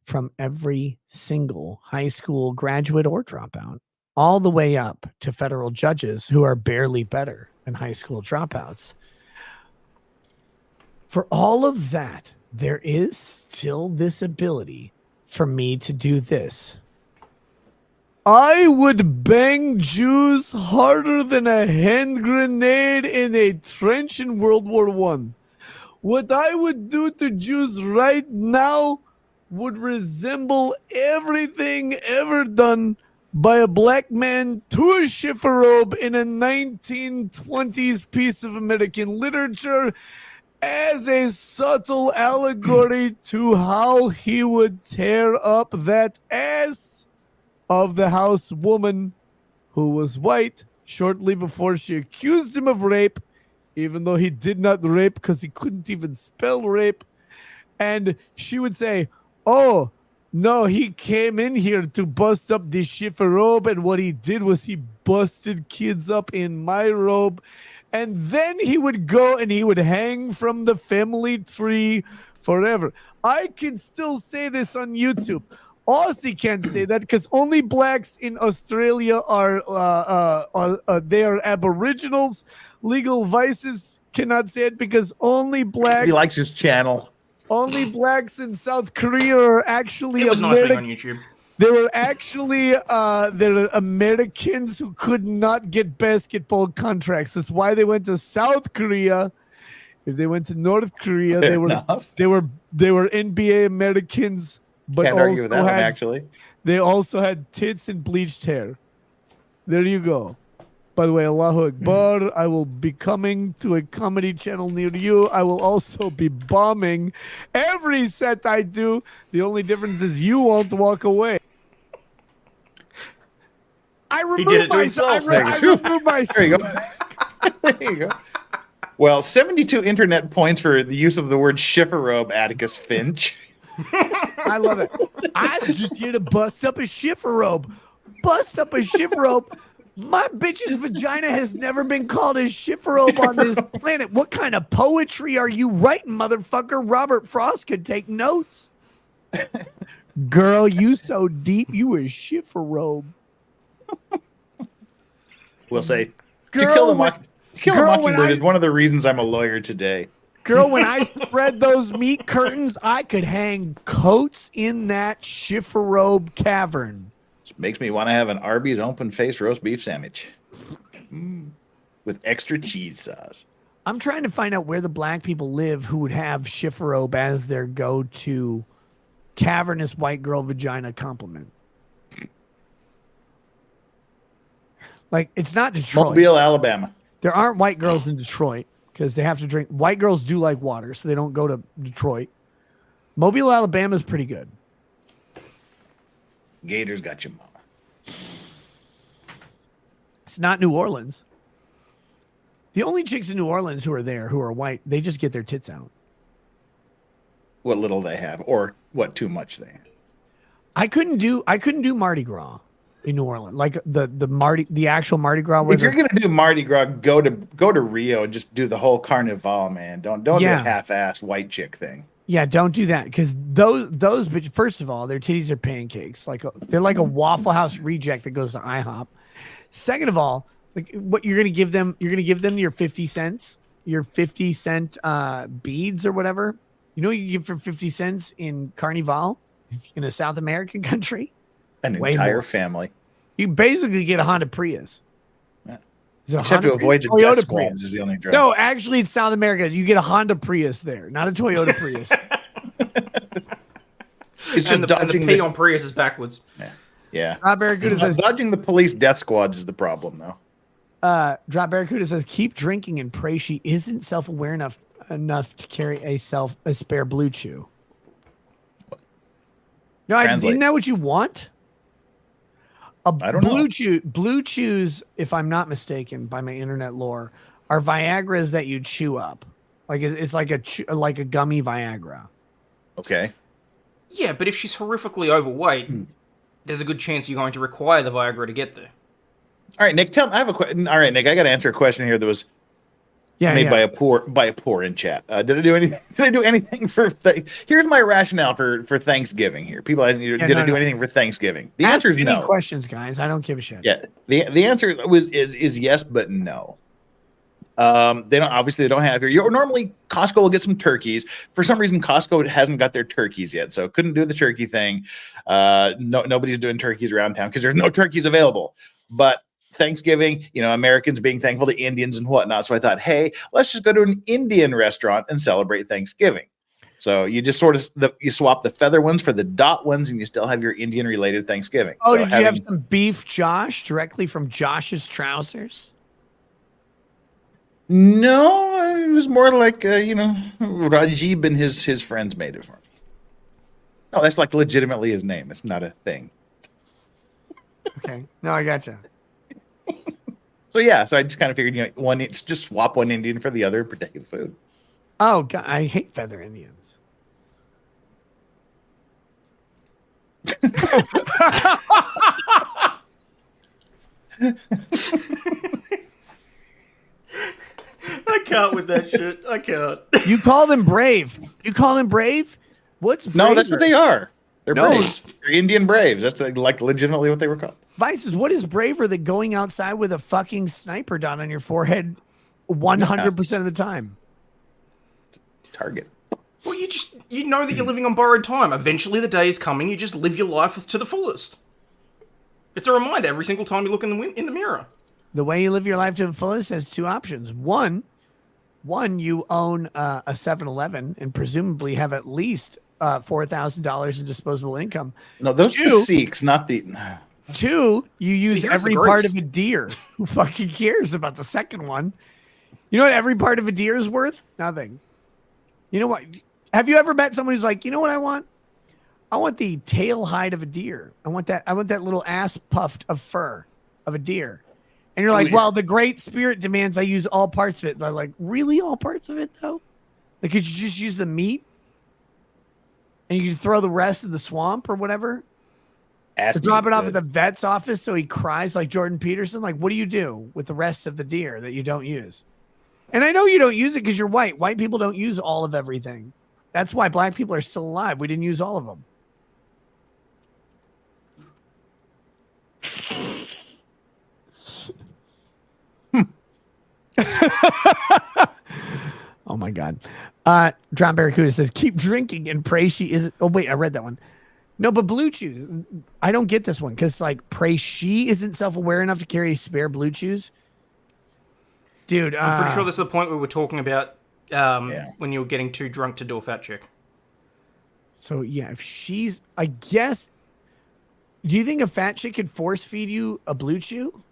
from every single high school graduate or dropout, all the way up to federal judges who are barely better than high school dropouts. For all of that, there is still this ability for me to do this. I would bang Jews harder than a hand grenade in a trench in World War I. What I would do to Jews right now would resemble everything ever done by a black man to a shiffer robe in a 1920s piece of American literature as a subtle allegory to how he would tear up that ass of the house woman who was white shortly before she accused him of rape, even though he did not rape because he couldn't even spell rape. And she would say, oh, no, he came in here to bust up the shiffer robe, and what he did was he busted kids up in my robe. And then he would go and he would hang from the family tree forever. I can still say this on YouTube. Aussie can't say that because only blacks in Australia are they are aboriginals. Legal Vices cannot say it because only blacks. He likes his channel. Only blacks in South Korea are actually. It was nice being on YouTube. They were actually they're Americans who could not get basketball contracts. That's why they went to South Korea. If they went to North Korea, Fair they were enough. they were NBA Americans, but Can't argue with that one, had actually. they also had tits and bleached hair. There you go. By the way, Allahu Akbar, I will be coming to a comedy channel near you. I will also be bombing every set I do. The only difference is you won't walk away. I removed myself. I removed myself. There you go. There you go. Well, 72 internet points for the use of the word shifferobe, Atticus Finch. I love it. I was just here to bust up a shiffer robe. Bust up a shiffer robe. My bitch's vagina has never been called a shiffer robe on this planet. What kind of poetry are you writing, motherfucker? Robert Frost could take notes. Girl, you so deep, you a shiffer robe. We'll say, Girl, to kill a mockingbird is one of the reasons I'm a lawyer today. Girl, when I spread those meat curtains, I could hang coats in that shiffer robe cavern. This makes me want to have an Arby's open face roast beef sandwich with extra cheese sauce. I'm trying to find out where the black people live who would have shiffer robe as their go-to cavernous white girl vagina compliment. Like, it's not Detroit. Mobile, Alabama. There aren't white girls in Detroit because they have to drink. White girls do like water, so they don't go to Detroit. Mobile, Alabama is pretty good. Gators got your mama. It's not New Orleans. The only chicks in New Orleans who are there who are white, they just get their tits out. What little they have, or what too much they have. I couldn't do Mardi Gras in New Orleans, like the actual Mardi Gras. If you're gonna do Mardi Gras, go to Rio and just do the whole carnival, man. Don't do a half-assed white chick thing. Yeah, don't do that because those bitches. First of all, their titties are pancakes. They're like a Waffle House reject that goes to IHOP. Second of all, like what you're gonna give them your 50 cents, your 50 cent beads or whatever. You know what you give for 50 cents in Carnival in a South American country? An entire family. You basically get a Honda Prius. Yeah. Just have to avoid the death squads is the only drive. No, actually, it's South America. You get a Honda Prius there, not a Toyota Prius. It's just dodging the P on Prius is backwards. Yeah. Drop Barracuda says dodging the police death squads is the problem, though. Drop Barracuda says keep drinking and pray she isn't self-aware enough to carry a spare blue chew. No, isn't that what you want? I don't know. Blue chews, if I'm not mistaken, by my internet lore, are Viagra's that you chew up. Like it's like a gummy Viagra. Okay. Yeah, but if she's horrifically overweight, there's a good chance you're going to require the Viagra to get there. All right, Nick. I have a question. All right, Nick. I got to answer a question here that was made by a poor in chat. Did I do anything? Did I do anything for? Here's my rationale for Thanksgiving. Here, people. Did I do anything for Thanksgiving? The answer is no. Questions, guys. I don't give a shit. Yeah. The answer is yes, but no. They don't have here. Normally Costco will get some turkeys. For some reason, Costco hasn't got their turkeys yet, so couldn't do the turkey thing. Nobody's doing turkeys around town because there's no turkeys available. But Thanksgiving, Americans being thankful to Indians and whatnot. So I thought, hey, let's just go to an Indian restaurant and celebrate Thanksgiving. So you just sort of you swap the feather ones for the dot ones, and you still have your Indian related Thanksgiving. Oh, so did you have some beef Josh directly from Josh's trousers? No, it was more like Rajib and his friends made it for me. No, that's like legitimately his name. It's not a thing. Okay, no, I gotcha. So yeah, so I just kind of figured, it's just swap one Indian for the other, protect the food. Oh God, I hate feather Indians. I can't with that shit. I can't. You call them brave. What's braver? No, that's what they are. They're braves. They're Indian braves. That's like legitimately what they were called. Vices, what is braver than going outside with a fucking sniper dot on your forehead 100% of the time? Target. Well, you know that you're living on borrowed time. Eventually the day is coming. You just live your life to the fullest. It's a reminder every single time you look in the mirror. The way you live your life to the fullest has two options. One, you own a 7-Eleven and presumably have at least $4,000 in disposable income. No, those are the Sikhs, not the... Two, you use every part of a deer. Who fucking cares about the second one? You know what every part of a deer is worth? Nothing. You know what? Have you ever met someone who's like, you know what I want? I want the tail hide of a deer. I want that little ass puffed of fur of a deer. And you're like, well, the Great Spirit demands I use all parts of it. They're like, really, all parts of it though? Like, could you just use the meat? And you can throw the rest in the swamp or whatever? Drop it off at the vet's office so he cries like Jordan Peterson. Like, what do you do with the rest of the deer that you don't use? And I know you don't use it because you're white. White people don't use all of everything. That's why black people are still alive. We didn't use all of them. Oh my God. Drown Barracuda says, keep drinking and pray she isn't. Oh, wait, I read that one. No, but blue chews. I don't get this one because, like, pray she isn't self-aware enough to carry spare blue chews. Dude, I'm pretty sure this is the point where we're talking about when you were getting too drunk to do a fat chick. So, yeah, if she's, I guess, do you think a fat chick could force feed you a blue chew?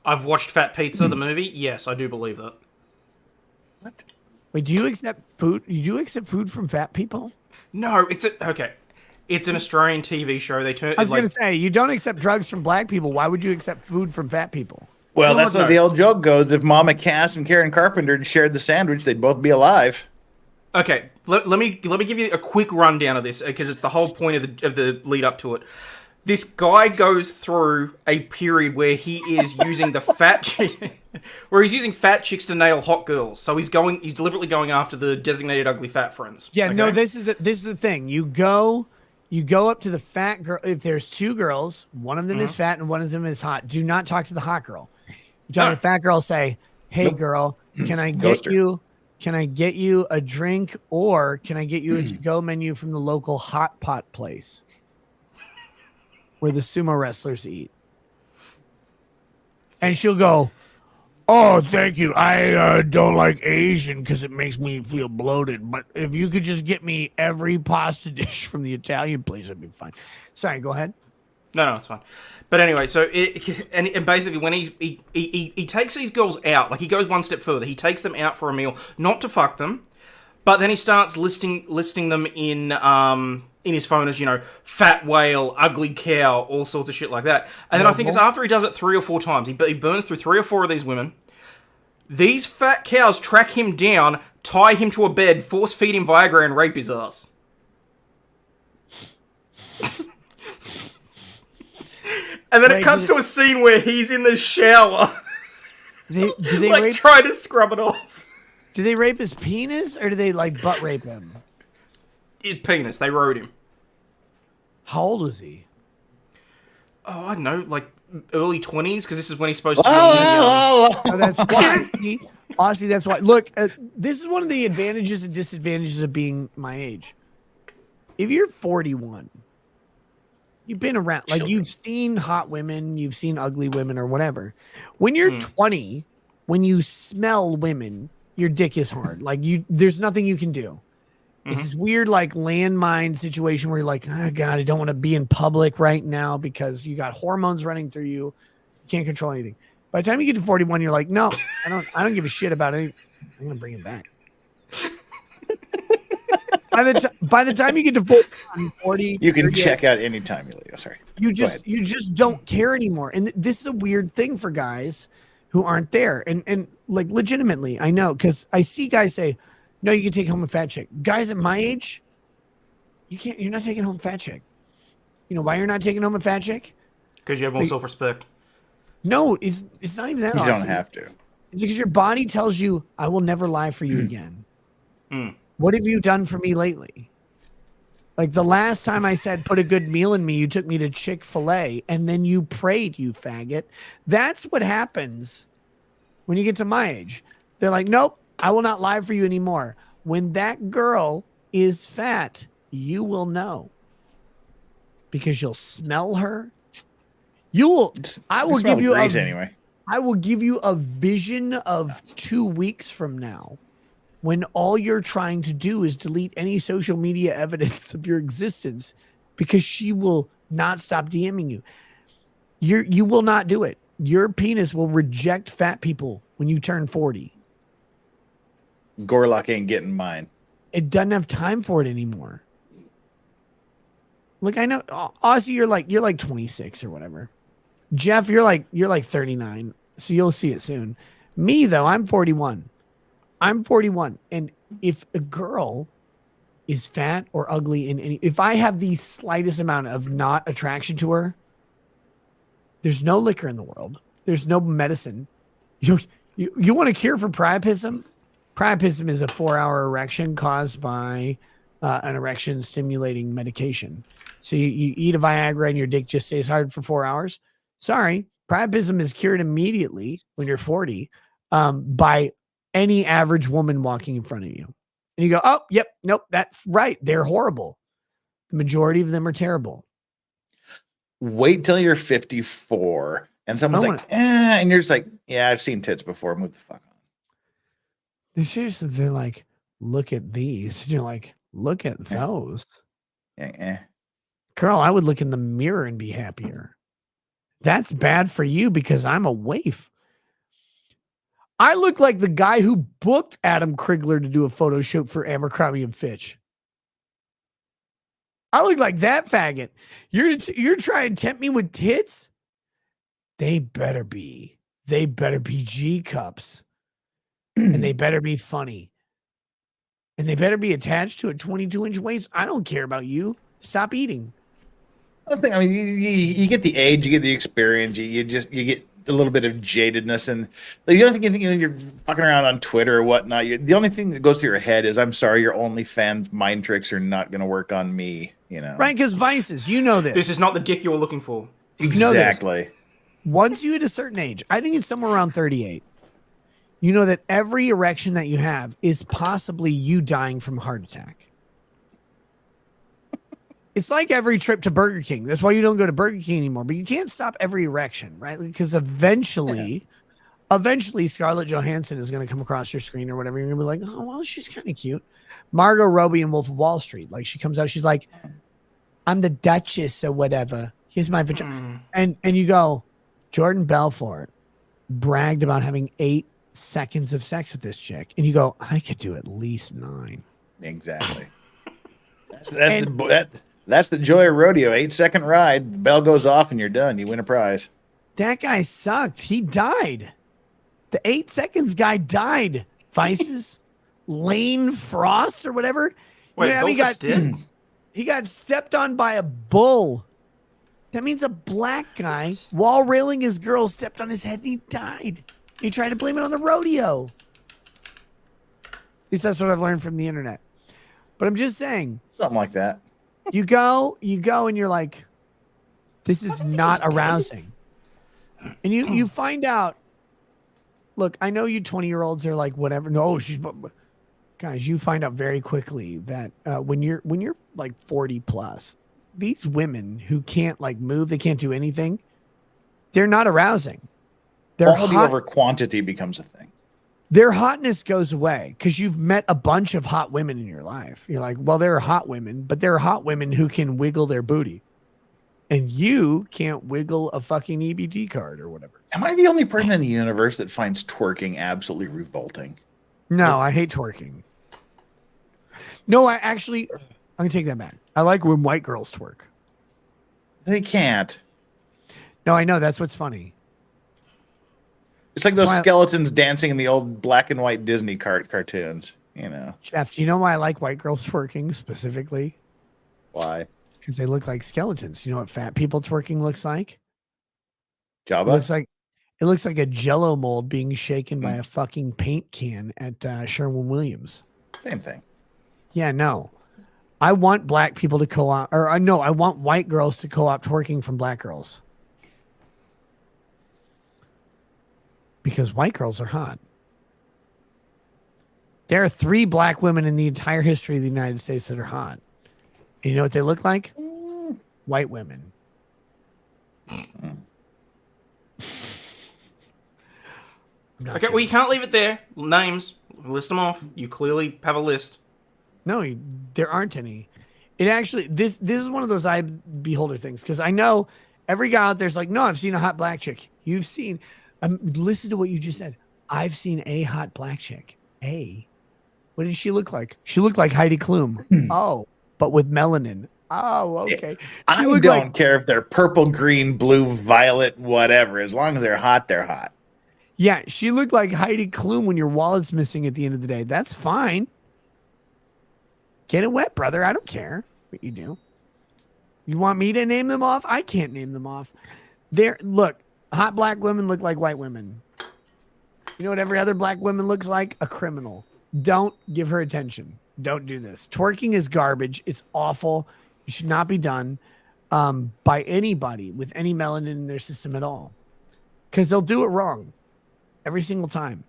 I've watched Fat Pizza, the movie. Yes, I do believe that. What? Wait, do you accept food? Do you accept food from fat people? No, okay. It's an Australian TV show. I was going to say, you don't accept drugs from black people. Why would you accept food from fat people? Well, that's what the old joke goes. If Mama Cass and Karen Carpenter shared the sandwich, they'd both be alive. Okay, let me give you a quick rundown of this because it's the whole point of the lead up to it. This guy goes through a period where he is using where he's using fat chicks to nail hot girls. So he's deliberately going after the designated ugly fat friends. Yeah, okay? No, this is the thing. You go up to the fat girl. If there's two girls, one of them is fat and one of them is hot. Do not talk to the hot girl. You talk to the fat girl. Say, "Hey, girl, can I get you? Can I get you a drink, or can I get you a to-go menu from the local hot pot place where the sumo wrestlers eat?" And she'll go, "Oh, thank you. I don't like Asian because it makes me feel bloated. But if you could just get me every pasta dish from the Italian place, I'd be fine." Sorry, go ahead. No, it's fine. But anyway, so and basically when he takes these girls out, like he goes one step further. He takes them out for a meal, not to fuck them, but then he starts listing them in in his phone as, fat whale, ugly cow, all sorts of shit like that. And then I think it's after he does it 3 or 4 times, he burns through 3 or 4 of these women. These fat cows track him down, tie him to a bed, force feed him Viagra, and rape his ass. And then it cuts to a scene where he's in the shower. Do they like, trying to scrub it off. Do they rape his penis, or do they, like, butt rape him? His penis. They rode him. How old was he? Oh, I don't know, like, early 20s, because this is when he's supposed to be. Oh, that's why. Honestly, that's why. Look, this is one of the advantages and disadvantages of being my age. If you're 41, you've been around, like, you've seen hot women, you've seen ugly women, or whatever. When you're 20, when you smell women, your dick is hard. Like, there's nothing you can do. It's this weird, like, landmine situation where you're like, oh, God, I don't want to be in public right now because you got hormones running through you. You can't control anything. By the time you get to 41, you're like, no, I don't give a shit about anything. I'm going to bring it back. By the time you get to 40, you can check out anytime, Elio. Sorry. You just don't care anymore. And this is a weird thing for guys who aren't there. And like, legitimately, I know, because I see guys say, no, you can take home a fat chick. Guys at my age, you're not taking home a fat chick. You know why you're not taking home a fat chick? Because you have more self-respect. No, it's not even that. You awesome. don't have to. It's because your body tells you, I will never lie for you again. What have you done for me lately? Like, the last time I said, put a good meal in me, you took me to Chick-fil-A, and then you prayed, you faggot. That's what happens when you get to my age. They're like, nope, I will not lie for you anymore. When that girl is fat, you will know. Because you'll smell her. I will give you a vision of 2 weeks from now, when all you're trying to do is delete any social media evidence of your existence, because she will not stop DMing you. You will not do it. Your penis will reject fat people when you turn 40. Gorlock ain't getting mine. It doesn't have time for it anymore. Look, I know, Ozzy, you're like 26 or whatever. Jeff, you're like 39, so you'll see it soon. Me, though, I'm 41. And if a girl is fat or ugly if I have the slightest amount of not attraction to her, there's no liquor in the world. There's no medicine. You want a cure for priapism? Priapism is a 4-hour erection caused by an erection stimulating medication. So you eat a Viagra and your dick just stays hard for 4 hours. Sorry, priapism is cured immediately when you're 40 by any average woman walking in front of you. And you go, oh, yep, nope, that's right. They're horrible. The majority of them are terrible. Wait till you're 54 and someone's and you're just like, yeah, I've seen tits before. Move the fuck on. They're like, look at these. And you're like, look at those. Girl, I would look in the mirror and be happier. That's bad for you because I'm a waif. I look like the guy who booked Adam Krigler to do a photo shoot for Abercrombie and Fitch. I look like that faggot. You're trying to tempt me with tits? They better be. They better be G cups. And they better be funny. And they better be attached to a 22-inch waist. I don't care about you. Stop eating. I mean, you get the age, you get the experience, you get a little bit of jadedness, and like, the only thing you think when you're fucking around on Twitter or whatnot, the only thing that goes through your head is, I'm sorry, your OnlyFans mind tricks are not going to work on me, you know? Right, because vices, you know this. This is not the dick you were looking for. Exactly. Once you hit a certain age, I think it's somewhere around 38, you know that every erection that you have is possibly you dying from a heart attack. It's like every trip to Burger King. That's why you don't go to Burger King anymore. But you can't stop every erection, right? Because eventually Scarlett Johansson is going to come across your screen or whatever. You're going to be like, oh, well, she's kind of cute. Margot Robbie in Wolf of Wall Street. Like, she comes out, she's like, I'm the Duchess or whatever. Here's my vagina. And you go, Jordan Belfort bragged about having 8 seconds of sex with this chick. And you go, I could do at least 9. Exactly. That's the joy of rodeo. 8-second ride. The bell goes off and you're done. You win a prize. That guy sucked. He died. The 8 seconds guy died. Vices, Lane Frost or whatever. Wait, he got stepped on by a bull. That means a black guy, while railing his girl, stepped on his head and he died. He tried to blame it on the rodeo. At least that's what I've learned from the internet. But I'm just saying. Something like that. You go and you're like, this is not arousing. And you find out, look, I know you 20-year-olds are like, whatever. No, guys, you find out very quickly that when you're like 40 plus, these women who can't like move, they can't do anything, they're not arousing. Quality over quantity becomes a thing. Their hotness goes away because you've met a bunch of hot women in your life. You're like, well, there are hot women, but there are hot women who can wiggle their booty. And you can't wiggle a fucking EBT card or whatever. Am I the only person in the universe that finds twerking absolutely revolting? No, I hate twerking. No, I'm going to take that back. I like when white girls twerk. They can't. No, I know. That's what's funny. It's like those skeletons dancing in the old black and white Disney cartoons, you know. Jeff, do you know why I like white girls twerking specifically? Why? Because they look like skeletons. You know what fat people twerking looks like? Jabba? It looks like a Jell-O mold being shaken by a fucking paint can at Sherwin-Williams. Same thing. Yeah, no. I want black people to co-op, or no, I want white girls to co-opt twerking from black girls. Because white girls are hot. There are 3 black women in the entire history of the United States that are hot. And you know what they look like? White women. Okay, well, you can't leave it there. Names, list them off. You clearly have a list. No, there aren't any. It actually, this is one of those eye beholder things, because I know every guy out there's like, no, I've seen a hot black chick. You've seen, listen to what you just said. I've seen a hot black chick. What did she look like? She looked like Heidi Klum. Oh, but with melanin. Oh, okay. I don't care if they're purple, green, blue, violet, whatever. As long as they're hot, they're hot. Yeah, she looked like Heidi Klum when your wallet's missing at the end of the day. That's fine. Get it wet, brother. I don't care what you do. You want me to name them off? I can't name them off. Look, hot black women look like white women. You know what every other black woman looks like? A criminal. Don't give her attention. Don't do this. Twerking is garbage. It's awful. It should not be done by anybody with any melanin in their system at all. Because they'll do it wrong every single time.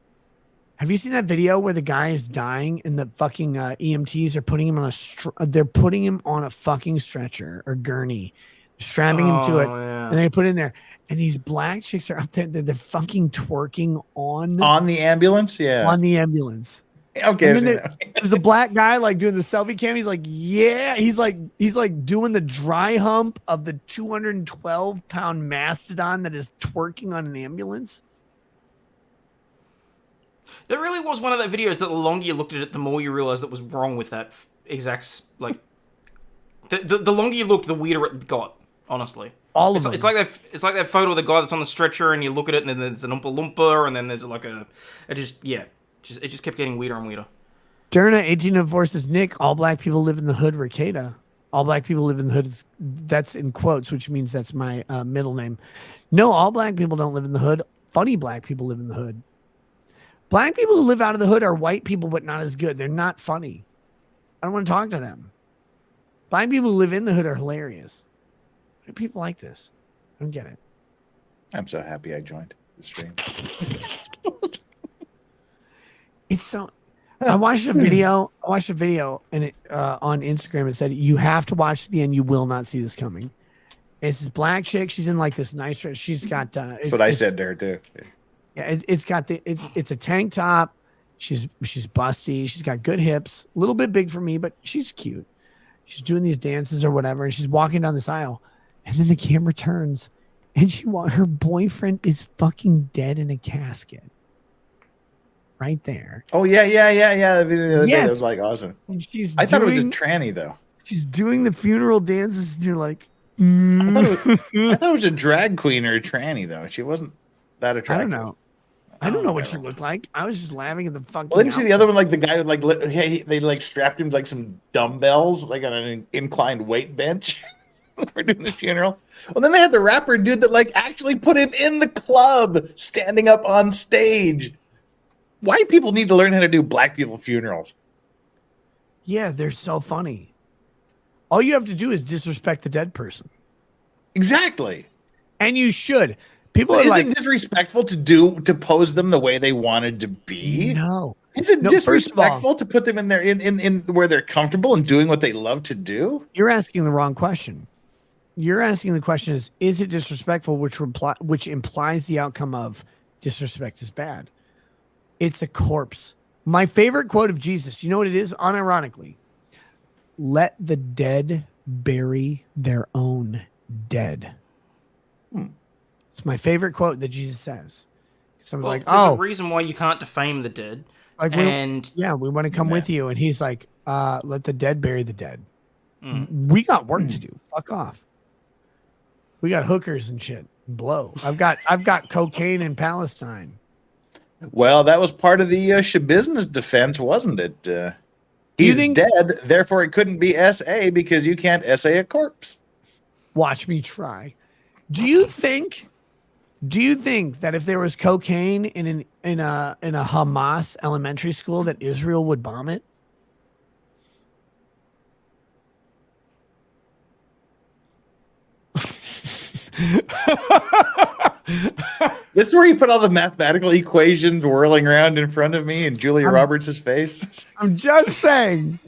Have you seen that video where the guy is dying and the fucking EMTs are putting him on a fucking stretcher or gurney, strapping him to it, and they put it in there. And these black chicks are up there. They're fucking twerking on the ambulance. Yeah, on the ambulance. Okay. And then there's a black guy like doing the selfie cam. He's like, yeah. He's like doing the dry hump of the 212-pound mastodon that is twerking on an ambulance. There really was one of the videos that the longer you looked at it, the more you realized that was wrong with that exact, like, the longer you looked, the weirder it got, honestly. All of them. It's like that photo of the guy that's on the stretcher and you look at it and then there's an Oompa Loompa and then there's like it just kept getting weirder and weirder. Derna 1804 says, Nick, all black people live in the hood, Ricada. All black people live in the hood. That's in quotes, which means that's my middle name. No, all black people don't live in the hood. Funny black people live in the hood. Black people who live out of the hood are white people, but not as good. They're not funny. I don't want to talk to them. Black people who live in the hood are hilarious. Why do people like this? I don't get it. I'm so happy I joined the stream. It's so... I watched a video and it on Instagram. It said, you have to watch to the end. You will not see this coming. And it's this black chick. She's in like this nice dress. She's got... That's what I said there too. Yeah, it's a tank top. She's busty. She's got good hips. A little bit big for me, but she's cute. She's doing these dances or whatever, and she's walking down this aisle. And then the camera turns, and her boyfriend is fucking dead in a casket. Right there. Oh yeah. The video the other day, that was like awesome. I thought it was a tranny though. She's doing the funeral dances, and you're like, I thought it was a drag queen or a tranny, though. She wasn't that I attractive. don't know. I don't know what she looked like. I was just laughing at the fucking. Well, didn't you see the other one? Like the guy with like they like strapped him to like some dumbbells, like on an inclined weight bench. We're doing the funeral. Well, then they had the rapper dude that like actually put him in the club, standing up on stage. White people need to learn how to do black people funerals. Yeah, they're so funny. All you have to do is disrespect the dead person. Exactly. And you should. People But are is like, it disrespectful to pose them the way they wanted to be? No. Is it No, first of all- disrespectful to put them in there in where they're comfortable and doing what they love to do? You're asking the wrong question. You're asking the question is it disrespectful, which implies the outcome of disrespect is bad. It's a corpse. My favorite quote of Jesus, you know what it is? Unironically, let the dead bury their own dead. It's my favorite quote that Jesus says. Someone's like, there's oh, a reason why you can't defame the dead. like And we want to come with you. And he's like, let the dead bury the dead. Mm. We got work to do. Fuck off. We got hookers and shit. Blow. I've got cocaine in Palestine. Well, that was part of the Shabusiness defense, wasn't it? He's dead, therefore it couldn't be SA because you can't SA a corpse. Watch me try. Do you think that if there was cocaine in a Hamas elementary school that Israel would bomb it? This is where you put all the mathematical equations whirling around in front of me and Julia Roberts' face. I'm just saying.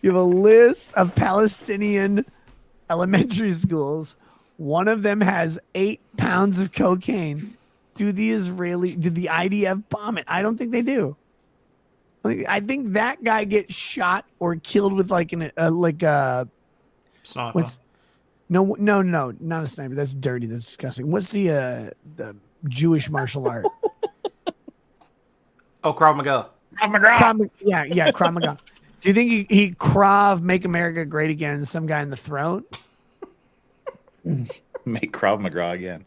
You have a list of Palestinian elementary schools. One of them has 8 pounds of cocaine. Did the IDF bomb it? I don't think they do. I think that guy gets shot or killed with like a sniper. No, not a sniper. That's dirty. That's disgusting. What's the Jewish martial art? Oh, Krav Maga. Yeah, Krav Maga. Do you think he Krav Make America Great Again? Some guy in the throat. Make Krav Maga again.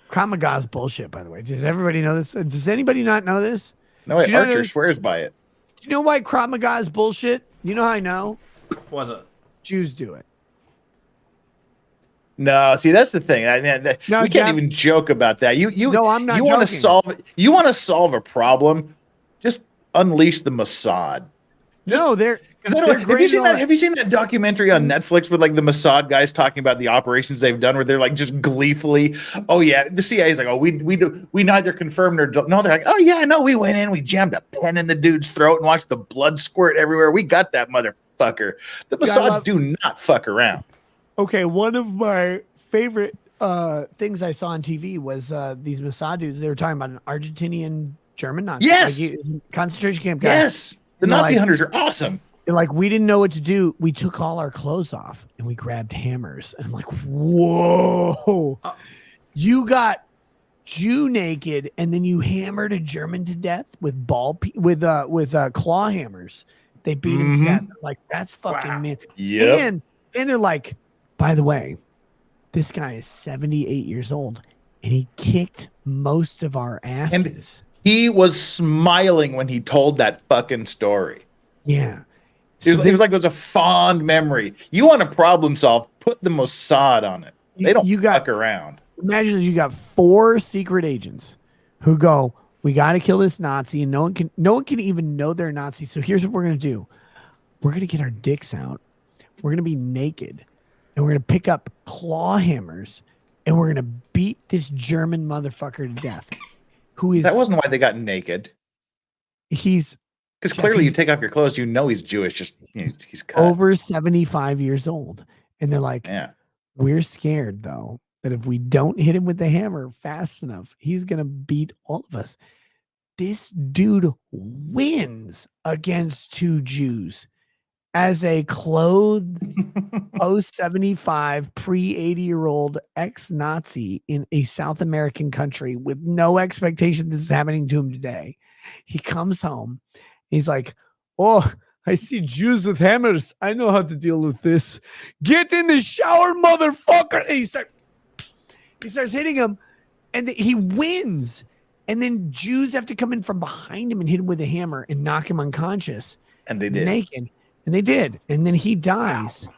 Krav Maga is bullshit, by the way. Does everybody know this? Does anybody not know this? No, Archer swears by it. Do you know why Krav Maga is bullshit? You know how I know? Was it? Jews do it. No, see that's the thing. We can't even joke about that. No, I'm not. You want to solve a problem? Just unleash the Mossad. Have you seen that documentary on Netflix with like the Mossad guys talking about the operations they've done, where they're like just gleefully, oh yeah, the CIA is like, oh we neither confirmed nor no, they're like, oh yeah, no, we went in, we jammed a pen in the dude's throat and watched the blood squirt everywhere. We got that motherfucker. The Mossads do not fuck around. Okay, one of my favorite things I saw on TV was these Mossad dudes. They were talking about an Argentinian German Nazi. Yes, concentration camp guy. Yes, the Nazi hunters are awesome. They're like, we didn't know what to do. We took all our clothes off and we grabbed hammers. And I'm like, whoa, you got Jew naked and then you hammered a German to death with claw hammers. They beat him to death. Like, that's fucking man. Yep. And they're like, by the way, this guy is 78 years old and he kicked most of our asses. And he was smiling when he told that fucking story. Yeah. It was like it was a fond memory. You want to problem solve, put the Mossad on it. They don't fuck around. Imagine you got 4 secret agents who go, we got to kill this Nazi, and no one can even know they're Nazi. So here's what we're going to do. We're going to get our dicks out. We're going to be naked, and we're going to pick up claw hammers, and we're going to beat this German motherfucker to death. That wasn't why they got naked. Because clearly you take off your clothes, you know he's Jewish. Just he's cut. Over 75 years old, and they're like, yeah, we're scared though that if we don't hit him with the hammer fast enough, he's gonna beat all of us. This dude wins against 2 Jews as a clothed post 75 pre 80-year-old ex-Nazi in a South American country with no expectation this is happening to him today. He comes home. He's like, oh, I see Jews with hammers. I know how to deal with this. Get in the shower, motherfucker. And he starts hitting him, and he wins. And then Jews have to come in from behind him and hit him with a hammer and knock him unconscious. And they did. Naked. And they did. And then he dies. Wow.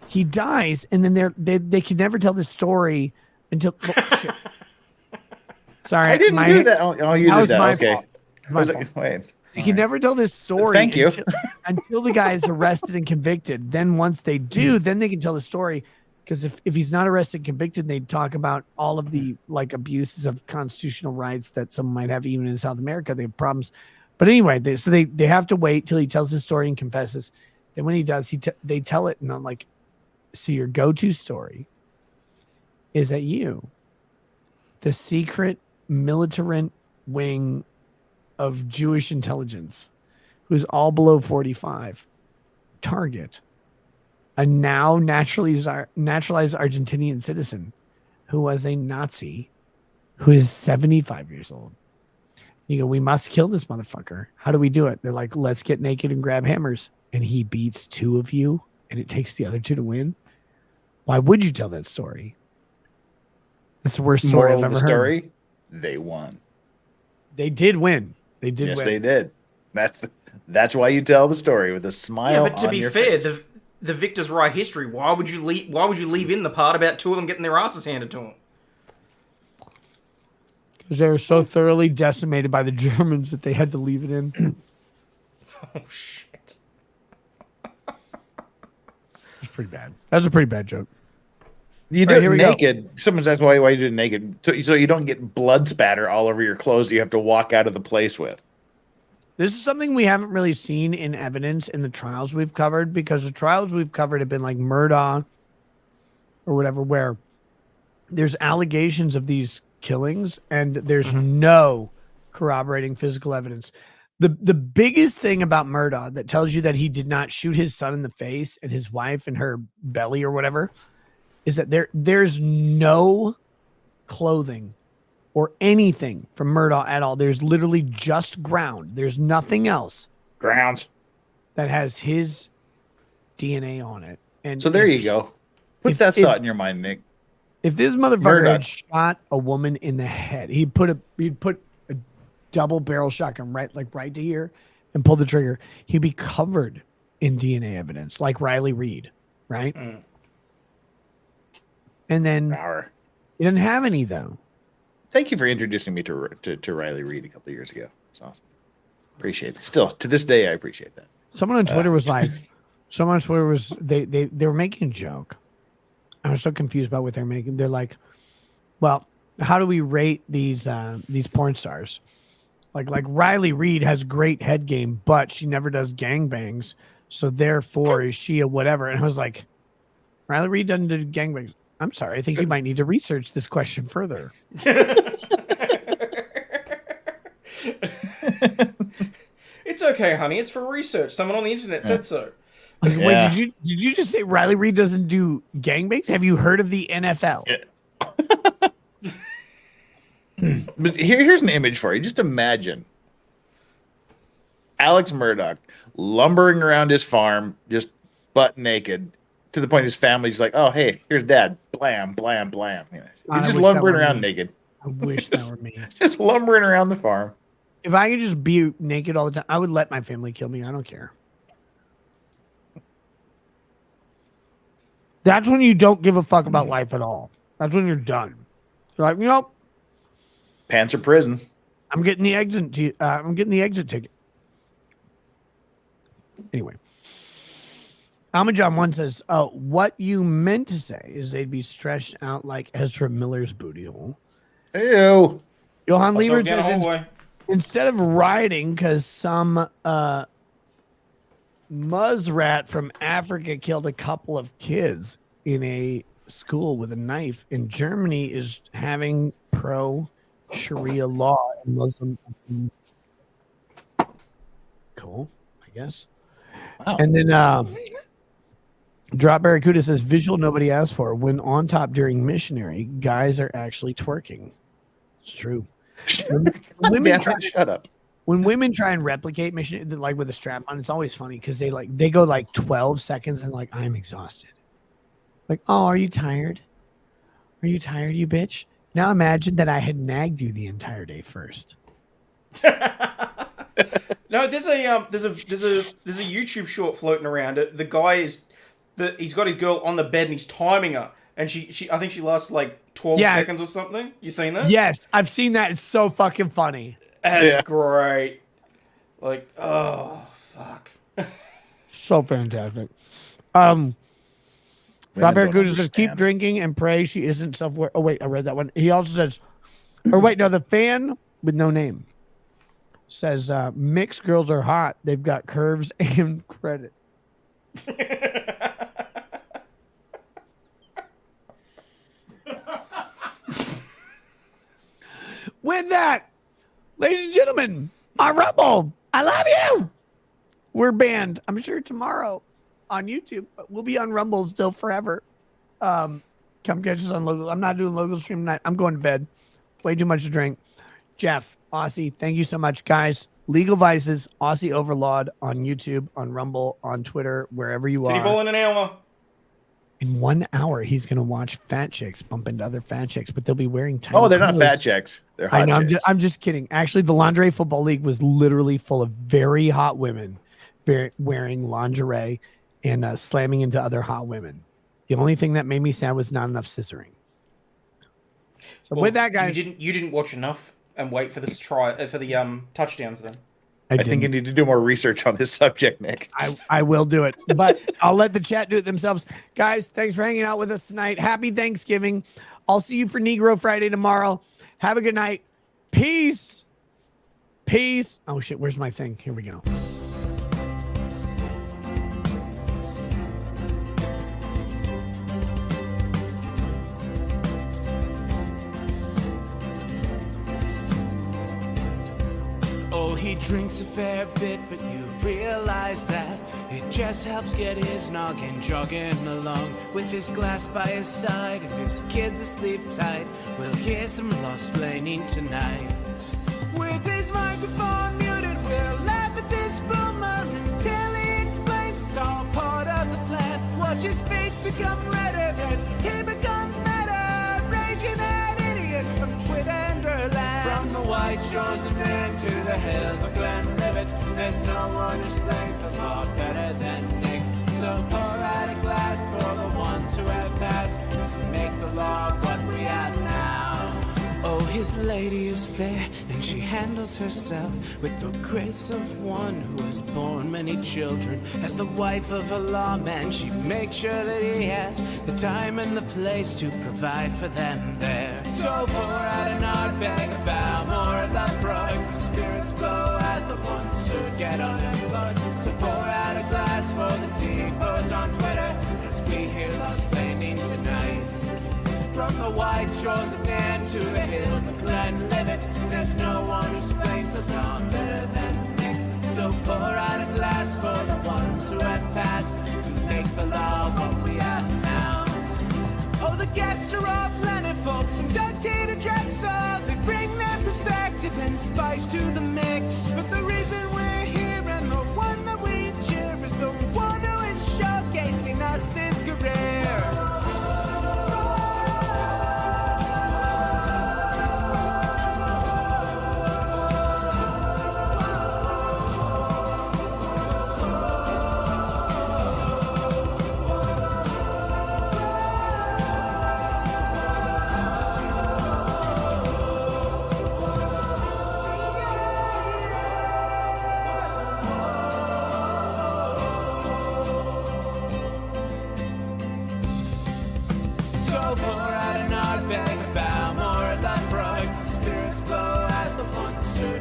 He dies, and then they can never tell the story until. Oh, shit. Sorry, I didn't do that. Oh, you did that. Okay. Wait. You can never tell this story. Thank you. Until the guy is arrested and convicted. Then once they do, then they can tell the story. Because if he's not arrested and convicted, they'd talk about all of the like abuses of constitutional rights that someone might have even in South America. They have problems. But anyway, they have to wait till he tells his story and confesses. And when he does, they tell it, and I'm like, so your go-to story is that you, the secret militant wing of Jewish intelligence, who's all below 45, target a now naturalized Argentinian citizen who was a Nazi, who is 75 years old. You go, we must kill this motherfucker. How do we do it? They're like, let's get naked and grab hammers. And he beats 2 of you, and it takes the other 2 to win. Why would you tell that story? That's the worst story I've ever heard. They won. They did win. They did. Yes, win. they did. That's why you tell the story with a smile. Yeah, but to on be your fair, face. the victors write history. Why would you leave in the part about 2 of them getting their asses handed to them? Because they were so thoroughly decimated by the Germans that they had to leave it in. Oh shit! It's pretty bad. That's a pretty bad joke. You do it naked. Someone says, why you do it naked? So you don't get blood spatter all over your clothes that you have to walk out of the place with. This is something we haven't really seen in evidence in the trials we've covered, because the trials we've covered have been like Murdaugh or whatever, where there's allegations of these killings and there's no corroborating physical evidence. The biggest thing about Murdaugh that tells you that he did not shoot his son in the face and his wife in her belly or whatever is that there's no clothing or anything from Murdaugh at all. There's literally just ground. There's nothing else. Grounds. That has his DNA on it. And so there you go. Put that thought in your mind, Nick. If this motherfucker had shot a woman in the head, he'd put a double barrel shotgun right to here and pull the trigger. He'd be covered in DNA evidence, like Riley Reid, right? Mm. And then he didn't have any though. Thank you for introducing me to Riley Reid a couple of years ago. It's awesome. Appreciate it. Still to this day, I appreciate that. Someone on Twitter was like, they were making a joke. I was so confused about what they're making. They're like, well, how do we rate these porn stars? Like Riley Reid has great head game, but she never does gangbangs. So therefore, is she a whatever? And I was like, Riley Reid doesn't do gangbangs. I'm sorry. I think you might need to research this question further. It's okay, honey. It's for research. Someone on the internet said so. Wait, did you just say Riley Reid doesn't do gangbangs? Have you heard of the NFL? But here's an image for you. Just imagine Alex Murdaugh lumbering around his farm, just butt naked, to the point his family's like, "Oh, hey, here's Dad." Blam, blam, blam. You know, he's just lumbering around naked. I wish that were me. Just lumbering around the farm. If I could just be naked all the time, I would let my family kill me. I don't care. That's when you don't give a fuck about life at all. That's when you're done. You're like, nope. Pants or prison. I'm getting the exit. I'm getting the exit ticket. Anyway, Almajon 1 says, "Oh, what you meant to say is they'd be stretched out like Ezra Miller's booty hole." Ew. Johan Lieber says, instead of rioting because some muzzrat from Africa killed a couple of kids in a school with a knife, in Germany is having pro-Sharia law in Muslim. Cool, I guess. Wow. And then Drop Barracuda says, visual nobody asked for. When on top during missionary, guys are actually twerking. It's true. Women shut up. when women try and replicate mission like with a strap on, it's always funny because they go like 12 seconds and like I'm exhausted. Like, oh, are you tired? Are you tired, you bitch? Now imagine that I had nagged you the entire day first. No, there's a YouTube short floating around. The guy he's got his girl on the bed and he's timing her, and she I think she lasts like 12 seconds or something. You seen that? Yes, I've seen that. It's so fucking funny. That's great. Like, oh fuck. So fantastic. Rob Barracuda says, keep drinking and pray she isn't self-aware. Oh, wait, I read that one. He also says, or wait, no, the fan with no name says, mixed girls are hot. They've got curves and credit. With that, ladies and gentlemen, on Rumble, I love you. We're banned, I'm sure, tomorrow on YouTube, but we'll be on Rumble still forever. Come catch us on local. I'm not doing local stream tonight. I'm going to bed. Way too much to drink. Jeff, Aussie, thank you so much, guys. Legal Vices, Aussie Overlord on YouTube, on Rumble, on Twitter, wherever you Titty are. ball in an hour. In 1 hour, he's going to watch fat chicks bump into other fat chicks, but they'll be wearing tiny Oh, they're not clothes. fat chicks. They're hot I know. chicks. I'm just kidding. Actually, the Lingerie Football League was literally full of very hot women wearing lingerie and slamming into other hot women. The only thing that made me sad was not enough scissoring. So with that, guys, you didn't watch enough and wait for this for the touchdowns then. I think you need to do more research on this subject, Nick. I will do it, but I'll let the chat do it themselves. Guys, thanks for hanging out with us tonight. Happy Thanksgiving. I'll see you for Negro Friday tomorrow. Have a good night. Peace. Peace. Oh, shit. Where's my thing? Here we go. Oh, he drinks a fair bit, but you realize that it just helps get his noggin jogging along. With his glass by his side and his kids asleep tight, we'll hear some lost-plaining tonight. With his microphone muted, we'll laugh at this boomer until he explains it's all part of the plan. Watch his face become redder as he becomes meta, raging at idiots from Twitter and Erlang. From the white shores of Maine to the hills of Glenlivet, there's no one who explains the law better than Nick. So pour out a glass for the ones who have passed to make the law what we are now. Oh, his lady is fair, and she handles herself with the grace of one who has borne many children. As the wife of a lawman, she makes sure that he has the time and the place to provide for them there. So pour out an odd bag of Balmore and Lafroig. The spirits flow as the ones who get unemployed. So pour out a glass for the T-post on Twitter as we hear lost-plaining tonight. From the white shores of Nairn to the hills of Glenlivet, there's no one who explains the law better than Nick. So pour out a glass for the ones who have passed to make the law what we are now. Oh, the guests are all planet folks from Doug T to Drexel. They bring their perspective and spice to the mix. But the reason we're here and the one that we cheer is the one who is showcasing us his career.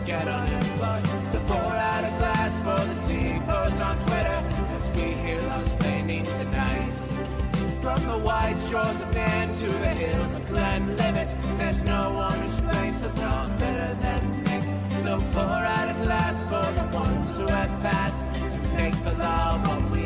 Get unemployed. So pour out a glass for the T-post on Twitter as we hear lost-plaining tonight. From the white shores of Nairn to the hills of Glenlivet, there's no one who explains the law better than Nick. So pour out a glass for the ones who have passed to make the law what we